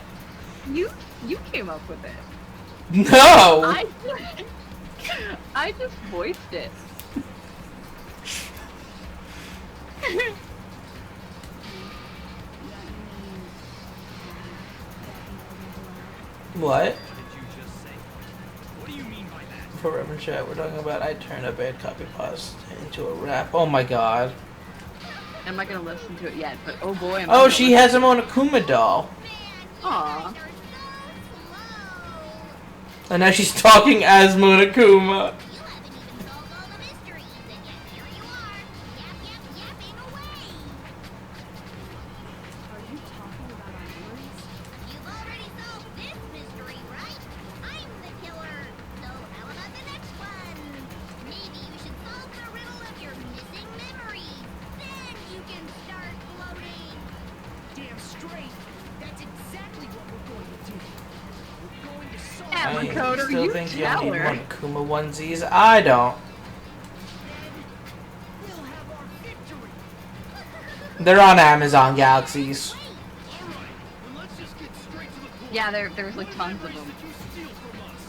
You came up with it. No. I just voiced it. What? What did you just say? What do you mean by that? For Reverend Chat, we're talking about I turned a bad copy pasta into a rap. Oh my god. I'm not gonna listen to it yet, but oh boy. Oh, she has him on a Kuma doll. Aw. And now she's talking as Monokuma. You haven't even solved all the mysteries, and yet here you are, yapping away. Are you talking about our memories? You've already solved this mystery, right? I'm the killer. So how about the next one? Maybe you should solve the riddle of your missing memories. Then you can start floating. Damn straight. That's exactly what we're going to do. We're going to I Makoto, still you think tell you'll need her. Monokuma onesies. I don't. We'll have our victory. They're on Amazon Galaxies. Alright, then let's just get straight to the point. Yeah, there's like tons of What them. did you steal from us?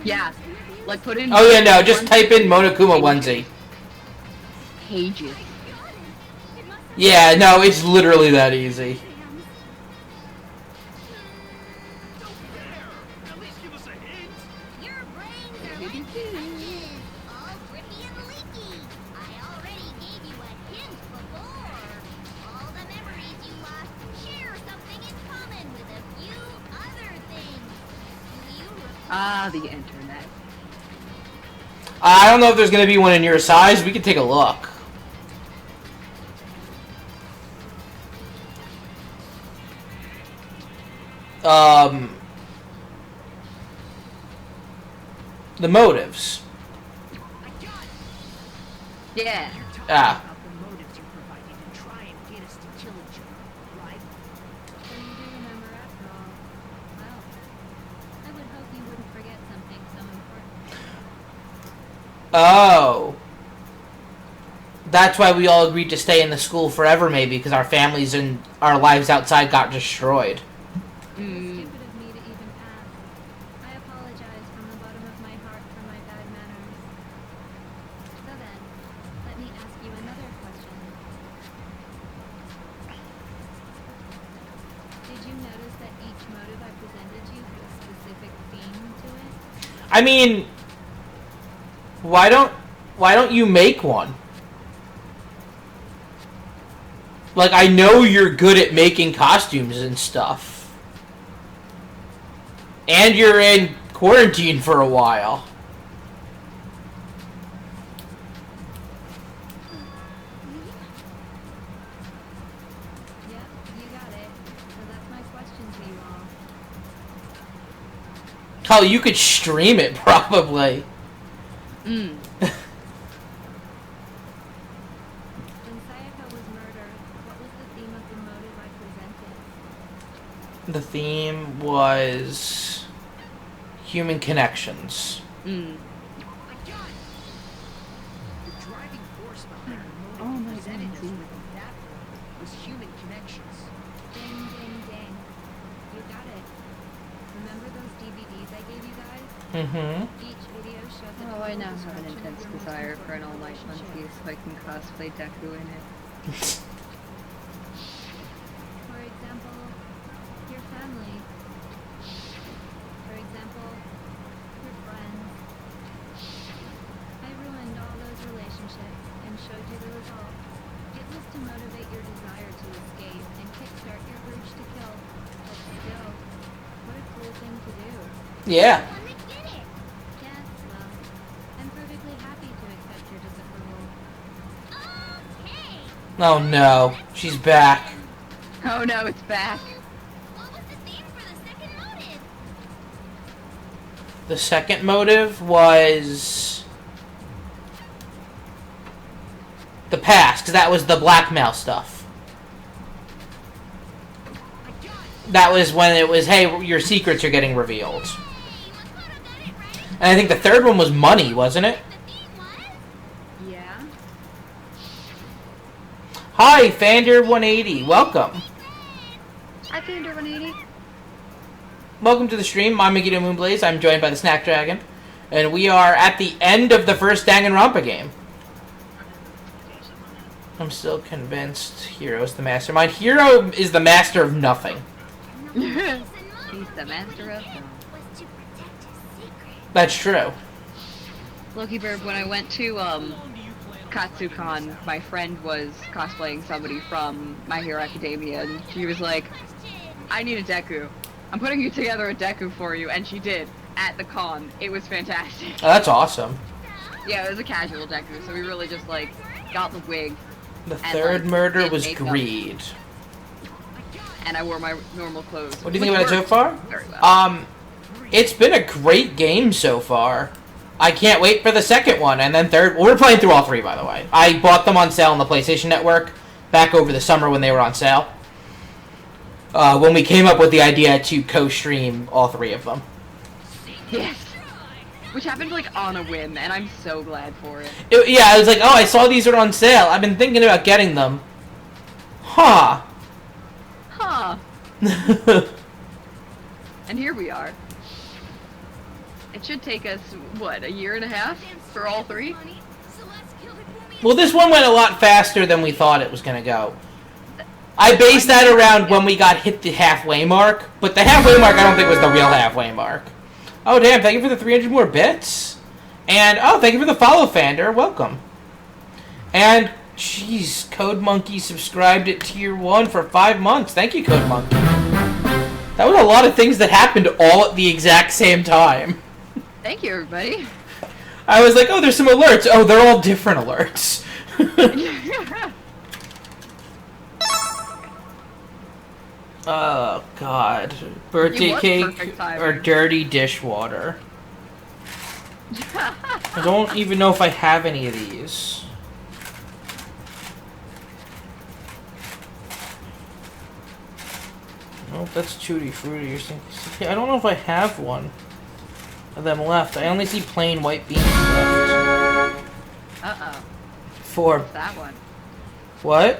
Yeah, like put in. Oh yeah, no, just type in Monokuma onesie. Pages. Yeah, no, it's literally that easy. Don't dare! At least give us a hint. Your brains are like sponges, all drippy and leaky. I already gave you a hint before. All the memories you lost share something in common with a few other things. Do you Ah, the internet. I don't know if there's gonna be one in your size. We can take a look. The motives. Yeah. Ah. About the motives you provided and try and get us to kill each other, right? So you do remember after all. Well, I would hope you wouldn't forget something so important. Oh. That's why we all agreed to stay in the school forever, maybe, because our families and our lives outside got destroyed. Mm. Stupid of me to even ask. I apologize from the bottom of my heart for my bad manners. So then, let me ask you another question. Did you notice that each motive I presented you had a specific theme to it? I mean, why don't you make one? Like, I know you're good at making costumes and stuff. And you're in quarantine for a while. Yep, you got it. So that's my question to you all. Hell, you could stream it, probably. Mm. When Sayaka was murdered, what was the theme of the motive I presented? The theme was human connections. Mm. The driving force behind the motive Oh you my presented us God. with at that point was human connections. Ding, ding, ding. You got it. Remember those DVDs I gave you guys? Mm-hmm. Each video showed the Oh, I total now have an destruction of intense your most desire for an important all-night relationship. onesie so I can cosplay Deku in it. For example, your family. For example, your friends. I ruined all those relationships and showed you the result. It was to motivate your desire to escape and kickstart your urge to kill. But still, what a cool thing to do. Yeah. want to get it? Yes, well, I'm perfectly happy to accept your disapproval. Okay. Oh no, she's back. Oh no, it's back. What was the theme for the second motive? The second motive was the past, because that was the blackmail stuff. That was when it was, hey, your secrets are getting revealed. Hey, Makoto got it right. And I think the third one was money, wasn't it? The theme was Yeah. Hi, Fander180. Welcome. I found her 180. Welcome to the stream. I'm Meggido Moonblaze. I'm joined by theSnackDragon. And we are at the end of the first Danganronpa game. I'm still convinced Hero's the mastermind. Hero is the master of nothing. He's the master of them. was to protect his secret. That's true. Loki Bird, when I went to Katsucon, my friend was cosplaying somebody from My Hero Academia, and she was like, I need a Deku. I'm putting you together a Deku for you, and she did. At the con. It was fantastic. Oh, that's awesome. Yeah, it was a casual Deku, so we really just, like, got the wig, The And, third like, murder did was makeup. greed. and I wore my normal clothes. What do you think which about it so worked far? Very well. It's been a great game so far. I can't wait for the second one, and then third. We're playing through all three, by the way. I bought them on sale on the PlayStation Network back over the summer when they were on sale. when we came up with the idea to co-stream all 3 of them. Yes. Which happened like on a whim, and I'm so glad for it. Yeah, I was like, oh, I saw these are on sale. I've been thinking about getting them. Huh. Huh. And here we are. It should take us, what, a year and a half for all 3? Well, this one went a lot faster than we thought it was going to go. I based that around when we got hit the halfway mark, but the halfway mark I don't think was the real halfway mark. Oh, damn, thank you for the 300 more bits. And, oh, thank you for the follow, Fander. Welcome. And, jeez, Code Monkey subscribed at Tier 1 for 5 months. Thank you, Code Monkey. That was a lot of things that happened all at the exact same time. Thank you, everybody. I was like, oh, there's some alerts. Oh, they're all different alerts. Oh, God. Birthday cake or dirty dishwater. I don't even know if I have any of these. Nope, that's Tutti Frutti or something. I don't know if I have one of them left. I only see plain white beans left. Uh-oh. For... What's that one? What?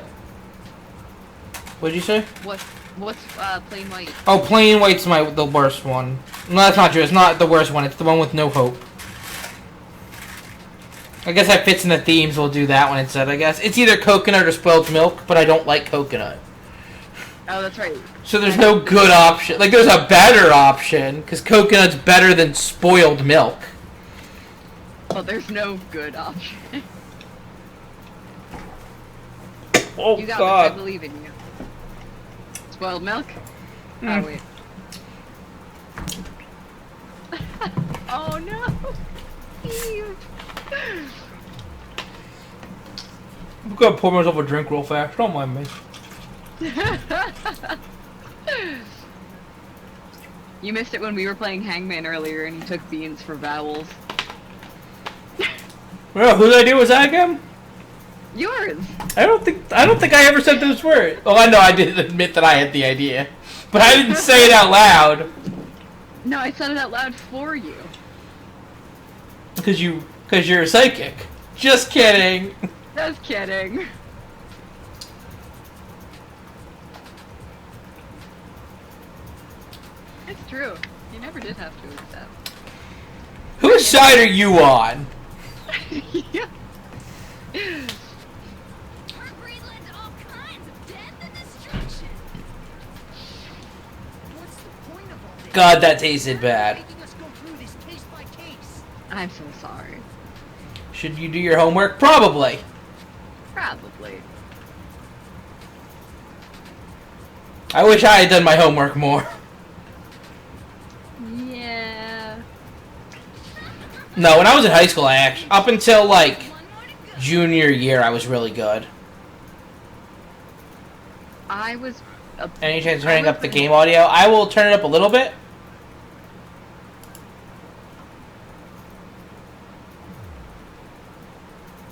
What'd you say? What's plain white? Oh, plain white's the worst one. No, that's not true. It's not the worst one. It's the one with no hope. I guess that fits in the themes. We'll do that one instead, I guess. It's either coconut or spoiled milk, but I don't like coconut. Oh, that's right. So there's no good option. Like, there's a better option, because coconut's better than spoiled milk. Well, there's no good option. Oh, you got God. this. I believe in you. Spoiled milk? Oh, wait. Oh, no. Ew. I'm gonna pour myself a drink real fast. Don't mind me. You missed it when we were playing Hangman earlier and you took beans for vowels. Well, whose idea was that again? Yours! I don't think I ever said those words. Oh, I know I did admit that I had the idea. But I didn't say it out loud. No, I said it out loud for you. Because you're a psychic. Just kidding. Just kidding. It's true. You never did have to accept. Whose side are you on? Yeah. Her breed led to all kinds of death and destruction. What's the point of all this? God, that tasted bad. Making us go through this case by case. I'm so sorry. Should you do your homework? Probably. Probably. I wish I had done my homework more. Yeah. No, when I was in high school, up until, like, junior year, I was really good. I was... Any chance of turning up the game audio? I will turn it up a little bit.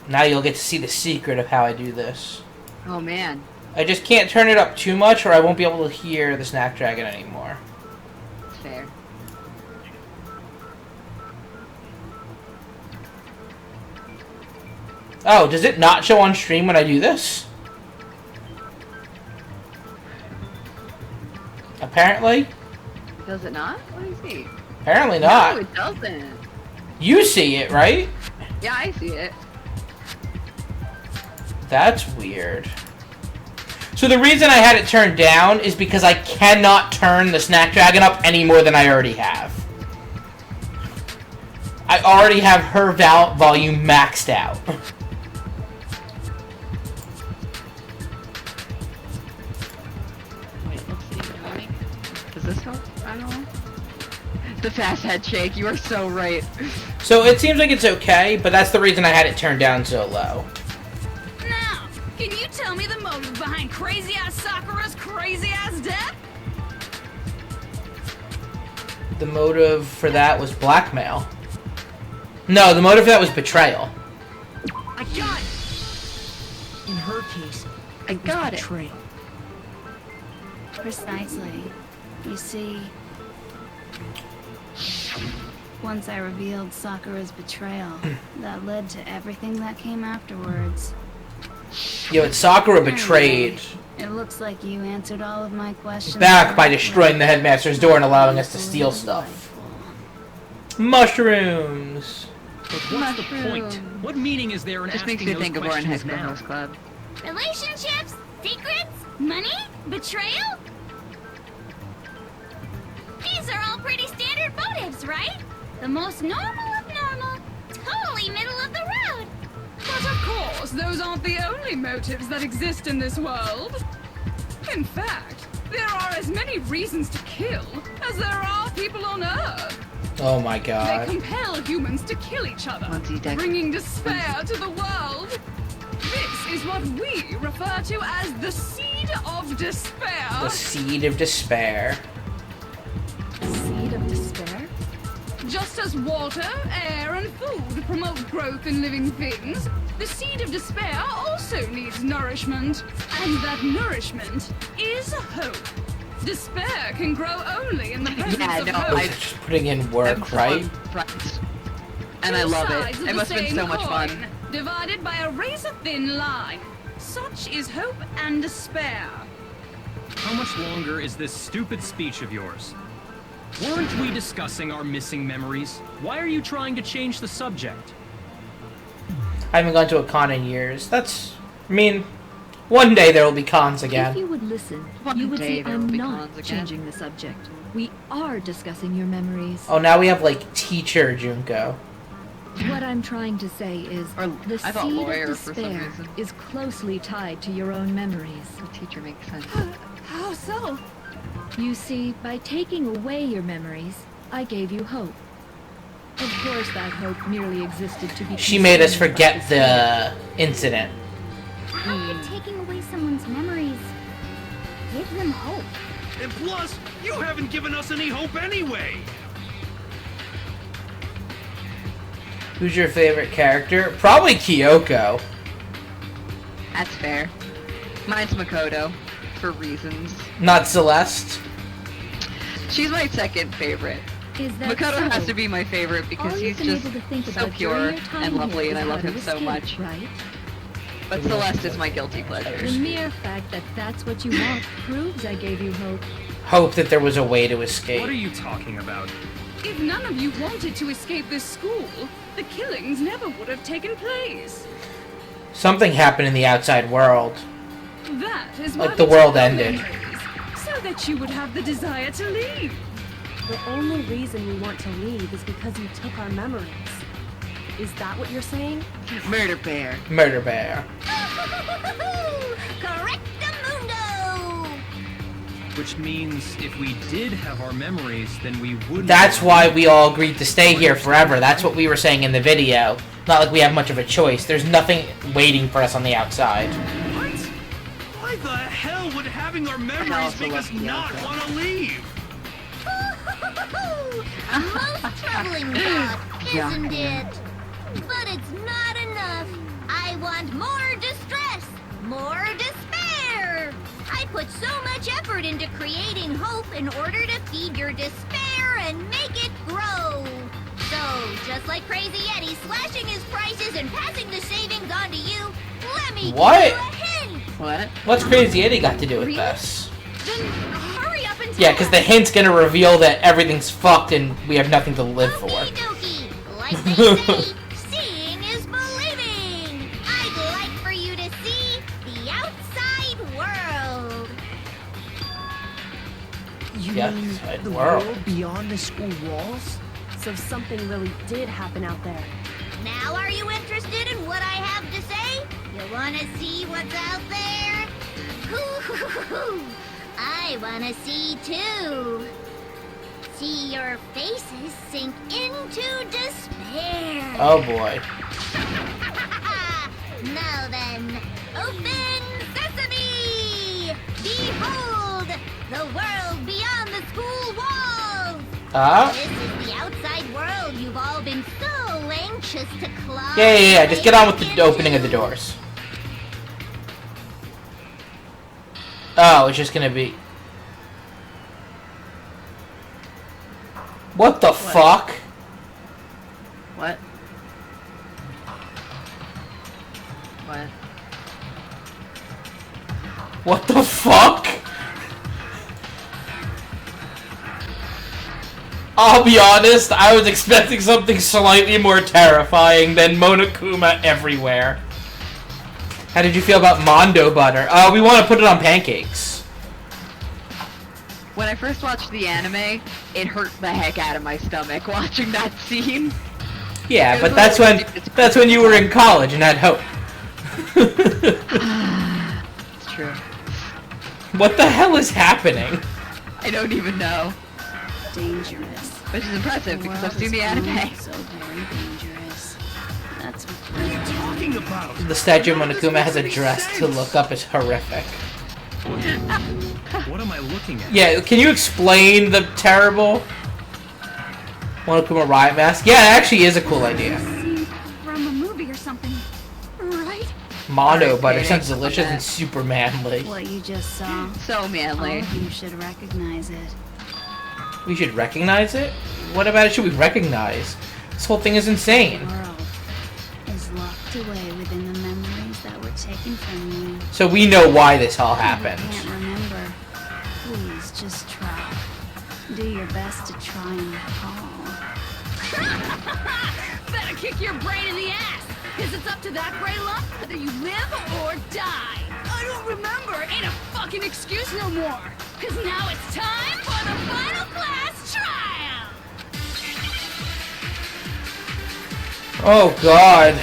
Now you'll get to see the secret of how I do this. Oh, man. I just can't turn it up too much or I won't be able to hear the Snackdragon anymore. Fair. Oh, does it not show on stream when I do this? Apparently. Does it not? Let me see. Apparently not. No, it doesn't. You see it, right? Yeah, I see it. That's weird. So the reason I had it turned down is because I cannot turn the Snackdragon up any more than I already have. I already have her volume maxed out. Wait, let's see. Does this help? I don't know. The fast head shake. You are so right. So it seems like it's okay, but that's the reason I had it turned down so low. Now, can you tell me the motive behind crazy-ass Sakura's crazy-ass death? The motive for that was blackmail. No, the motive for that was betrayal. I got it. In her case, I got it. betrayal. Precisely. You see, once I revealed Sakura's betrayal, that led to everything that came afterwards. Yo, it's Sakura betrayed. It looks like you answered all of my questions. Back by destroying the headmaster's door and allowing us to steal stuff. Mushrooms. But what's the point? What meaning is there in Just asking makes me those think of Warren High questions School now? Host Club. Relationships? Secrets? Money? Betrayal? These are all pretty standard motives, right? The most normal of normal. Totally middle of the road. But of course, those aren't the only motives that exist in this world. In fact, there are as many reasons to kill as there are people on Earth. Oh my They god. compel humans to kill each other, Once he's dead. bringing despair to the world. This is what we refer to as the seed of despair. The seed of despair. Seed of despair? Just as water, air, and food promote growth in living things, the seed of despair also needs nourishment. And that nourishment is hope. Despair can grow only in the presence Yeah, of no, hope. Just putting in work, I'm right? front. And I love it. Sides of It the must have been same so much coin, fun. divided by a razor-thin line. Such is hope and despair. How much longer is this stupid speech of yours? Weren't we discussing our missing memories? Why are you trying to change the subject? I haven't gone to a con in years. That's... I mean, one day there will be cons If again. you would listen, One you would day see there will I'm be not cons again. changing the subject. We are discussing your memories. Oh, now we have, like, teacher Junko. What I'm trying to say is Or, the I thought seed lawyer of for some despair reason. is closely tied to your own memories. The teacher makes sense. How so? You see, by taking away your memories, I gave you hope. Of course, that hope merely existed to be. She made us consumed by forget despair. the incident. How could taking away someone's memories give them hope? And plus, you haven't given us any hope anyway. Who's your favorite character? Probably Kyoko. That's fair. Mine's Makoto, for reasons. Not Celeste. She's my second favorite. Is that Makoto so? has to be my favorite All because you've he's been just able to think so about pure during your time and lovely, here and I is love how him to so escape, much. Right? But Celeste is my guilty The pleasure. mere fact that that's what you want proves I gave you hope. Hope that there was a way to What are escape. you talking about? If none of you wanted to escape this school, the killings never would have taken place. Something happened in the outside world. That is Like why the we world took our ended. memories, so that you would have the desire to leave. The only reason we want to leave is because you took our memories. Is that what you're saying? Murder Bear. Murder Bear. Correctamundo! Which means if we did have our memories, then we wouldn't... That's why we all agreed to stay here forever. That's what we were saying in the video. Not like we have much of a choice. There's nothing waiting for us on the outside. What? Why the hell would having our memories also make love us the not outfit. want to leave? A most troubling thought, Yeah. isn't it? But it's not enough. I want more distress, more despair. I put so much effort into creating hope in order to feed your despair and make it grow. So, just like Crazy Eddie slashing his prices and passing the savings on to you, let me What? give you a hint. What? What's Crazy Eddie got to do with Really? this? Then hurry up and Yeah, tell because the us. hint's gonna reveal that everything's fucked and we have nothing to live for. Okie dokie. Like they say, seeing is believing. I'd like for you to see the outside world. You Yeah, mean outside the world. world beyond the school walls? So something really did happen out there. Now are you interested in what I have to say? You want to see what's out there? Hoo-hoo-hoo-hoo. I want to see too. See your faces sink into despair. Oh boy. Now then, open sesame! Behold, the world beyond the school walls! Ah? This is the outside world you've all been so anxious to climb. Yeah. Just get on with the opening of the doors. Oh, it's just gonna be... What the fuck? What? What? What the fuck? I'll be honest, I was expecting something slightly more terrifying than Monokuma everywhere. How did you feel about Mondo butter? We want to put it on pancakes. When I first watched the anime, it hurt the heck out of my stomach watching that scene. Yeah, but that's when you were in college and had hope. It's true. What the hell is happening? I don't even know. Dangerous. Which is impressive because I've seen the anime. So very dangerous. That's What are you talking about? The statue of Monokuma has a dress to look up as horrific. What am I looking at? Yeah, can you explain the terrible Monokuma riot mask? Yeah, it actually is a cool idea. scene from a movie or something, right? Mondo butter sounds delicious and super manly. What you just saw. So manly. All of you should recognize it. We should recognize it? What about it should we recognize? This whole thing is insane. The world is locked away within the memories that were taken from you. So we know why this all If happened. you can't remember, please just try. Do your best to try and recall. Better kick your brain in the ass, because it's up to that gray lump whether you live or die. I don't remember ain't a fucking excuse no more, because now it's time for the final class trial. Oh god.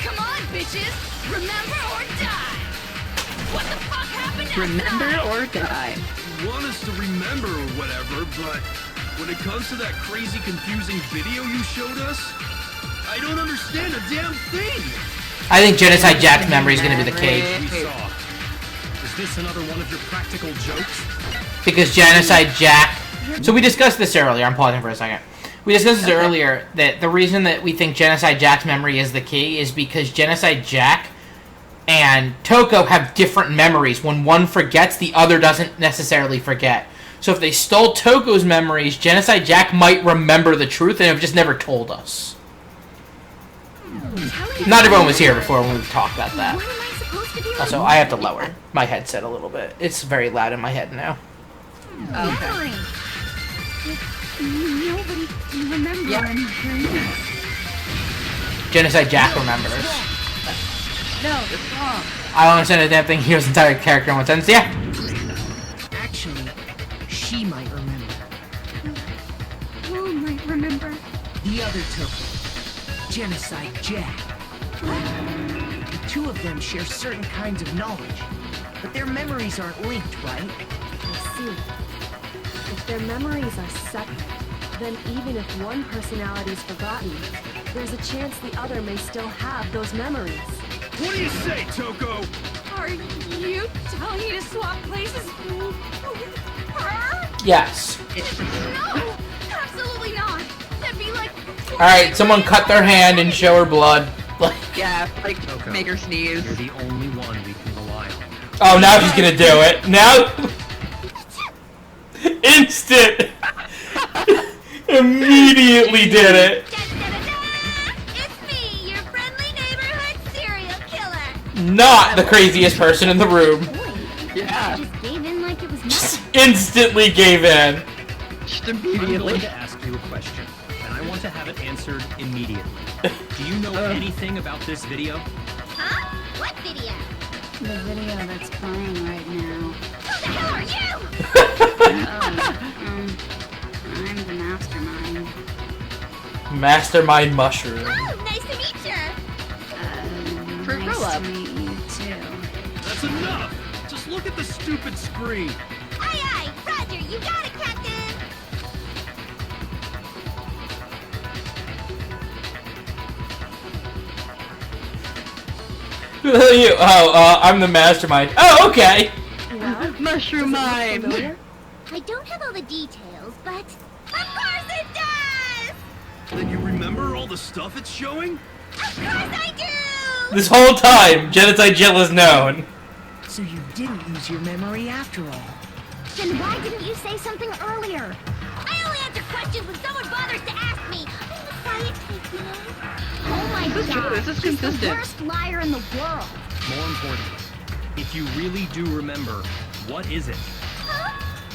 Come on, bitches, remember or die. What the fuck happened last Remember night? or die. Want us to remember or whatever, but when it comes to that crazy confusing video you showed us, I don't understand a damn thing. I think Genocide Jack's memory is going to be the cage. We saw. Is this another one of your practical jokes? Because Genocide Jack... So we discussed this earlier. I'm pausing for a second. We discussed this earlier, that the reason that we think Genocide Jack's memory is the key is because Genocide Jack and Toko have different memories. When one forgets, the other doesn't necessarily forget. So if they stole Toko's memories, Genocide Jack might remember the truth and have just never told us. Not everyone was here before when we talked about that. What am I supposed to do? Also, I have to lower my headset a little bit. It's very loud in my head now. Okay. Nobody can remember Yeah. anything. Genocide Jack remembers. No, that's wrong. I don't understand a damn thing. Here's entire character in one sentence. Yeah. Actually, she might remember. Who might remember? The other Toko, Genocide Jack. The two of them share certain kinds of knowledge, but their memories aren't linked, right? I see. If their memories are separate, then even if one personality is forgotten, there's a chance the other may still have those memories. What do you say, Toko? Are you telling me to swap places with her? Yes. No, absolutely not. That'd be like... Alright, someone cut their hand and show her blood. Yeah, like, Toko, make her sneeze. You're the only one we can rely on. Oh, now she's gonna do it. Now... Instant! Immediately did it. It's me, your friendly neighborhood serial killer. Not the craziest person in the room. Yeah, Just gave in like it was Just nothing. instantly gave in. just I'm immediately. going to ask you a question, and I want to have it answered immediately. Do you know anything about this video? Huh? What video? The video that's playing right now. Who the hell are you? I'm the mastermind. Mastermind mushroom. Oh, nice to meet you. Fruit Nice roll-up. to meet you too. That's enough. Just look at the stupid screen. Aye, aye, Roger, you got it, Captain. Who the hell are you? Oh, I'm the mastermind. Oh, okay. Mushroom mind. Familiar? I don't have all the details, but of course it does. Then you remember all the stuff it's showing? Of course I do. This whole time, Genocide Jill is known. So you didn't lose your memory after all. Then why didn't you say something earlier? I only answer questions when someone bothers to ask me. I'm the quiet type, you know? Oh my This is god. true. This is He's consistent. the worst liar in the world. More importantly, if you really do remember, what is it? Huh?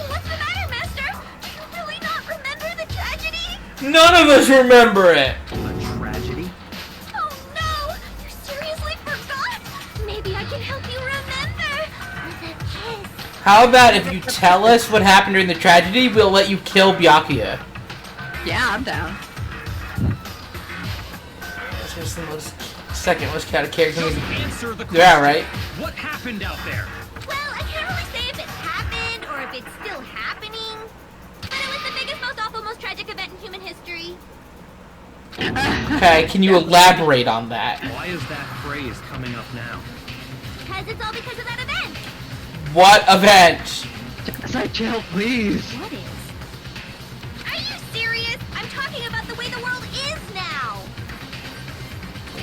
What's the matter, Master? Do you really not remember the tragedy? None of us remember it. A tragedy? Oh no! You seriously forgot? Maybe I can help you remember. With a kiss. How about if you tell us what happened during the tragedy, we'll let you kill Byakuya. Yeah, I'm down. This is the second most chaotic character. Just answer the question. Yeah, right. What happened out there? Well, I can't really say if it happened or if it's still happening. But it was the biggest, most awful, most tragic event in human history. Okay, can you elaborate on that? Why is that phrase coming up now? Because it's all because of that event. What event? Genocide Jill, please. What is? Are you serious? I'm talking about the way the world is now.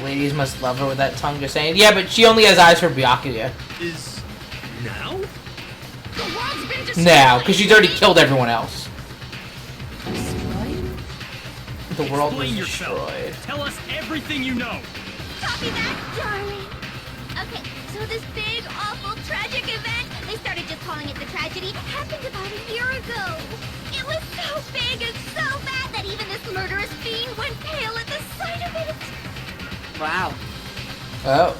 Ladies must love her with that tongue just saying. Yeah, but she only has eyes for Byakuya. Is now? The world's been destroyed. Now, because she's already killed everyone else. The world was Explain yourself. destroyed. Tell us everything you know. Copy that, darling. Okay, so this big, awful, tragic event, they started just calling it the tragedy, happened about a year ago. It was so big and so bad that even this murderous fiend went pale at the sight of it. Wow. Oh.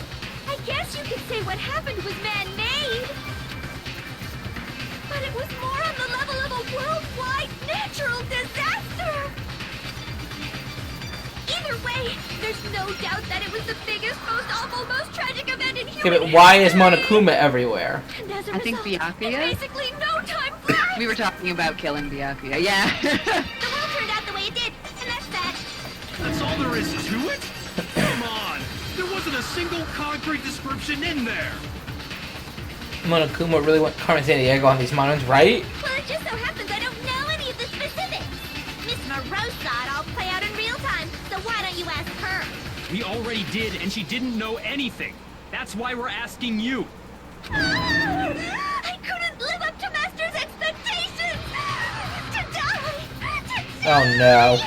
I guess you could say what happened was man-made. But it was more on the level of a worldwide natural disaster. Either way, there's no doubt that it was the biggest, most awful, most tragic event in human Okay, but why is history. Monokuma everywhere? And as a I think result, Byakuya? there's basically no time flies. We were talking about killing Byakuya. Yeah. The world turned out the way it did, and that's that. That's all there is to it? Come on! There wasn't a single concrete description in there! Monokuma really went Carmen Sandiego on these monos, right? Well, it just so happens I don't know any of the specifics. Miss Moreau saw it all play out in real time, so why don't you ask her? We already did, and she didn't know anything. That's why we're asking you. I couldn't live up to Master's expectations! To die! Oh no.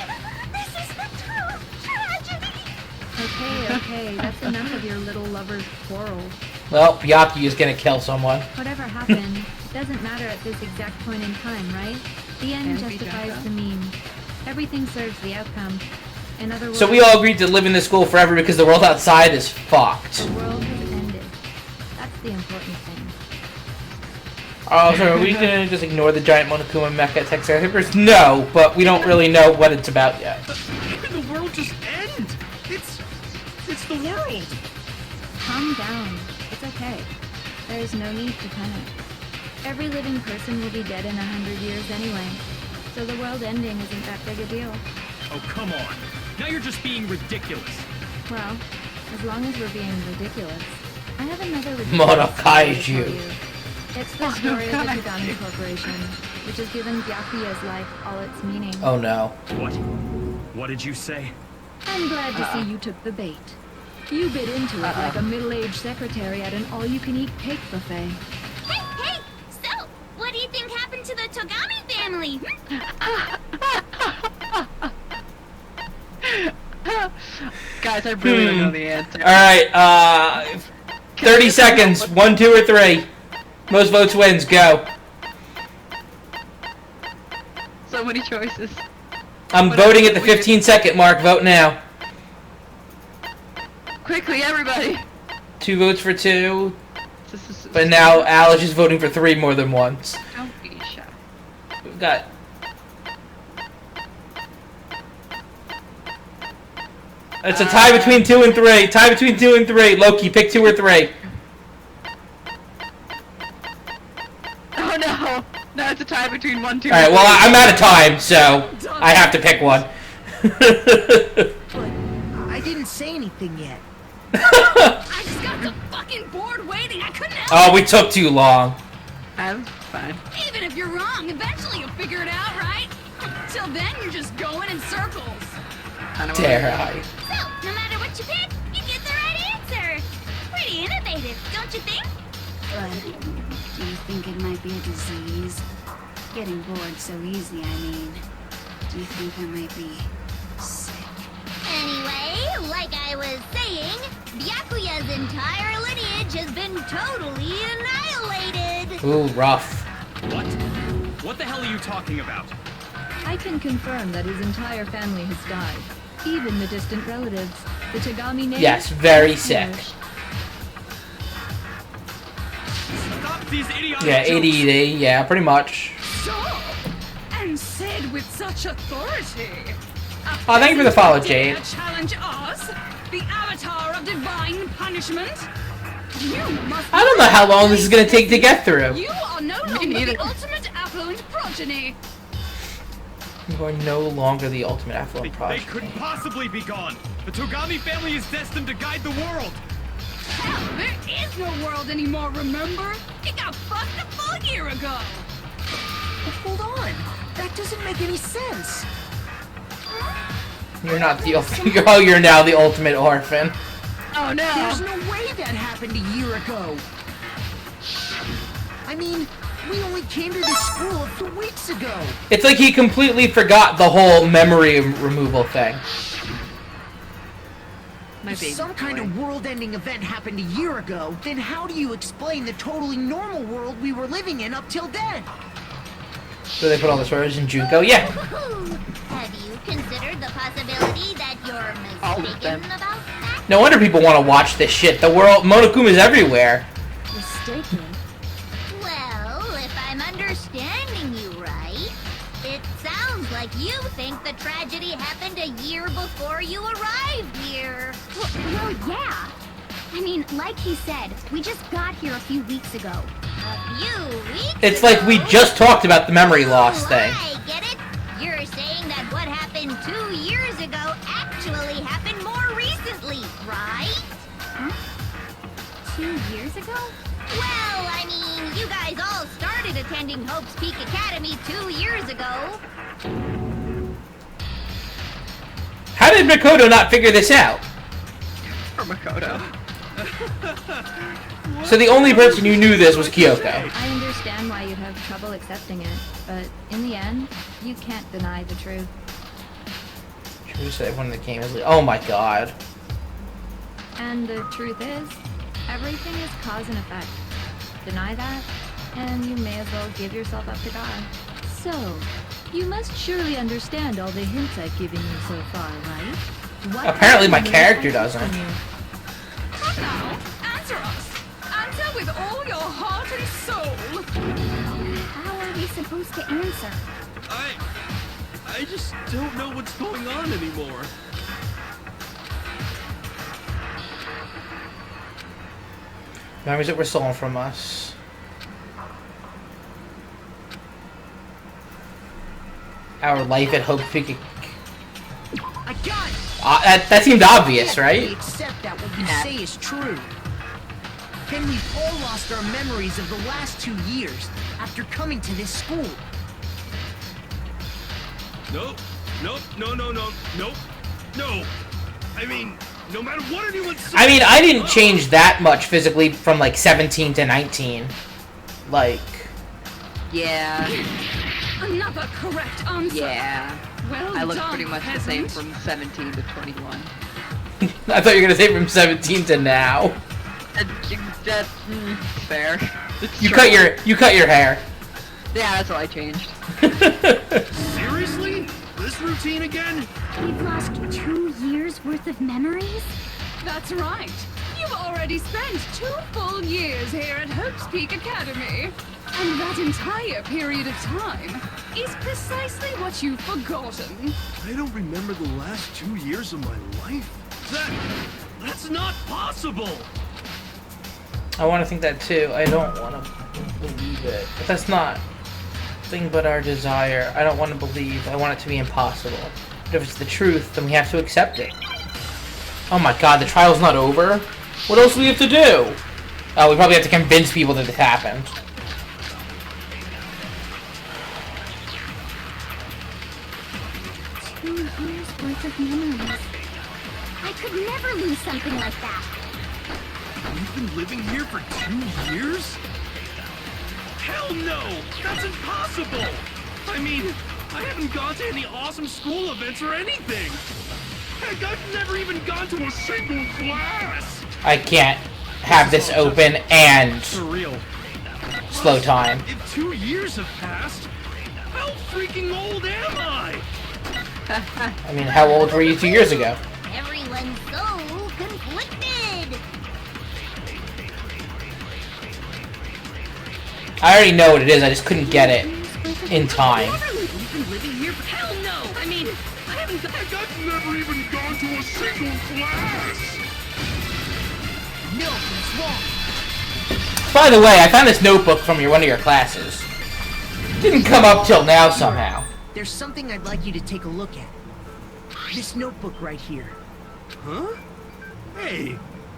This is the true tragedy! Okay, that's enough of your little lover's quarrels. Well, Byakuya is gonna kill someone. Whatever happened, it doesn't matter at this exact point in time, right? The end Can it be justifies Joko? the means. Everything serves the outcome. In other words, So we all agreed to live in this school forever because the world outside is fucked. the world has ended. That's the important thing. Oh, so are we gonna just ignore the giant Monokuma mecha tech skyscrapers? No, but we don't really know what it's about yet. How can the world just end? It's the world! Calm down. It's okay. There's no need to panic. Every living person will be dead in 100 years anyway. So the world ending isn't that big a deal. Oh, come on. Now you're just being ridiculous. Well, as long as we're being ridiculous. I have another Mono ridiculous story to Kaiju. tell you. It's the story of the Kagami Corporation, which has given Byakuya's life all its meaning. Oh no. What? What did you say? I'm glad to see you took the bait. You bit into it like a middle-aged secretary at an all-you-can-eat cake buffet. Hey! So, what do you think happened to the Togami family? Guys, I really don't know the answer. Alright, 30 seconds. 1, 2, or 3. Most votes wins. Go. So many choices. I'm voting at the 15-second mark. Vote now. Quickly, everybody! 2 votes for 2. This is- But now Alice is voting for 3 more than once. Don't be shy. We've got... It's a tie between 2 and 3. Tie between 2 and 3. Loki, pick 2 or 3. Oh no! No, it's a tie between 1, 2, Alright, well, I'm out of time, so I have to pick one. I didn't say anything yet. I just got so fucking bored waiting. I couldn't help Oh, we took too long. I'm fine. it. Even if you're wrong, eventually you'll figure it out, right? Till then, you're just going in circles. I don't Dare wanna- I? So, no matter what you pick, you get the right answer. don't you think? But do you think it might be a disease? Getting bored so easy, I mean. Do you think I might be sick? Anyway, like I was saying, Byakuya's entire lineage has been totally annihilated. Ooh, rough. What? What the hell are you talking about? I can confirm that his entire family has died. Even the distant relatives. The Tagami name. Yes, very sick. Stop these idiotic Yeah, jokes. ADD, yeah, pretty much. So, and said with such authority. Oh, thank you for the follow, Jade. Challenge us, the avatar of divine punishment. You must. I don't know how long this is gonna take to get through. You are no longer the ultimate affluent progeny. You are no longer the ultimate affluent They progeny. couldn't possibly be gone. The Togami family is destined to guide the world. Hell, there is no world anymore, remember? It got fucked a full year ago. But hold on. That doesn't make any sense. You're not the ultimate. Oh, you're now the ultimate orphan. Oh no! There's no way that happened a year ago. I mean, we only came to this school a few weeks ago. It's like he completely forgot the whole memory removal thing. My If baby some kind of world-ending event happened a year ago, then how do you explain the totally normal world we were living in up till then? So they put all the stories in Junko. Yeah. Have you considered the possibility that you're mistaken about that? No wonder people want to watch this shit. The world, Monokuma's everywhere. Mistaken. Well, if I'm understanding you right, it sounds like you think the tragedy happened a year before you arrived here. Well, yeah. I mean, like he said, we just got here a few weeks ago. A few weeks It's like we ago? just talked about the memory loss thing. I get it. You're saying that what happened 2 years ago actually happened more recently, right? Huh? 2 years ago? Well, I mean, you guys all started attending Hope's Peak Academy 2 years ago. How did Makoto not figure this out? For Makoto. So the only person who knew this was Kyoko. I understand why you'd have trouble accepting it, but in the end, you can't deny the truth. True, so everyone in the game is like, oh my god. And the truth is, everything is cause and effect. Deny that, and you may as well give yourself up to God. So, you must surely understand all the hints I've given you so far, right? What Apparently my happened character when I doesn't. from you? Come now, answer us. Answer with all your heart and soul. How are we supposed to answer? I just don't know what's going on anymore. Memories that were stolen from us. Our life at Hope Peak. I got it! That seemed obvious, We right? accept that what you say is true. Then we've all lost our memories of the last 2 years after coming to this school. Nope. Nope. No. Nope. No. I mean, no matter what anyone says. I mean, I didn't change that much physically from like 17 to 19. Like, Yeah. Another correct answer. Yeah. Well I look done, pretty much the same peasant. from 17 to 21. I thought you were gonna say from 17 to now. That's fair. It's You true. cut your hair. Yeah, that's what I changed. Seriously? This routine again? We've lost 2 years worth of memories? That's right. You've already spent 2 full years here at Hope's Peak Academy. And that entire period of time is precisely what you've forgotten. I don't remember the last 2 years of my life. That's not possible. I want to think that too. I don't want to believe it. But that's not thing but our desire. I don't want to believe. I want it to be impossible. But if it's the truth, then we have to accept it. Oh my god, the trial's not over? What else do we have to do? Oh, we probably have to convince people that this happened. 2 years worth of memories. I could never lose something like that. You've been living here for 2 years? Hell no! That's impossible! I mean, I haven't gone to any awesome school events or anything! Heck, I've never even gone to a single class! I can't have this open and For real. slow time. If 2 years have passed, how freaking old am I? I mean, how old were you 2 years ago? Everyone's so conflicted. I already know what it is, I just couldn't get it in time. You've been living here for hell no! I mean, I haven't got Heck, I've never even gone to a single class! milk and swamp. By the way, I found this notebook from one of your classes. Didn't come up till now somehow. There's something I'd like you to take a look at. This notebook right here. Huh? Hey,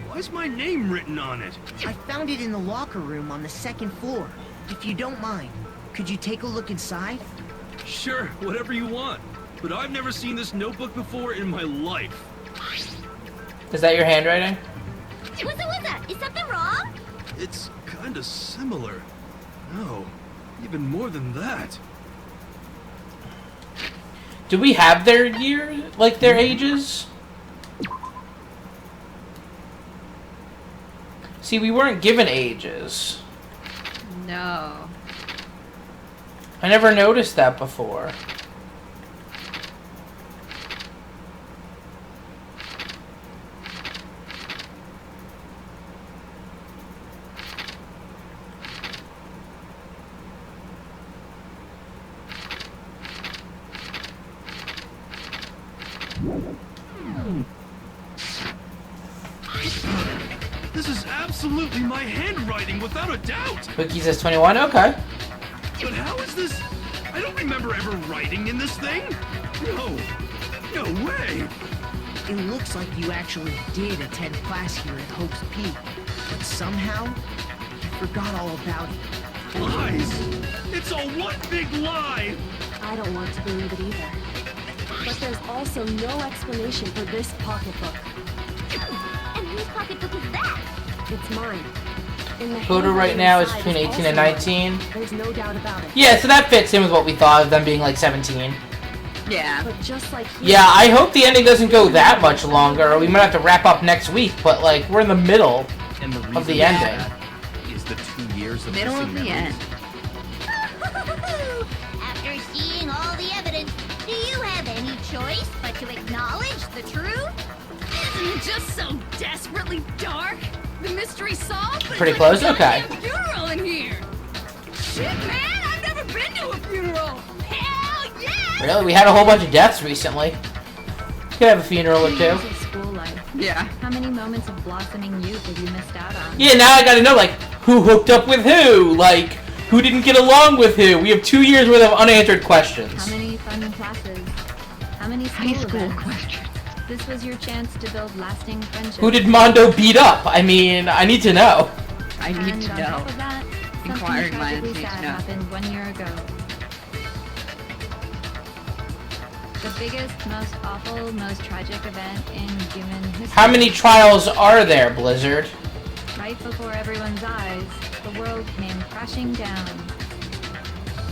why's my name written on it? I found it in the locker room on the 2nd floor. If you don't mind, could you take a look inside? Sure, whatever you want. But I've never seen this notebook before in my life. Is that your handwriting? What's that? Is something wrong? It's kinda similar. No, even more than that. Do we have their years, like their ages? See, we weren't given ages. No. I never noticed that before. This is absolutely my handwriting, without a doubt! Wiki says 21, okay. But how is this? I don't remember ever writing in this thing! No way! It looks like you actually did attend class here at Hope's Peak, but somehow you forgot all about it. Lies! It's a one big lie! I don't want to believe it either. But there's also no explanation for this pocketbook. And whose pocketbook is that? It's mine. In the Photo handwriting right now is inside between 18 also and 19. mine. There's no doubt about it. Yeah, so that fits in with what we thought of them being like 17. Yeah. But just like Yeah, I hope the ending doesn't go that much longer, or we might have to wrap up next week, but like, we're in the middle And the of reason the for ending. that is the 2 years of Middle of missing the memories. end. After seeing all the evidence, do you have any choice but to acknowledge the truth? Isn't it just so desperately dark? The mystery solved? But Pretty it's like close? a Okay. goddamn funeral in here. Shit, man, I've never been to a funeral. Hell yeah! Really? We had a whole bunch of deaths recently. Could have a funeral or 2 two. years of school life. Yeah. How many moments of blossoming youth have you missed out on? Yeah, now I gotta know, like, who hooked up with who? Like, who didn't get along with who? We have 2 years worth of unanswered questions. How many fun classes? How many school High school events? question. This was your chance to build lasting friendships. Who did Mondo beat up? I mean, I need to know. I need And to on know. top of that, something Inquiring minds tragically need to sad know. happened 1 year ago. The biggest, most awful, most tragic event in human history. How many trials are there, Blizzard? Right before everyone's eyes, the world came crashing down.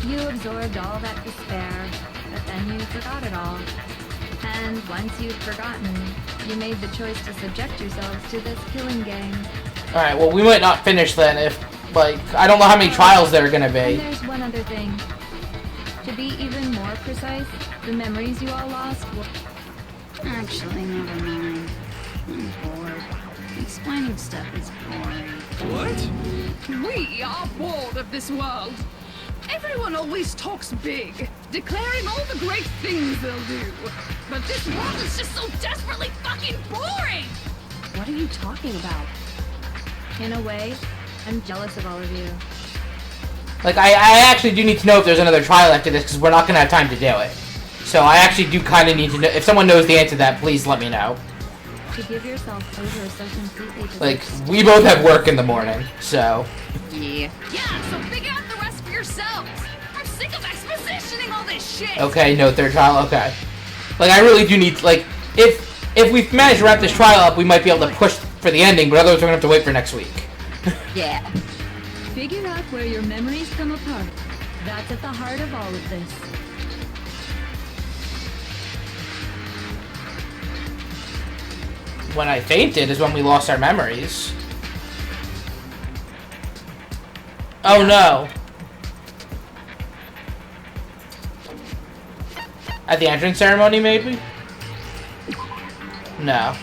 You absorbed all that despair, but then you forgot it all. And once you'd forgotten, you made the choice to subject yourselves to this killing game. Alright, well, we might not finish then if, like, I don't know how many trials there are gonna And be. there's one other thing. To be even more precise, the memories you all lost were... Actually, never mind. I'm bored. Explaining stuff is boring. What? We are bored of this world. Everyone always talks big, declaring all the great things they'll do. But this world is just so desperately fucking boring! What are you talking about? In a way, I'm jealous of all of you. Like, I actually do need to know if there's another trial after this, because we're not gonna have time to do it. So I actually do kind of need to know. If someone knows the answer to that, please let me know. To give yourself over so completely to Like, this- we both have work in the morning, so... Yeah. Yeah, so figure out the rest for yourselves. I'm sick of expositioning all this shit. Okay, no third trial, okay. Like, I really do need, like, if we manage to wrap this trial up, we might be able to push for the ending, but otherwise we're gonna have to wait for next week. Yeah. Figure out where your memories come apart. That's at the heart of all of this. When I fainted is when we lost our memories. Oh no. At the entrance ceremony, maybe? No.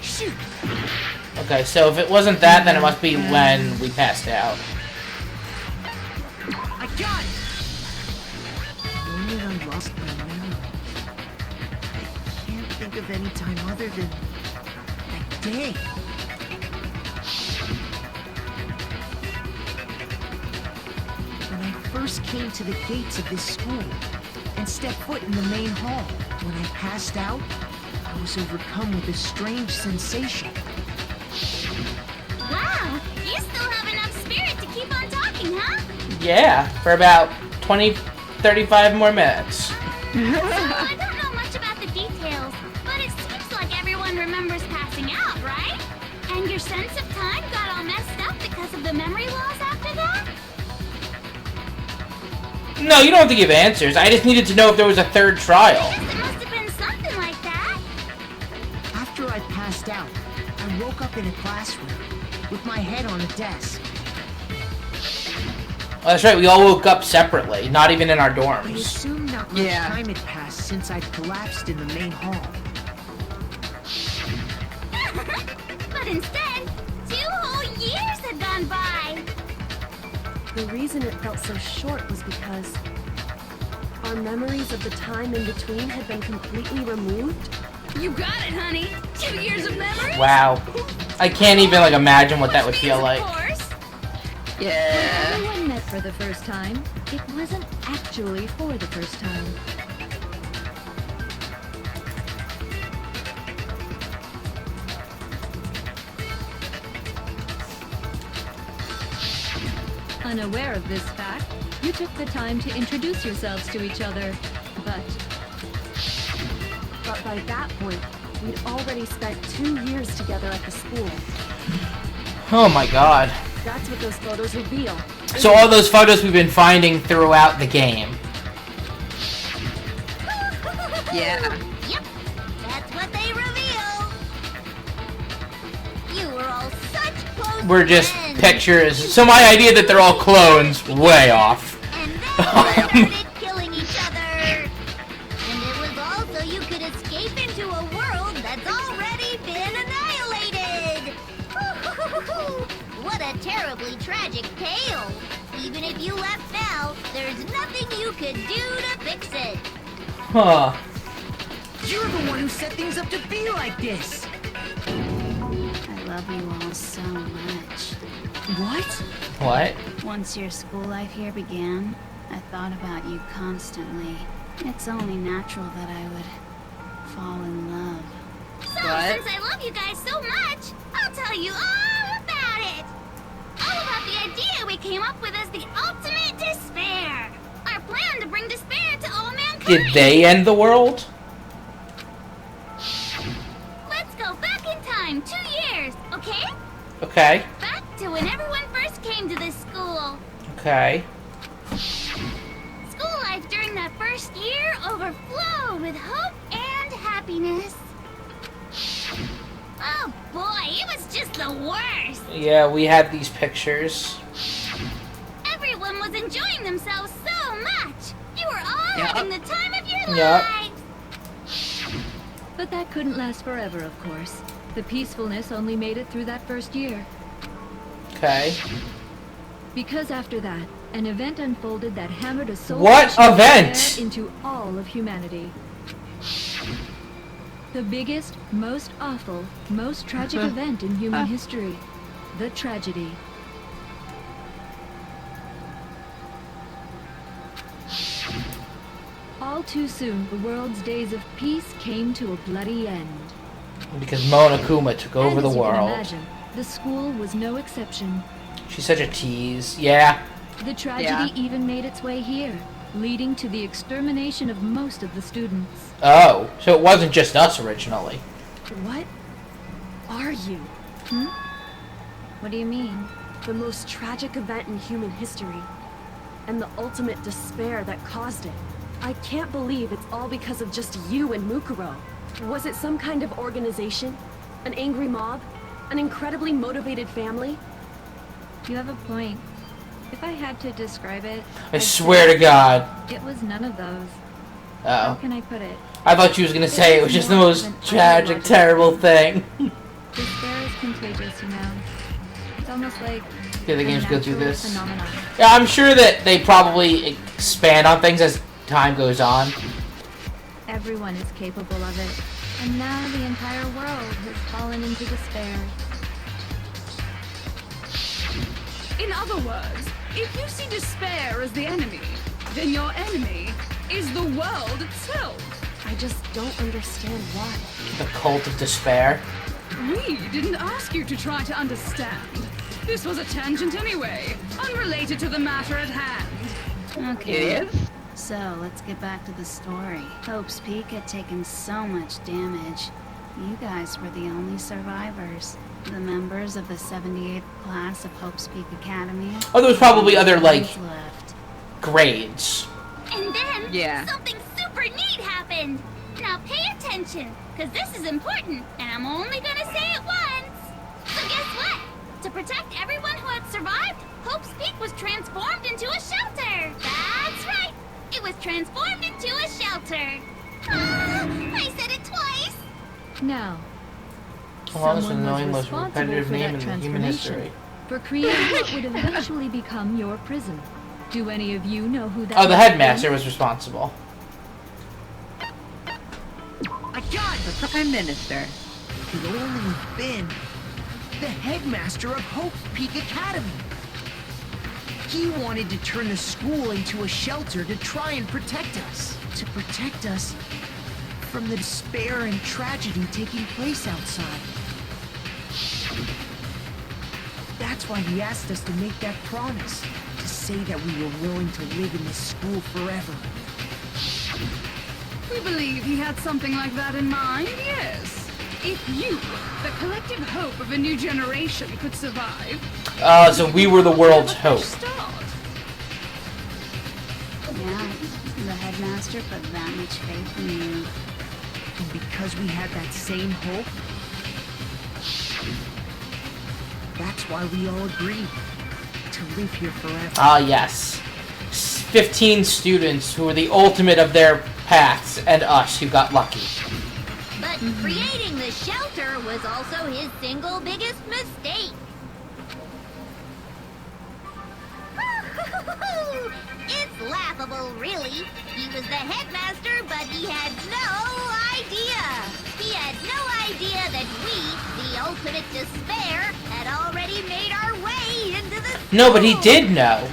Shoot! Okay, so if it wasn't that, then it must be when we passed out. I got it! When did I lost my memory? I can't think of any time other than that day. When I first came to the gates of this school and stepped foot in the main hall, when I passed out, I was overcome with a strange sensation. Wow, you still have enough spirit to keep on talking, huh? Yeah, for about 20, 35 more minutes. So, I don't know much about the details, but it seems like everyone remembers passing out, right? And your sense of time got all messed up because of the memory loss after that? No, you don't have to give answers. I just needed to know if there was a third trial. I guess it must have been something like that. After I passed out, I woke up in a classroom with my head on a desk. Oh, that's right, we all woke up separately, not even in our I dorms. assumed not much time had passed since I'd collapsed in the main hall. But instead, 2 whole years had gone by. The reason it felt so short was because our memories of the time in between had been completely removed. You got it, honey. 2 years of memory. Wow. I can't even, like, imagine what that would feel like. When everyone met for the first time, it wasn't actually for the first time. Unaware of this fact, you took the time to introduce yourselves to each other, but But by that point, we'd already spent 2 years together at the school. Oh my god. That's what those photos reveal. So all those photos we've been finding throughout the game. Yeah. Yep, that's what they reveal. You were all such close We're just friends. pictures. So my idea that they're all clones, way off. And then you started killing each other. And it was all so you could escape into a world that's already been annihilated. What a terribly tragic tale. Even if you left now, there's nothing you could do to fix it. Huh. You're the one who set things up to be like this! I love you all so much. What? What? Once your school life here began, I thought about you constantly. It's only natural that I would fall in love. So, since I love you guys so much, I'll tell you all about it. All about the idea we came up with as the ultimate despair. Our plan to bring despair to all mankind. Did they end the world? Let's go back in time 2 years, okay? Okay. Back to when everyone first came to this school. Okay. School life during that first year overflowed with hope and happiness. Oh boy, it was just the worst. Yeah, we had these pictures. Everyone was enjoying themselves so much. You were all having the time of your Yep. lives. But that couldn't last forever, of course. The peacefulness only made it through that first year. Okay. Because after that, an event unfolded that hammered a soul What event? into all of humanity. The biggest, most awful, most tragic event in human history. The tragedy. All too soon, the world's days of peace came to a bloody end. Because Monokuma took over And the as you can world. imagine, the school was no exception. She's such a tease. Yeah. The tragedy even made its way here, leading to the extermination of most of the students. Oh, so it wasn't just us originally. What are you? What do you mean? The most tragic event in human history. And the ultimate despair that caused it. I can't believe it's all because of just you and Mukuro. Was it some kind of organization? An angry mob? An incredibly motivated family? You have a point. If I had to describe it, I swear to God. it was none of those. Uh-oh. How can I put it? I thought you was gonna say it was just the most tragic, terrible thing. Despair is contagious, you know. It's almost like Do the a games go through natural this? phenomenon. Yeah, I'm sure that they probably expand on things as time goes on. Everyone is capable of it. And now the entire world has fallen into despair. In other words, if you see despair as the enemy, then your enemy is the world itself. I just don't understand why. The cult of despair. We didn't ask you to try to understand. This was a tangent anyway, unrelated to the matter at hand. Okay. It is? So, let's get back to the story. Hope's Peak had taken so much damage. You guys were the only survivors. The members of the 78th class of Hope's Peak Academy. Oh, there was probably other, like, left. grades. And then Yeah. something super neat happened. Now pay attention, because this is important, and I'm only gonna say it once. So guess what? To protect everyone who had survived, Hope's Peak was transformed into a shelter. That's right. It was transformed into a shelter. I said it twice. Now, Well, this is someone annoying, was most responsible repetitive for name that in human transformation, history. for creating what would eventually become your prison. Do any of you know who that Oh, the was? headmaster was responsible. I got it! The Prime Minister. Could only have been the headmaster of Hope's Peak Academy. He wanted to turn the school into a shelter to try and protect us. To protect us from the despair and tragedy taking place outside. That's why he asked us to make that promise. To say that we were willing to live in this school forever. We believe he had something like that in mind, yes. If you, the collective hope of a new generation, could survive. So we were the world's hope. Start. Yeah, the headmaster put that much faith in you. And because we had that same hope, that's why we all agreed to live here forever. Ah, yes. 15 students who were the ultimate of their paths, and us who got lucky. But creating the shelter was also his single biggest mistake. It's laughable, really. He was the headmaster, but he had no idea. He had no idea that we, the ultimate despair, had already made our way into the school. No, but he did know.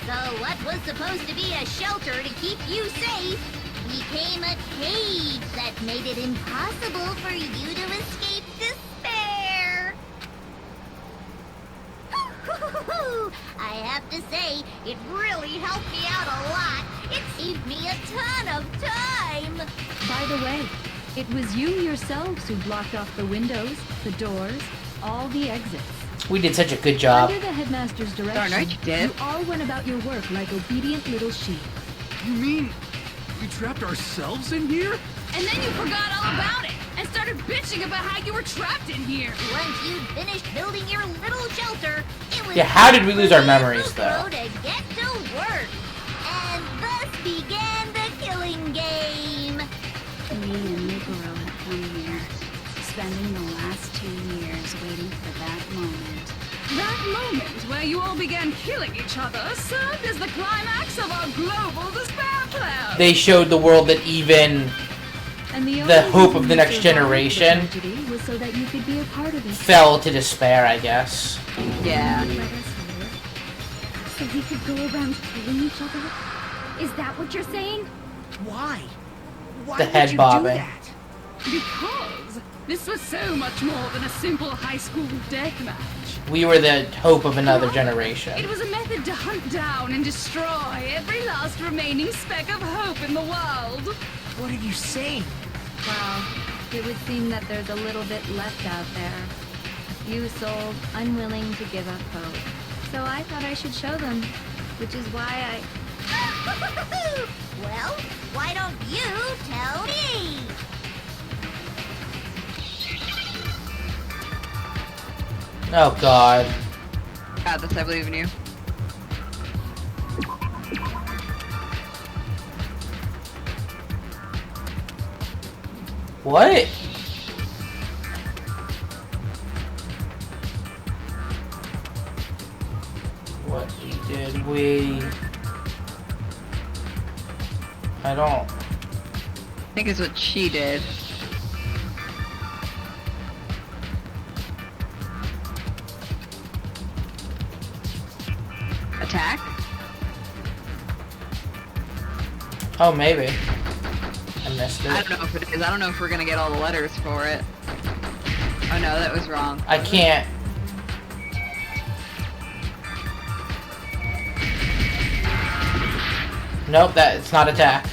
So what was supposed to be a shelter to keep you safe became a cage that made it impossible for you to escape despair. I have to say, it really helped me out a lot. It saved me a ton of time. By the way, it was you yourselves who blocked off the windows, the doors, all the exits. We did such a good job. Under the headmaster's direction, Darn right you did. all went about your work like obedient little sheep. You mean we trapped ourselves in here? And then you forgot all about it and started bitching about how you were trapped in here. Once you'd finished building your little shelter, it was Yeah, how did we time lose for our me memories, and though? Mukuro to get to work. And thus began the killing game. Me and Mukuro had come here, spending the last 2 years waiting for that moment. That moment where you all began killing each other served as the climax of our global despair plan. They showed the world that even And the the only hope reason of the you next survived generation the tragedy was so that you could be a part of it. fell to despair, I guess. Yeah. Let us live, so we could go around killing each other? Is that what you're saying? Why? Why The would head you bobbing. do that? Because This was so much more than a simple high school death match. We were the hope of another generation. It was a method to hunt down and destroy every last remaining speck of hope in the world. What are you saying? Well, it would seem that there's a little bit left out there. A few souls unwilling to give up hope. So I thought I should show them, which is why Well, why don't you tell me? Oh God. Got this, I believe in you. What? What did we... I don't... I think it's what she did. Attack? Oh, maybe. I missed it. I don't know if it is. I don't know if we're gonna get all the letters for it. Oh no, that was wrong. I can't. Nope, it's not attack.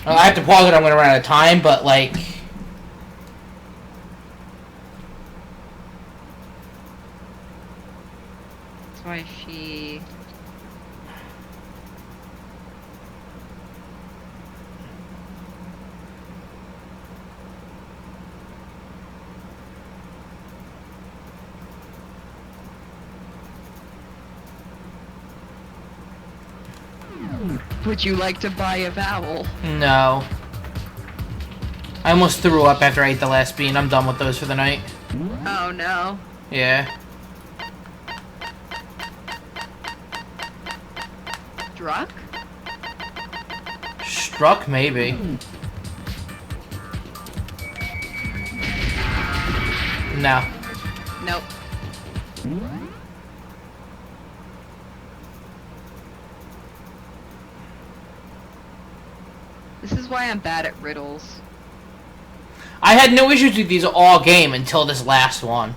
Well, I have to pause it, I'm gonna run out of time, but like... That's why she... Would you like to buy a vowel? No. I almost threw up after I ate the last bean. I'm done with those for the night. Oh no. Yeah. Struck? Struck, maybe. No. Nope. This is why I'm bad at riddles. I had no issues with these all game until this last one.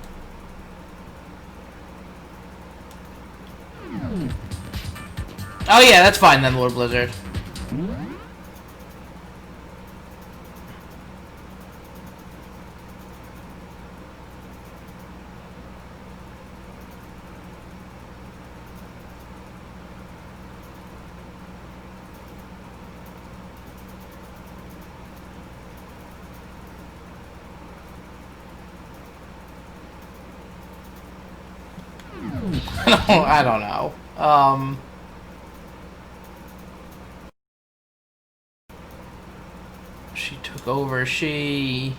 Oh yeah, that's fine then, Lord Blizzard. I don't know. She took over. She...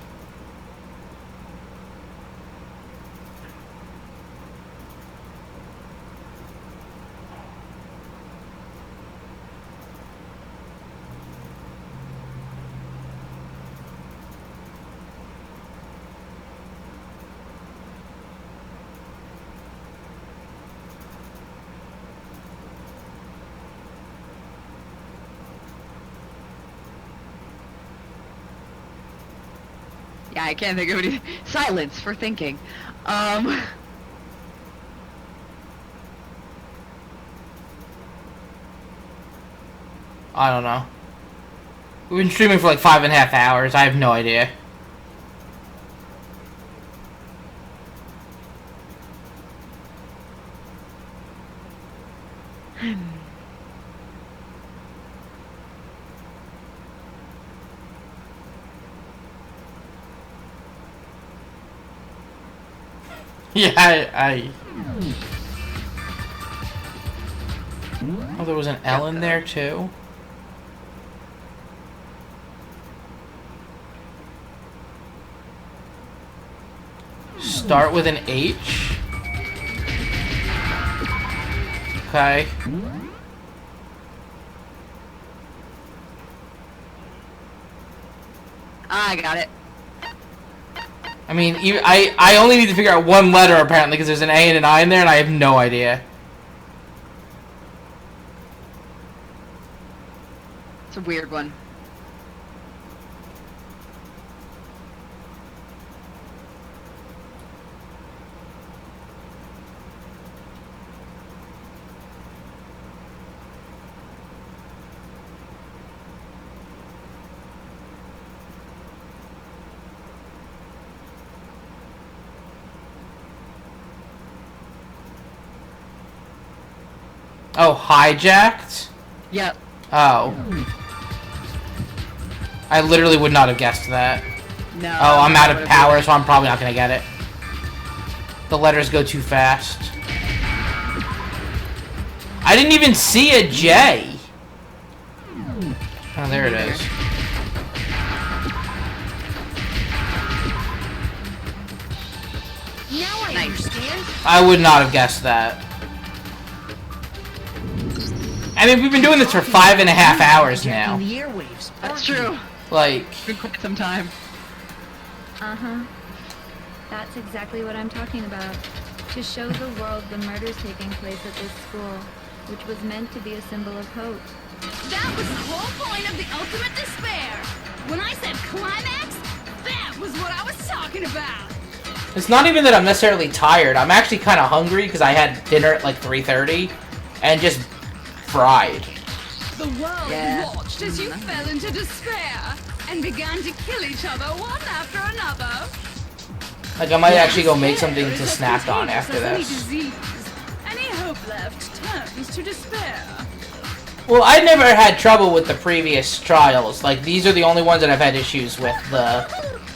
Yeah, I can't think of any. Silence for thinking. I don't know. We've been streaming for like 5.5 hours. I have no idea. Yeah, I... Oh, there was an L in there too? Start with an H? Okay. I got it. I mean, I only need to figure out one letter apparently because there's an A and an I in there and I have no idea. It's a weird one. Oh, hijacked? Yep. Oh. I literally would not have guessed that. No. Oh, I'm out of power, so I'm probably not gonna get it. The letters go too fast. I didn't even see a J. Oh, there it is. Now I understand. I would not have guessed that. I mean, we've been doing this for 5.5 hours now. The airwaves. That's true. Like, Been quite some time. Uh-huh. That's exactly what I'm talking about. To show the world the murders taking place at this school, which was meant to be a symbol of hope. That was the whole point of the ultimate despair. When I said climax, that was what I was talking about. it's not even that I'm necessarily tired. I'm actually kind of hungry because I had dinner at like 3:30 and just fried. The world watched as you fell into despair and began to kill each other one after another. Like, I might actually go make something to snack on after Any this. disease, any hope left turns to despair. Well, I never had trouble with the previous trials. Like, these are the only ones that I've had issues with the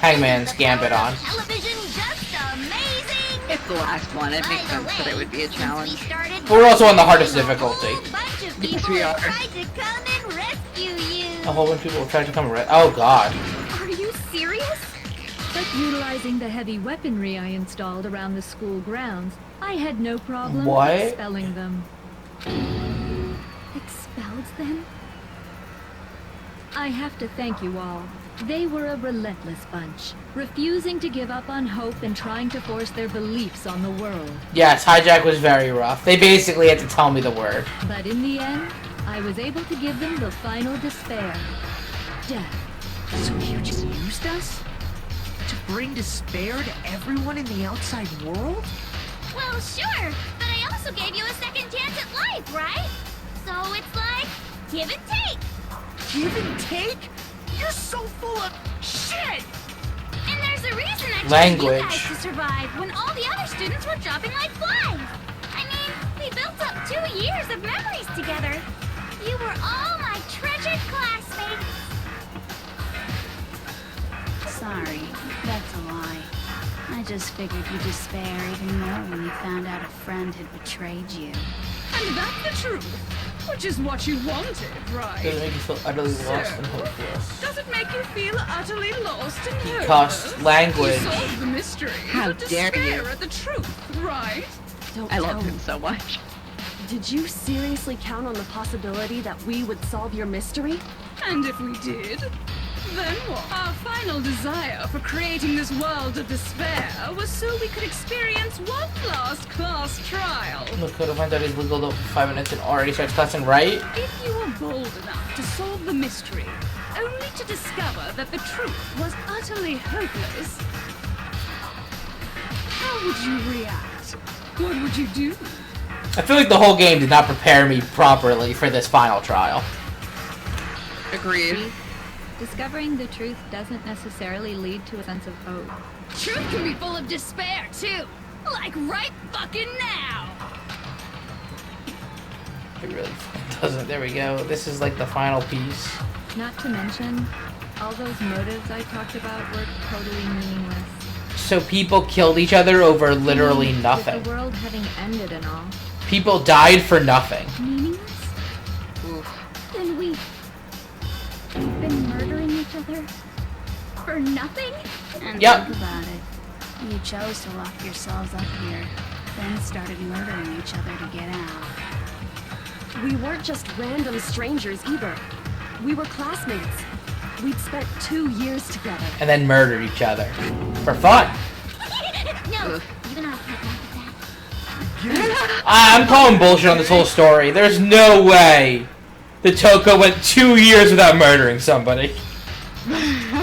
Hangman's Gambit on. Television just amazing. It's the last one. It makes sense that it would be a challenge. We're also on the hardest difficulty. Yes, we are. Tried to come and rescue you. A whole bunch of people tried to come around. Oh, God. Are you serious? But utilizing the heavy weaponry I installed around the school grounds, I had no problem What? expelling them. Expelled them? I have to thank you all. They were a relentless bunch, refusing to give up on hope and trying to force their beliefs on the world. Yes, hijack was very rough. They basically had to tell me the word. But in the end, I was able to give them the final despair. Death. So you just used us? To bring despair to everyone in the outside world? Well, sure, but I also gave you a second chance at life, right? So it's like give and take. Give and take? You're so full of shit! And there's a reason I chose Language. you guys to survive when all the other students were dropping like flies. I mean, we built up 2 years of memories together. You were all my treasured classmates. Sorry, that's a lie. I just figured you'd despair even more when you found out a friend had betrayed you. And that's the truth, which is what you wanted, right? Does it make you feel utterly lost and hopeless? Does it make you feel utterly lost and hopeless? Because language. You solved the mystery. How but dare despair you. at the truth, right? Don't I tell love me. him so much. Did you seriously count on the possibility that we would solve your mystery? And if we did, then what? Our final desire for creating this world of despair was so we could experience one last class trial. The code of that is legal for 5 minutes and already starts cussing, right? If you were bold enough to solve the mystery, only to discover that the truth was utterly hopeless, how would you react? What would you do? I feel like the whole game did not prepare me properly for this final trial. Agreed. Discovering the truth doesn't necessarily lead to a sense of hope. Truth can be full of despair, too. Like right fucking now. It really doesn't. There we go. This is like the final piece. Not to mention, all those motives I talked about were totally meaningless. So people killed each other over literally With nothing. the world having ended and all. People died for nothing. Meaningless? Then we've been murdering each other for nothing? And Yep. think about it. You chose to lock yourselves up here, then started murdering each other to get out. We weren't just random strangers either. We were classmates. We'd spent 2 years together. And then murdered each other. For fun. No, you and I can't laugh at that. I'm calling bullshit on this whole story. There's no way the Toko went 2 years without murdering somebody.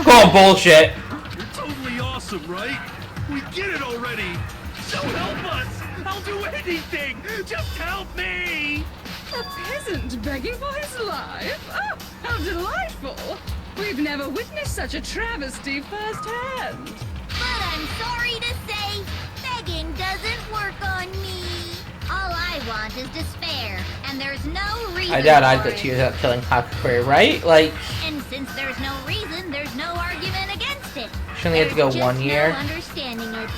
Call bullshit. You're totally awesome, right? We get it already. So help us. I'll do anything. Just help me. A peasant begging for his life? Oh, how delightful! We've never witnessed such a travesty firsthand. But I'm sorry to say, begging doesn't work on me. All I want is despair, and there's no reason I doubt for I'd get it. to without killing Hakakuri, right? Like, And since there's no reason, there's no argument against it. she only had to go There's 1 just year. No understanding it.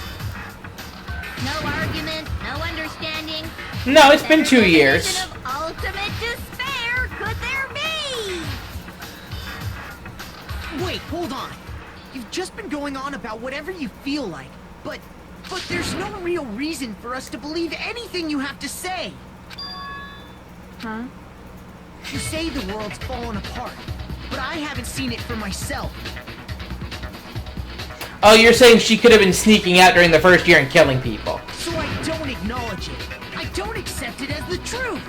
No argument, no understanding. No, it's been 2 Better years. definition of ultimate despair could there be? Wait, hold on. You've just been going on about whatever you feel like, but there's no real reason for us to believe anything you have to say. Huh? You say the world's fallen apart, but I haven't seen it for myself. Oh, you're saying she could have been sneaking out during the first year and killing people. So I don't acknowledge it. I don't accept it as the truth.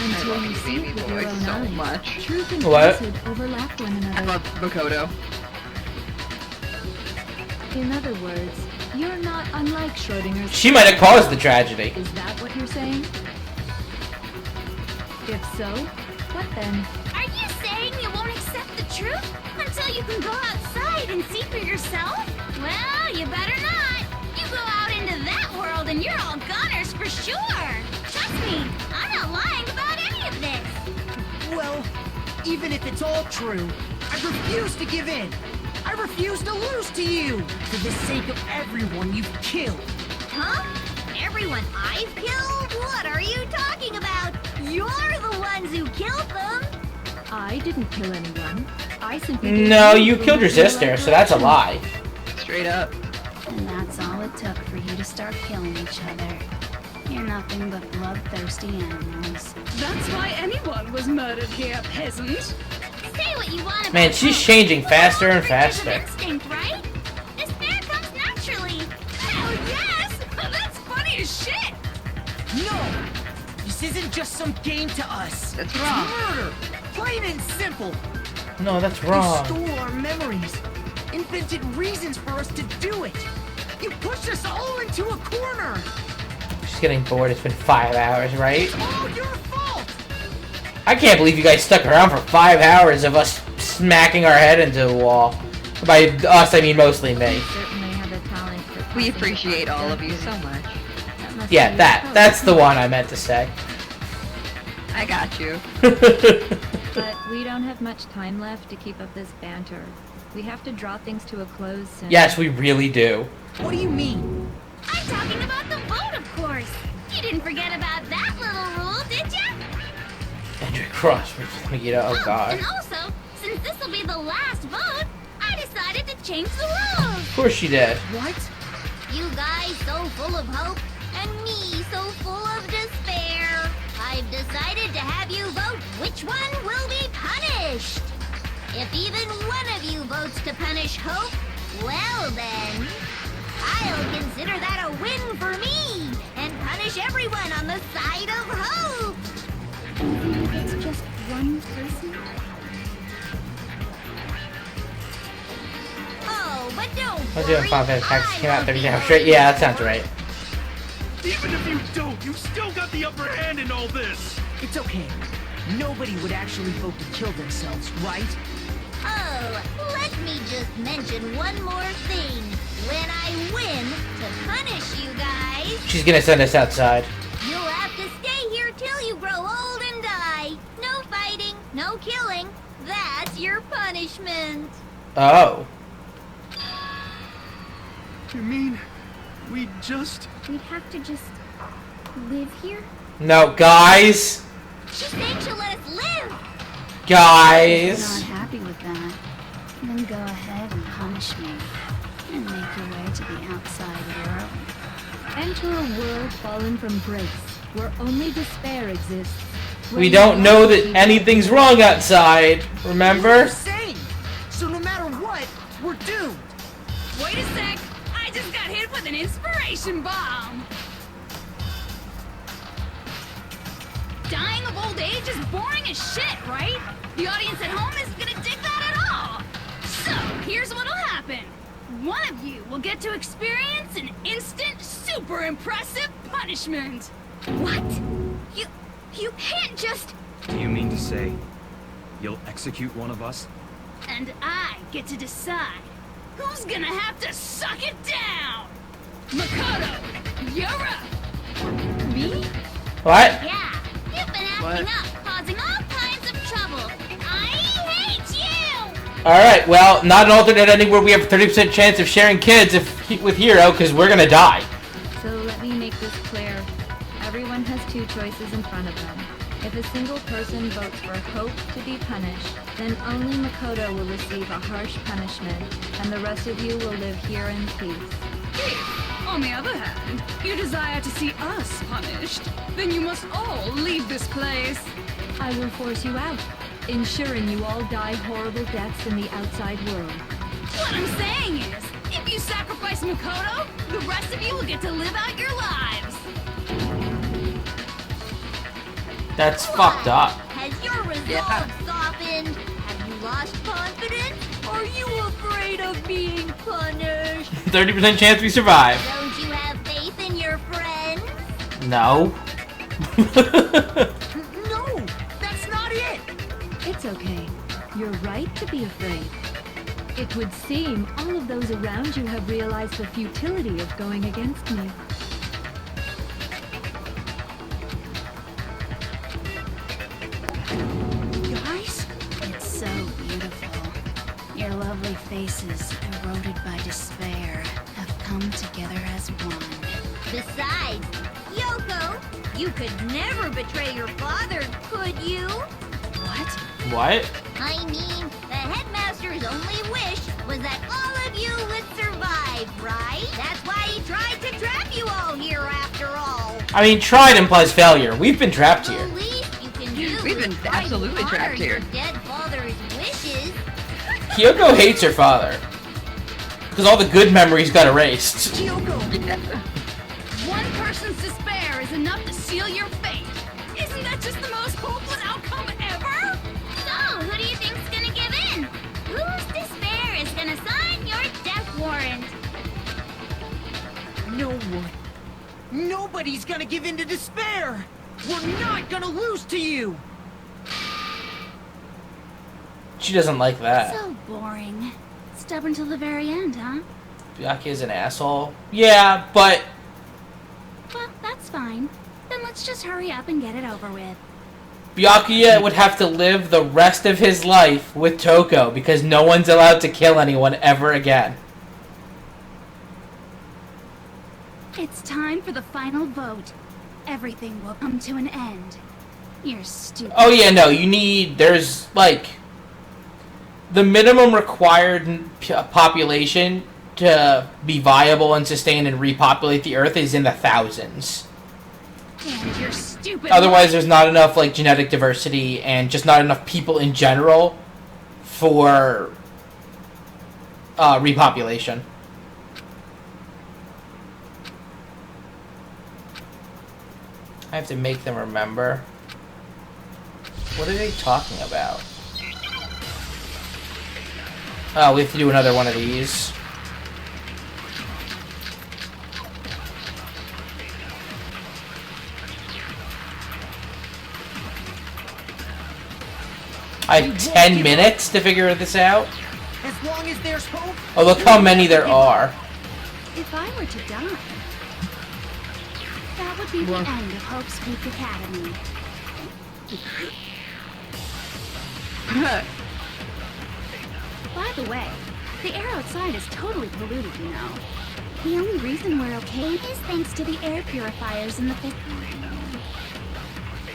I love Baby Boy so much. Truth and What? falsehood overlap one I another. love Makoto. In other words, you're not unlike Schrodinger's. She might have caused the tragedy. Is that what you're saying? If so, what then? Are you saying you won't accept the truth until you can go outside and see for yourself? Well, you better not. You go out into that world and you're all goners for sure. Trust me, I'm not lying about any of this. Well, even if it's all true, I refuse to give in. I refuse to lose to you for the sake of everyone you've killed. Huh? Everyone I've killed? What are you talking about? You're the ones who killed them. I didn't kill anyone. I simply. No, you killed your sister, so that's a lie. Straight up. And that's all it took for you to start killing each other. You're nothing but bloodthirsty animals. That's why anyone was murdered here, peasant. Say what you want about Man, she's hope, changing but faster and all creatures of faster. instinct, right? Despair comes naturally. Hell yes! That's funny as shit! No! This isn't just some game to us. That's It's wrong. murder! Plain and simple. No, that's You wrong. stole our memories. Invented reasons for us to do it. You pushed us all into a corner. She's getting bored. It's been 5 hours, right? It's all your fault. I can't believe you guys stuck around for 5 hours of us smacking our head into a wall. By us, I mean mostly me. You certainly have the talent for. We causing appreciate all of you so much. That must Yeah, be that's the one I meant to say. I got you. But we don't have much time left to keep up this banter. We have to draw things to a close soon. Yes, we really do. What do you mean? I'm talking about the vote, of course. You didn't forget about that little rule, did you? Andrew Cross versus Meggido. Oh god. And also, since this will be the last vote, I decided to change the rules. Of course she did. What? You guys so full of hope, and me so full of despair. I've decided to have you vote which one will be punished. If even one of you votes to punish hope, well then, I'll consider that a win for me, and punish everyone on the side of hope. It's just one person? Oh, but don't I was doing worry, 5 minutes. I Came out will 30 be hours straight. Yeah, that sounds right. Even if you don't, you still got the upper hand in all this. It's okay. Nobody would actually vote to kill themselves, right? Oh, let me just mention one more thing. When I win, to punish you guys, She's gonna send us outside. you'll have to stay here till you grow old and die. No fighting, no killing. That's your punishment. Oh. You mean we just... We'd have to just live here? No, guys. She's saying she'll let us live. If Guys. you're not happy with that, then go ahead and punish me. And make your way to the outside world. Enter a world fallen from grace, where only despair exists. where We you don't know want that people- anything's wrong outside. Remember? What are you saying? So no matter what, we're doomed. Wait a sec! I just got hit with an inspiration bomb! dying of old age is boring as shit, right? The audience at home isn't gonna dig that at all. So, here's what'll happen. One of you will get to experience an instant, super impressive punishment. What? You can't just... Do you mean to say you'll execute one of us? And I get to decide who's gonna have to suck it down. Makoto, you're up. Me? What? Yeah, you've been acting up, causing all kinds of trouble. I hate you! Alright, well, not an alternate ending where we have a 30% chance of sharing kids with Hero, because we're gonna die. So let me make this clear. Everyone has two choices in front of them. If a single person votes for Hope to be punished, then only Makoto will receive a harsh punishment, and the rest of you will live here in peace. If, on the other hand, you desire to see us punished, then you must all leave this place. I will force you out, ensuring you all die horrible deaths in the outside world. What I'm saying is, if you sacrifice Makoto, the rest of you will get to live out your lives. That's fucked up. Has your resolve softened? Have you lost confidence? Are you afraid of being punished? 30% chance we survive. Don't you have faith in your friends? No. No, that's not it. It's okay. You're right to be afraid. It would seem all of those around you have realized the futility of going against me. Guys? It's so beautiful. Your lovely faces, eroded by despair, have come together as one. Besides, Yoko, you could never betray your father, could you? What? What? I mean, the headmaster's only wish was that all of you would survive, right? That's why he tried to trap you all here after all. I mean, tried implies failure. We've been trapped The here. least you can do We've been is try to absolutely honor trapped your here. dead father's wishes. Kyoko hates her father. Because all the good memories got erased. One person's despair is enough to seal your fate. Isn't that just the most hopeless outcome ever? So, who do you think's gonna give in? Whose despair is gonna sign your death warrant? No one. Nobody's gonna give in to despair. We're not gonna lose to you. She doesn't like that. So boring. Stubborn till the very end, huh? Byakuya's an asshole. Yeah, but Well, that's fine. Then let's just hurry up and get it over with. Byakuya would have to live the rest of his life with Toko because no one's allowed to kill anyone ever again. It's time for the final vote. Everything will come to an end. You're stupid. Oh yeah, no, there's like the minimum required population to be viable and sustain and repopulate the Earth is in the thousands. And you're stupid. Otherwise, there's not enough like genetic diversity and just not enough people in general for repopulation. I have to make them remember. What are they talking about? Oh, we have to do another one of these. I have 10 minutes to figure this out. As long as there's hope. Oh, look how many there are. If I were to die, that would be the end of Hope's Peak Academy. By the way, the air outside is totally polluted, you know. The only reason we're okay is thanks to the air purifiers in the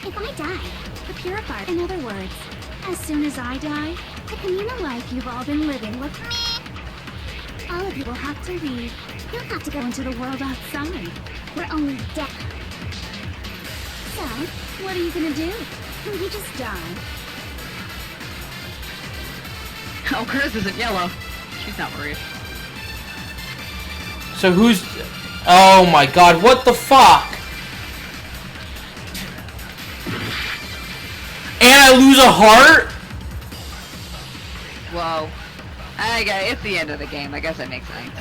If I die, the purifier. In other words, as soon as I die, the communal life you've all been living will all of you will have to leave. You'll have to go into the world outside, where only death. So, what are you gonna do? Will you just die? Oh, Chris isn't yellow. She's not worried. So who's... Oh my god, what the fuck? And I lose a heart? Whoa. It's the end of the game. I guess that makes sense.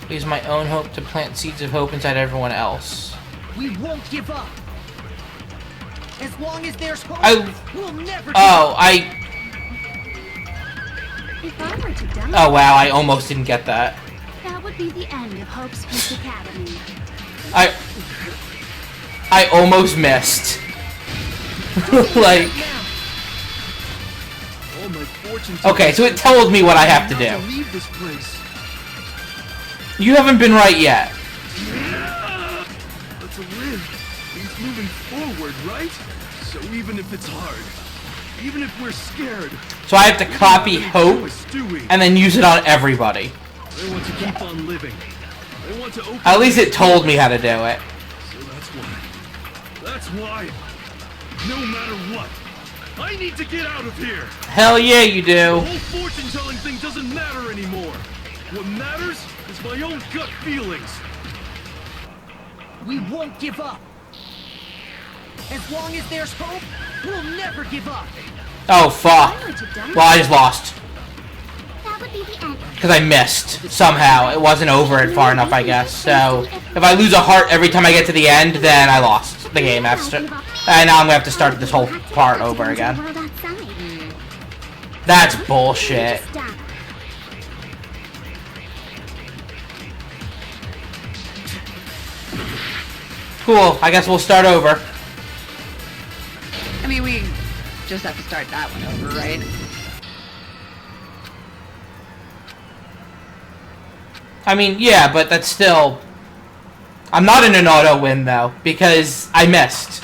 Use my own hope to plant seeds of hope inside everyone else. We won't give up. As long as there's hope, we'll never give Oh, up. If I were to die, Oh wow, I almost didn't get that. that would be the end of Hope's Peak Academy. I almost missed. Like... All my fortunes. Okay, so it told me what I have to do. Leave this place. You haven't been right yet. But to live means moving forward, right? So even if it's hard, even if we're scared, So I have to copy hope and then use it on everybody. I want to keep on living. I want to open. At least it told me how to do it. So that's why. That's why. No matter what, I need to get out of here. Hell yeah, you The do. whole fortune-telling thing doesn't matter anymore. What matters is my own gut feelings. We won't give up. As long as there's hope, we'll never give up. Oh fuck. Well, I just lost. That would be the end. Because I missed. Somehow. It wasn't over it far enough, I guess. So, if I lose a heart every time I get to the end, then I lost the game. And now I'm going to have to start this whole part over again. That's bullshit. Cool. I guess we'll start over. I mean, we just have to start that one over, right? I mean, yeah, but that's still... I'm not in an auto win, though, because I missed.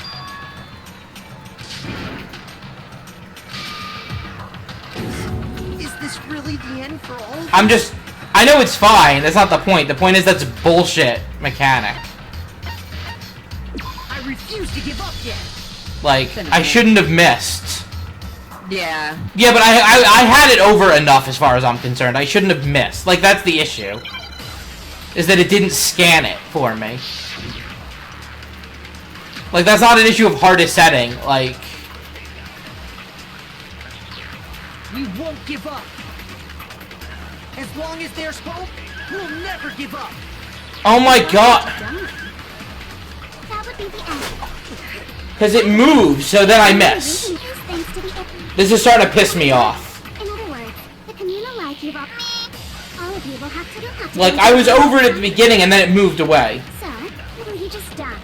Is this really the end for all? I'm just... I know it's fine. That's not the point. The point is that's bullshit mechanic. I refuse to give up yet. Like, I shouldn't have missed. Yeah. Yeah, but I had it over enough as far as I'm concerned. I shouldn't have missed. Like, that's the issue. Is that it didn't scan it for me. Like, that's not an issue of hardest setting. Like... We won't give up. As long as there's hope, we'll never give up. Oh my god! That would be the end. Because it moves, so then I miss. Thanks to the This is starting to piss me off. In other words, the communal life you've all of you will have to look up to. Like, I was over it at the beginning, and then it moved away. So, what will you just done?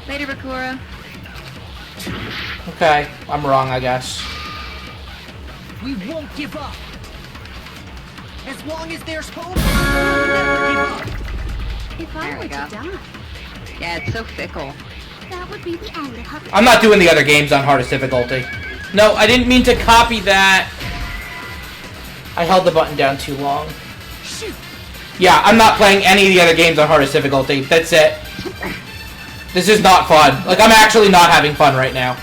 Later, Bakura. Okay, I'm wrong, I guess. We won't give up. As long as there's hope, we'll never give up. If I There were we to go. die, Yeah, it's so fickle. That would be the end of Havoc. I'm not doing the other games on hardest difficulty. No, I didn't mean to copy that. I held the button down too long. Shoot. Yeah, I'm not playing any of the other games on hardest difficulty. That's it. This is not fun. Like, I'm actually not having fun right now.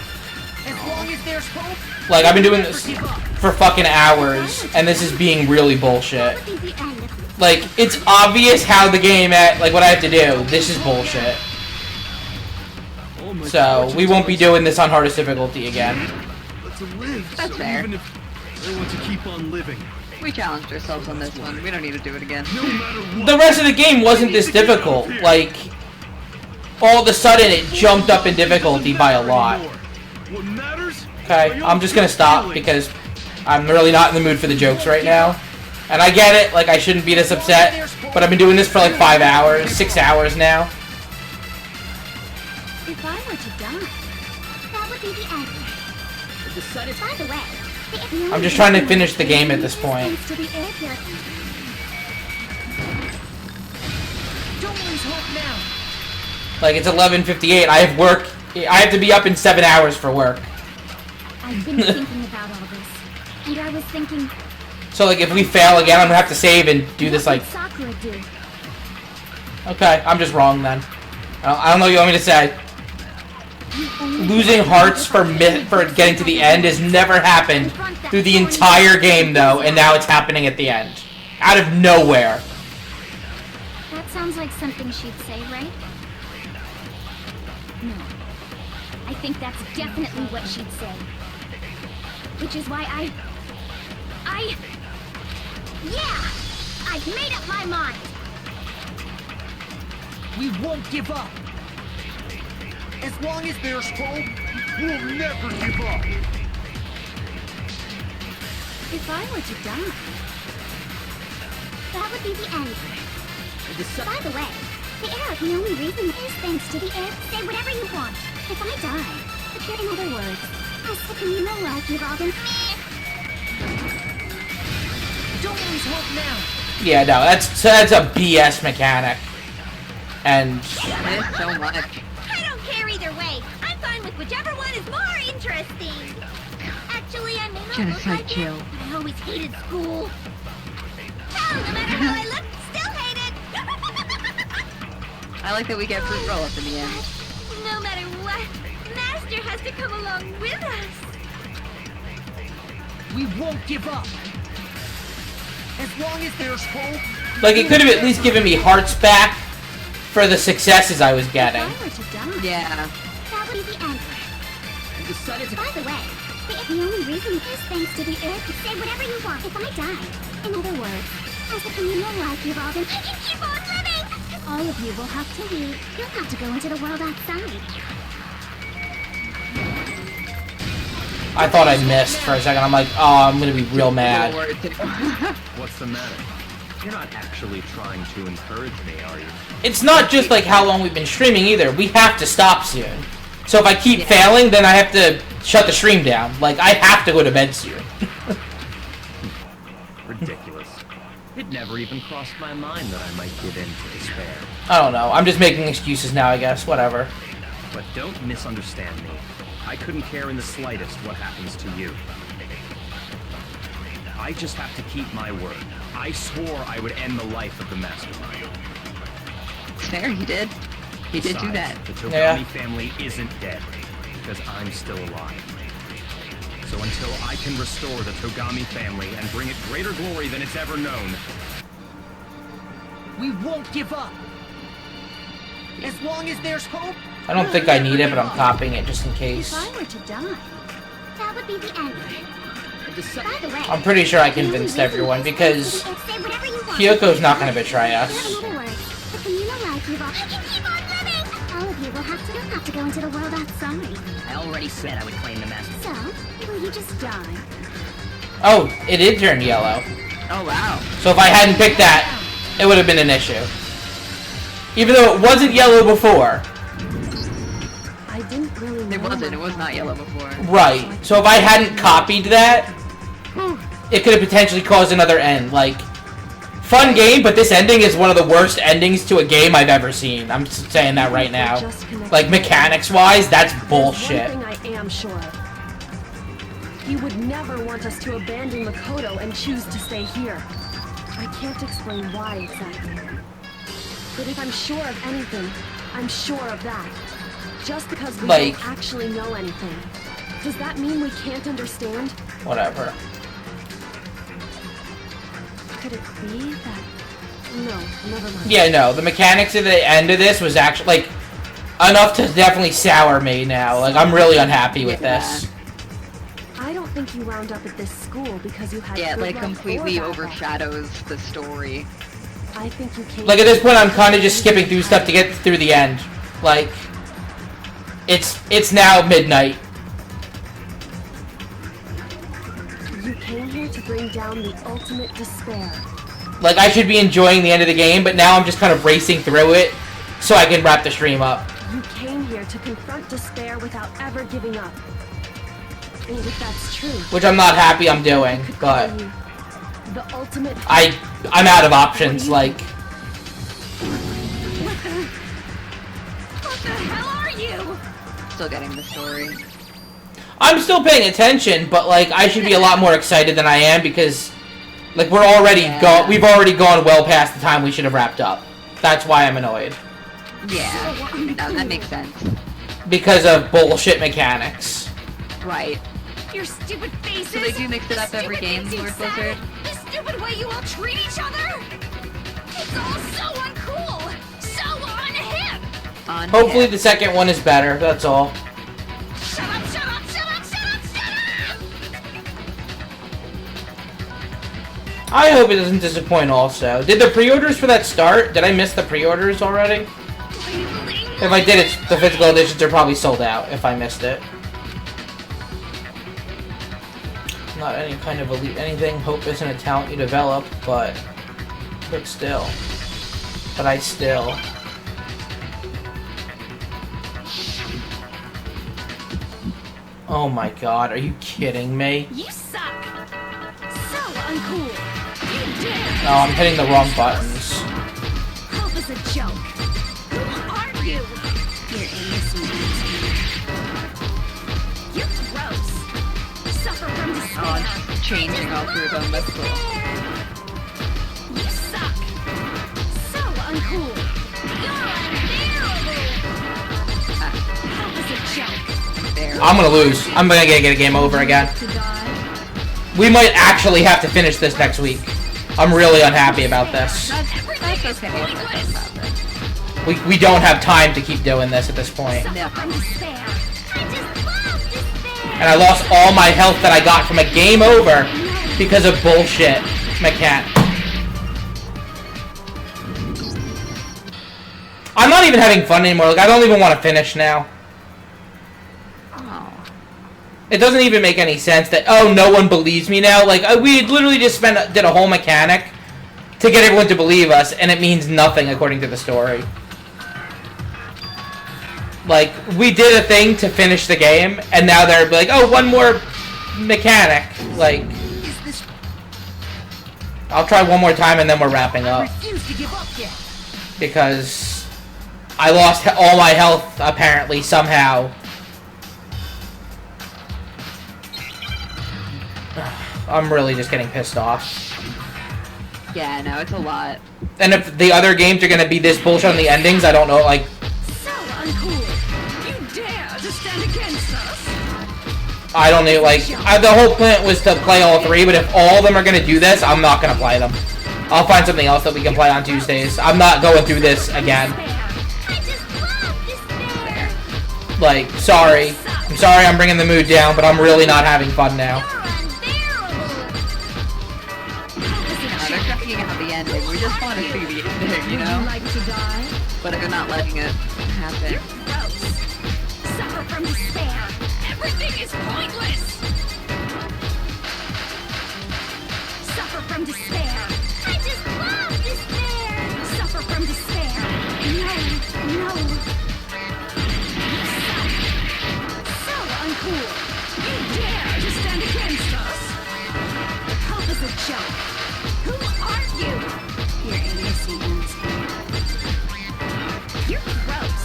As long as there's hope, Like, I've been doing never this give up. for fucking hours, and this is being really bullshit. That would be the end of Like, it's obvious how the game like, what I have to do. This is bullshit. All my So, we won't be doing this on hardest difficulty again. But to live, That's so fair. even if I want to keep on living, We challenged ourselves on this one. We don't need to do it again. no matter what. The rest of the game wasn't this difficult. Like, all of a sudden it jumped up in difficulty by a lot. What matters? Okay, I'm just gonna stop because I'm really not in the mood for the jokes right now. And I get it, like, I shouldn't be this upset, but I've been doing this for like 5 hours, 6 hours now. If I were to die, that would be the end. By the way, I'm just trying to finish the game at this point. thanks to the air purifier. Don't lose hope now. Like, it's 11:58, I have work, I have to be up in 7 hours for work. I've been thinking about all this, and I was thinking, So, like, if we fail again, I'm gonna have to save and do this, like... what would Sakura do? Okay, I'm just wrong then. I don't know what you want me to say. You only Losing hearts for getting to the end has never happened through the entire game, though, and now it's happening at the end. Out of nowhere. That sounds like something she'd say, right? No. I think that's definitely what she'd say. Which is why yeah! I've made up my mind! We won't give up. As long as there's hope, we'll never give up. If I were to die, that would be the end. By the way, the air, the only reason is thanks to the air. Say whatever you want. If I die, in other words, as the communal life you've all been... Don't lose hope now. Yeah, no, that's a BS mechanic. And It is so much. I don't care either way. I'm fine with whichever one is more interesting. Actually, I may not Jenna's look so like chill. it, but I always hated school. Hell, no matter how I look, still hate it. I like that we get fruit roll up in the end. No matter what, Master has to come along with us. We won't give up. As long as there's hope. like, it could have at least given me hearts back for the successes I was getting. If I were to die, Yeah. that would be the end. I decided to... By the way, the only reason is thanks to the air. Say whatever you want. If I die, in other words, as the communal life you've all been... I can keep on living. All of you will have to leave. You'll have to go into the world outside. I thought I missed for a second. I'm like, oh, I'm gonna be real mad. What's the matter? You're not actually trying to encourage me, are you? It's not just like how long we've been streaming either. We have to stop soon. So if I keep failing, then I have to shut the stream down. Like, I have to go to bed soon. Ridiculous. It never even crossed my mind that I might give in to despair. I don't know. I'm just making excuses now, I guess. Whatever. But don't misunderstand me. I couldn't care in the slightest what happens to you. I just have to keep my word. I swore I would end the life of the mastermind. It's fair, he did. He did do that. The Togami Yeah. family isn't dead, because I'm still alive. So until I can restore the Togami family and bring it greater glory than it's ever known, We won't give up. As long as there's hope. I don't think I need it, but I'm copying it just in If case. I were to die, that would be the end. I decided... By the way, I'm pretty sure I convinced everyone because say whatever you want. Kyoko's not gonna betray In us. other words, the communal life you've all... I can keep on living. All of you will have to go into the world outside. I already said I would claim the master. So, will you just die? Oh, it did turn yellow. Oh, wow. So if I hadn't picked that, it would have been an issue. Even though it wasn't yellow before. I didn't really know. It wasn't. It was not yellow before. Right. So if I hadn't copied that, it could have potentially caused another end. Like, fun game, but this ending is one of the worst endings to a game I've ever seen. I'm saying that right now. Like, mechanics-wise, that's bullshit. One thing I am sure of. You would never want us to abandon Makoto and choose to stay here. I can't explain why exactly. But if I'm sure of anything, I'm sure of that. Just because we Like- don't actually know anything, does that mean we can't understand? Whatever. Could it be that... No, never mind. Yeah, no, the mechanics at the end of this was actually, like, enough to definitely sour me now. Like, I'm really unhappy with this. I don't think you wound up at this school because you had Yeah, it, good like, luck or completely bad luck. overshadows the story. I think you came... Like, at this point, I'm kind of just skipping through stuff to get through the end. Like, it's now midnight. You came here to bring down the ultimate despair. Like, I should be enjoying the end of the game, but now I'm just kind of racing through it so I can wrap the stream up. You came here to confront despair without ever giving up. And if that's true, Which I'm not happy I'm doing, could but call you the ultimate... I'm out of options, like... What the hell are you? Still getting the story. I'm still paying attention, but, like, I should be a lot more excited than I am because, like, we've already gone well past the time we should have wrapped up. That's why I'm annoyed. Yeah, no, that makes sense. Because of bullshit mechanics. Right. Your stupid faces. So they do mix it up every game, things you Lord say, Blizzard? The stupid way you all treat each other. It's all so uncool. So unhip. on. Hopefully the second one is better, that's all. Shut up, shut up, shut up, shut up, shut up! I hope it doesn't disappoint also. Did the pre-orders for that start? Did I miss the pre-orders already? If I did, it's the physical editions are probably sold out if I missed it. Not any kind of elite anything. Hope isn't a talent you develop, but still. But I still. Oh my god, are you kidding me? You suck! So uncool! You dare! No, I'm hitting the wrong buttons. Hope is a joke! Who are you? You're innocent. You're gross! Suffer from despair! Oh, it's changing all through them. That's cool. You suck! So uncool! You're unbearable! Hope is a joke! I'm gonna lose. I'm gonna get a game over again. We might actually have to finish this next week. I'm really unhappy about this. That's okay. We don't have time to keep doing this at this point. Suffer from despair! I just love despair! And I lost all my health that I got from a game over because of bullshit mechanic. I'm not even having fun anymore. Like, I don't even want to finish now. It doesn't even make any sense that, oh, no one believes me now. Like, we literally just did a whole mechanic to get everyone to believe us, and it means nothing according to the story. Like, we did a thing to finish the game, and now they're like, oh, one more mechanic. Like, I'll try one more time, and then we're wrapping up. Because I lost all my health, apparently, somehow. I'm really just getting pissed off. Yeah, no, it's a lot. And if the other games are gonna be this bullshit on the endings, I don't know, like... So uncool! You dare to stand against us? I don't know, like... the whole plan was to play all three, but if all of them are gonna do this, I'm not gonna play them. I'll find something else that we can play on Tuesdays. I'm not going through this again. Like, sorry. I'm sorry I'm bringing the mood down, but I'm really not having fun now. They're checking out the ending. We just want to see the ending, you know? But they're not letting it happen. You're gross! Suffer from despair! Everything is pointless! Suffer from despair! I just love despair! Suffer from despair! No, no! You suck! So uncool! You dare to stand against us? Hope is a joke! Who are you? You're innocent. You're gross!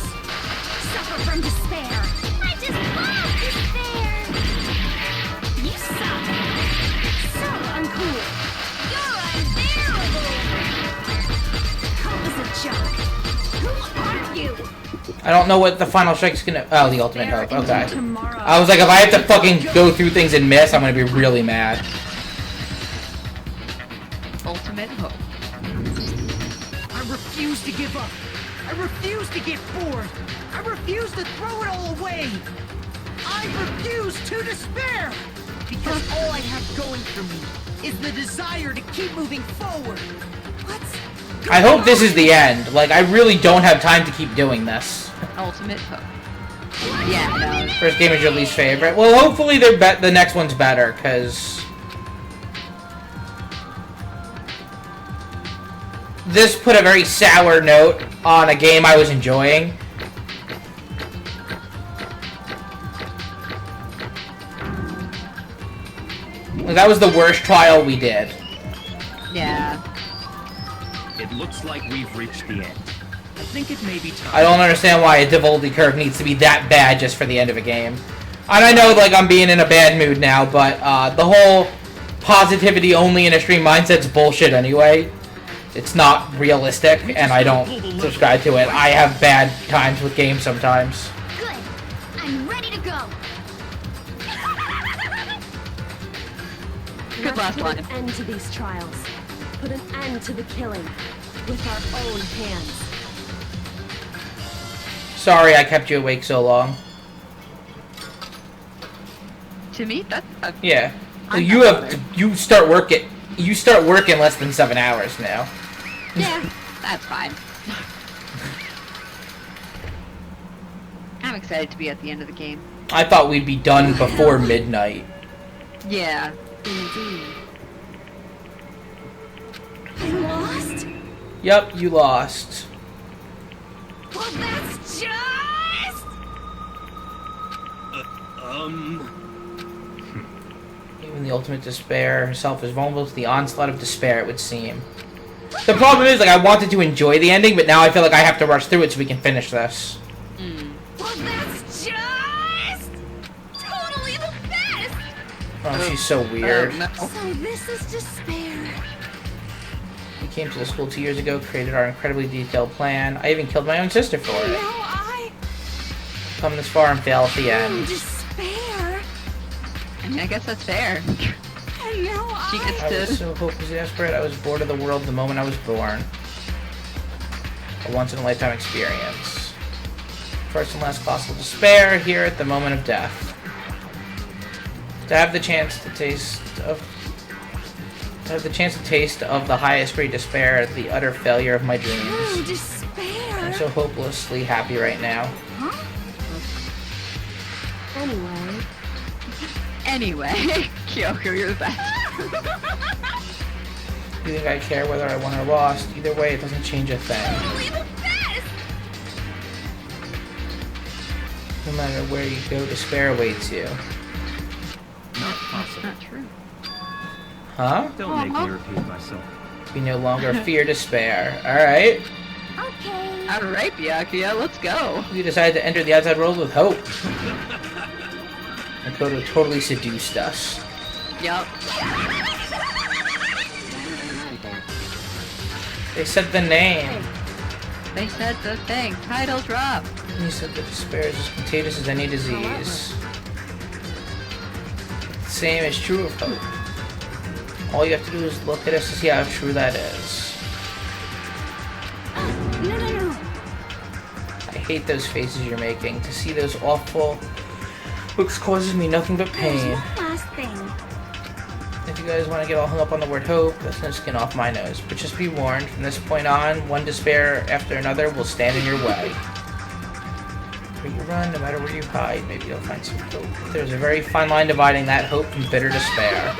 Suffer from despair! I just love despair! You suck! So uncool! You're unbearable! Hope is a joke! Who are you? I don't know what the final strike's gonna... Oh, the ultimate hope. Okay. I was like, if I have to fucking go through things and miss, I'm gonna be really mad. Ultimate hope. I refuse to give up. I refuse to get bored. I refuse to throw it all away. I refuse to despair. Because all I have going for me is the desire to keep moving forward. What's I hope this is the end. Like, I really don't have time to keep doing this. Ultimate hope. Yeah, no. First game is your least favorite. Well, hopefully the next one's better, because... this put a very sour note on a game I was enjoying. That was the worst trial we did. Yeah. It looks like we've reached the end. I think it may be time. I don't understand why a difficulty curve needs to be that bad just for the end of a game. And I know, like, I'm being in a bad mood now, but the whole positivity only in a stream mindset's bullshit anyway. It's not realistic, and I don't subscribe to it. I have bad times with games sometimes. Good. I'm ready to go. Good last Put line. an end to these trials. Put an end to the killing. With our own hands. Sorry I kept you awake so long. To me, that's Yeah. I'm you not have to, you start working less than 7 hours now. yeah, that's fine. I'm excited to be at the end of the game. I thought we'd be done before midnight. Yeah. Indeed. I lost? Yep, you lost. Well, that's just... Even the ultimate despair herself is vulnerable to the onslaught of despair, it would seem. The problem is, like, I wanted to enjoy the ending, but now I feel like I have to rush through it so we can finish this. Well, that's just... totally the best! Oh, she's so weird. No. So this is despair. We came to the school 2 years ago, created our incredibly detailed plan. I even killed my own sister for And it. now I... Come this far and fail at the am end. despair. I mean, I guess that's fair. And now She I... gets I was to... so hopelessly desperate, I was bored of the world the moment I was born. A once-in-a-lifetime experience. First and last possible despair here at the moment of death. To have the chance to taste of the highest grade despair, the utter failure of my True dreams. despair. I'm so hopelessly happy right now. Huh? Anyway, Kyoko, you're the best. You think I care whether I won or lost? Either way, it doesn't change a thing. Totally the best! No matter where you go, despair awaits you. That's not true. Huh? Don't make me repeat myself. We no longer fear despair. Alright. Okay. Alright, Byakuya, let's go. We decided to enter the outside world with hope. And Kodo totally seduced us. Yup. They said the name. They said the thing. Title drop. He said that despair is as contagious as any disease. The same is true of hope. All you have to do is look at us to see how true that is. No. I hate those faces you're making. To see those awful looks causes me nothing but There's pain. one last thing. If you guys want to get all hung up on the word hope, that's no skin off my nose. But just be warned, from this point on, one despair after another will stand in your way. Where you run, no matter where you hide, maybe you'll find some hope. There's a very fine line dividing that hope from bitter despair.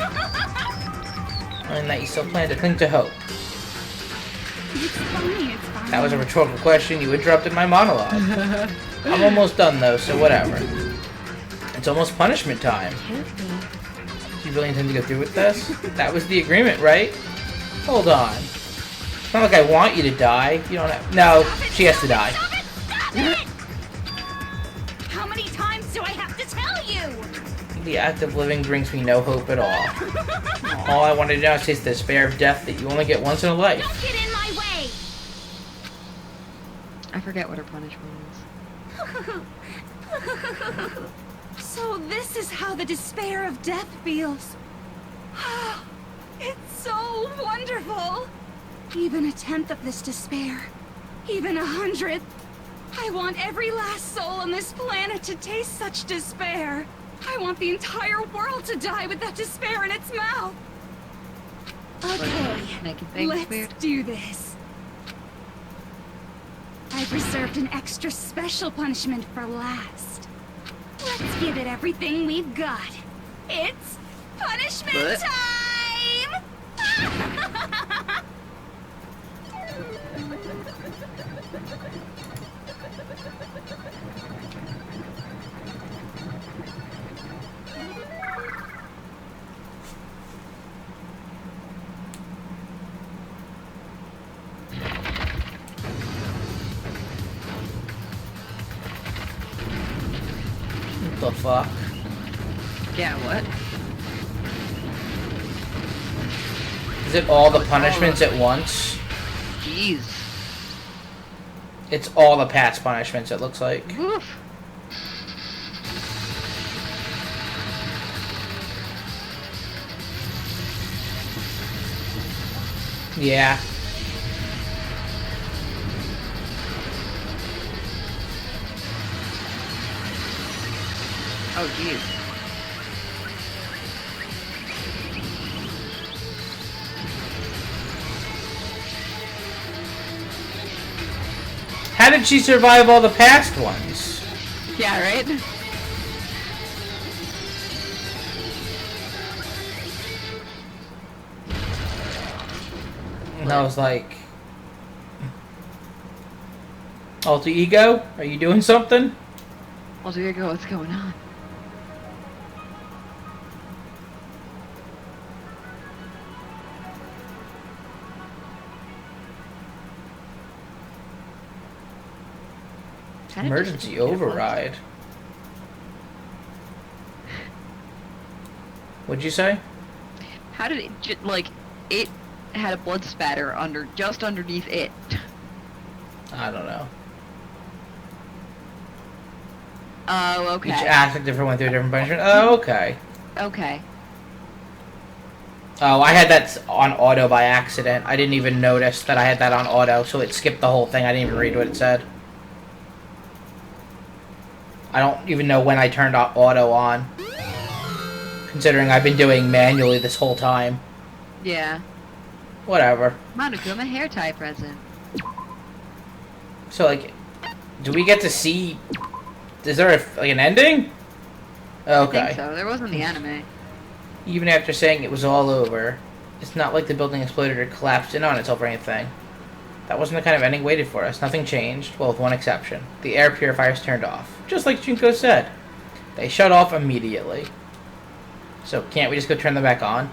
And that you still plan to cling to hope. It's fine. That was a rhetorical question. You interrupted my monologue. I'm almost done, though, so whatever. It's almost punishment time. Do you really intend to go through with this? That was the agreement, right? Hold on. It's not like I want you to die. You don't have... No, she has to die. Stop it! How many times do I have to tell you? The act of living brings me no hope at all. All I want to do now is taste the despair of death that you only get once in a life. Don't get in my way! I forget what her punishment is. So this is how the despair of death feels. It's so wonderful. Even a tenth of this despair, even 100th. I want every last soul on this planet to taste such despair. I want the entire world to die with that despair in its mouth. Okay, Making things let's weird. do this. I've reserved an extra special punishment for last. Let's give it everything we've got. It's punishment What? time! What the fuck? Yeah, what? Is it all the punishments at once? Jeez. It's all the past punishments, it looks like. Oof. Yeah. Oh, jeez. How did she survive all the past ones? Yeah, right? And I was like, Alter Ego, are you doing something? Alter Ego, what's going on? Emergency override. What'd you say? How did it, like, it had a blood spatter just underneath it? I don't know. Oh, okay. Each aspect different went through a different punishment. Oh, okay. Okay. Oh, I had that on auto by accident. I didn't even notice that I had that on auto, so it skipped the whole thing. I didn't even read what it said. I don't even know when I turned auto on. Considering I've been doing manually this whole time. Yeah. Whatever. Monokuma hair tie present. So, like, do we get to see... Is there an ending? Okay. I think so. There wasn't the anime. Even after saying it was all over, it's not like the building exploded or collapsed in on itself or anything. That wasn't the kind of ending waited for us. Nothing changed, well, with one exception. The air purifiers turned off. Just like Junko said. They shut off immediately. So, can't we just go turn them back on?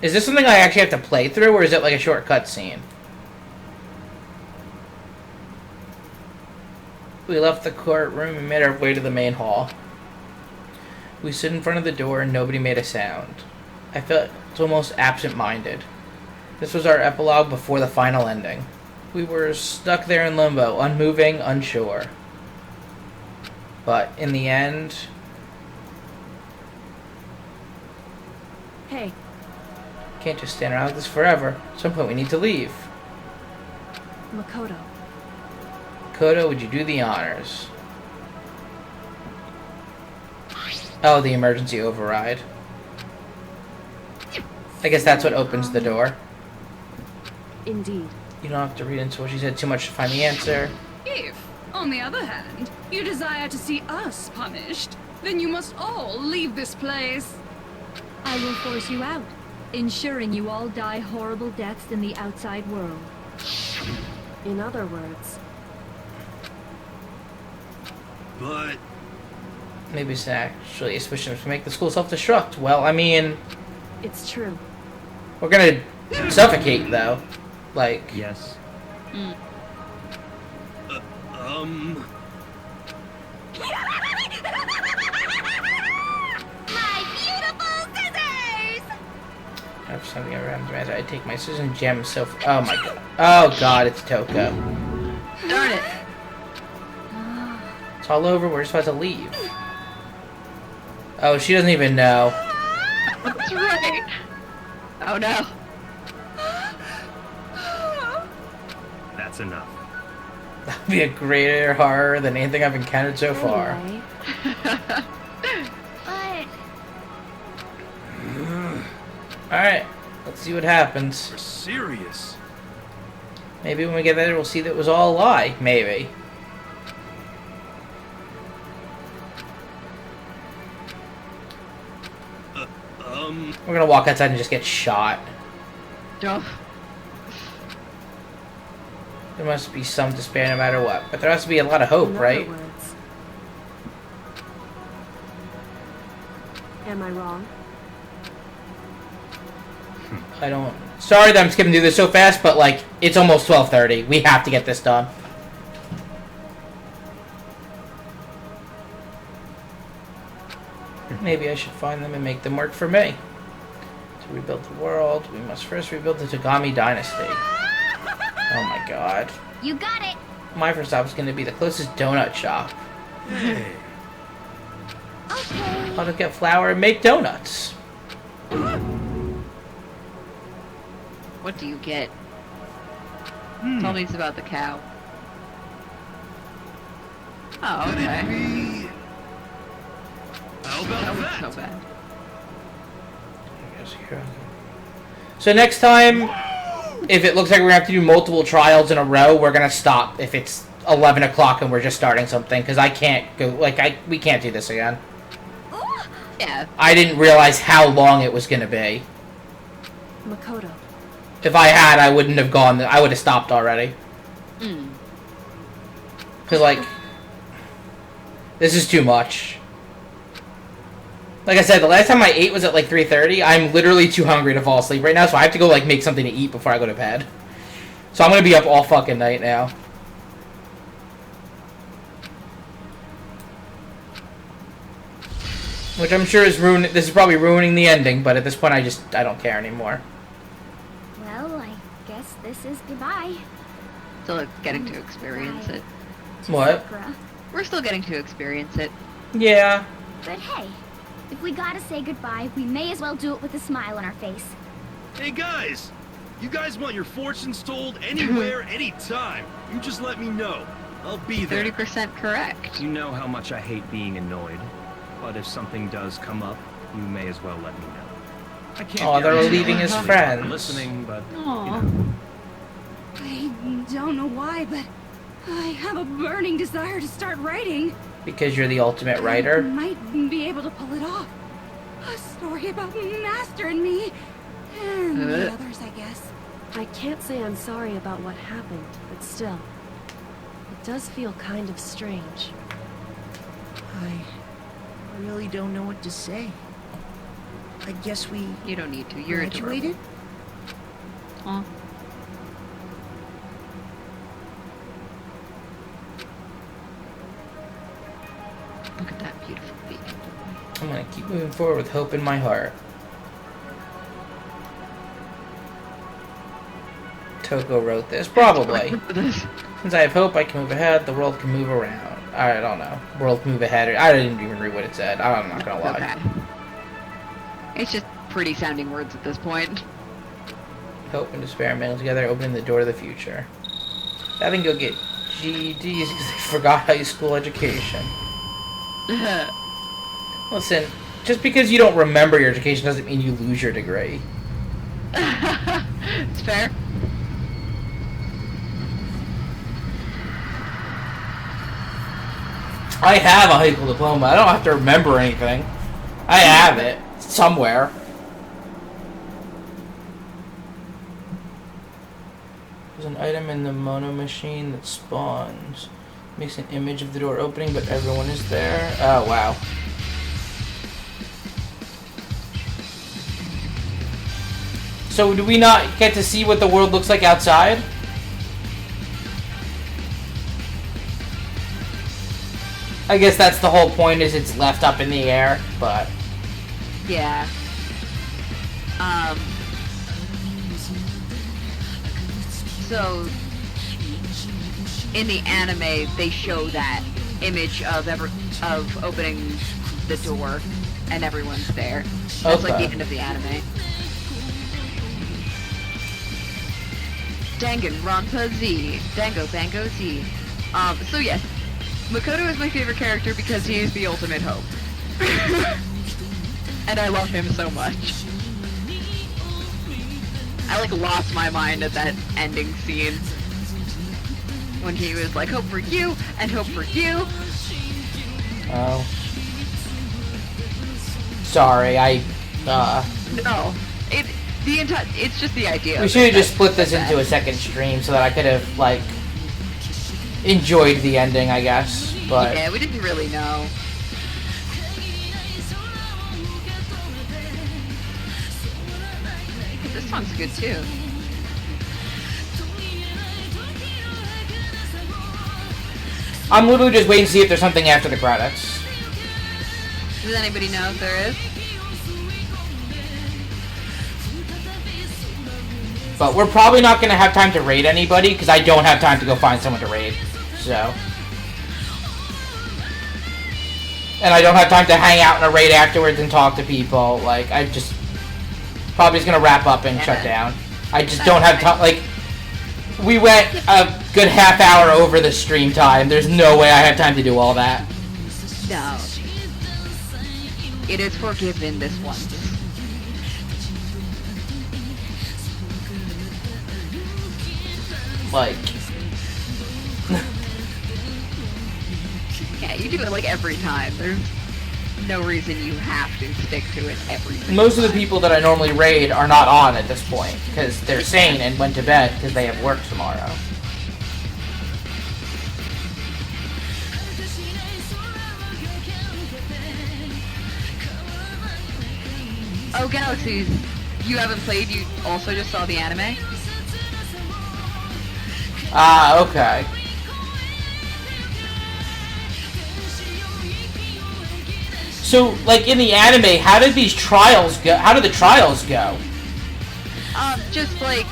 Is this something I actually have to play through, or is it like a short cutscene? We left the courtroom and made our way to the main hall. We stood in front of the door and nobody made a sound. I felt almost absent-minded. This was our epilogue before the final ending. We were stuck there in limbo, unmoving, unsure. But in the end... Hey. Can't just stand around like this forever. At some point we need to leave. Makoto. Makoto, would you do the honors? Oh, the emergency override. I guess that's what opens the door. Indeed. You don't have to read into what she said too much to find the answer. If, on the other hand, you desire to see us punished, then you must all leave this place. I will force you out, ensuring you all die horrible deaths in the outside world. In other words... But... Maybe it's actually a suspicion to make the school self-destruct. Well, I mean... It's true. We're gonna suffocate, though. Like... Yes. My beautiful scissors! After something around the matter, I take my scissors and jam so... Oh my god. Oh god, it's Toko. Darn it. It's all over, we're just about to leave. Oh, she doesn't even know. That's right. Oh no. That's enough. That would be a greater horror than anything I've encountered so far. Anyway, But Alright, let's see what happens. You're serious? Maybe when we get there, we'll see that it was all a lie. Maybe. We're gonna walk outside and just get shot. Oh. There must be some despair no matter what. But there has to be a lot of hope, in right? other words... Am I wrong? I don't... Sorry that I'm skipping through this so fast, but, like, it's almost 12:30. We have to get this done. Maybe I should find them and make them work for me. To rebuild the world, we must first rebuild the Togami dynasty. Oh my god. you got it. My first stop is going to be the closest donut shop. Hey. Okay. I'll just get flour and make donuts. What do you get? Tell me about the cow. Oh, Could okay. it be... How about That that? was so bad. So next time, if it looks like we're gonna have to do multiple trials in a row, we're gonna stop if it's 11 o'clock and we're just starting something, because I can't go, like, we can't do this again. Yeah. I didn't realize how long it was gonna be. Makoto. If I had, I wouldn't have gone, I would have stopped already. Because, like, this is too much. Like I said, the last time I ate was at like 3:30. I'm literally too hungry to fall asleep right now, so I have to go like make something to eat before I go to bed. So I'm gonna be up all fucking night now. Which I'm sure is this is probably ruining the ending, but at this point I don't care anymore. Well, I guess this is goodbye. Still getting to experience it. What? Sakura. We're still getting to experience it. Yeah. But hey, if we gotta say goodbye, we may as well do it with a smile on our face. Hey guys! You guys want your fortunes told anywhere, anytime. You just let me know. I'll be there. 30% correct. You know how much I hate being annoyed. But if something does come up, you may as well let me know. I can't. Oh, they're guarantee leaving his I'm friends. listening, but Aw. I don't know why, but I have a burning desire to start writing. Because you're the ultimate I writer. might be able to pull it off. A story about Master and me. And the others, I guess. I can't say I'm sorry about what happened, but still. It does feel kind of strange. I really don't know what to say. I guess we You don't need to. You're graduated? adorable. Aw. Look at that beautiful beak. I'm gonna keep moving forward with hope in my heart. Toko wrote this, probably. Since I have hope, I can move ahead. The world can move around. I don't know. World can move ahead. I didn't even read what it said. I'm not gonna lie. Okay. It's just pretty sounding words at this point. Hope and despair mingled together, opening the door to the future. I think you'll get GEDs because they forgot high school education. Listen, just because you don't remember your education doesn't mean you lose your degree. It's fair. I have a high school diploma. I don't have to remember anything. I have it somewhere. There's an item in the mono machine that spawns. Makes an image of the door opening, but everyone is there. Oh, wow. So do we not get to see what the world looks like outside? I guess that's the whole point, is it's left up in the air, but... Yeah. So, in the anime, they show that image of opening the door, and everyone's there. That's like the end of the anime. Danganronpa Z. Dango Bango Z. So yes, Makoto is my favorite character because he is the ultimate hope. And I love him so much. I like lost my mind at that ending scene. When he was like, hope for you, and hope for you. Oh. Sorry, No. It's just the idea. We should have just split this into a second stream so that I could have, like, enjoyed the ending, I guess, but... Yeah, we didn't really know. This song's good, too. I'm literally just waiting to see if there's something after the credits. Does anybody know if there is? But we're probably not going to have time to raid anybody, because I don't have time to go find someone to raid, so... And I don't have time to hang out in a raid afterwards and talk to people, like, I just... Probably just going to wrap up and shut down. I just don't have time, like... We went a good half hour over the stream time. There's no way I have time to do all that. No. It is forgiven this once. Like... Yeah, you do it like every time. There's no reason you have to stick to it every time. Most of the people that I normally raid are not on at this point, because they're sane and went to bed because they have work tomorrow. Oh, Galaxies, you haven't played, you also just saw the anime? Ah, okay. So, like, in the anime, how did these trials go? How did the trials go? Just like,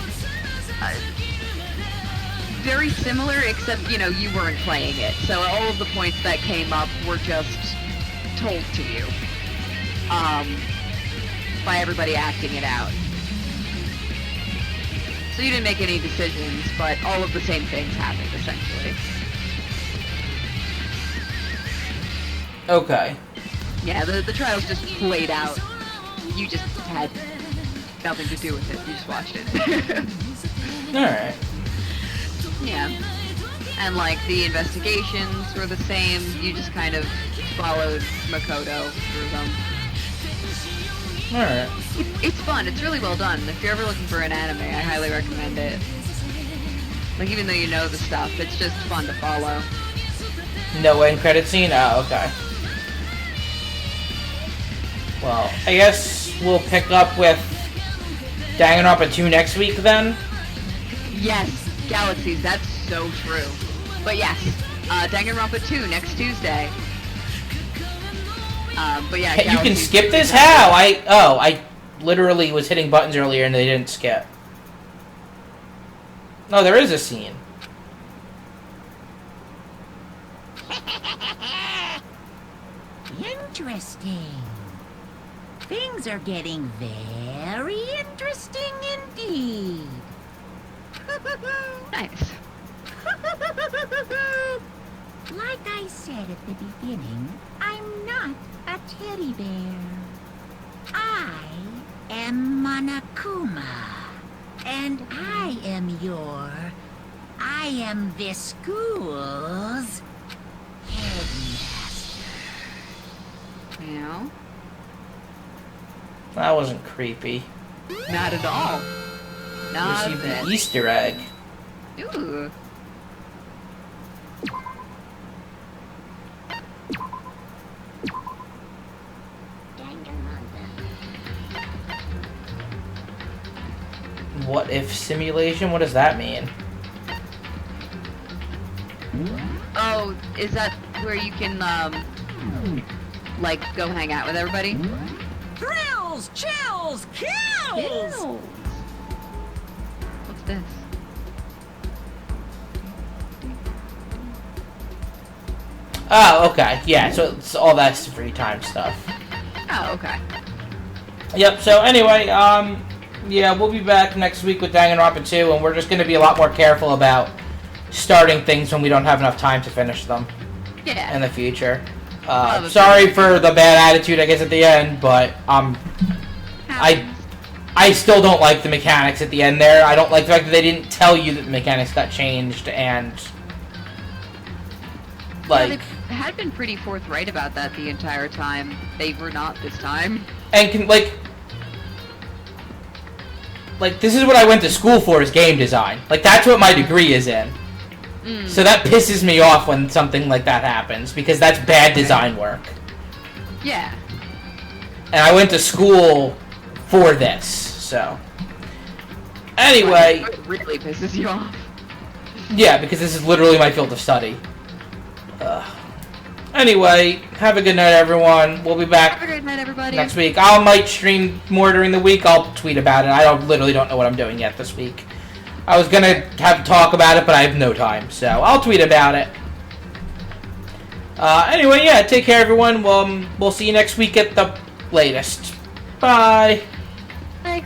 very similar, except, you know, you weren't playing it. So all of the points that came up were just told to you. By everybody acting it out. So you didn't make any decisions, but all of the same things happened, essentially. Okay. Yeah, the trials just played out. You just had nothing to do with it. You just watched it. Alright. Yeah. And, like, the investigations were the same. You just kind of followed Makoto through them. Alright. It's fun. It's really well done. If you're ever looking for an anime, I highly recommend it. Like, even though you know the stuff, it's just fun to follow. No end credit scene? Oh, okay. Well, I guess we'll pick up with Danganronpa 2 next week then? Yes, Galaxies, that's so true. But yes, Danganronpa 2 next Tuesday. But yeah, Hey, you can skip this? How? I literally was hitting buttons earlier and they didn't skip. No, there is a scene. Interesting. Things are getting very interesting indeed. Nice. Like I said at the beginning, I'm not a teddy bear. I am Monokuma. And I am this school's headmaster. Yeah. That wasn't creepy. Not at all. Not a Received bit. an Easter egg. Ooh. What if simulation? What does that mean? Oh, is that where you can, like, go hang out with everybody? Thrills, chills, kills! What's this? Oh, okay. Yeah, so it's all that's free time stuff. Oh, okay. Yep, so anyway, yeah, we'll be back next week with Danganronpa 2, and we're just going to be a lot more careful about starting things when we don't have enough time to finish them Yeah. in the future. Sorry for the bad attitude, I guess, at the end, but I still don't like the mechanics at the end there. I don't like the fact that they didn't tell you that the mechanics got changed, and like... Yeah, they had been pretty forthright about that the entire time. They were not this time. And like, this is what I went to school for, is game design. Like, that's what my degree is in. So that pisses me off when something like that happens, because that's bad design work. Yeah. And I went to school for this, so. Anyway. It really pisses you off. Yeah, because this is literally my field of study. Anyway, have a good night, everyone. We'll be back Have a good night, everybody. next week. I might stream more during the week. I'll tweet about it. I literally don't know what I'm doing yet this week. I was going to have to talk about it, but I have no time, so I'll tweet about it. Anyway, yeah, take care, everyone. We'll see you next week at the latest. Bye. Bye.